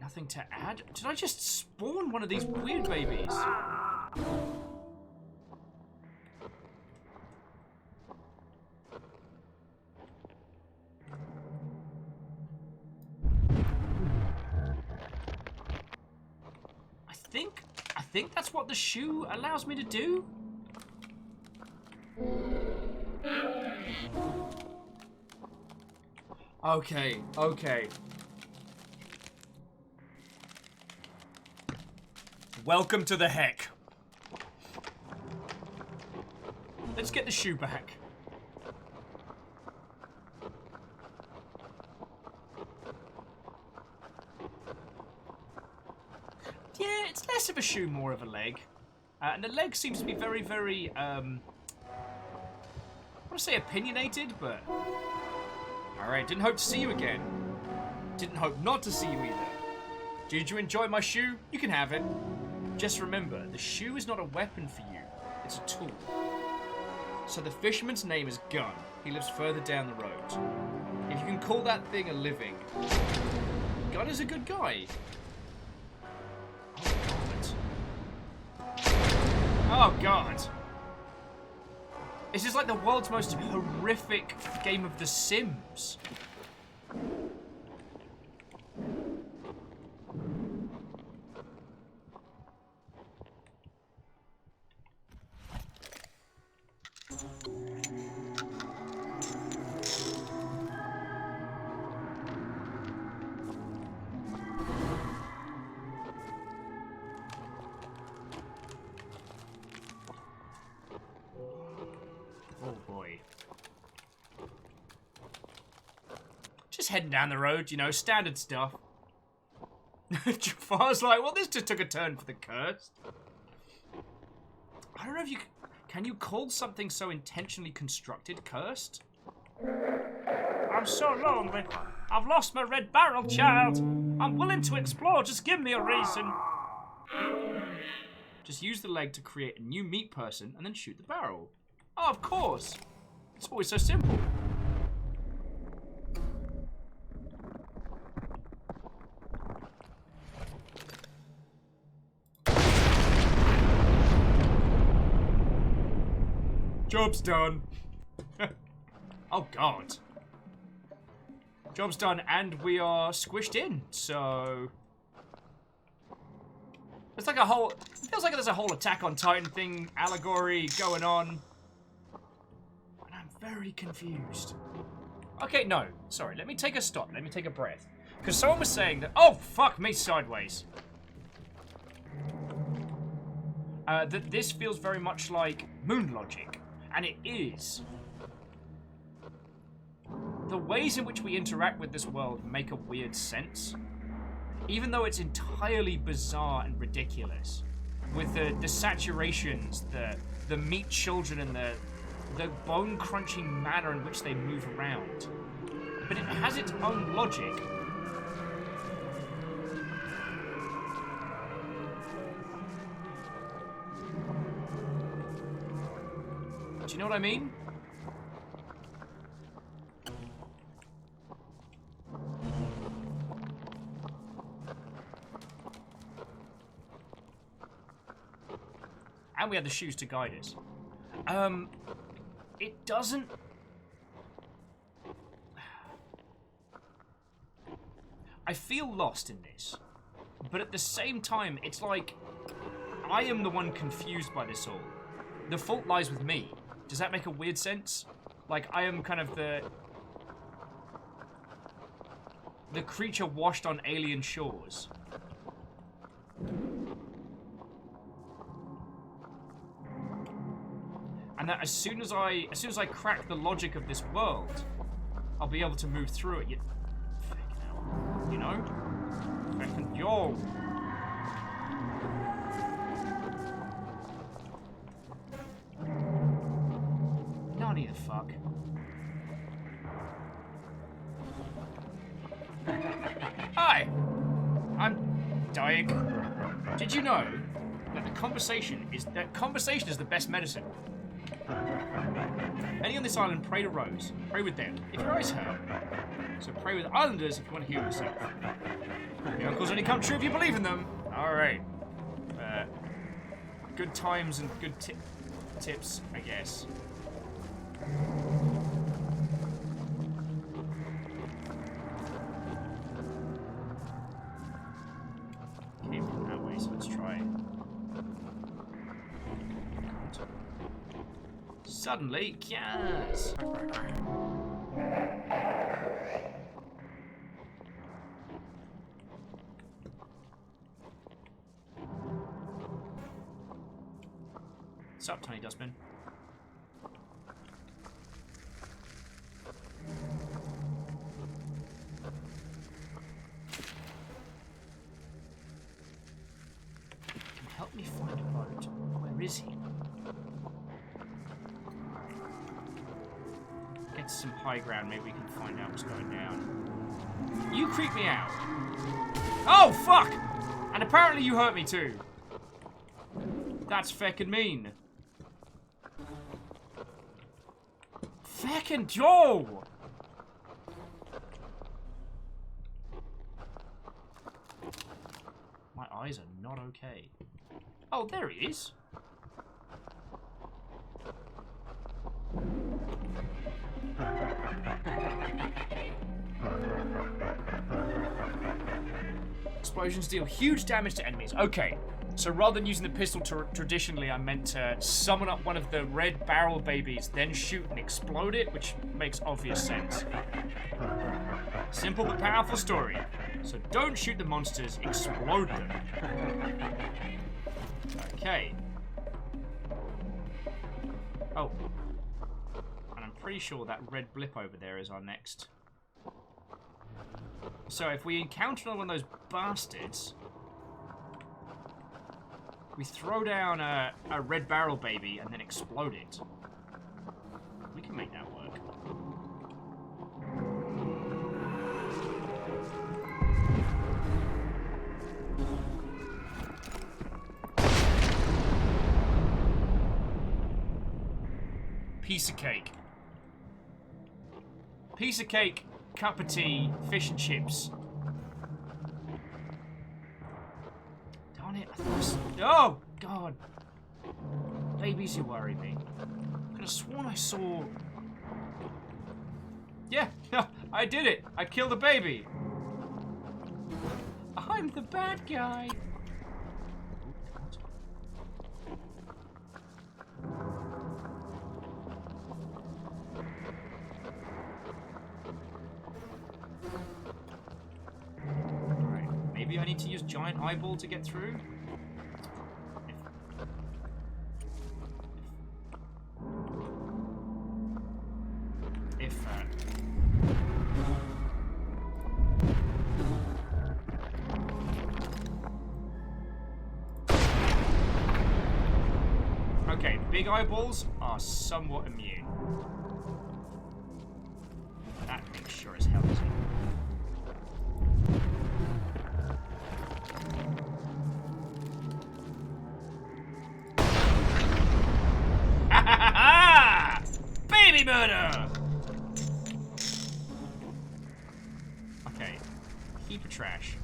nothing to add. Did I just spawn one of these weird babies? I think that's what the shoe allows me to do. Okay. Welcome to the heck. Let's get the shoe back. Yeah, it's less of a shoe, more of a leg. And the leg seems to be very, very, I want to say opinionated, but... Alright, didn't hope to see you again. Didn't hope not to see you either. Did you enjoy my shoe? You can have it. Just remember, the shoe is not a weapon for you. It's a tool. So the fisherman's name is Gunn. He lives further down the road. If you can call that thing a living, Gunn is a good guy. Oh god. This is like the world's most horrific game of The Sims. Heading down the road, you know, standard stuff. Jafar's like, well, this just took a turn for the cursed. I don't know if you can you call something so intentionally constructed cursed? I'm so lonely. I've lost my red barrel, child. I'm willing to explore. Just give me a reason. Just use the leg to create a new meat person and then shoot the barrel. Oh, of course. It's always so simple. Job's done. Oh god. Job's done and we are squished in, so... It's like a whole... It feels like there's a whole Attack on Titan thing, allegory going on. And I'm very confused. Okay, no. Sorry, let me take a stop. Let me take a breath. Because someone was saying that... Oh, fuck me sideways. That this feels very much like Moon Logic. And it is. The ways in which we interact with this world make a weird sense. Even though it's entirely bizarre and ridiculous. With the saturations, the meat children and the bone-crunching manner in which they move around. But it has its own logic. Do you know what I mean? And we have the shoes to guide us. It doesn't... I feel lost in this. But at the same time, it's like... I am the one confused by this all. The fault lies with me. Does that make a weird sense? Like, I am kind of the creature washed on alien shores. And that as soon as I crack the logic of this world, I'll be able to move through it. You know? Yo! the fuck? Hi! I'm dying. Did you know that conversation is the best medicine? Any on this island, pray to Rose. Pray with them if your eyes hurt. So pray with islanders if you want to heal yourself. Miracles only come true if you believe in them. Alright. Good times and good tips, I guess. Came from that way, so let's try. Suddenly, yes! What's up, Tiny Dustbin? Can you help me find a boat? Where is he? Get to some high ground, maybe we can find out what's going down. You creep me out. Oh, fuck! And apparently you hurt me too. That's feckin' mean. Feckin' Joe! My eyes are not okay. Oh, there he is. Explosions deal huge damage to enemies. Okay, so rather than using the pistol traditionally, I meant to summon up one of the red barrel babies, then shoot and explode it, which makes obvious sense. Simple but powerful story. So don't shoot the monsters, explode them. Okay. Oh. And I'm pretty sure that red blip over there is our next. So if we encounter one of those bastards, we throw down a red barrel baby and then explode it. We can make that work. Piece of cake. Piece of cake, cup of tea, fish and chips. Darn it. Oh, God. Babies, you worry me. I could have sworn I saw... Yeah, I did it. I killed a baby. I'm the bad guy. Maybe I need to use giant eyeball to get through? Okay, big eyeballs are somewhat immune. That thing sure as hell isn't. Baby murder! Okay. Heap of trash.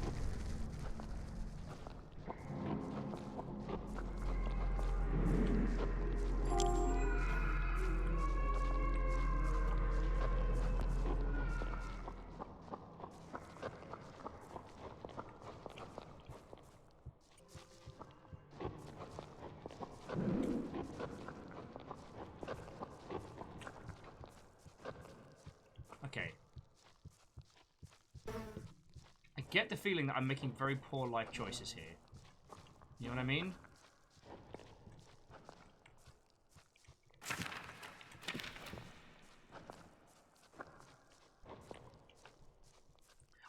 Okay. I get the feeling that I'm making very poor life choices here. You know what I mean?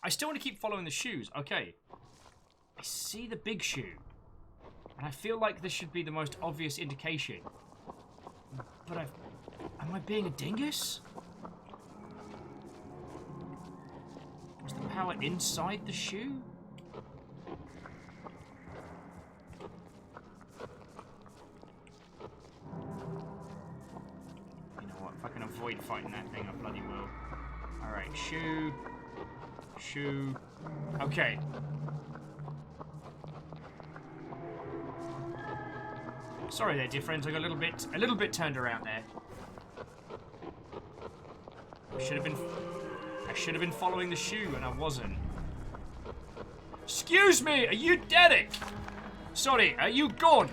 I still want to keep following the shoes. Okay. I see the big shoe. And I feel like this should be the most obvious indication. But I'm Am I being a dingus? Was the power inside the shoe? You know what? If I can avoid fighting that thing, I bloody will. Alright, shoe. Shoe. Okay. Sorry there, dear friends. I got a little bit turned around there. I should have been following the shoe, and I wasn't. Excuse me, are you Derek? Sorry, are you gone?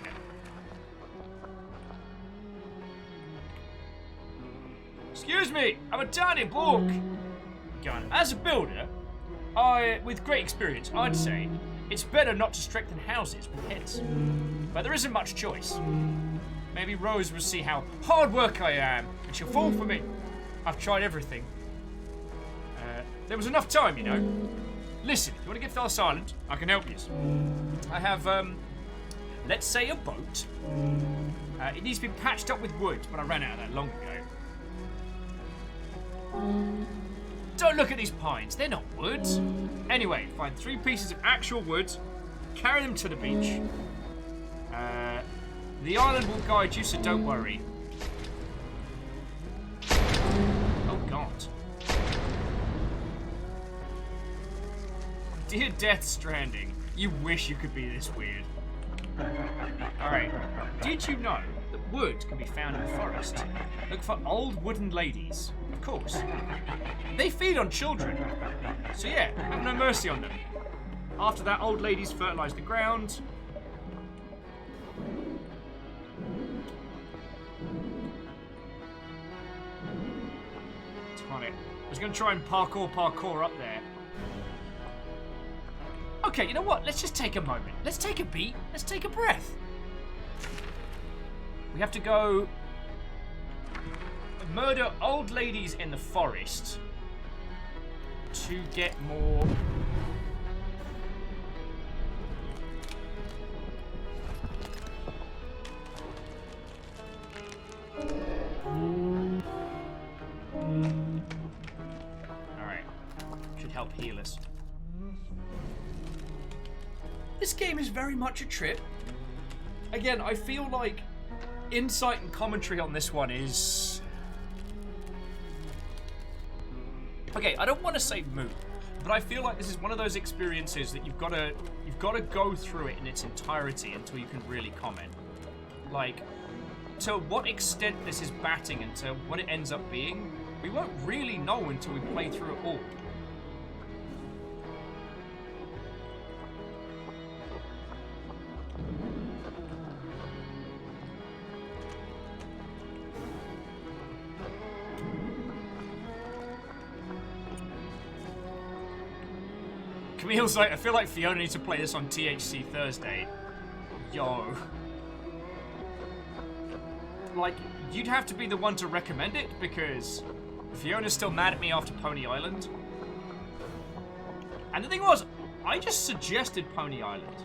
Excuse me, I'm a tiny bloke. Gone. As a builder, with great experience, I'd say it's better not to strengthen houses with heads. But there isn't much choice. Maybe Rose will see how hard work I am, and she'll fall for me. I've tried everything. There was enough time, you know. Listen, if you want to get to Ellis Island, I can help you. I have, let's say a boat. It needs to be patched up with wood, but I ran out of that long ago. Don't look at these pines, they're not wood. Anyway, find 3 pieces of actual wood, carry them to the beach. The island will guide you, so don't worry. Oh God. Dear Death Stranding, you wish you could be this weird. Alright, did you know that wood can be found in the forest? Look for old wooden ladies, of course. They feed on children, so yeah, have no mercy on them. After that, old ladies fertilise the ground. Darn it. I was going to try and parkour up there. Okay, you know what? Let's just take a moment. Let's take a beat. Let's take a breath. We have to go murder old ladies in the forest to get more. Alright. Should help heal us. This game is very much a trip. Again, I feel like insight and commentary on this one is... Okay, I don't want to say moot, but I feel like this is one of those experiences that you've got to go through it in its entirety until you can really comment. Like, to what extent this is batting and to what it ends up being, we won't really know until we play through it all. Camille's like, I feel like Fiona needs to play this on THC Thursday. Yo. Like, you'd have to be the one to recommend it, because Fiona's still mad at me after Pony Island. And the thing was, I just suggested Pony Island.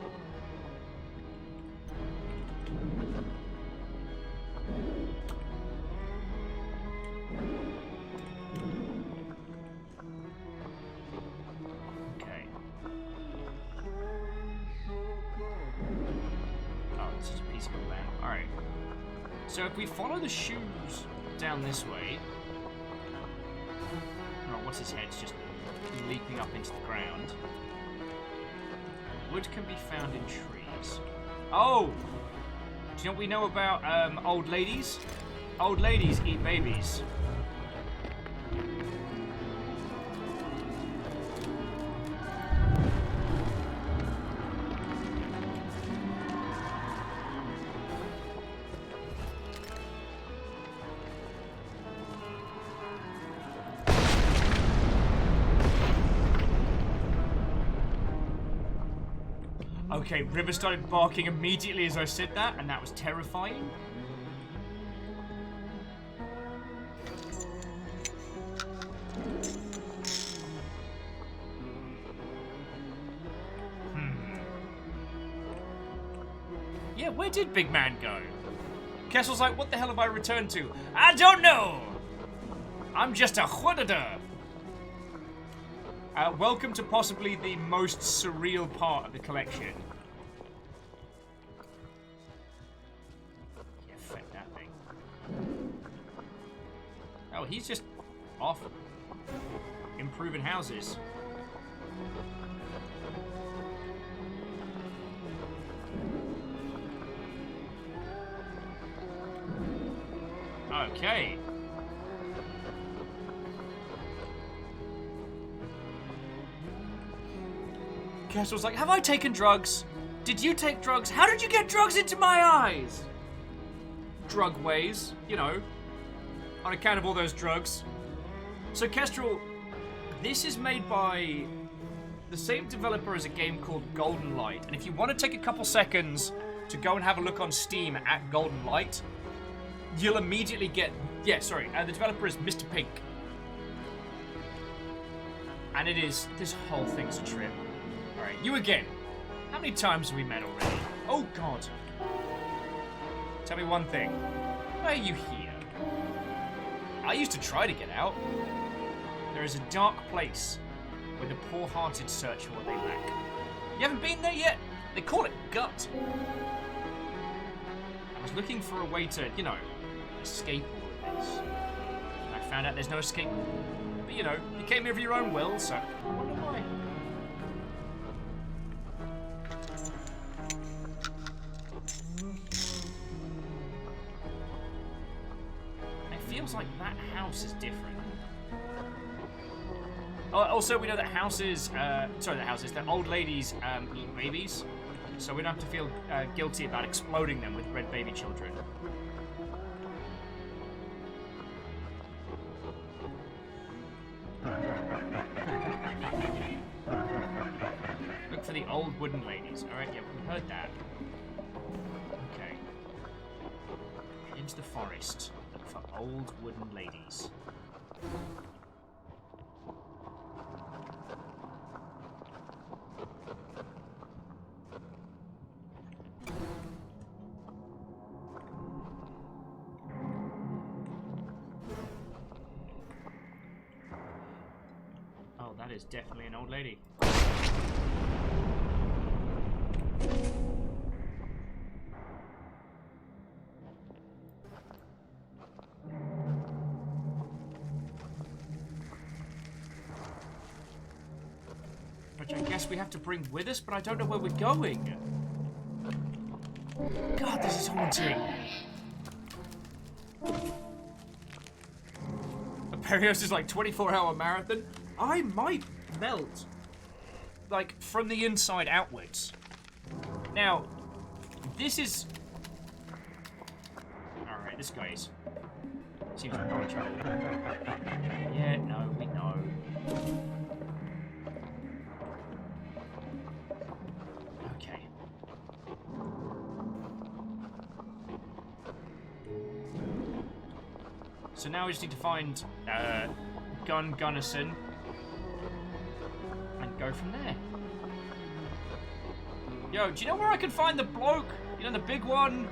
Okay. Oh, this is a piece of land. Alright. So if we follow the shoes down this way... Oh, what's his head's just leaping up into the ground. Wood can be found in trees. Oh! Do you know what we know about old ladies? Old ladies eat babies. Okay, River started barking immediately as I said that, and that was terrifying. Yeah, where did Big Man go? Kessel's like, what the hell have I returned to? I don't know! I'm just a whittader. Welcome to possibly the most surreal part of the collection. Yeah, fuck that thing. Oh, he's just off improving houses. Okay. Kessel's like, have I taken drugs? Did you take drugs? How did you get drugs into my eyes? Drug ways, you know, on account of all those drugs. So Kestrel, this is made by the same developer as a game called Golden Light. And if you want to take a couple seconds to go and have a look on Steam at Golden Light, you'll immediately get... Yeah, sorry, the developer is Mr. Pink. And it is... This whole thing's a trip. Alright, you again. How many times have we met already? Oh, God. Tell me one thing. Why are you here? I used to try to get out. There is a dark place where the poor-hearted search for what they lack. You haven't been there yet? They call it gut. I was looking for a way to, you know, escape all of this. And I found out there's no escape. But, you know, you came here of your own will, so I wonder why. It feels like that house is different. Also, we know that houses, that old ladies eat babies, so we don't have to feel guilty about exploding them with red baby children. Look for the old wooden ladies. Alright, yeah, we've heard that. Okay. Into the forest. Look for old wooden ladies. That is definitely an old lady. Which I guess we have to bring with us, but I don't know where we're going. God, this is haunting. Aperios is like 24-hour marathon. I might melt, like, from the inside outwards. Now, this is... Alright, this guy's... seems knowledgeable. Yeah, no, we know. Okay. So now we just need to find, Gunnison. Go from there. Yo, do you know where I can find the bloke? You know, the big one?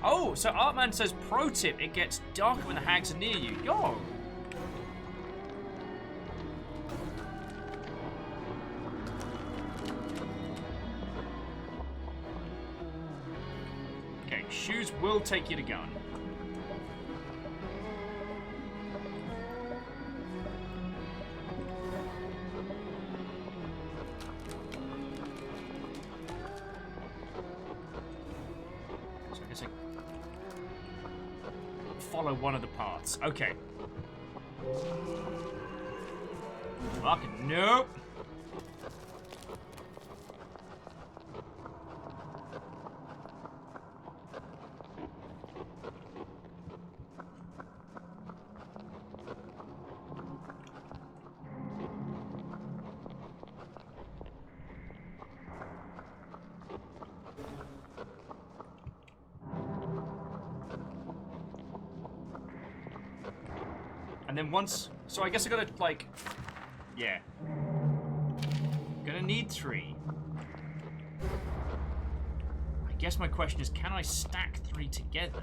Oh, so Artman says, pro tip, it gets darker when the hags are near you. Yo! Okay, shoes will take you to gun. Follow one of the paths. Okay. Fucking nope. And then once... So I guess I gotta, like... Yeah. gonna need 3. I guess my question is, can I stack 3 together?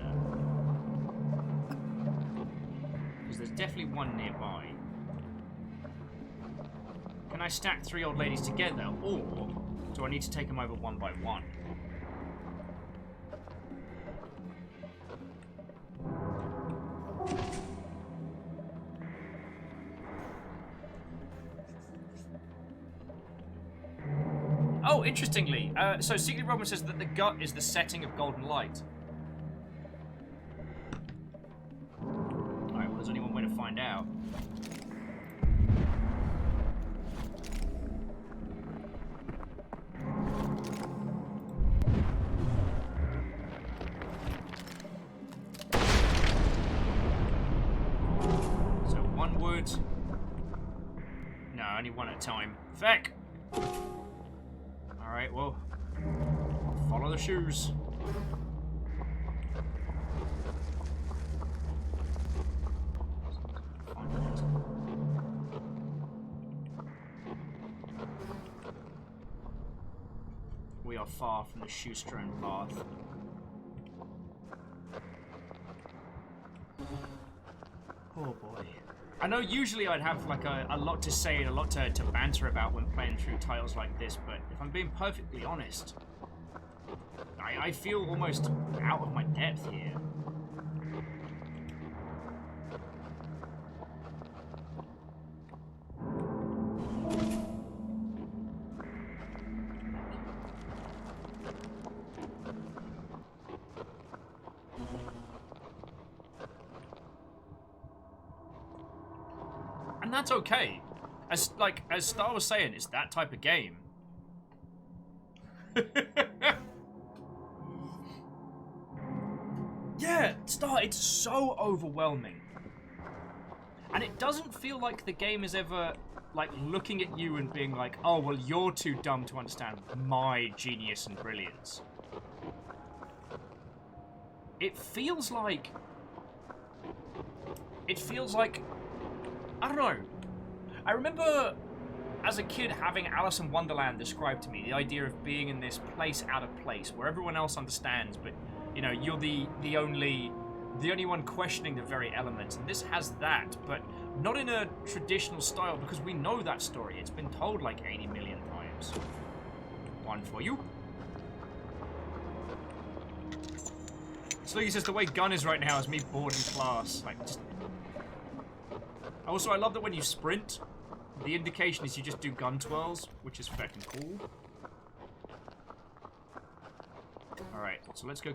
Because there's definitely one nearby. Can I stack 3 old ladies together, or do I need to take them over one by one? Oh, interestingly, so Secret Robin says that the gut is the setting of golden light. Alright, well, there's only one way to find out. So, 1 wood. No, only 1 at a time. Feck! Alright, well, I'll follow the shoes. We are far from the shoe-strewn path. Oh boy. I know usually I'd have like a lot to say and a lot to banter about when playing through titles like this, but if I'm being perfectly honest, I feel almost out of my depth here. And that's okay. As Star was saying, it's that type of game. Yeah, Star, it's so overwhelming. And it doesn't feel like the game is ever, like, looking at you and being like, oh, well, you're too dumb to understand my genius and brilliance. It feels like... I don't know. I remember as a kid having Alice in Wonderland described to me, the idea of being in this place out of place where everyone else understands, but you know, you're the only one questioning the very elements. And this has that, but not in a traditional style, because we know that story. It's been told like 80 million times. 1 for you. Sluggy says the way gun is right now is me bored in class. Like, just... Also, I love that when you sprint, the indication is you just do gun twirls, which is fucking cool. Alright, so let's go.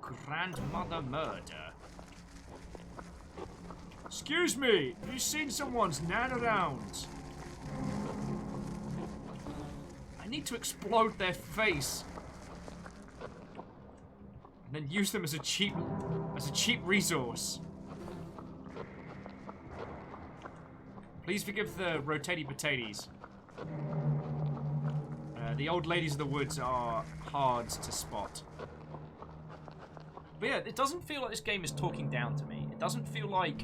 Grandmother murder. Excuse me, have you seen someone's nan around? I need to explode their face. And then use them as a cheap resource. Please forgive the rotaty potatoes. The old ladies of the woods are hard to spot. But yeah, it doesn't feel like this game is talking down to me. It doesn't feel like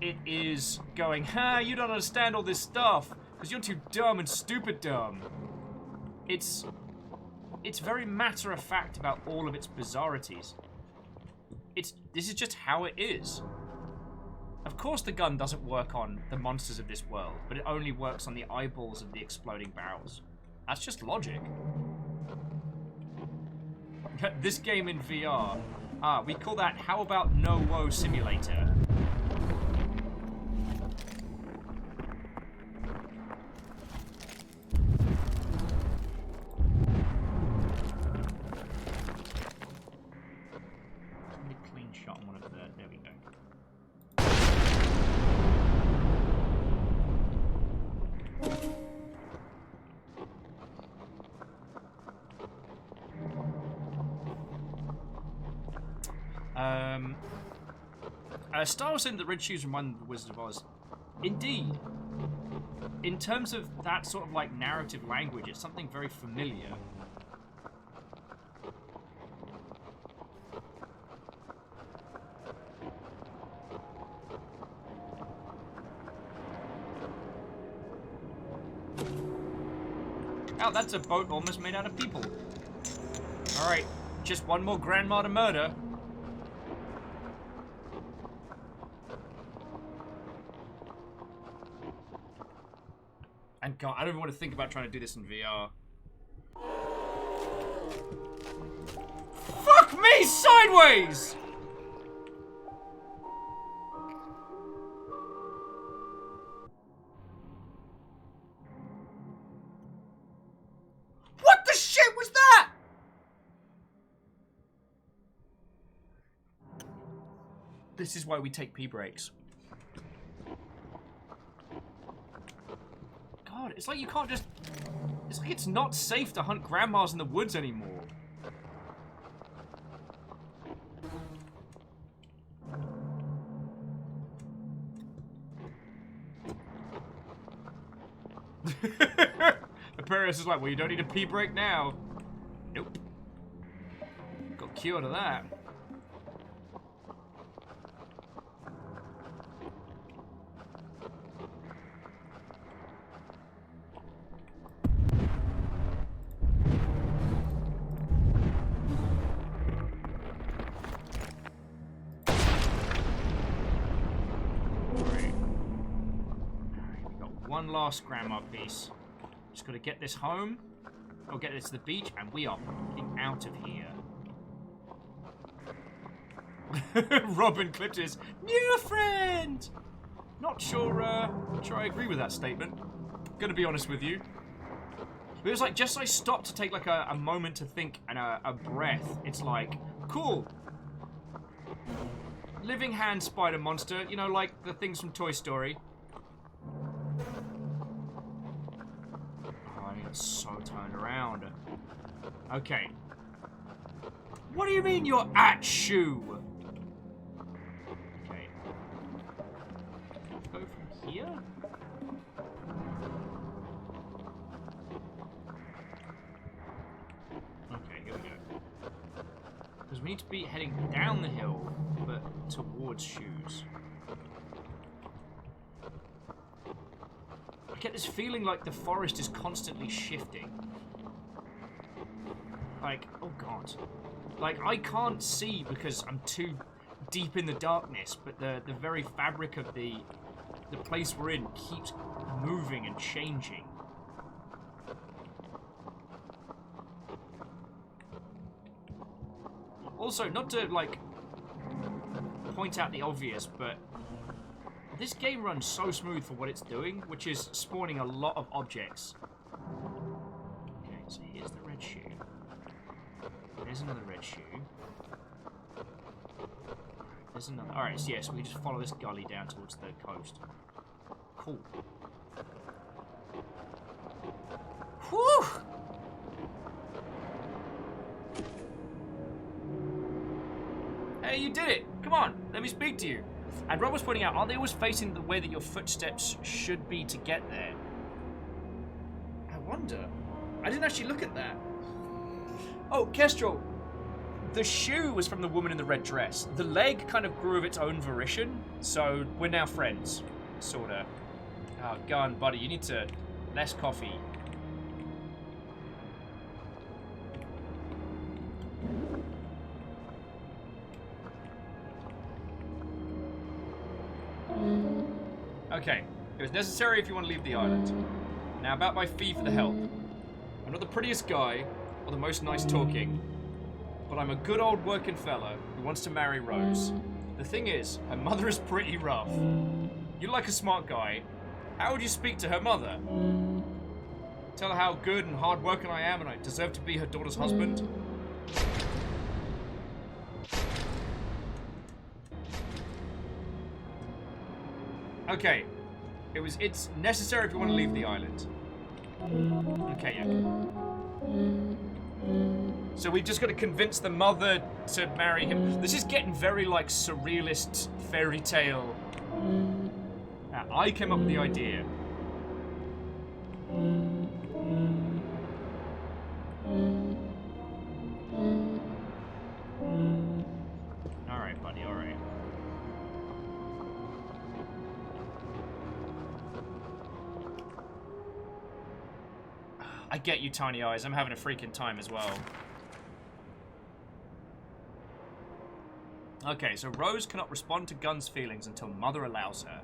it is going, ha, you don't understand all this stuff, because you're too dumb and stupid dumb. It's very matter-of-fact about all of its bizarrities. This is just how it is. Of course the gun doesn't work on the monsters of this world, but it only works on the eyeballs of the exploding barrels. That's just logic. This game in VR. We call that How About No Woe Simulator. Clean shot on one of the... There we go. Star was saying that red shoes remind the Wizard of Oz. Indeed. In terms of that sort of like narrative language, it's something very familiar. Oh, that's a boat almost made out of people. Alright, just one more grandma to murder. And God, I don't even want to think about trying to do this in VR. Fuck me sideways! What the shit was that? This is why we take pee breaks. God, it's like you can't just... It's like it's not safe to hunt grandmas in the woods anymore. Aparius is like, well, you don't need a pee break now. Nope. Got cured of that. One last grandma piece. Just gotta get this home. Or get this to the beach, and we are getting out of here. Robin clipped his new friend! Not sure I agree with that statement. Gonna be honest with you. It was like, just I stopped to take like a moment to think and a breath. It's like, cool. Living hand spider monster, you know, like the things from Toy Story. So turned around. Okay. What do you mean you're at shoe? Okay. Go from here? Okay, here we go. Because we need to be heading down the hill, but towards shoes. I get this feeling like the forest is constantly shifting. Like, oh god. Like, I can't see because I'm too deep in the darkness, but the very fabric of the place we're in keeps moving and changing. Also, not to, like, point out the obvious, but this game runs so smooth for what it's doing, which is spawning a lot of objects. Okay, so here's the red shoe. There's another red shoe. There's another... Alright, so yes, we can just follow this gully down towards the coast. Cool. Whew! Hey, you did it! Come on, let me speak to you. And Rob was pointing out, aren't they always facing the way that your footsteps should be to get there? I wonder. I didn't actually look at that. Oh, Kestrel. The shoe was from the woman in the red dress. The leg kind of grew of its own volition, so we're now friends. Sorta. Oh, gun, buddy, you need to... Less coffee. Okay, it was necessary if you want to leave the island. Now about my fee for the help. I'm not the prettiest guy, or the most nice talking, but I'm a good old working fella who wants to marry Rose. The thing is, her mother is pretty rough. You're like a smart guy. How would you speak to her mother? Tell her how good and hard working I am and I deserve to be her daughter's husband? Okay. It's necessary if you want to leave the island. Okay, yeah. So we've just got to convince the mother to marry him. This is getting very, like, surrealist fairy tale. I came up with the idea. Alright, buddy, alright. I get you, Tiny Eyes. I'm having a freaking time as well. Okay, so Rose cannot respond to Gunn's feelings until Mother allows her.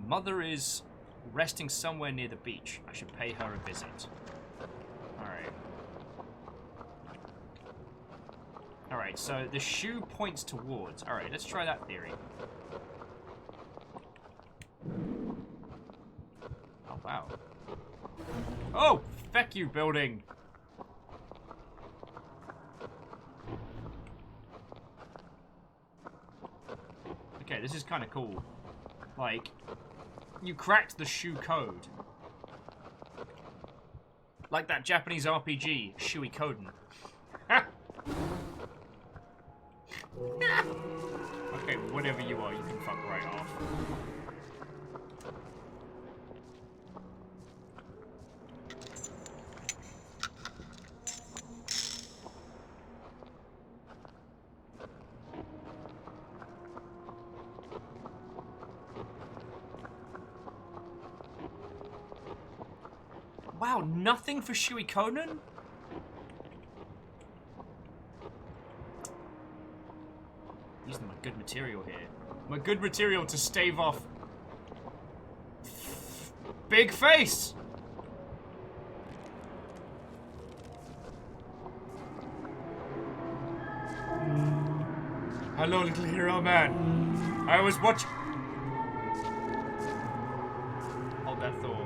Mother is resting somewhere near the beach. I should pay her a visit. Alright. Alright, so the shoe points towards. Alright, let's try that theory. Oh, wow. Oh! Feck you, building! Okay, this is kind of cool. Like, you cracked the shoe code. Like that Japanese RPG, Shui Koden. Okay, whatever you are, you can fuck right off. Wow, nothing for Shui Konen? Using my good material here. My good material to stave off Big Face! Hello, little hero man. I was watching. Hold that thought.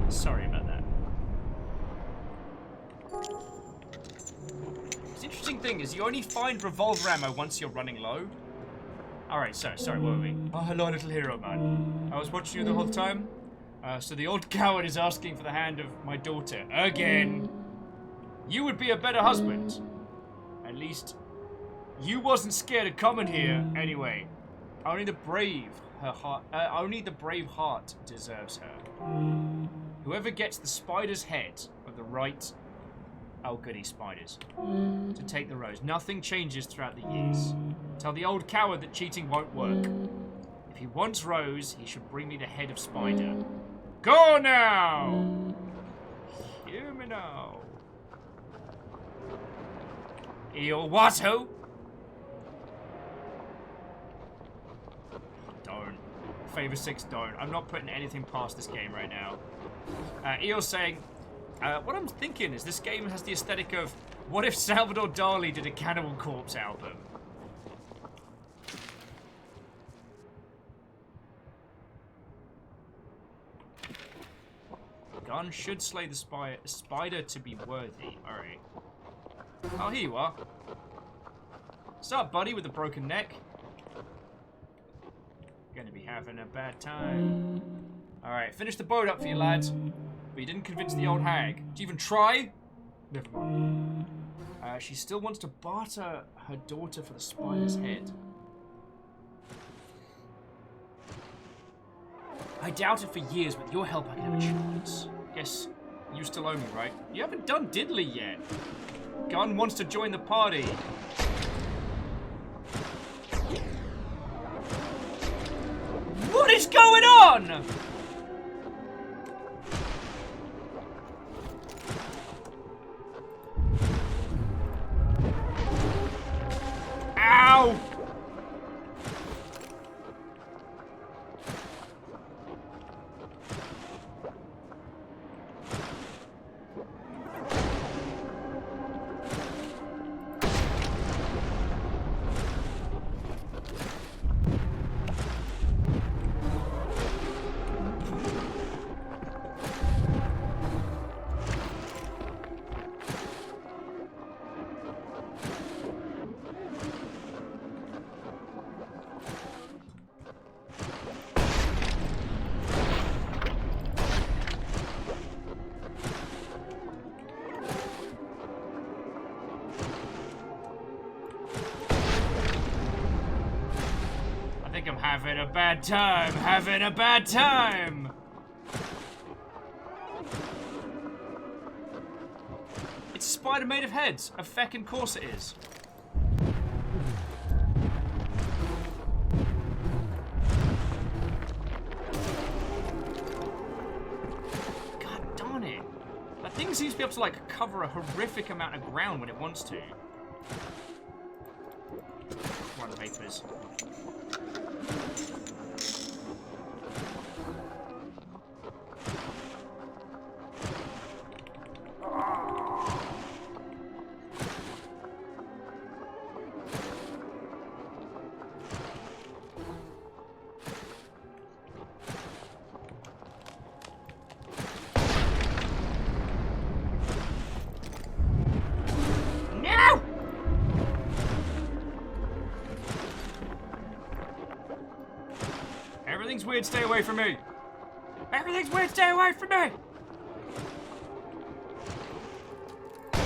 Sorry about that. The interesting thing is you only find revolver ammo once you're running low. Alright, sorry, where were we? Oh, hello, little hero man. I was watching you the whole time. So the old coward is asking for the hand of my daughter. Again. You would be a better husband. At least, you wasn't scared of coming here. Anyway, only the brave heart deserves her. Whoever gets the spider's head of the right... Oh, goody, spiders. To take the rose. Nothing changes throughout the years. Tell the old coward that cheating won't work. If he wants Rose, he should bring me the head of Spider. Go now! Hear me now. Eel Watto? Don't. Favor 6, don't. I'm not putting anything past this game right now. Eel's saying, what I'm thinking is this game has the aesthetic of, what if Salvador Dali did a Cannibal Corpse album? Gun should slay the spider to be worthy. Alright. Oh, here you are. What's up, buddy, with the broken neck? Gonna be having a bad time. Alright, finish the boat up for you, lads. But you didn't convince the old hag. Did you even try? Never mind. She still wants to barter her daughter for the spider's head. I doubted for years, with your help I can have a chance. Guess you still owe me, right? You haven't done diddly yet. Gunn wants to join the party. What is going on? Ow! Having a bad time, having a bad time! It's a spider made of heads. Of feckin' course it is. God darn it. That thing seems to be able to, like, cover a horrific amount of ground when it wants to. Run papers. Everything's weird, stay away from me! Everything's weird, stay away from me! I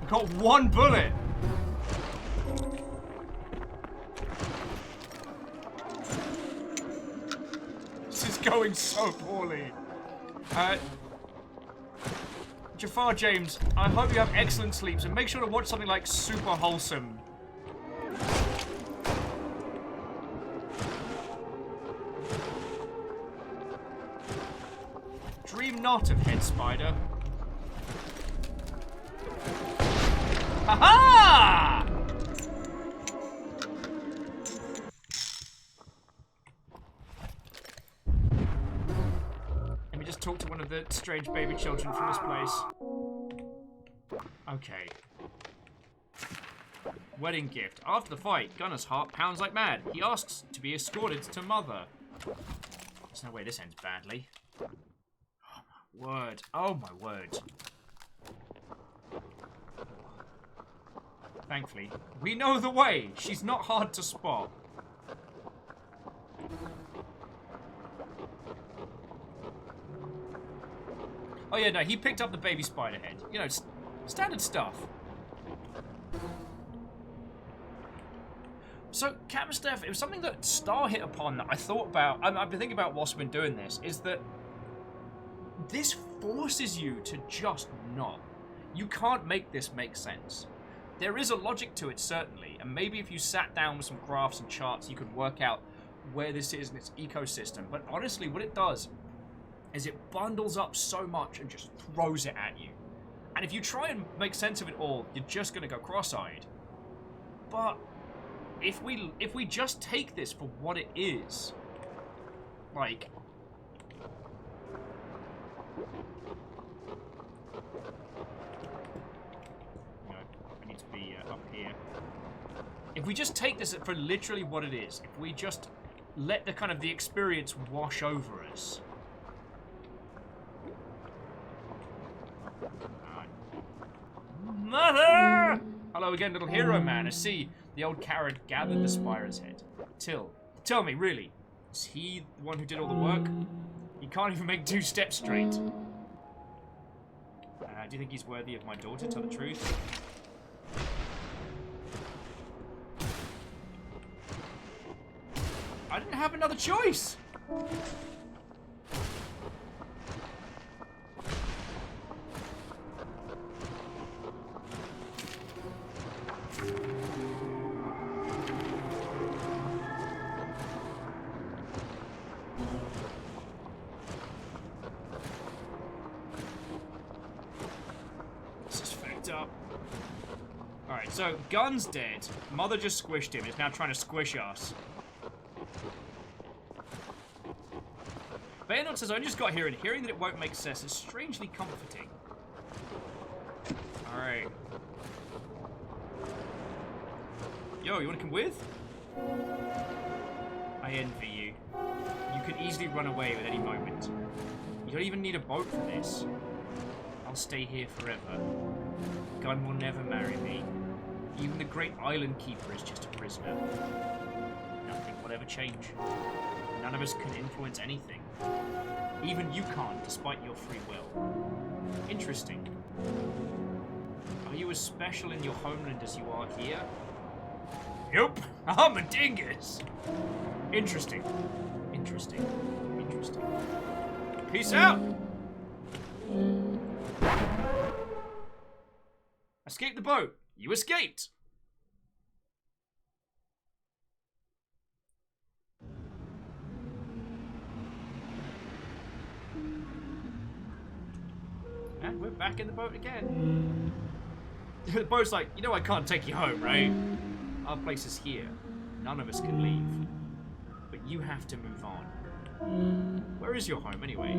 got one bullet! This is going so poorly. Jafar James, I hope you have excellent sleeps and make sure to watch something like super wholesome. Dream not of head spider. Ha-ha! Let me just talk to one of the strange baby children from this place. Okay. Wedding gift. After the fight, Gunner's heart pounds like mad. He asks to be escorted to Mother. There's no way this ends badly. Word. Oh my word. Thankfully, we know the way. She's not hard to spot. Oh yeah, no, he picked up the baby spider head. You know, standard stuff. So, Captain Steph, it was something that Star hit upon that I thought about, and I've been thinking about whilst we've been doing this, is that this forces you to just not. You can't make this make sense. There is a logic to it, certainly, and maybe if you sat down with some graphs and charts, you could work out where this is in its ecosystem. But honestly, what it does is it bundles up so much and just throws it at you. And if you try and make sense of it all, you're just going to go cross-eyed. But if we just take this for what it is, like, I need to be up here. If we just take this for literally what it is, if we just let the kind of the experience wash over us. Mother! Hello again, little hero man. I see the old carrot gathered the spider's head. Tell me, really, is he the one who did all the work? He can't even make 2 steps straight. Do you think he's worthy of my daughter, tell the truth? I didn't have another choice! This is fucked up. Alright, so Gun's dead. Mother just squished him. It's now trying to squish us. Bayonet says, I just got here, and hearing that it won't make sense is strangely comforting. Alright. Yo, you wanna come with? I envy you. You could easily run away at any moment. You don't even need a boat for this. I'll stay here forever. Gun will never marry me. Even the great island keeper is just a prisoner. Nothing will ever change. None of us can influence anything. Even you can't, despite your free will. Interesting. Are you as special in your homeland as you are here? Nope, I'm a dingus. Interesting. Interesting. Interesting. Peace out. Escape the boat. You escaped. And we're back in the boat again. The boat's like, you know I can't take you home, right? Our place is here. None of us can leave. But you have to move on. Where is your home anyway?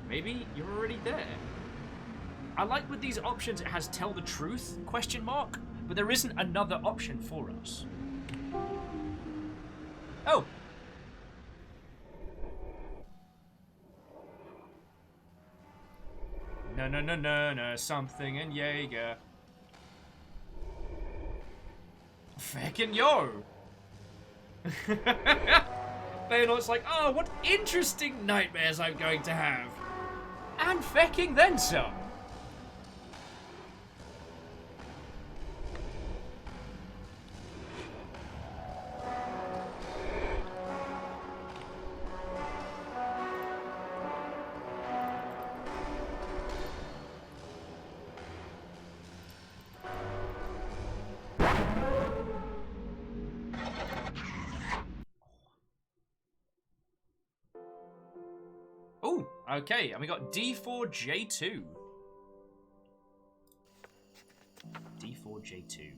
Maybe you're already there. I like with these options it has tell the truth, question mark, but there isn't another option for us. Oh. No, something in Jaeger. Feckin' yo! Baylor's like, oh, what interesting nightmares I'm going to have. And fecking then some. Okay, and we got D4J2. D4J2.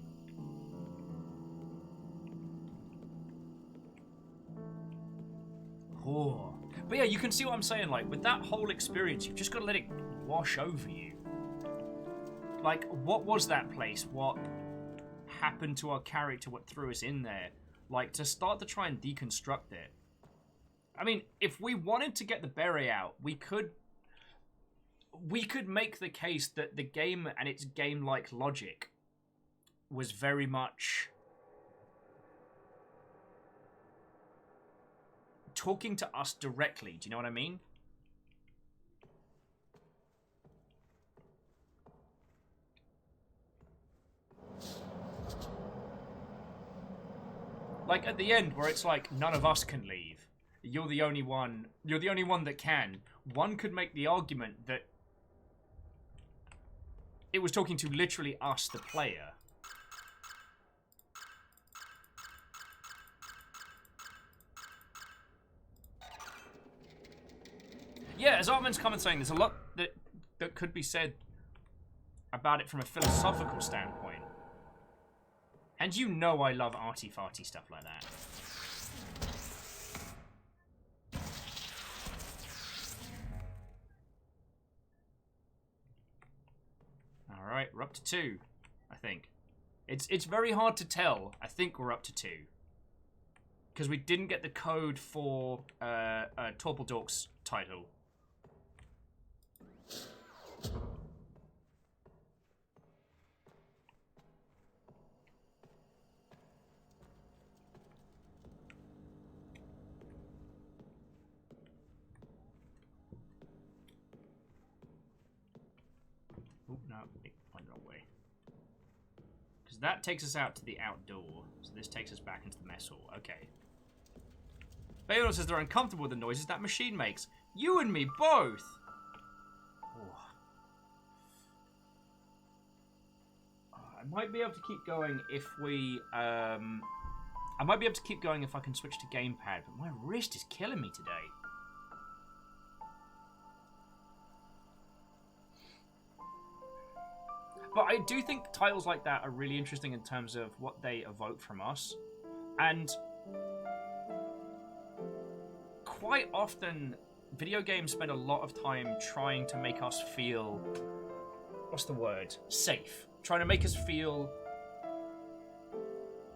Oh. But yeah, you can see what I'm saying, like, with that whole experience, you've just got to let it wash over you. Like, what was that place? What happened to our character? What threw us in there? Like, to start to try and deconstruct it. I mean, if we wanted to get the berry out, we could make the case that the game and its game-like logic was very much talking to us directly. Do you know what I mean? Like at the end where it's like none of us can leave. You're the only one that can. One could make the argument that it was talking to literally us, the player. Yeah, as Artman's come and saying, there's a lot that could be said about it from a philosophical standpoint. And you know I love arty-farty stuff like that. Alright, we're up to 2, I think. It's very hard to tell. I think we're up to 2. Because we didn't get the code for Torpeldork's title. Oh, no, it went the wrong way. Because that takes us out to the outdoor. So this takes us back into the mess hall. Okay. Baylor says they're uncomfortable with the noises that machine makes. You and me both! Oh. I might be able to keep going if we... I might be able to keep going if I can switch to gamepad, but my wrist is killing me today. But I do think titles like that are really interesting in terms of what they evoke from us. And quite often, video games spend a lot of time trying to make us feel... what's the word? Safe. Trying to make us feel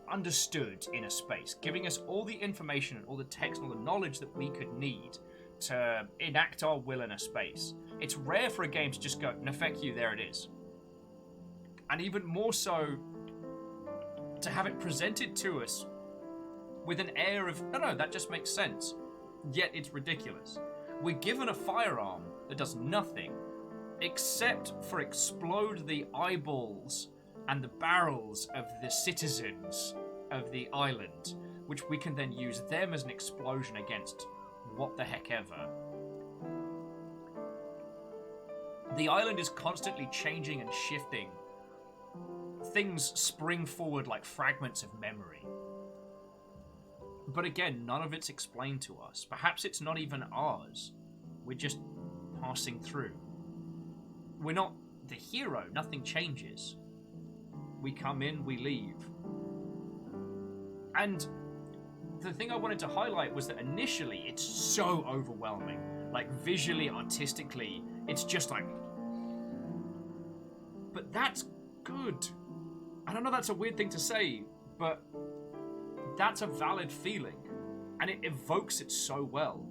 understood in a space. Giving us all the information and all the text and all the knowledge that we could need to enact our will in a space. It's rare for a game to just go, no, feck you, there it is. And even more so, to have it presented to us with an air of, no, that just makes sense. Yet it's ridiculous. We're given a firearm that does nothing except for explode the eyeballs and the barrels of the citizens of the island, which we can then use them as an explosion against what the heck ever. The island is constantly changing and shifting. Things spring forward like fragments of memory. But again, none of it's explained to us. Perhaps it's not even ours. We're just passing through. We're not the hero. Nothing changes. We come in, we leave. And the thing I wanted to highlight was that initially it's so overwhelming. Like visually, artistically, it's just like... But that's good. I don't know, that's a weird thing to say, but that's a valid feeling. And it evokes it so well.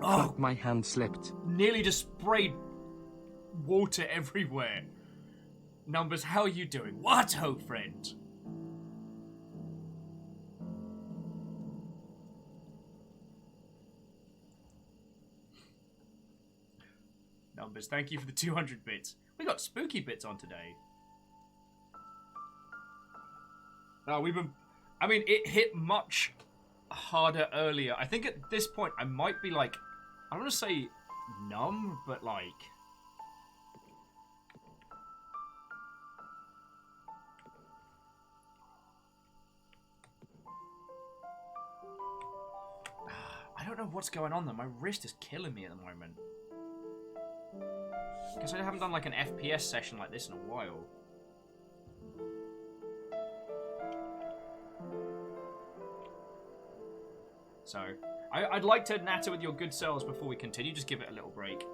Oh, my hand slipped. Nearly just sprayed water everywhere. Numbers, how are you doing? What, ho, friend? Numbers, thank you for the 200 bits. We got spooky bits on today. No, we've been... I mean, it hit much harder earlier. I think at this point I might be like... I don't want to say numb, but like... I don't know what's going on though. My wrist is killing me at the moment. Guess I haven't done like an FPS session like this in a while. So, I'd like to natter with your good selves before we continue. Just give it a little break.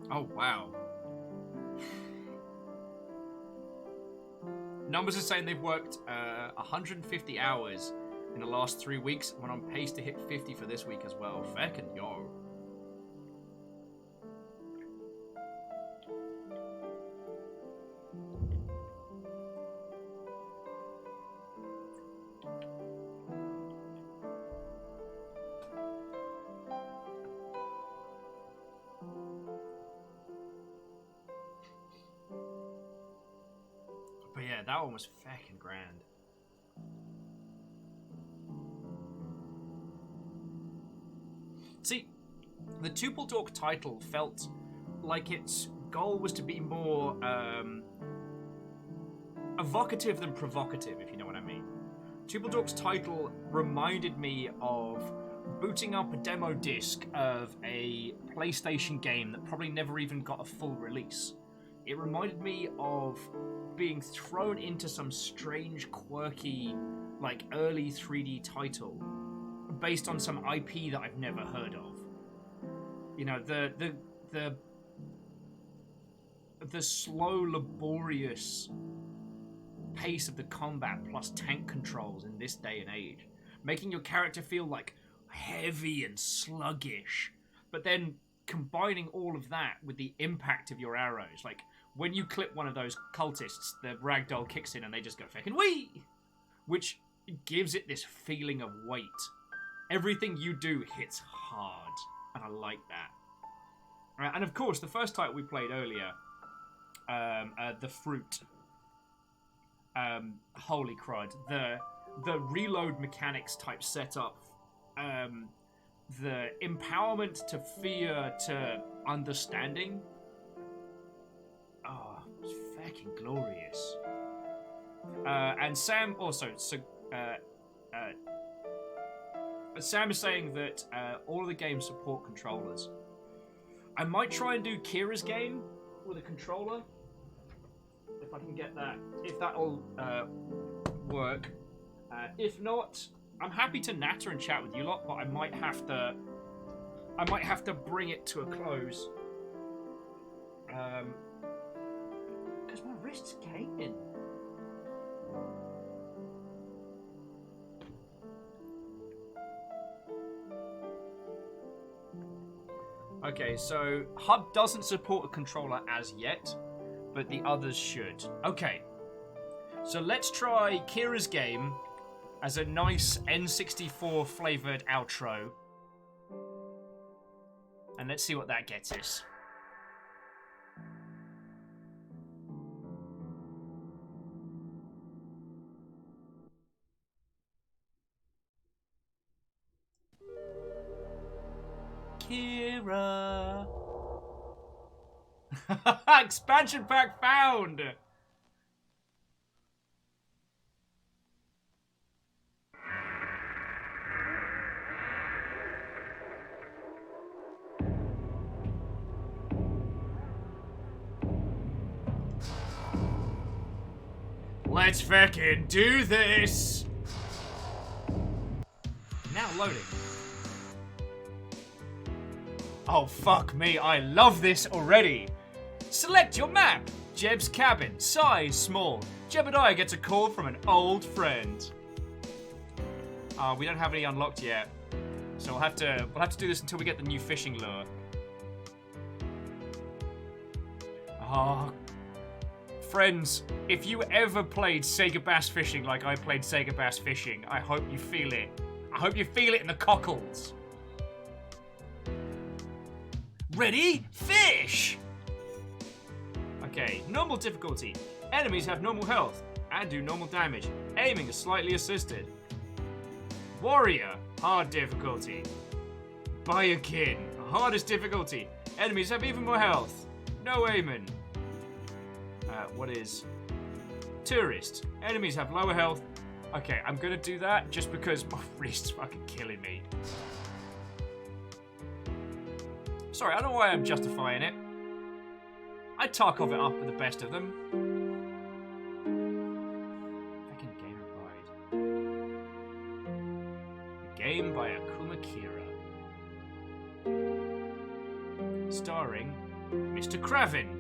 Oh, wow. Numbers are saying they've worked 150 hours in the last 3 weeks. When on pace to hit 50 for this week as well. Feckin' yo. But yeah, that one was fucking grand. See, the Tuple Talk title felt like its goal was to be more evocative than provocative, if you know what I mean. Tuple Talk's title reminded me of booting up a demo disc of a PlayStation game that probably never even got a full release. It reminded me of being thrown into some strange, quirky, like early 3D title based on some IP that I've never heard of. You know, the slow, laborious pace of the combat plus tank controls in this day and age, making your character feel like heavy and sluggish, but then combining all of that with the impact of your arrows. Like, when you clip one of those cultists, the ragdoll kicks in and they just go fucking wee! Which gives it this feeling of weight. Everything you do hits hard, and I like that. And of course, the first title we played earlier, The Fruit. Holy crud. The reload mechanics type setup, the empowerment to fear to understanding. Oh, it's fucking glorious. And Sam also, Sam is saying that all of the games support controllers. I might try and do Kira's game with a controller. If I can get that, if that'll work. If not, I'm happy to natter and chat with you lot, but I might have to bring it to a close. Because my wrist's caving. Okay, so Hub doesn't support a controller as yet, but the others should. Okay. So let's try Kira's game as a nice N64 flavored outro. And let's see what that gets us. Kira. Expansion pack found. Let's fucking do this. Now loading. Oh, fuck me. I love this already. Select your map. Jeb's cabin. Size small. Jebediah gets a call from an old friend. We don't have any unlocked yet. So we'll have to do this until we get the new fishing lure. Oh, friends, if you ever played Sega Bass Fishing like I played Sega Bass Fishing, I hope you feel it. I hope you feel it in the cockles. Ready? Fish! Okay, normal difficulty. Enemies have normal health and do normal damage. Aiming is slightly assisted. Warrior, hard difficulty. Viking, hardest difficulty. Enemies have even more health. No aiming. What is tourist? Enemies have lower health. Okay, I'm gonna do that just because my wrist's fucking killing me. Sorry, I don't know why I'm justifying it. I Tarkov it up with the best of them. Fucking gamer guide. The game by Akuma Kira. Starring Mr. Craven.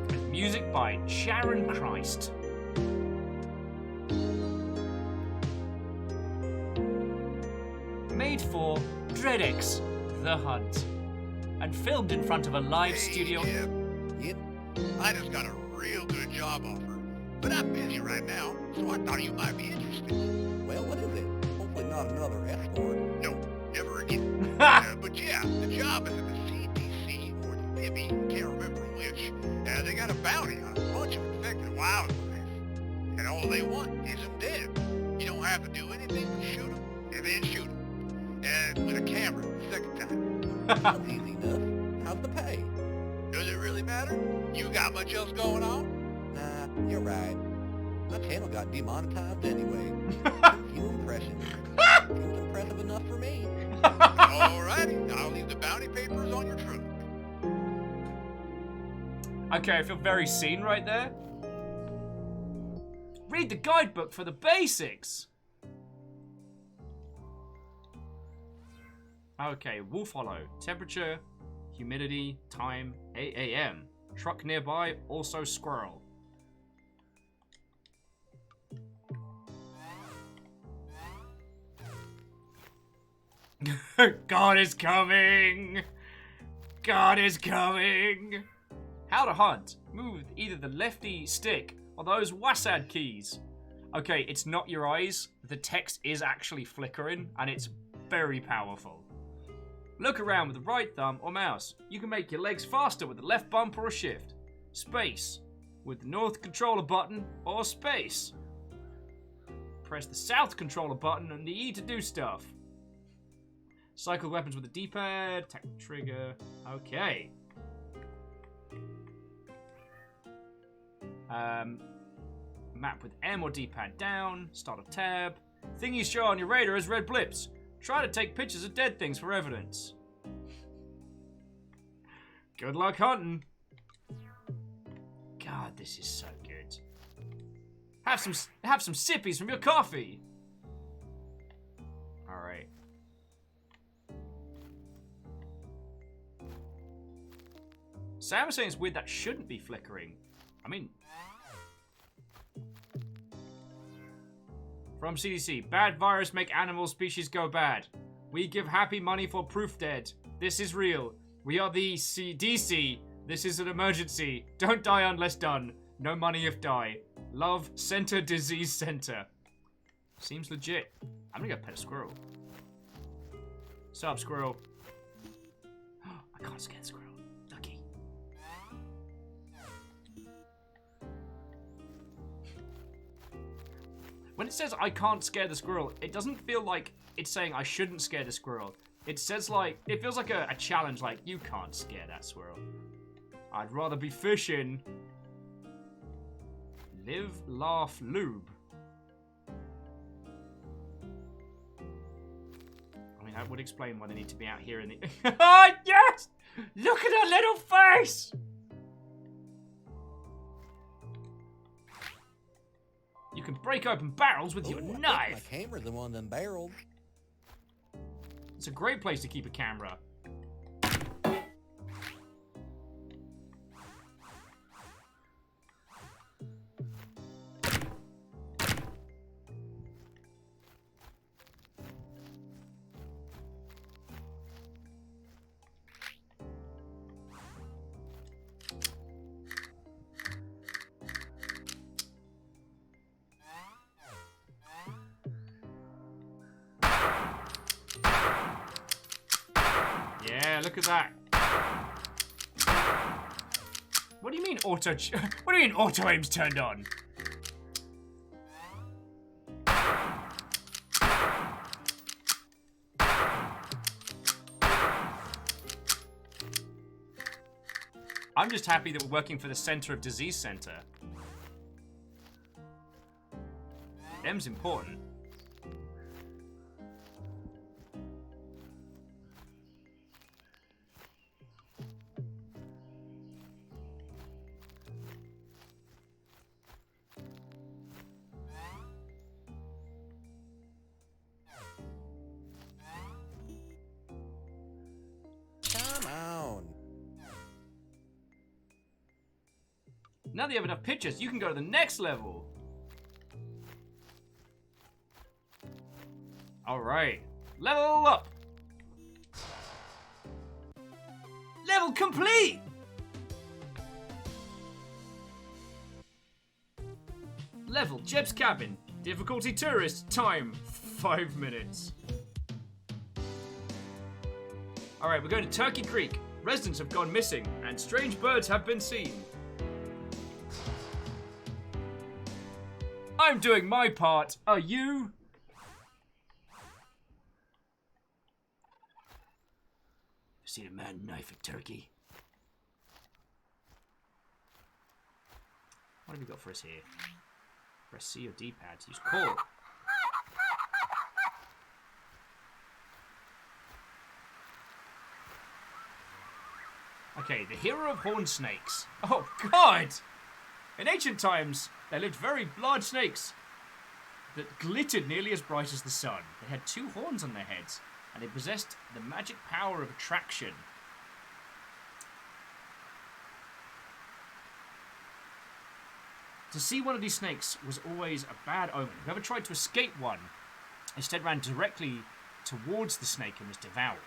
And music by Sharon Christ. Made for DreadX The Hunt. And filmed in front of a live studio. Yep. I just got a real good job offer. But I'm busy right now, so I thought you might be interested. Well, what is it? Hopefully not another escort. No, never again. But yeah, the job is at the CDC, or the Bibby, can't remember which. They got a bounty on a bunch of infected wildlife. And all they want is them dead. You don't have to do anything but shoot them, and then shoot them. And with a camera, second time. That's easy enough. How's the pay? Does it really matter? You got much else going on? Nah, you're right. My channel got demonetized anyway. Few impressions. Seems impressive enough for me. Alrighty, I'll leave the bounty papers on your truck. Okay, I feel very seen right there. Read the guidebook for the basics. Okay, Wolf Hollow. Temperature, humidity, time, 8 a.m. Truck nearby, also squirrel. God is coming! God is coming! How to hunt. Move either the lefty stick or those WASD keys. Okay, it's not your eyes. The text is actually flickering, and it's very powerful. Look around with the right thumb or mouse. You can make your legs faster with the left bumper or shift. Space with the north controller button or space. Press the south controller button and the E to do stuff. Cycle weapons with the D-pad, tap the trigger. Okay. Map with M or D-pad down. Start a tab. Thing you show on your radar is red blips. Try to take pictures of dead things for evidence. Good luck hunting. God, this is so good. Have some sippies from your coffee. All right. Sam was saying it's weird that shouldn't be flickering. I mean, from CDC, bad virus make animal species go bad. We give happy money for proof dead. This is real. We are the CDC. This is an emergency. Don't die unless done. No money if die. Love, Center Disease Center. Seems legit. I'm gonna go pet a squirrel. Sup, squirrel? I can't scare the squirrel. Ducky. When it says I can't scare the squirrel, it doesn't feel like it's saying I shouldn't scare the squirrel. It says like, it feels like a challenge, like, you can't scare that squirrel. I'd rather be fishing. Live, laugh, lube. I mean, that would explain why they need to be out here in the... Oh, yes! Look at her little face! You can break open barrels with your knife. My camera's in one of them barrels. It's a great place to keep a camera. Yeah, look at that. What do you mean auto... What do you mean auto aim's turned on? I'm just happy that we're working for the Center of Disease Center. Them's important. Come on. Now that you have enough pictures, you can go to the next level. Alright. Level up. Level complete! Level, Jeb's cabin. Difficulty tourist. Time, 5 minutes. Alright, we're going to Turkey Creek. Residents have gone missing, and strange birds have been seen. I'm doing my part. Are you? Seen a man knife a turkey. What have we got for us here? Press C or D-pad to use call. Okay, the hero of horned snakes. Oh, God! In ancient times, there lived very large snakes that glittered nearly as bright as the sun. They had 2 horns on their heads, and they possessed the magic power of attraction. To see one of these snakes was always a bad omen. Whoever tried to escape one instead ran directly towards the snake and was devoured.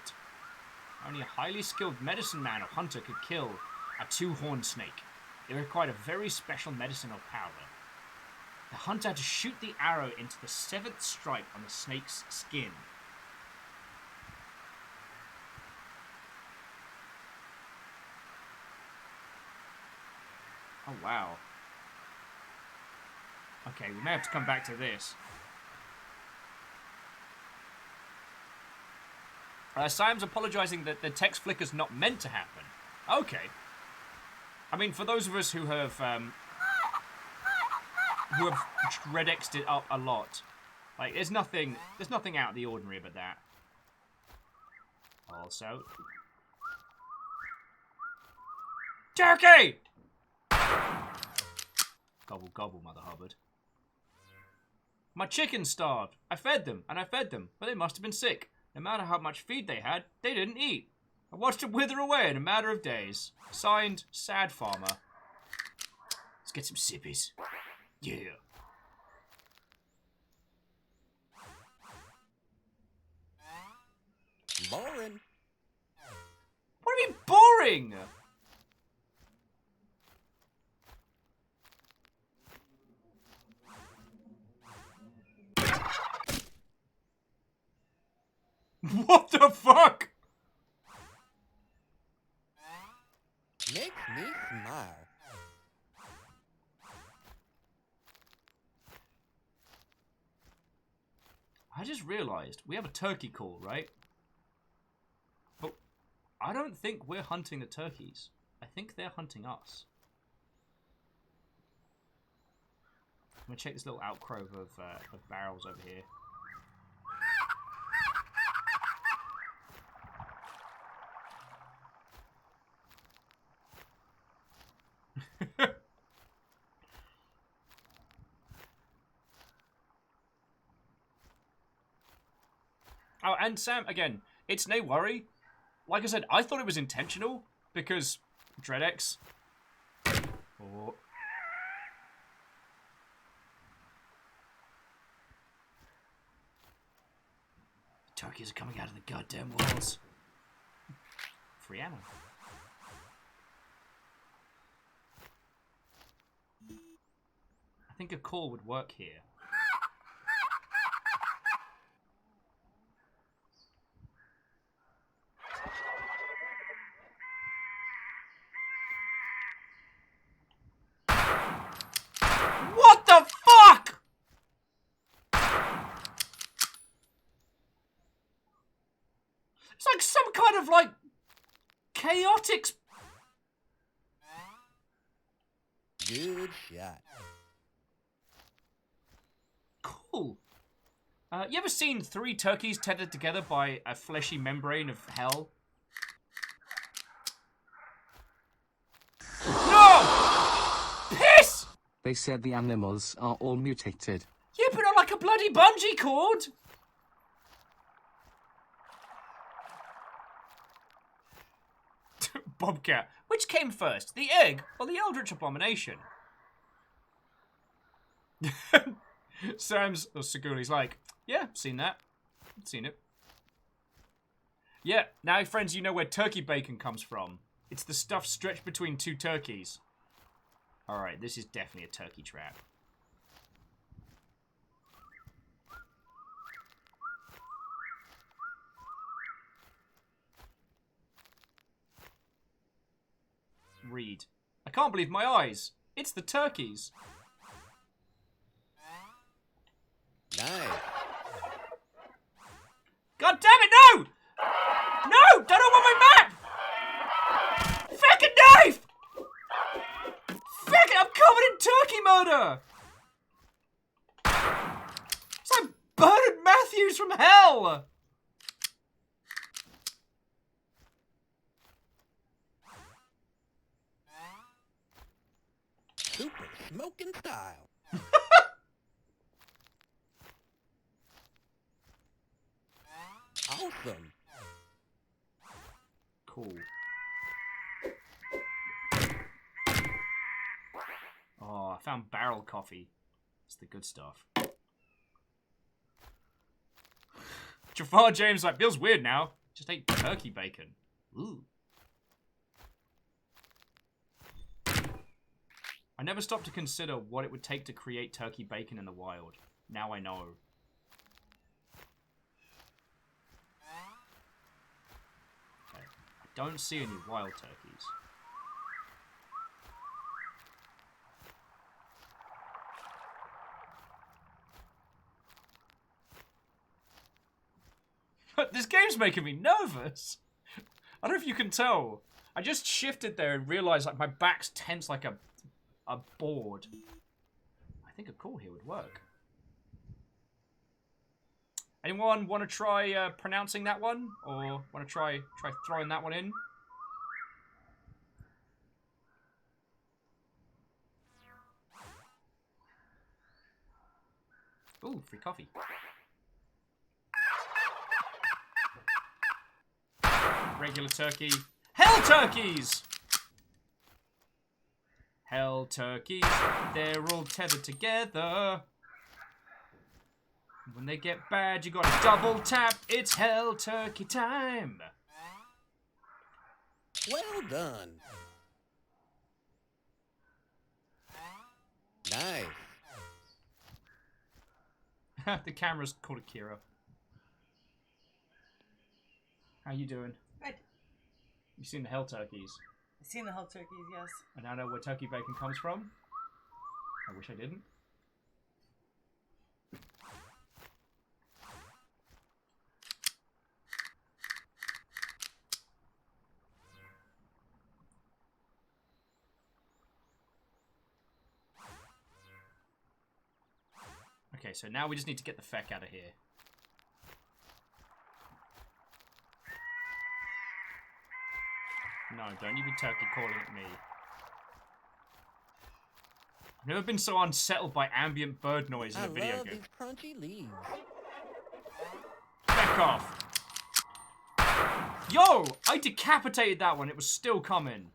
Only a highly skilled medicine man or hunter could kill a 2-horned snake. It required a very special medicinal power. The hunter had to shoot the arrow into the 7th stripe on the snake's skin. Oh, wow. Okay, we may have to come back to this. Siam's apologizing that the text flicker's not meant to happen. Okay. I mean, for those of us who have red X'd it up a lot, like, there's nothing out of the ordinary about that. Also, turkey! Gobble gobble, Mother Hubbard. My chickens starved. I fed them, and I fed them, but they must have been sick. No matter how much feed they had, they didn't eat. I watched them wither away in a matter of days. Signed, Sad Farmer. Let's get some sippies. Yeah. Boring. What do you mean boring? What the fuck? Makes me smile. I just realized we have a turkey call, right? But I don't think we're hunting the turkeys. I think they're hunting us. I'm gonna check this little outcrop of barrels over here. Oh, and Sam, again, it's no worry. Like I said, I thought it was intentional because Dreadex. Oh. Turkeys are coming out of the goddamn walls. Free ammo. I think a call would work here. What the fuck? It's like some kind of like chaotic. Good shot. Cool. You ever seen 3 turkeys tethered together by a fleshy membrane of hell? No! Piss! They said the animals are all mutated. Yeah, but not like a bloody bungee cord! Bobcat. Which came first, the egg or the Eldritch Abomination? Sam's, or Saguli's like, yeah, seen that. Seen it. Yeah, now friends, you know where turkey bacon comes from. It's the stuff stretched between 2 turkeys. Alright, this is definitely a turkey trap. Read. I can't believe my eyes. It's the turkeys. Nice. God damn it, no! No! Don't open my map! Fucking knife! Fucking, I'm covered in turkey murder! It's like Bernard Matthews from hell! Super smoking style. Awesome. Cool. Oh, I found barrel coffee. It's the good stuff. Jafar James like, feels weird now. Just ate turkey bacon. Ooh. I never stopped to consider what it would take to create turkey bacon in the wild. Now I know. Okay. I don't see any wild turkeys. This game's making me nervous. I don't know if you can tell. I just shifted there and realized like my back's tense like a board. I think a call here would work. Anyone want to try pronouncing that one, or want to try throwing that one in? Ooh, free coffee. Regular turkey. Hell turkeys! Hell turkeys, they're all tethered together. When they get bad, you gotta double tap. It's hell turkey time. Well done. Nice. The camera's called Akira. How you doing? Good. You seen the hell turkeys? I've seen the hell turkeys, yes. And I know where turkey bacon comes from. I wish I didn't. Okay, so now we just need to get the feck out of here. No, don't you be turkey calling at me. I've never been so unsettled by ambient bird noise in a video game. These crunchy leaves. Feck off! Yo! I decapitated that one, it was still coming.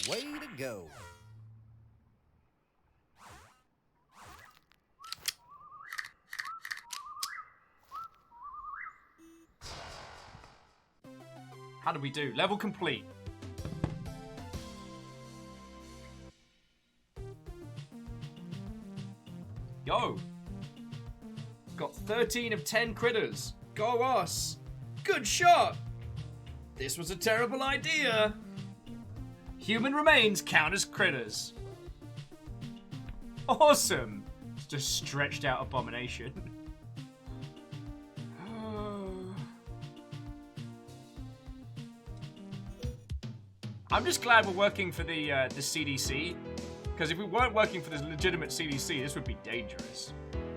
Way to go. How did we do? Level complete. Yo! Got 13 of 10 critters. Go us! Good shot! This was a terrible idea. Human remains count as critters. Awesome! It's just stretched out abomination. I'm just glad we're working for the CDC, because if we weren't working for the legitimate CDC, this would be dangerous.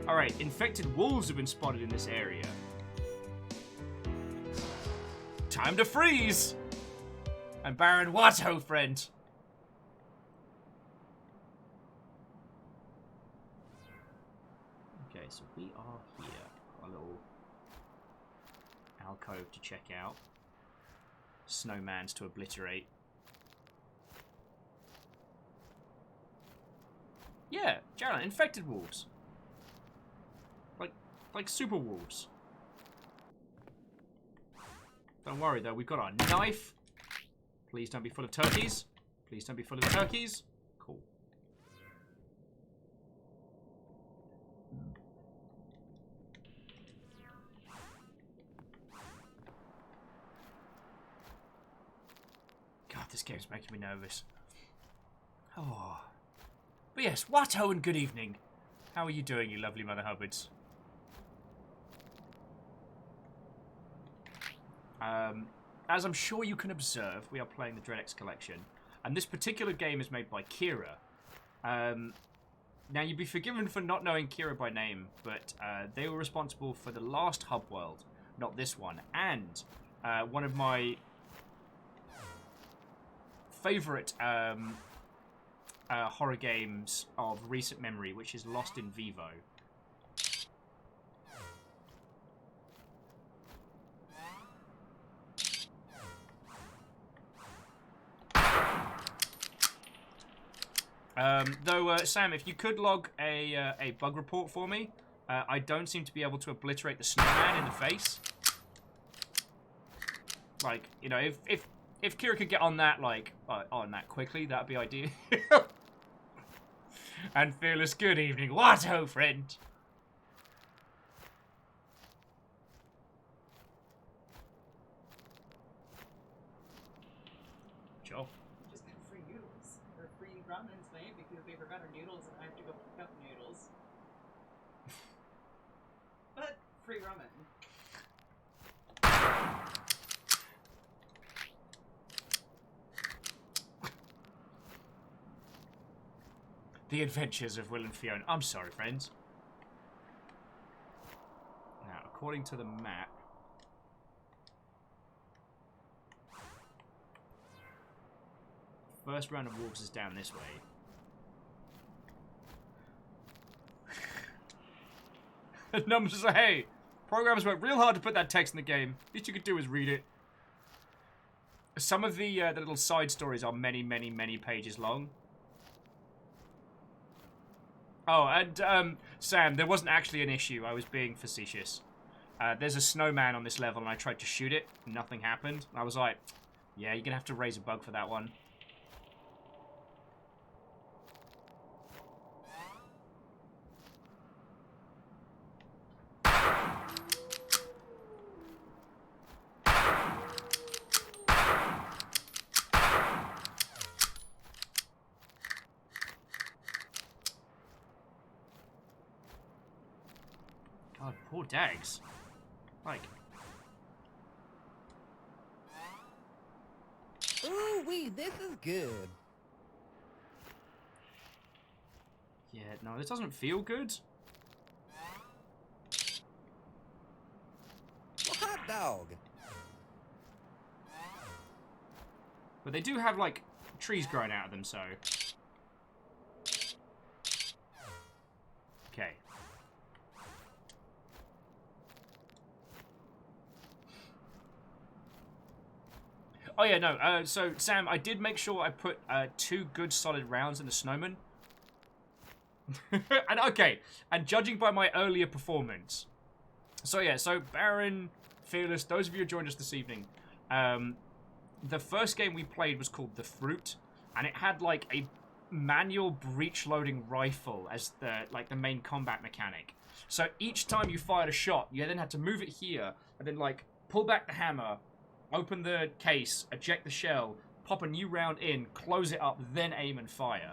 Alright, infected wolves have been spotted in this area. Time to freeze! And Baron Watto, friend. Okay, so we are here. Got a little alcove to check out. Snowmans to obliterate. Yeah, Jared, infected wolves. Like super wolves. Don't worry though, we've got our knife. Please don't be full of turkeys. Please don't be full of turkeys. Cool. God, this game's making me nervous. Oh. But yes, Watto and good evening. How are you doing, you lovely Mother Hubbards? As I'm sure you can observe, we are playing the DreadX Collection. And this particular game is made by Kira. Now, you'd be forgiven for not knowing Kira by name, but they were responsible for the last Hub World, not this one. And one of my favourite horror games of recent memory, which is Lost in Vivo. Though, Sam, if you could log a bug report for me, I don't seem to be able to obliterate the snowman in the face. Like, you know, if Kira could get on that, like, on that quickly, that'd be ideal. And Fearless, good evening. Watto, friend. Sure. Just got free noodles. Or free ramen tonight because they forgot our noodles and I have to go pick up noodles. But free ramen. The Adventures of Will and Fiona. I'm sorry, friends. Now, according to the map... First round of wolves is down this way. Numbers say, hey, programmers worked real hard to put that text in the game. Least you could do is read it. Some of the little side stories are many, many, many pages long. Oh, and Sam, there wasn't actually an issue. I was being facetious. There's a snowman on this level, and I tried to shoot it. Nothing happened. I was like, yeah, you're going to have to raise a bug for that one. God, poor Dags. Like... Ooh wee, this is good. Yeah, no, this doesn't feel good. Hot dog. But they do have, like, trees growing out of them, so... Okay. Oh, yeah, no. So, Sam, I did make sure I put 2 good solid rounds in the snowman. And, okay. And judging by my earlier performance. So, yeah. So, Baron, Fearless, those of you who joined us this evening. The first game we played was called The Fruit. And it had, like, a manual breech-loading rifle as the main combat mechanic. So, each time you fired a shot, you then had to move it here. And then, like, pull back the hammer. Open the case, eject the shell, pop a new round in, close it up, then aim and fire.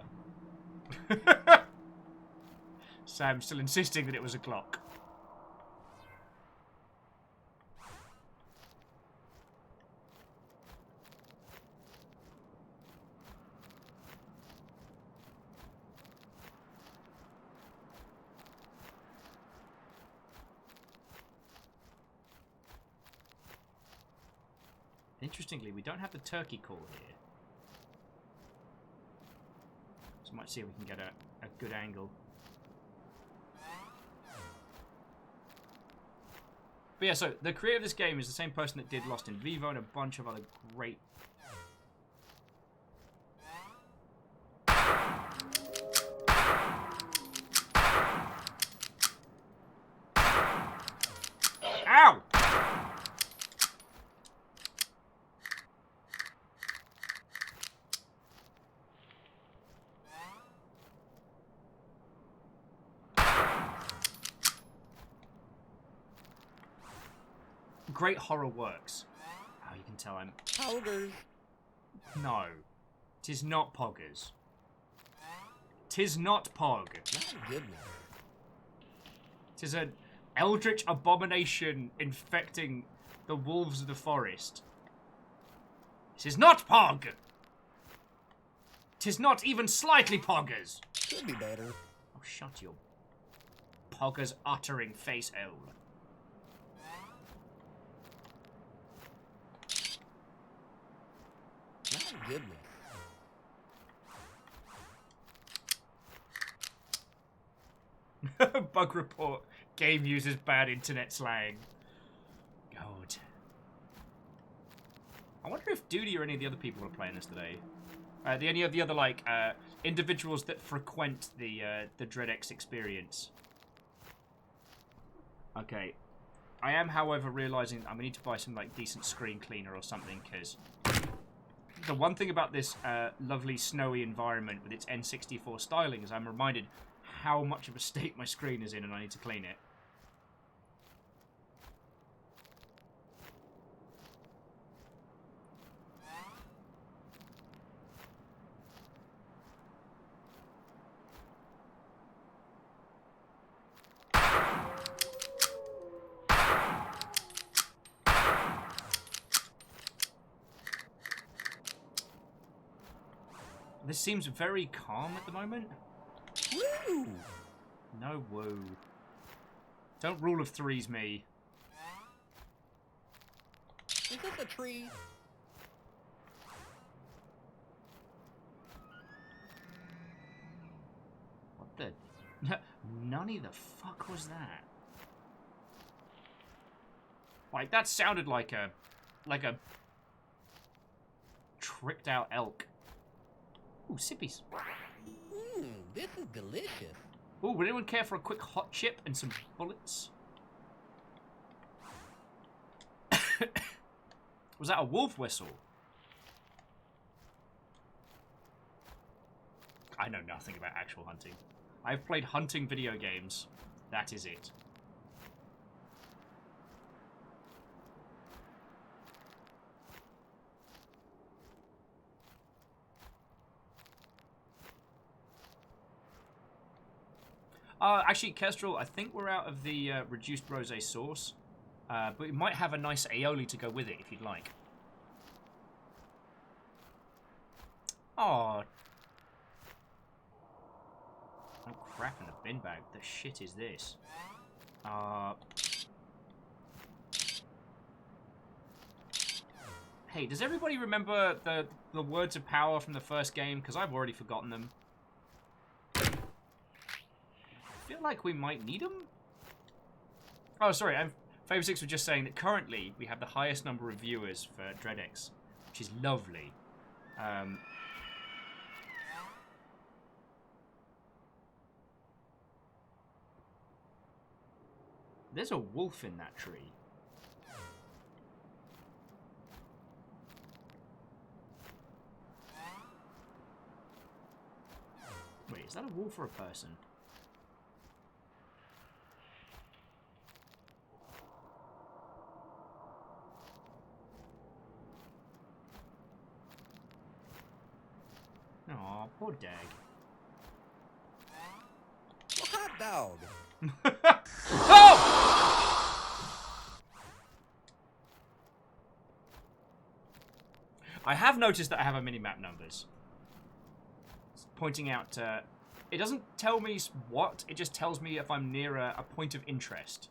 Sam still insisting that it was a Glock. Interestingly, we don't have the turkey call here. So I might see if we can get a good angle. But yeah, so the creator of this game is the same person that did Lost in Vivo and a bunch of other great... Ow! Great horror works. Oh, you can tell I'm... Poggers. No. Tis not Poggers. Tis not Pog. Not goodness. Tis an eldritch abomination infecting the wolves of the forest. Tis not Pog! Tis not even slightly Poggers! Could be better. Oh, shut your Poggers uttering face hole. Not goodness. Bug report. Game uses bad internet slang. God. I wonder if Duty or any of the other people are playing this today. Any of the other, like, individuals that frequent the DreadX experience. Okay. I am, however, realizing I'm going to need to buy some, like, decent screen cleaner or something, because the one thing about this lovely snowy environment with its N64 styling is I'm reminded how much of a state my screen is in and I need to clean it. This seems very calm at the moment. Woo! No woo. Don't rule of threes me. Is this a tree? What the... Nunny the fuck was that? Like, that sounded like a tricked out elk. Ooh, sippies. This is delicious. Ooh, would anyone care for a quick hot chip and some bullets? Was that a wolf whistle? I know nothing about actual hunting. I've played hunting video games. That is it. Actually, Kestrel, I think we're out of the reduced rosé sauce. But we might have a nice aioli to go with it if you'd like. Oh. Oh, crap in the bin bag. The shit is this? Hey, does everybody remember the words of power from the first game? Because I've already forgotten them. I feel like we might need them. Oh, sorry. Favor6 was just saying that currently we have the highest number of viewers for DreadX, which is lovely. There's a wolf in that tree. Wait, is that a wolf or a person? Aw, poor Dag. Hot dog. Oh! I have noticed that I have a mini-map numbers. It's pointing out, it doesn't tell me what, it just tells me if I'm near a point of interest.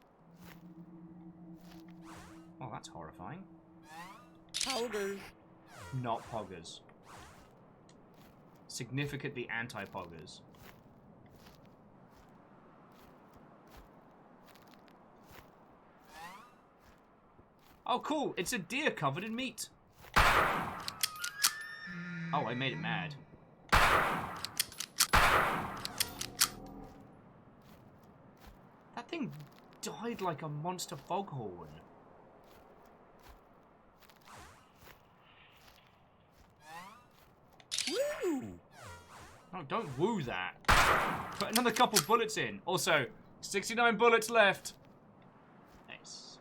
Oh, that's horrifying. Poggers. Not poggers. Significantly anti-poggers. Oh, cool. It's a deer covered in meat. Oh, I made it mad. That thing died like a monster foghorn. Woo! Oh, don't woo that. Put another couple bullets in. Also, 69 bullets left. Nice.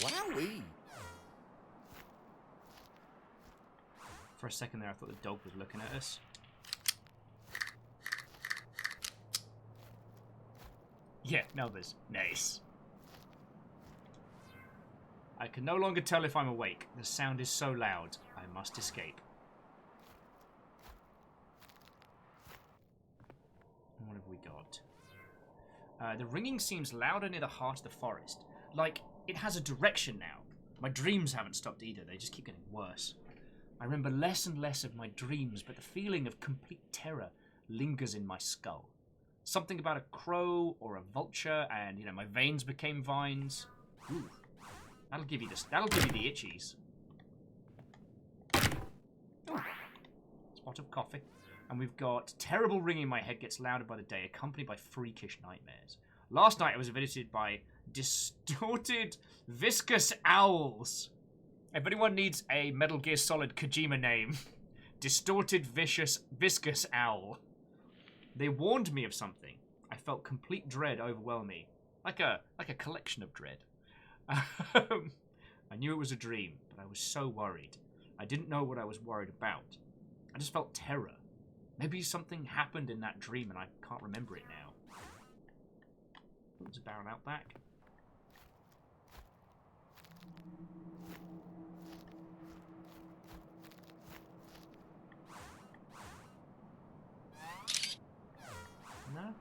Wowee. For a second there, I thought the dog was looking at us. Yeah, numbers. Nice. I can no longer tell if I'm awake. The sound is so loud. I must escape. What have we got? The ringing seems louder near the heart of the forest. Like, it has a direction now. My dreams haven't stopped either. They just keep getting worse. I remember less and less of my dreams, but the feeling of complete terror lingers in my skull. Something about a crow or a vulture, and, you know, my veins became vines. Ooh. That'll give you the itchies. Ooh. Spot of coffee. And we've got terrible ringing in my head gets louder by the day, accompanied by freakish nightmares. Last night I was visited by distorted viscous owls. If anyone needs a Metal Gear Solid Kojima name, distorted viscous owl. They warned me of something. I felt complete dread overwhelm me, like a collection of dread. I knew it was a dream, but I was so worried. I didn't know what I was worried about. I just felt terror. Maybe something happened in that dream and I can't remember it now. There's a barrel out back. No?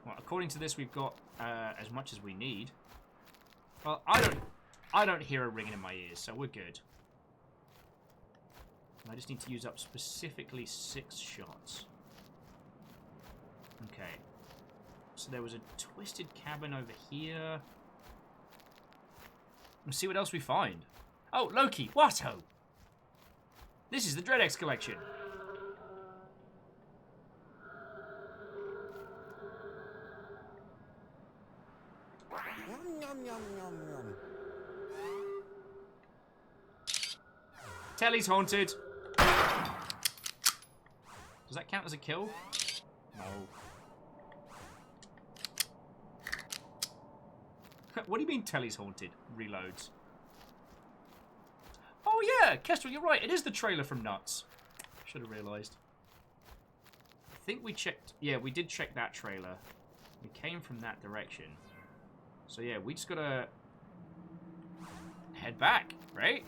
Well, according to this, we've got as much as we need. Well, I don't hear a ringing in my ears, so we're good. I just need to use up specifically 6 shots. Okay. So there was a twisted cabin over here. Let's see what else we find. Oh, Loki, Watto! This is the DreadX collection. Yum, yum, yum, yum, yum. Telly's haunted. Does that count as a kill? No. What do you mean Telly's haunted? Reloads. Oh yeah, Kestrel, you're right. It is the trailer from Nuts. Should have realised. I think we checked... Yeah, we did check that trailer. We came from that direction. So yeah, we just gotta... head back, right?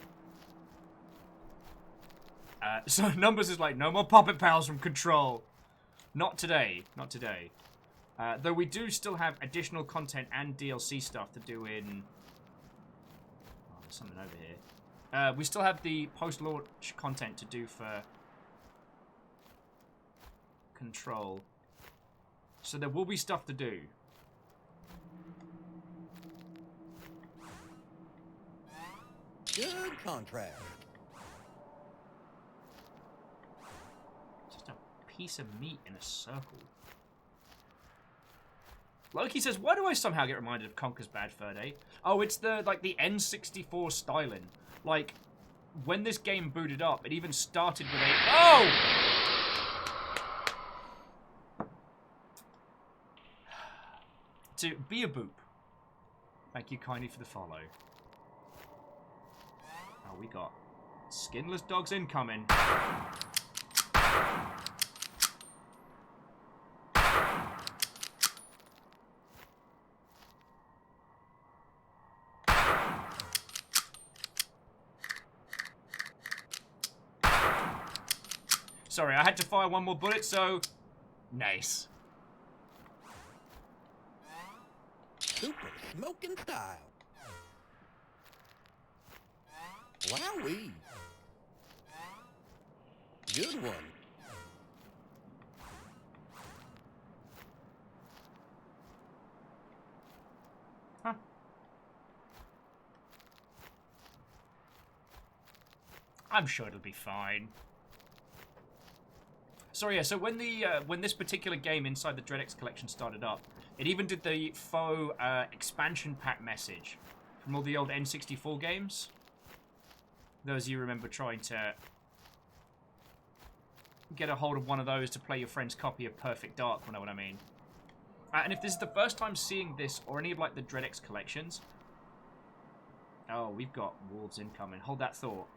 So Numbers is like, no more puppet pals from Control. Not today. Not today. Though we do still have additional content and DLC stuff to do in... Oh, there's something over here. We still have the post-launch content to do for Control. So there will be stuff to do. Good contract. Just a piece of meat in a circle. Loki says, why do I somehow get reminded of Conker's Bad Fur Day? Oh, it's the, like, the N64 styling. Like, when this game booted up, it even started with a... Oh! To be a boop. Thank you kindly for the follow. Oh, we got skinless dogs incoming. Sorry, I had to fire one more bullet, so... Nice. Super smoking style. Wowee. Good one. Huh. I'm sure it'll be fine. Sorry, yeah, so when the when this particular game inside the DreadX collection started up, it even did the faux expansion pack message from all the old N64 games. Those of you remember trying to get a hold of one of those to play your friend's copy of Perfect Dark, you know what I mean. And if this is the first time seeing this or any of like the DreadX collections... Oh, we've got wolves incoming. Hold that thought.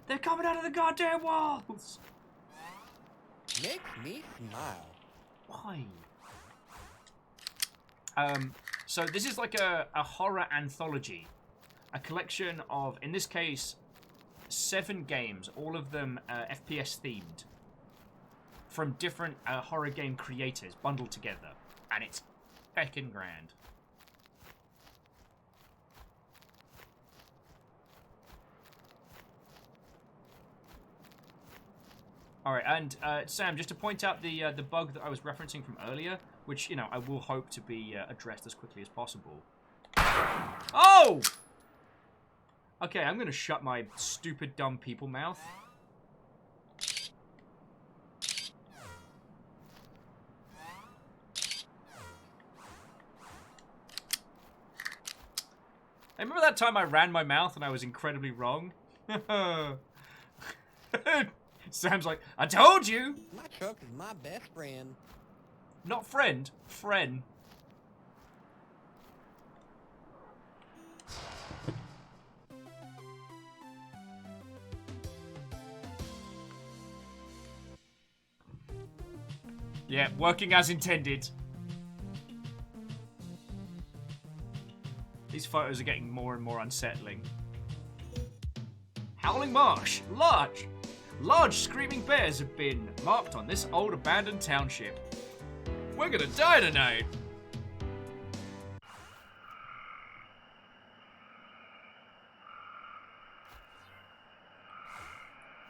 They're coming out of the goddamn walls! Makes me smile. Why? So this is like a horror anthology. A collection of, in this case, 7 games, all of them FPS themed. From different horror game creators bundled together. And it's feckin' grand. Alright, and Sam, just to point out the bug that I was referencing from earlier, which, you know, I will hope to be addressed as quickly as possible. Oh! Okay, I'm gonna shut my stupid, dumb people mouth. I remember that time I ran my mouth and I was incredibly wrong? Sam's like, I told you! My truck is my best friend. Not friend, friend. Yeah, working as intended. These photos are getting more and more unsettling. Howling Marsh, large! Large screaming bears have been marked on this old abandoned township. We're gonna die tonight!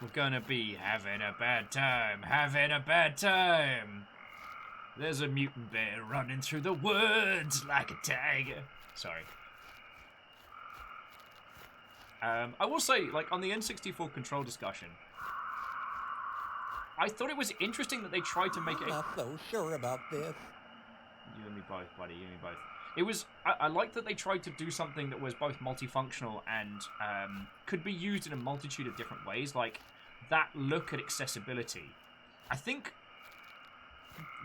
We're gonna be having a bad time, having a bad time. There's a mutant bear running through the woods like a tiger. Sorry. I will say, like, on the N64 control discussion, I thought it was interesting that they tried to make it... I'm not so sure about this. You and me both, buddy. You and me both. It was... I like that they tried to do something that was both multifunctional and could be used in a multitude of different ways. Like, that look at accessibility. I think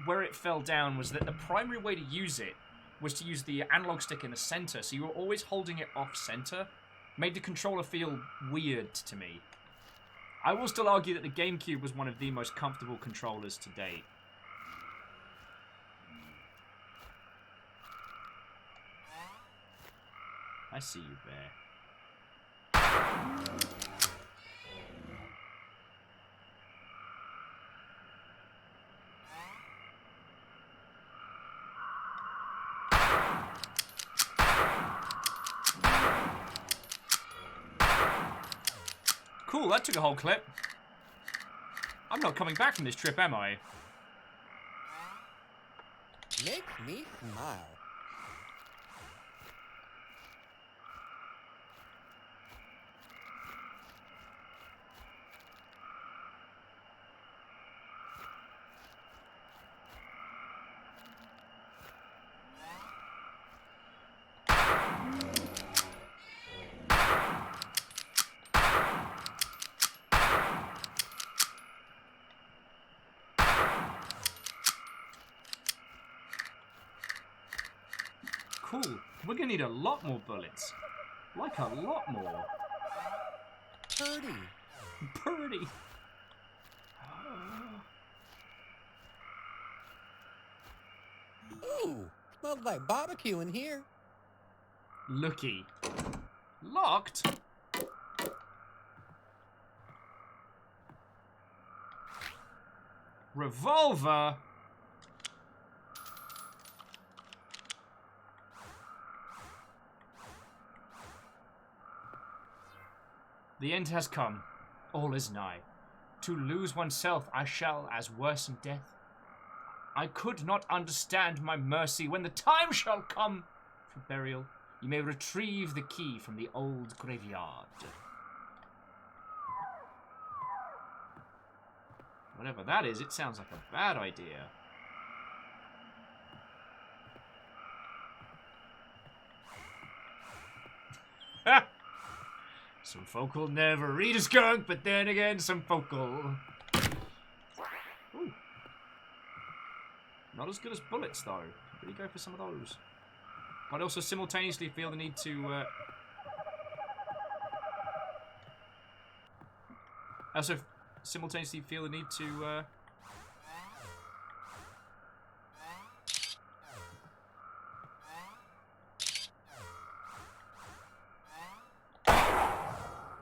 where it fell down was that the primary way to use it was to use the analog stick in the center, so you were always holding it off-center. Made the controller feel weird to me. I will still argue that the GameCube was one of the most comfortable controllers to date. I see you, Bear. Cool, that took a whole clip. I'm not coming back from this trip, am I? Makes me smile. Cool. We're gonna need a lot more bullets. Like a lot more. Purdy. Purdy. Ooh, smells like barbecue in here. Looky. Locked? Revolver? The end has come. All is nigh. To lose oneself I shall as worse in death. I could not understand my mercy when the time shall come for burial. You may retrieve the key from the old graveyard. Whatever that is, it sounds like a bad idea. Ha! Some folk will never eat a skunk, but then again, some folk will. Ooh. Not as good as bullets, though. Really go for some of those. But I also simultaneously feel the need to... I also simultaneously feel the need to...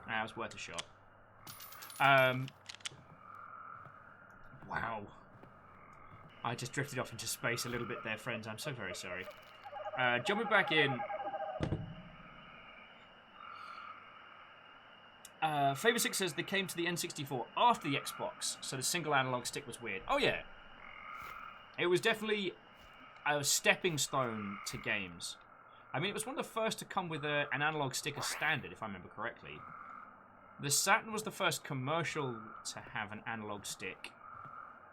That was worth a shot. Wow. I just drifted off into space a little bit there, friends. I'm so very sorry. Jumping back in. Favor6 says they came to the N64 after the Xbox, so the single analog stick was weird. Oh yeah. It was definitely a stepping stone to games. I mean, it was one of the first to come with an analog stick as standard, if I remember correctly. The Saturn was the first commercial to have an analog stick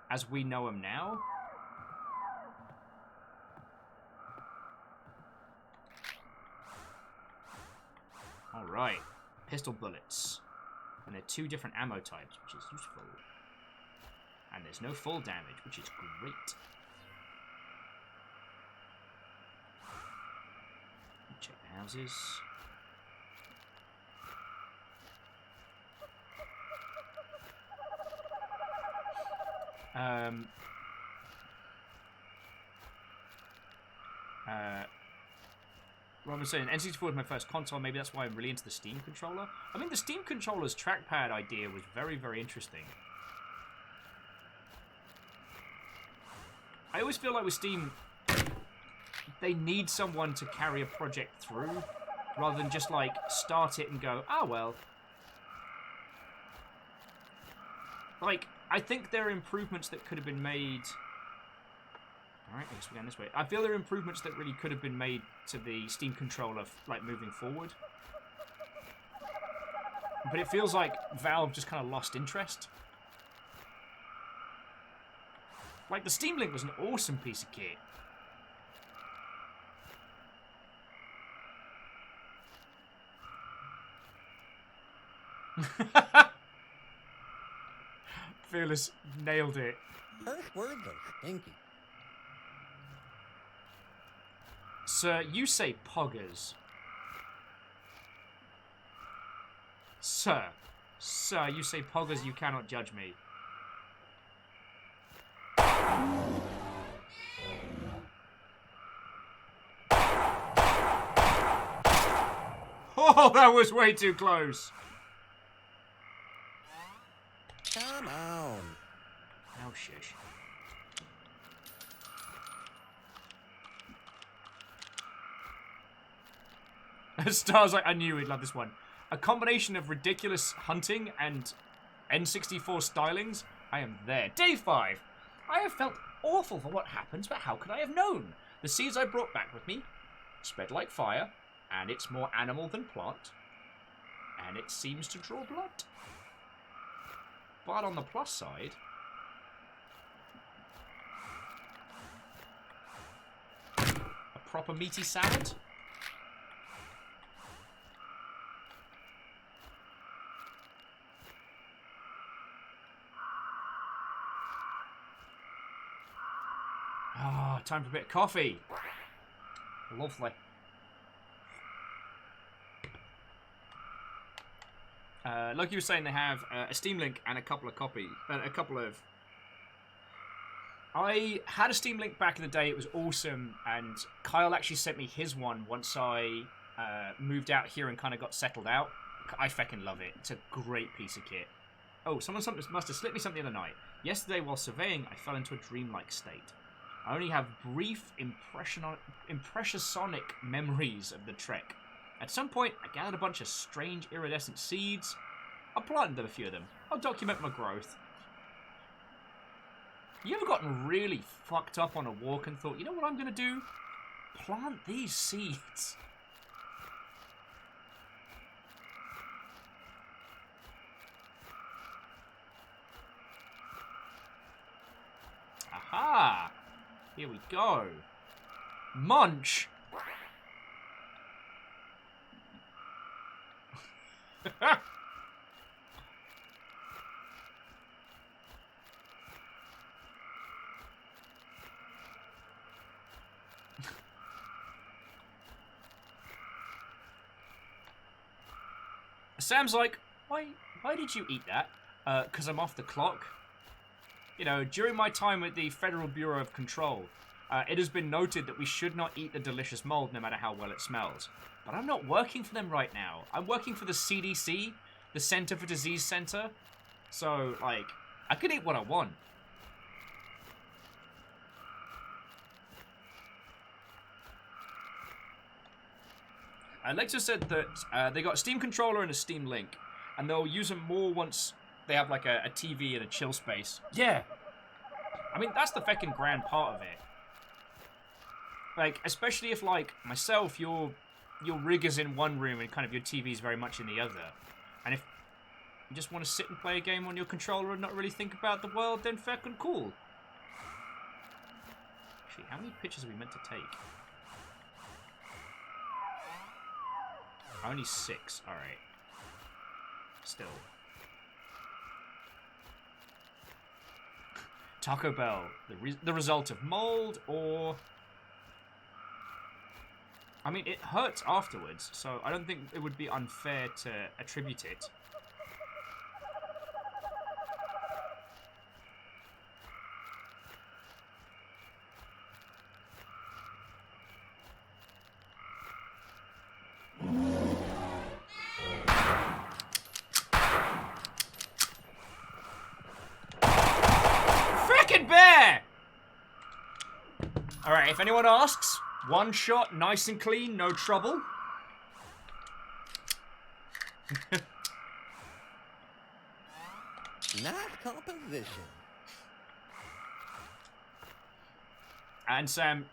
as we know them now. Alright, pistol bullets. And they're two different ammo types, which is useful. And there's no fall damage, which is great. Check the houses. Robin's saying, N64 was my first console, maybe that's why I'm really into the Steam controller. I mean, the Steam controller's trackpad idea was very, very interesting. I always feel like with Steam, they need someone to carry a project through, rather than just, like, start it and go, oh, well. Like, I think there are improvements that could have been made... Alright, I guess we're going this way. I feel there are improvements that really could have been made to the Steam controller, like, moving forward. But it feels like Valve just kind of lost interest. Like, the Steam Link was an awesome piece of kit. Fearless nailed it. First words are stinky. Sir, you say poggers. Sir, you say poggers, you cannot judge me. Oh, that was way too close. Come on. Oh, shush. Star's like, I knew we'd love this one. A combination of ridiculous hunting and N64 stylings. I am there. Day 5. I have felt awful for what happens, but how could I have known? The seeds I brought back with me spread like fire, and it's more animal than plant, and it seems to draw blood. But on the plus side, a proper meaty salad. Ah, time for a bit of coffee. Lovely. Like you were saying, they have a Steam Link and a couple of copies. I had a Steam Link back in the day. It was awesome, and Kyle actually sent me his one once I moved out here and kind of got settled out. I feckin' love it. It's a great piece of kit. Oh, someone must have slipped me something the other night. Yesterday, while surveying, I fell into a dreamlike state. I only have brief impressionic memories of the trek. At some point, I gathered a bunch of strange iridescent seeds. I planted a few of them. I'll document my growth. You ever gotten really fucked up on a walk and thought, you know what I'm going to do? Plant these seeds. Aha! Here we go. Munch! Sam's like, why did you eat that? 'Cause I'm off the clock. You know, during my time at the Federal Bureau of Control, it has been noted that we should not eat the delicious mold no matter how well it smells. But I'm not working for them right now. I'm working for the CDC, the Center for Disease Center. So, like, I can eat what I want. Alexa said that they got a Steam controller and a Steam Link, and they'll use them more once they have like a TV and a chill space. Yeah. I mean, that's the feckin' grand part of it. Like, especially if, like, myself, your rig is in one room and kind of your TV is very much in the other. And if you just want to sit and play a game on your controller and not really think about the world, then feckin' cool. Actually, how many pictures are we meant to take? Only 6. Alright. Still. Taco Bell. The result of mold, or... I mean, it hurts afterwards, so I don't think it would be unfair to attribute it. Frickin' bear! Alright, if anyone asks, one shot, nice and clean, no trouble. Nice composition. And Sam,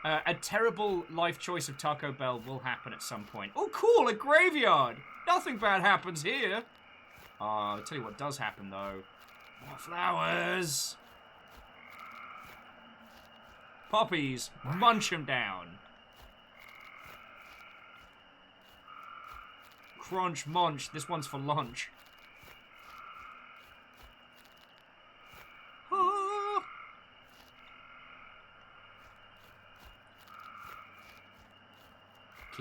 a terrible life choice of Taco Bell will happen at some point. Oh, cool, a graveyard. Nothing bad happens here. I'll tell you what does happen, though. More flowers. Poppies, munch them down. Crunch, munch, this one's for lunch.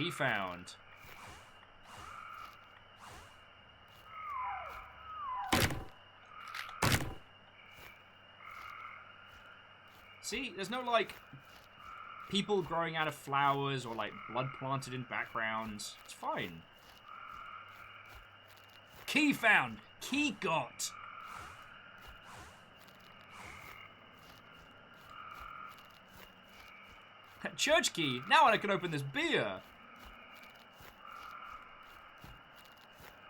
Key found. See, there's no, like, people growing out of flowers or, like, blood planted in backgrounds. It's fine. Key found. Key got. Church key. Now I can open this beer.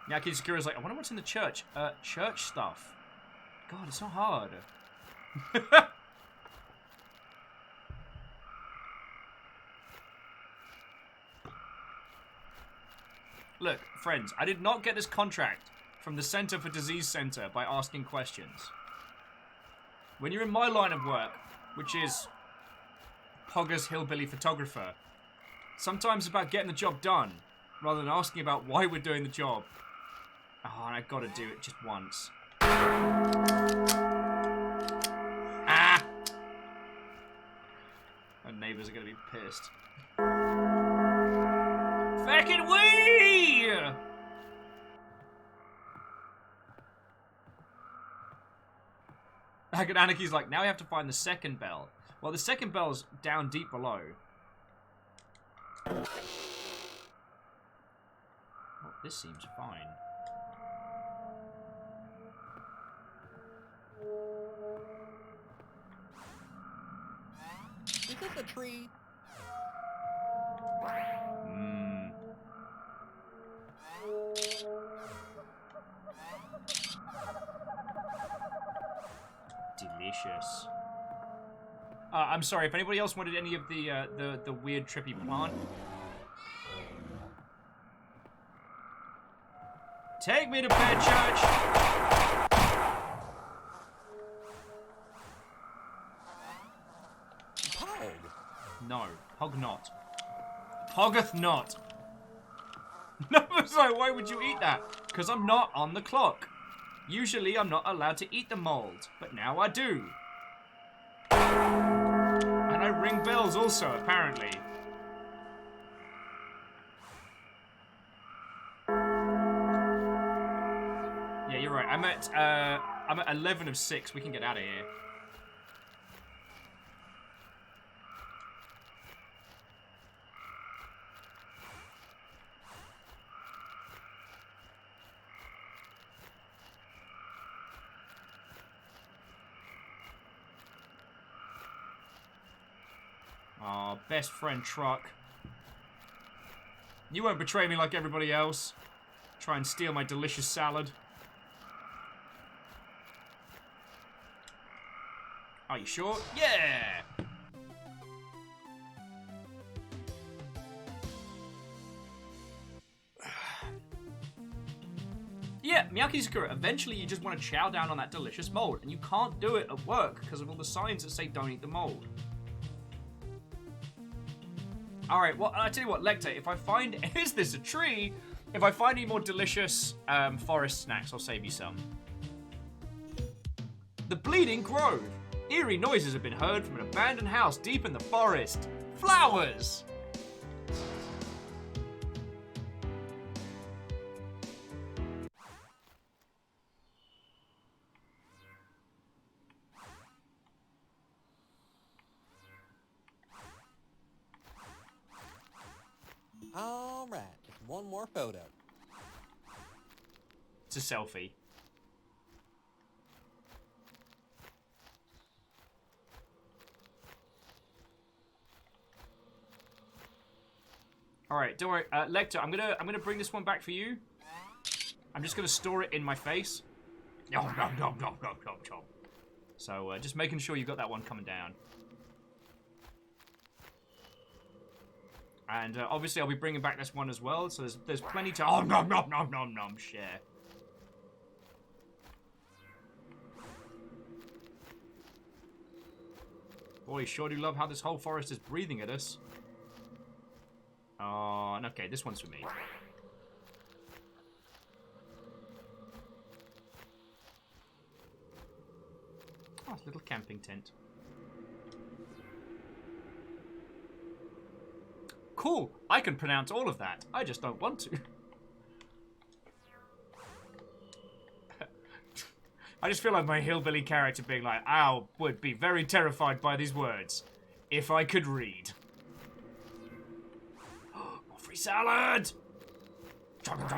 Yaki Sakura's like, I wonder what's in the church. Church stuff. God, it's not hard. Look, friends, I did not get this contract from the Center for Disease Center by asking questions. When you're in my line of work, which is Pogger's hillbilly photographer, sometimes it's about getting the job done, rather than asking about why we're doing the job. Oh, and I gotta do it just once. Ah! My neighbors are gonna be pissed. Fucking wee! Anaki's like, now we have to find the second bell. Well, the second bell's down deep below. Oh, this seems fine. Is this a tree? Delicious. I'm sorry, if anybody else wanted any of the weird trippy plant. Take me to bed, church! Pog. No, pog not. Poggeth not. No, it's like, why would you eat that? Because I'm not on the clock. Usually I'm not allowed to eat the mold, but now I do. And I ring bells also, apparently. Yeah, you're right. I'm at 11 of 6. We can get out of here. Aw, best friend truck. You won't betray me like everybody else. Try and steal my delicious salad. Are you sure? Yeah! Yeah, Miyaki Sakura, eventually you just want to chow down on that delicious mold, and you can't do it at work because of all the signs that say don't eat the mold. Alright, well, I tell you what, Lecter, if I find... Is this a tree? If I find any more delicious forest snacks, I'll save you some. The Bleeding Grove. Eerie noises have been heard from an abandoned house deep in the forest. Flowers! All right, just one more photo. It's a selfie. All right, don't worry, Lecter. I'm gonna bring this one back for you. I'm just gonna store it in my face. Nom, nom, nom, nom, nom, nom, nom. So just making sure you've got that one coming down. And obviously I'll be bringing back this one as well, so there's plenty to nom nom nom nom nom share. Boy, sure do love how this whole forest is breathing at us. Oh, and okay, this one's for me. Oh, little camping tent. cool. I can pronounce all of that. I just don't want to. I just feel like my hillbilly character being like, I would be very terrified by these words if I could read. More free salad! Alright,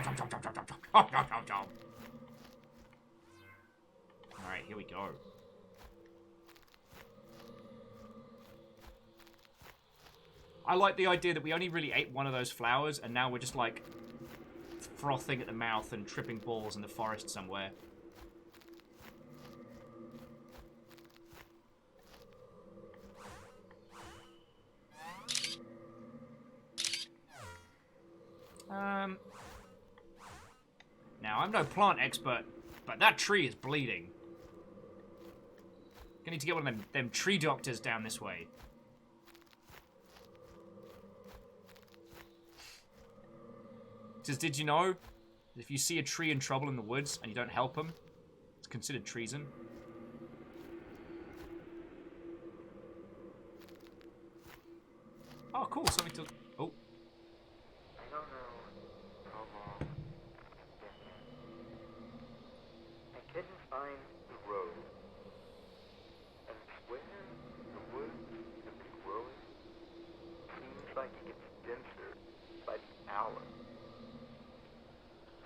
here we go. I like the idea that we only really ate one of those flowers, and now we're just like frothing at the mouth and tripping balls in the forest somewhere. Now, I'm no plant expert, but that tree is bleeding. I need to get one of them tree doctors down this way. Says, did you know if you see a tree in trouble in the woods and you don't help them, it's considered treason? Oh, cool. Something to... Oh. I don't know how long it's been here. I couldn't find the road. And where the woods have been growing seems like it gets denser by the hour.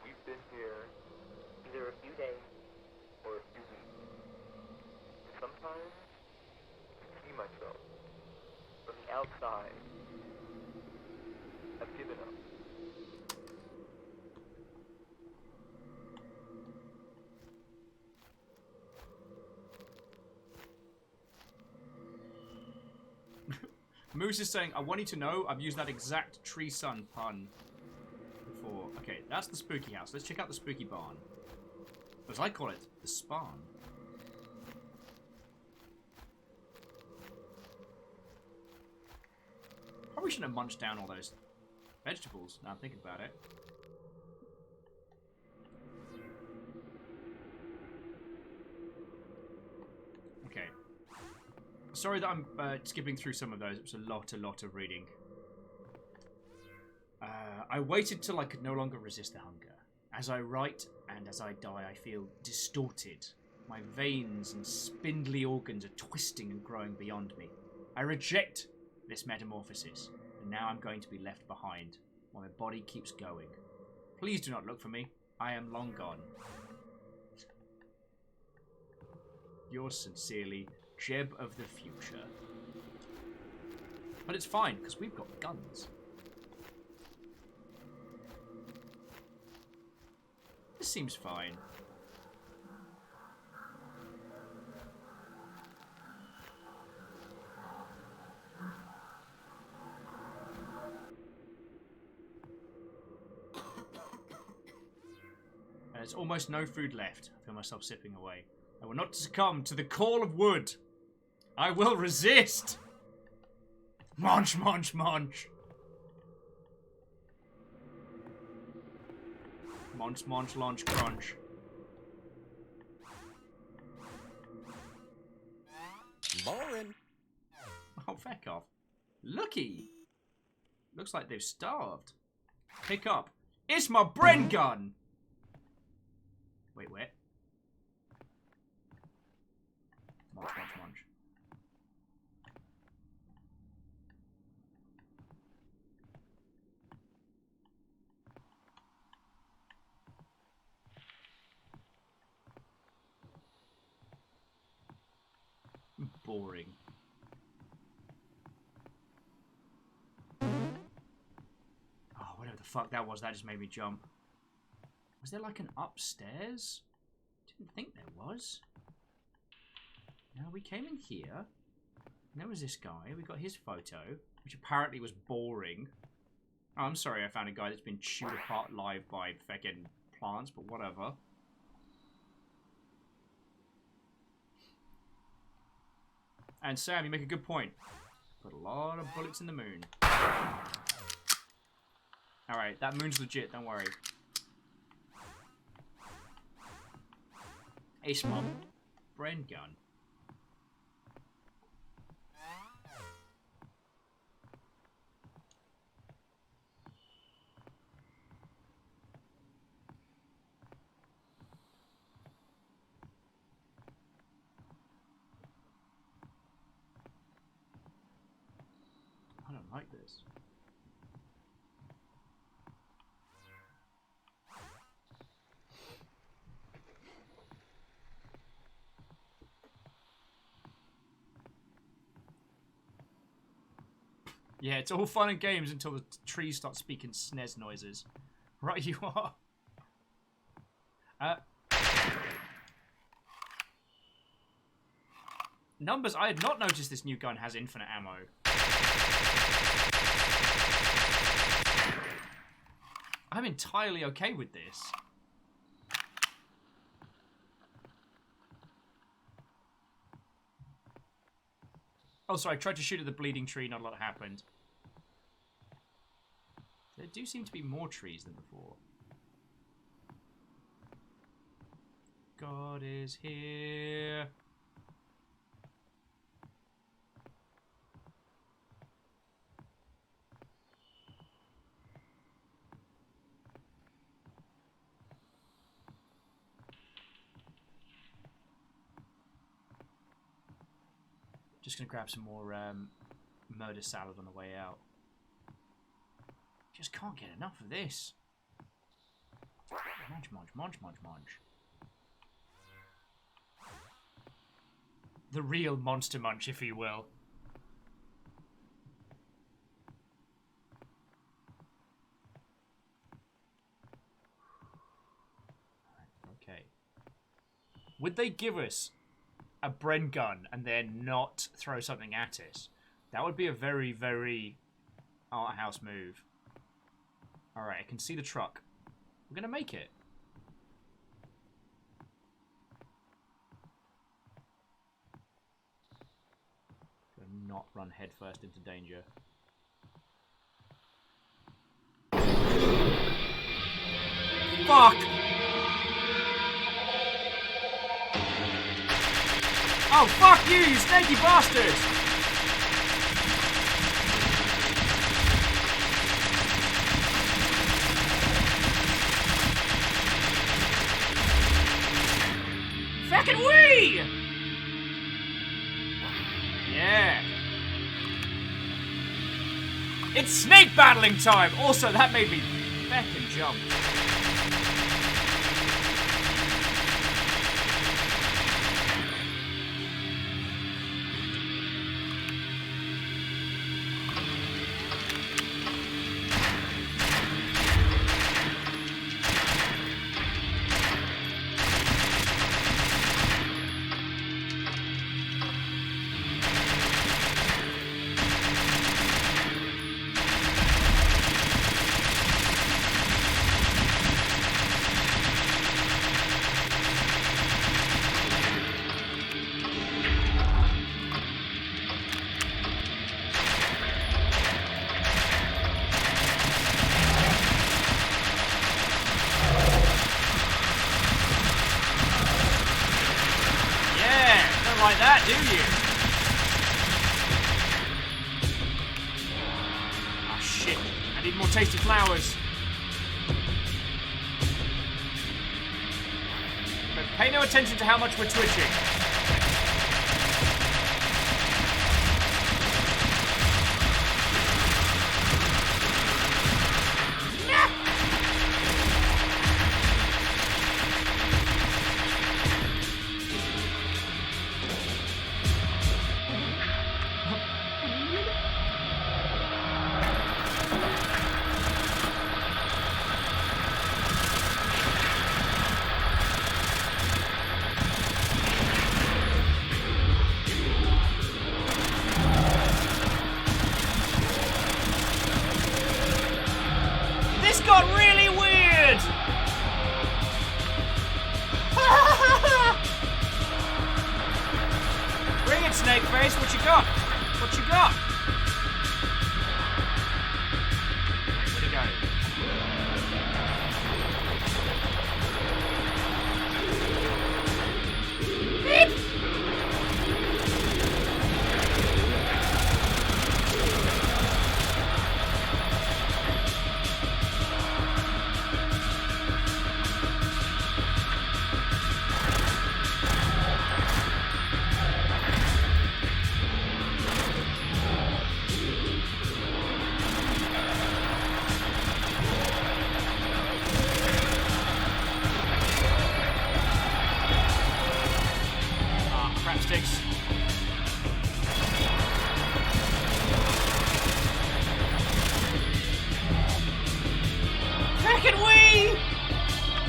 We've been here either a few days or a few weeks. And sometimes I see myself from the outside. I've given up. Moose is saying, I want you to know I've used that exact tree sun pun before. Okay, that's the spooky house. Let's check out the spooky barn. As I call it, the sparn. Probably shouldn't have munched down all those vegetables, now I'm thinking about it. Okay. Sorry that I'm skipping through some of those. It was a lot of reading. I waited till I could no longer resist the hunger. As I write and as I die, I feel distorted. My veins and spindly organs are twisting and growing beyond me. I reject this metamorphosis, and now I'm going to be left behind while my body keeps going. Please do not look for me. I am long gone. Yours sincerely, Jeb of the future. But it's fine, because we've got guns. This seems fine. And there's almost no food left. I feel myself sipping away. I will not succumb to the call of wood. I will resist. Munch, munch, munch. Munch, munch, lunch, crunch. Boring. Oh, feck off. Looky. Looks like they've starved. Pick up. It's my Bren gun. Wait, where? Munch, munch, munch. Boring. Oh, whatever the fuck that was, that just made me jump. Was there like an upstairs? Didn't think there was. Now we came in here. And there was this guy. We got his photo, which apparently was boring. Oh, I'm sorry I found a guy that's been chewed apart live by feckin' plants, but whatever. And Sam, you make a good point. Put a lot of bullets in the moon. Alright, that moon's legit, don't worry. It's my Bren gun. I like this. Yeah, it's all fun and games until the trees start speaking SNES noises. Right, you are. Numbers, I had not noticed this new gun has infinite ammo. I'm entirely okay with this. Oh, sorry, I tried to shoot at the bleeding tree, not a lot happened. There do seem to be more trees than before. God is here. Just gonna grab some more murder salad on the way out. Just can't get enough of this. Munch, munch, munch, munch, munch. The real monster munch, if you will. Okay. Would they give us a Bren gun and then not throw something at us? That would be a very, very art house move. Alright, I can see the truck. We're gonna make it. Gonna not run headfirst into danger. Fuck! Oh, fuck you, you snaky bastard! Fucking wee! Yeah. It's snake battling time! Also, that made me fucking jump. Like that, do you? Oh shit, I need more tasty flowers. But pay no attention to how much we're twitching.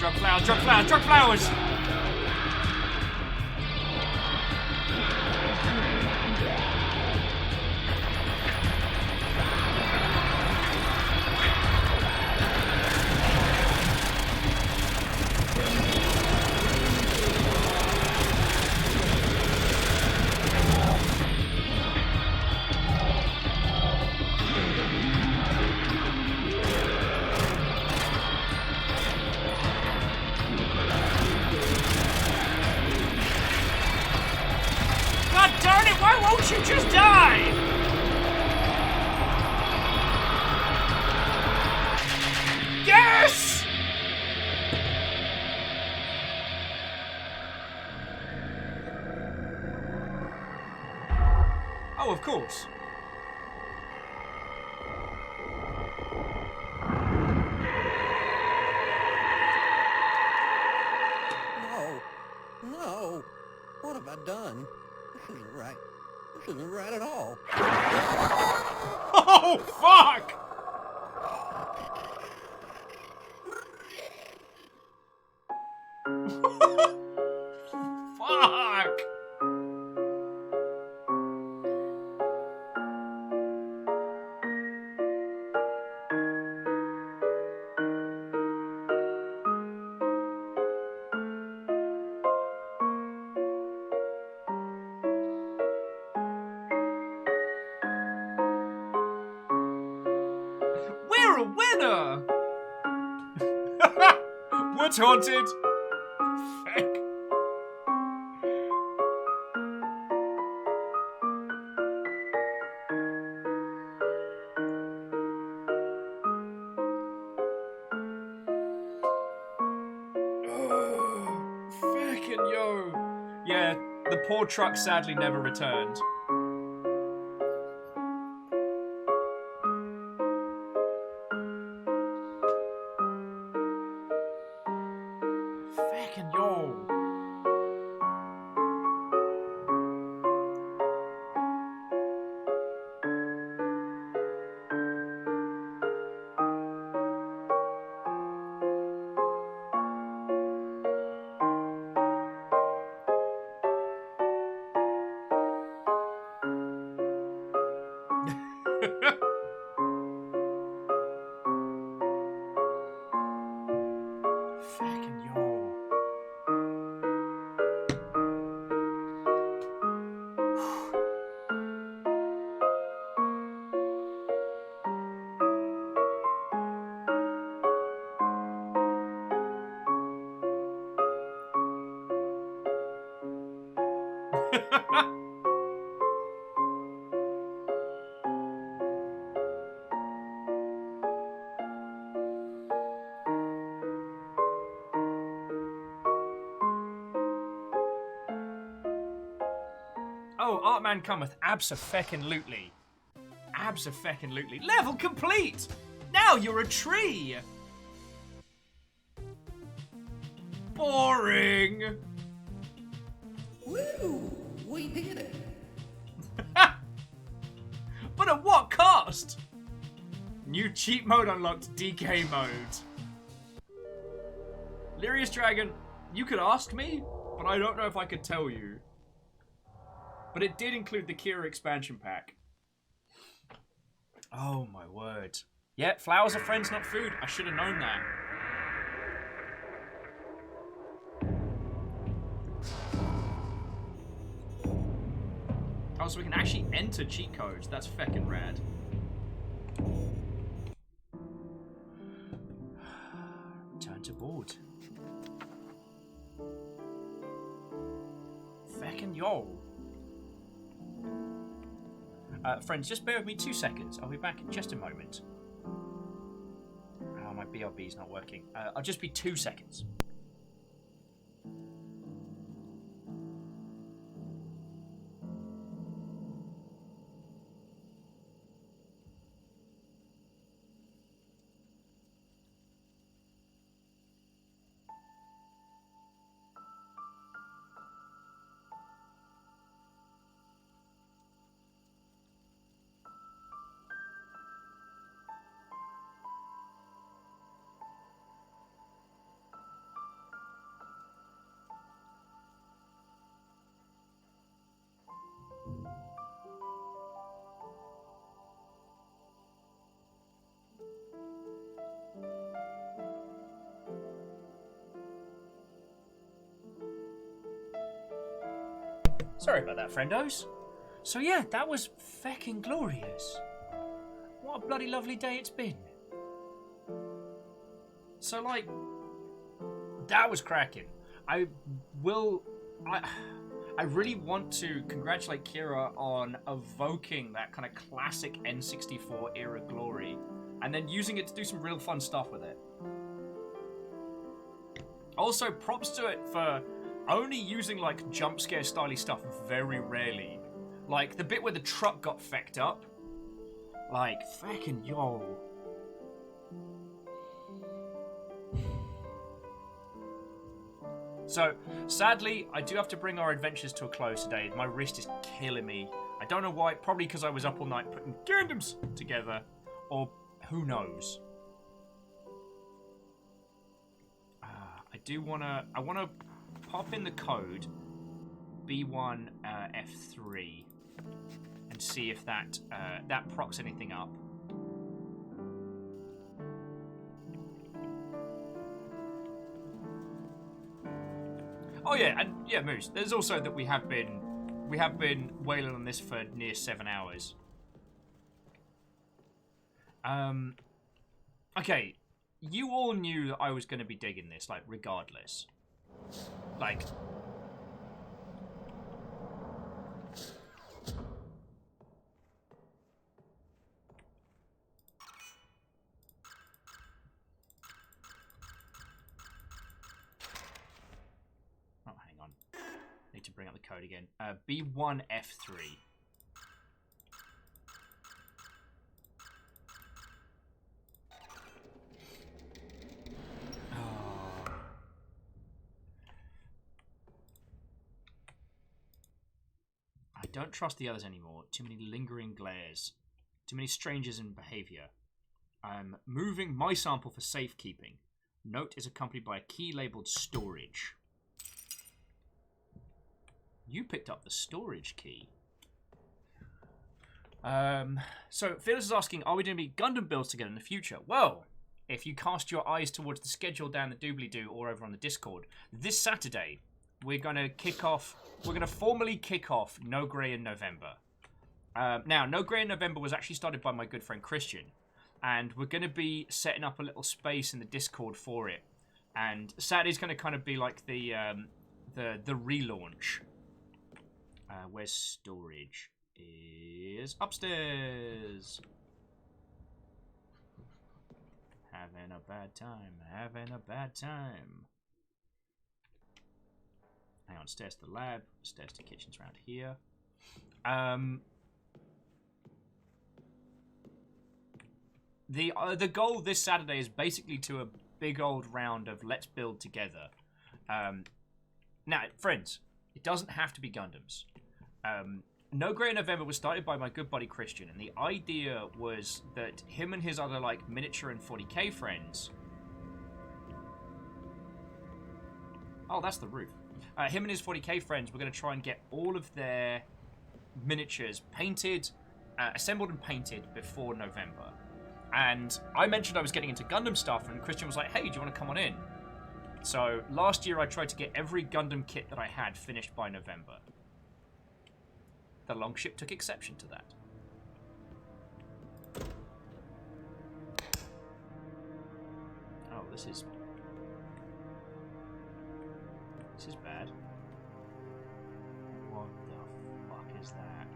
Drug flowers, drug flowers, drug flowers! God darn it, why won't you just die? Yes! Oh, of course. No. No. What have I done? This isn't right. This isn't right at all. Oh, fuck! Fuck! We're a winner! What's haunted? Feck. Oh, feckin' yo. Yeah, the poor truck sadly never returned. Feckin' yo. Feckin' yo. Oh, Artman cometh. Abso-feckin-lutely. Abso-feckin-lutely. Level complete! Now you're a tree! Boring! Woo! We did it. But at what cost? New cheat mode unlocked, DK mode. Lyrius Dragon, you could ask me, but I don't know if I could tell you. But it did include the Kira expansion pack. Oh my word. Yeah, flowers are friends, not food. I should have known that. Oh, so we can actually enter cheat codes. That's feckin' rad. Turn to board. Feckin' yo. Friends, just bear with me 2 seconds. I'll be back in just a moment. Oh, my BRB's not working. I'll just be 2 seconds. Sorry about that, friendos. So yeah, that was feckin' glorious. What a bloody lovely day it's been. So like, that was cracking. I really want to congratulate Kira on evoking that kind of classic N64 era glory and then using it to do some real fun stuff with it. Also, props to it for only using like jump scare styly stuff very rarely. Like the bit where the truck got fecked up. Like, fucking yo. So, sadly, I do have to bring our adventures to a close today. My wrist is killing me. I don't know why. Probably because I was up all night putting Gundams together. Or who knows. I want to pop in the code B1F3 and see if that procs anything up. Oh yeah, and yeah, Moose. There's also that we have been wailing on this for near 7 hours. Okay, you all knew that I was going to be digging this, like, regardless. Like, oh, hang on. Need to bring up the code again. B1F3. I don't trust the others anymore. Too many lingering glares. Too many strangers in behavior. I'm moving my sample for safekeeping. Note is accompanied by a key labeled storage. You picked up the storage key. So Phyllis is asking, are we doing any Gundam builds together in the future? Well, if you cast your eyes towards the schedule down the doobly-doo or over on the Discord, this Saturday we're going to formally kick off No Grey in November. Now, No Grey in November was actually started by my good friend Christian, and we're going to be setting up a little space in the Discord for it. And Saturday's going to kind of be like the relaunch. Where's storage? Is upstairs. Having a bad time. Having a bad time. Hang on, stairs to the lab, stairs to kitchens around here. The goal this Saturday is basically to a big old round of let's build together. Now, friends, it doesn't have to be Gundams. No Grey in November was started by my good buddy Christian, and the idea was that him and his other like miniature and 40k friends. Oh, that's the roof. Him and his 40k friends were going to try and get all of their miniatures painted, assembled and painted before November. And I mentioned I was getting into Gundam stuff, and Christian was like, hey, do you want to come on in? So last year I tried to get every Gundam kit that I had finished by November. The Longship took exception to that. Oh, this is bad. What the fuck is that?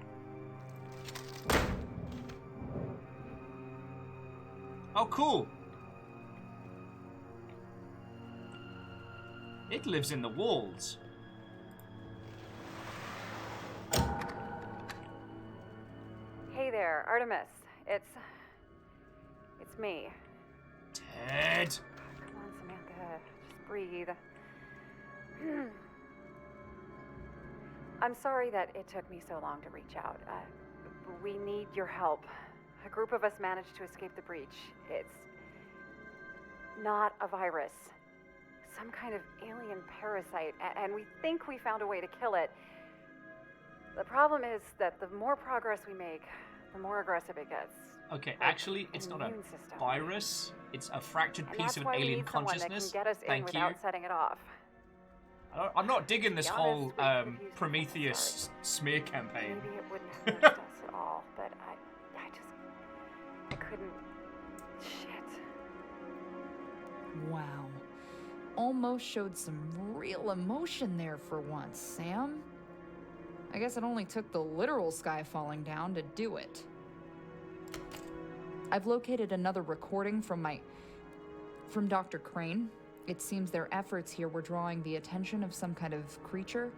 Oh, cool! It lives in the walls. Hey there, Artemis. It's me. Ted! Come on, Samantha. Just breathe. I'm sorry that it took me so long to reach out. We need your help. A group of us managed to escape the breach. It's not a virus. Some kind of alien parasite, and we think we found a way to kill it. The problem is that the more progress we make, the more aggressive it gets. Okay, Like actually, it's not a system. virus. It's a fractured And piece that's of why an we alien need someone consciousness. that can get us in Thank you. without setting it off. I'm not digging this To be whole honest, we could've used it. Prometheus smear campaign. Maybe it wouldn't have hurt us at all, but I couldn't. Shit. Wow. Almost showed some real emotion there for once, Sam. I guess it only took the literal sky falling down to do it. I've located another recording from Dr. Crane. It seems their efforts here were drawing the attention of some kind of creature.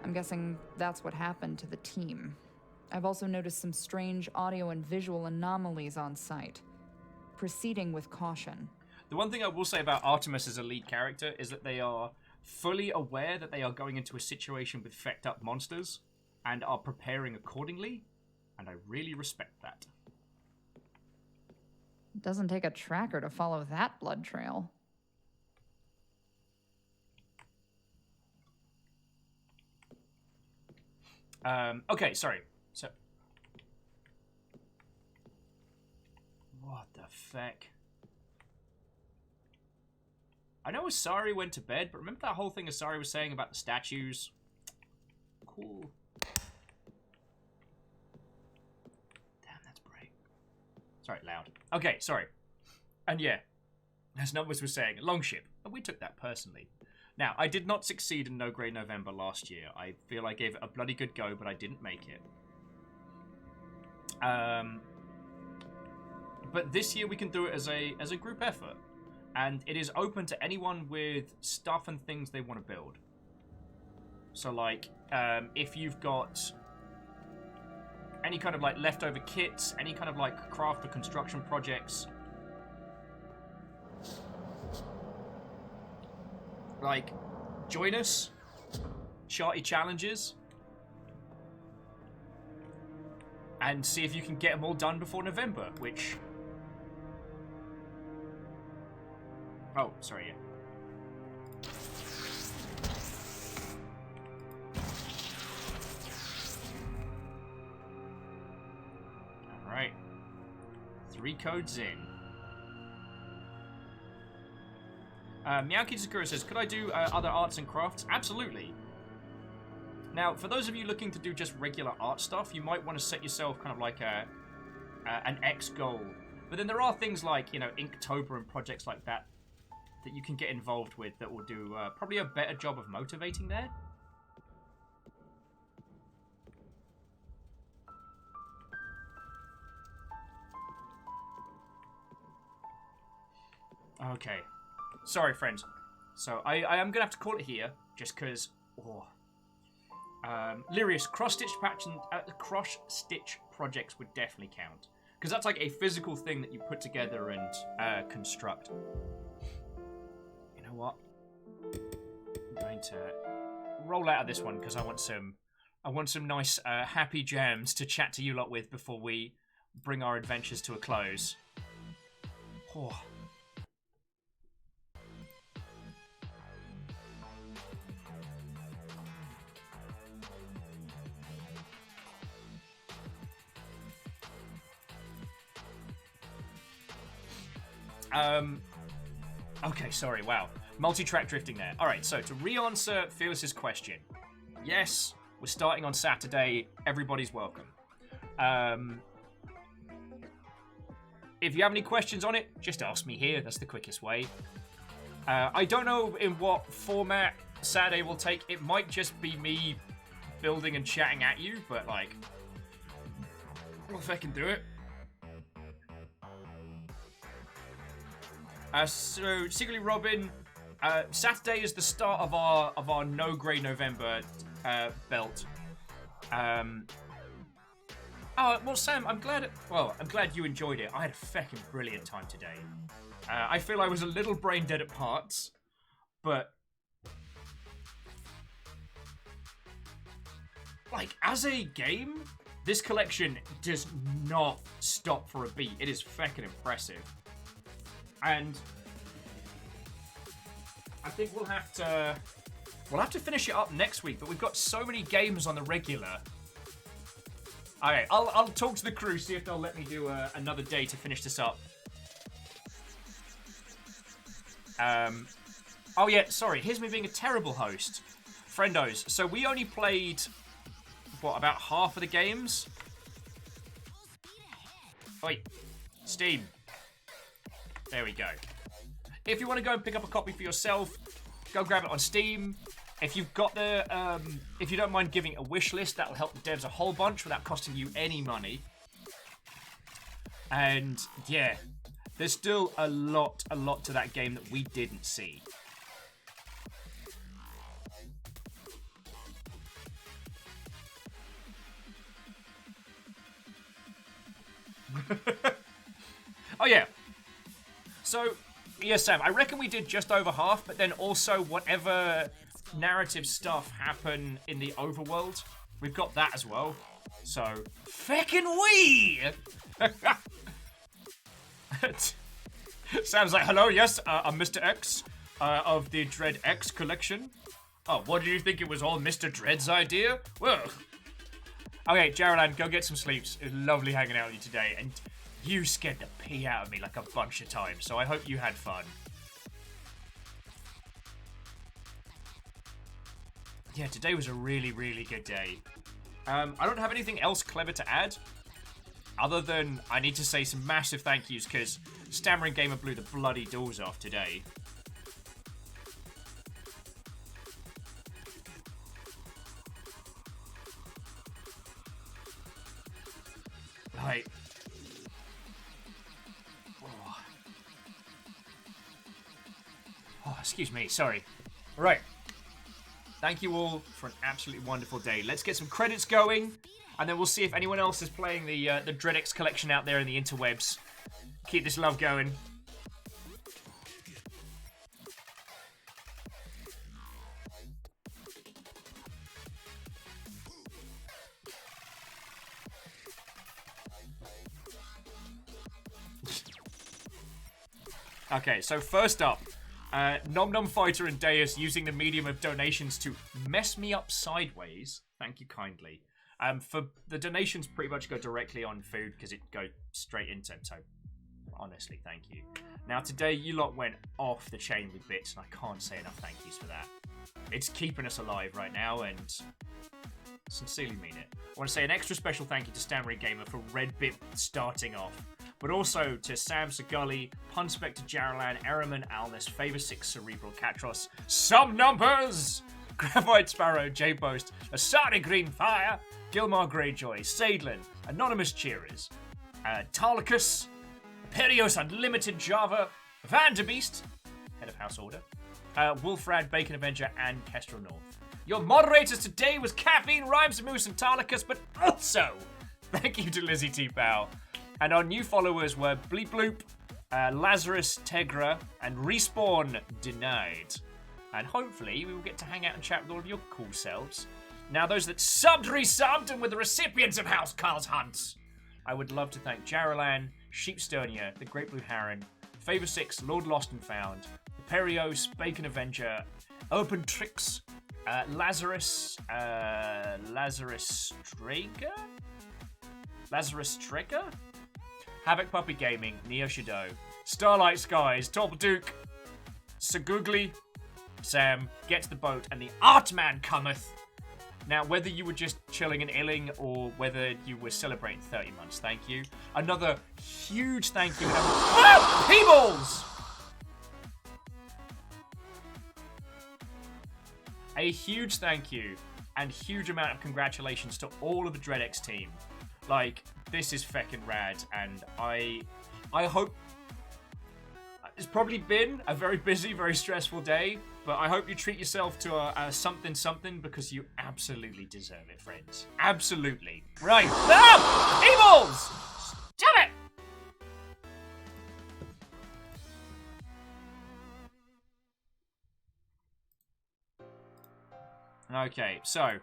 I'm guessing that's what happened to the team. I've also noticed some strange audio and visual anomalies on site. Proceeding with caution. The one thing I will say about Artemis as a lead character is that they are fully aware that they are going into a situation with fecked up monsters and are preparing accordingly, and I really respect that. It doesn't take a tracker to follow that blood trail. Okay, sorry. So, what the feck? I know Asari went to bed, but remember that whole thing Asari was saying about the statues? Cool. Damn, that's bright. Sorry, loud. Okay, sorry. And yeah, as Numbers was saying, Longship. And we took that personally. Now, I did not succeed in No Grey November last year. I feel I gave it a bloody good go, but I didn't make it. But this year we can do it as a group effort. And it is open to anyone with stuff and things they want to build. So, like, if you've got any kind of, like, leftover kits, any kind of, like, craft or construction projects, like, join us. Charty challenges. And see if you can get them all done before November, which... Oh, sorry, yeah. Alright. 3 codes in. Miyaki Sakura says, could I do other arts and crafts? Absolutely. Now, for those of you looking to do just regular art stuff, you might want to set yourself kind of like an X goal. But then there are things like, you know, Inktober and projects like that that you can get involved with that will do probably a better job of motivating there. Okay. Sorry, friends. So, I am going to have to call it here, just because... Oh. Lyrius, cross-stitch projects would definitely count. Because that's like a physical thing that you put together and construct. You know what? I'm going to roll out of this one, because I want some nice, happy jams to chat to you lot with before we bring our adventures to a close. Oh. Okay, sorry, wow. Multi-track drifting there. Alright, so to re-answer Fearless's question. Yes, we're starting on Saturday. Everybody's welcome. If you have any questions on it, just ask me here. That's the quickest way. I don't know in what format Saturday will take. It might just be me building and chatting at you, but, like... Well, if I can do it. So, Secretly Robin, Saturday is the start of our No Grey November belt. Oh, well, Sam, I'm glad you enjoyed it. I had a fucking brilliant time today. I feel I was a little brain dead at parts, but like as a game, this collection does not stop for a beat. It is fucking impressive. And I think we'll have to finish it up next week, but we've got so many games on the regular. Okay, I'll talk to the crew, see if they'll let me do another day to finish this up. Oh yeah, sorry. Here's me being a terrible host. Friendos. So we only played, what, about half of the games? Oi. Steam. There we go. If you want to go and pick up a copy for yourself, go grab it on Steam. If you've got the, if you don't mind giving a wish list, that'll help the devs a whole bunch without costing you any money. And yeah, there's still a lot to that game that we didn't see. Oh yeah. So, yeah, Sam, I reckon we did just over half, but then also whatever narrative stuff happen in the overworld, we've got that as well. So, feckin' we! Sam's like, hello, yes, I'm Mr. X of the Dread X collection. Oh, what did you think it was all Mr. Dread's idea? Well, okay, Jarolan, go get some sleeps. It was lovely hanging out with you today, and you scared the pee out of me like a bunch of times, so I hope you had fun. Yeah, today was a really, really good day. I don't have anything else clever to add, other than I need to say some massive thank yous, because Stammering Gamer blew the bloody doors off today. Like... Oh, excuse me, sorry. Right. Thank you all for an absolutely wonderful day. Let's get some credits going, and then we'll see if anyone else is playing the DreadX collection out there in the interwebs. Keep this love going. Okay, so first up, Nom Nom Fighter and Deus using the medium of donations to mess me up sideways. Thank you kindly. For the donations pretty much go directly on food because it goes straight into it, so honestly, thank you. Now today you lot went off the chain with bits and I can't say enough thank yous for that. It's keeping us alive right now and sincerely mean it. I want to say an extra special thank you to Stammering Gamer for Red Bit starting off. But also to Sam Segully, Punspector Jaralan, Eraman, Alnus, Favor 6, Cerebral Catros, Some Numbers, Graphite Sparrow, J-Post, Asari Green Fire, Gilmar Greyjoy, Saidlin, Anonymous Cheerers, Tarlicus, Perios Unlimited Java, Vanderbeest, Head of House Order, Wolfrad, Bacon Avenger, and Kestrel North. Your moderators today was Caffeine, Rhymes, Moose, and Tarlicus, but also thank you to Lizzie T. Powell. And our new followers were Bleep Bloop, Lazarus Tegra, and Respawn Denied. And hopefully we will get to hang out and chat with all of your cool selves. Now those that subbed, resubbed, and were the recipients of House Carl's Hunts. I would love to thank Jaralan, Sheepsternia, The Great Blue Heron, Favor 6, Lord Lost and Found, Perios, Bacon Avenger, Open Tricks, Lazarus Striker? Havoc Puppy Gaming, Neo Shadow, Starlight Skies, Top Duke, Sagoogly, Sam, Gets the Boat, and the Artman Cometh. Now, whether you were just chilling and illing or whether you were celebrating 30 months, thank you. Another huge thank you. P-balls! A huge thank you and huge amount of congratulations to all of the DreadX team. Like, this is feckin' rad, and I hope... It's probably been a very busy, very stressful day, but I hope you treat yourself to a something because you absolutely deserve it, friends. Absolutely. Right. No! Evils! Stop it! Okay, so...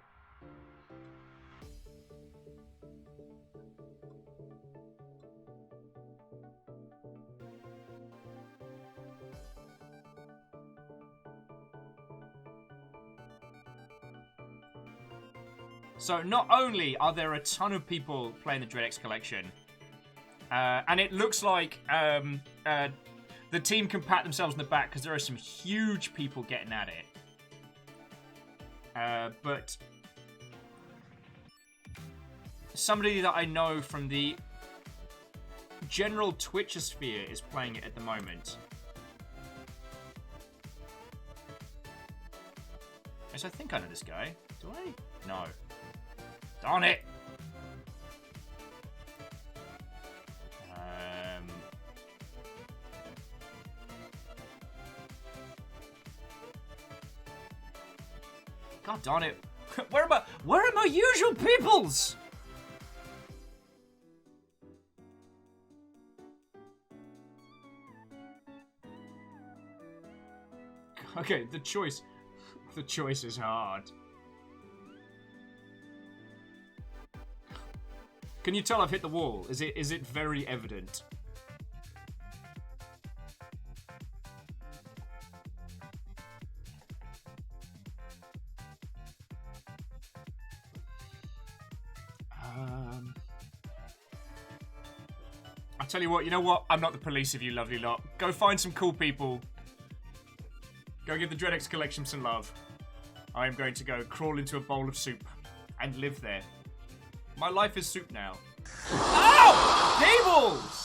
So not only are there a ton of people playing the DreadX collection, and it looks like the team can pat themselves on the back because there are some huge people getting at it. But somebody that I know from the general Twitchosphere is playing it at the moment. Yes, I think I know this guy. Do I? No. Darn it! God darn it. Where are my usual peoples? Okay, the choice is hard. Can you tell I've hit the wall? Is it very evident? I tell you what, you know what? I'm not the police of you lovely lot. Go find some cool people. Go give the Dreadx collection some love. I am going to go crawl into a bowl of soup and live there. My life is soup now. Ow! Cables!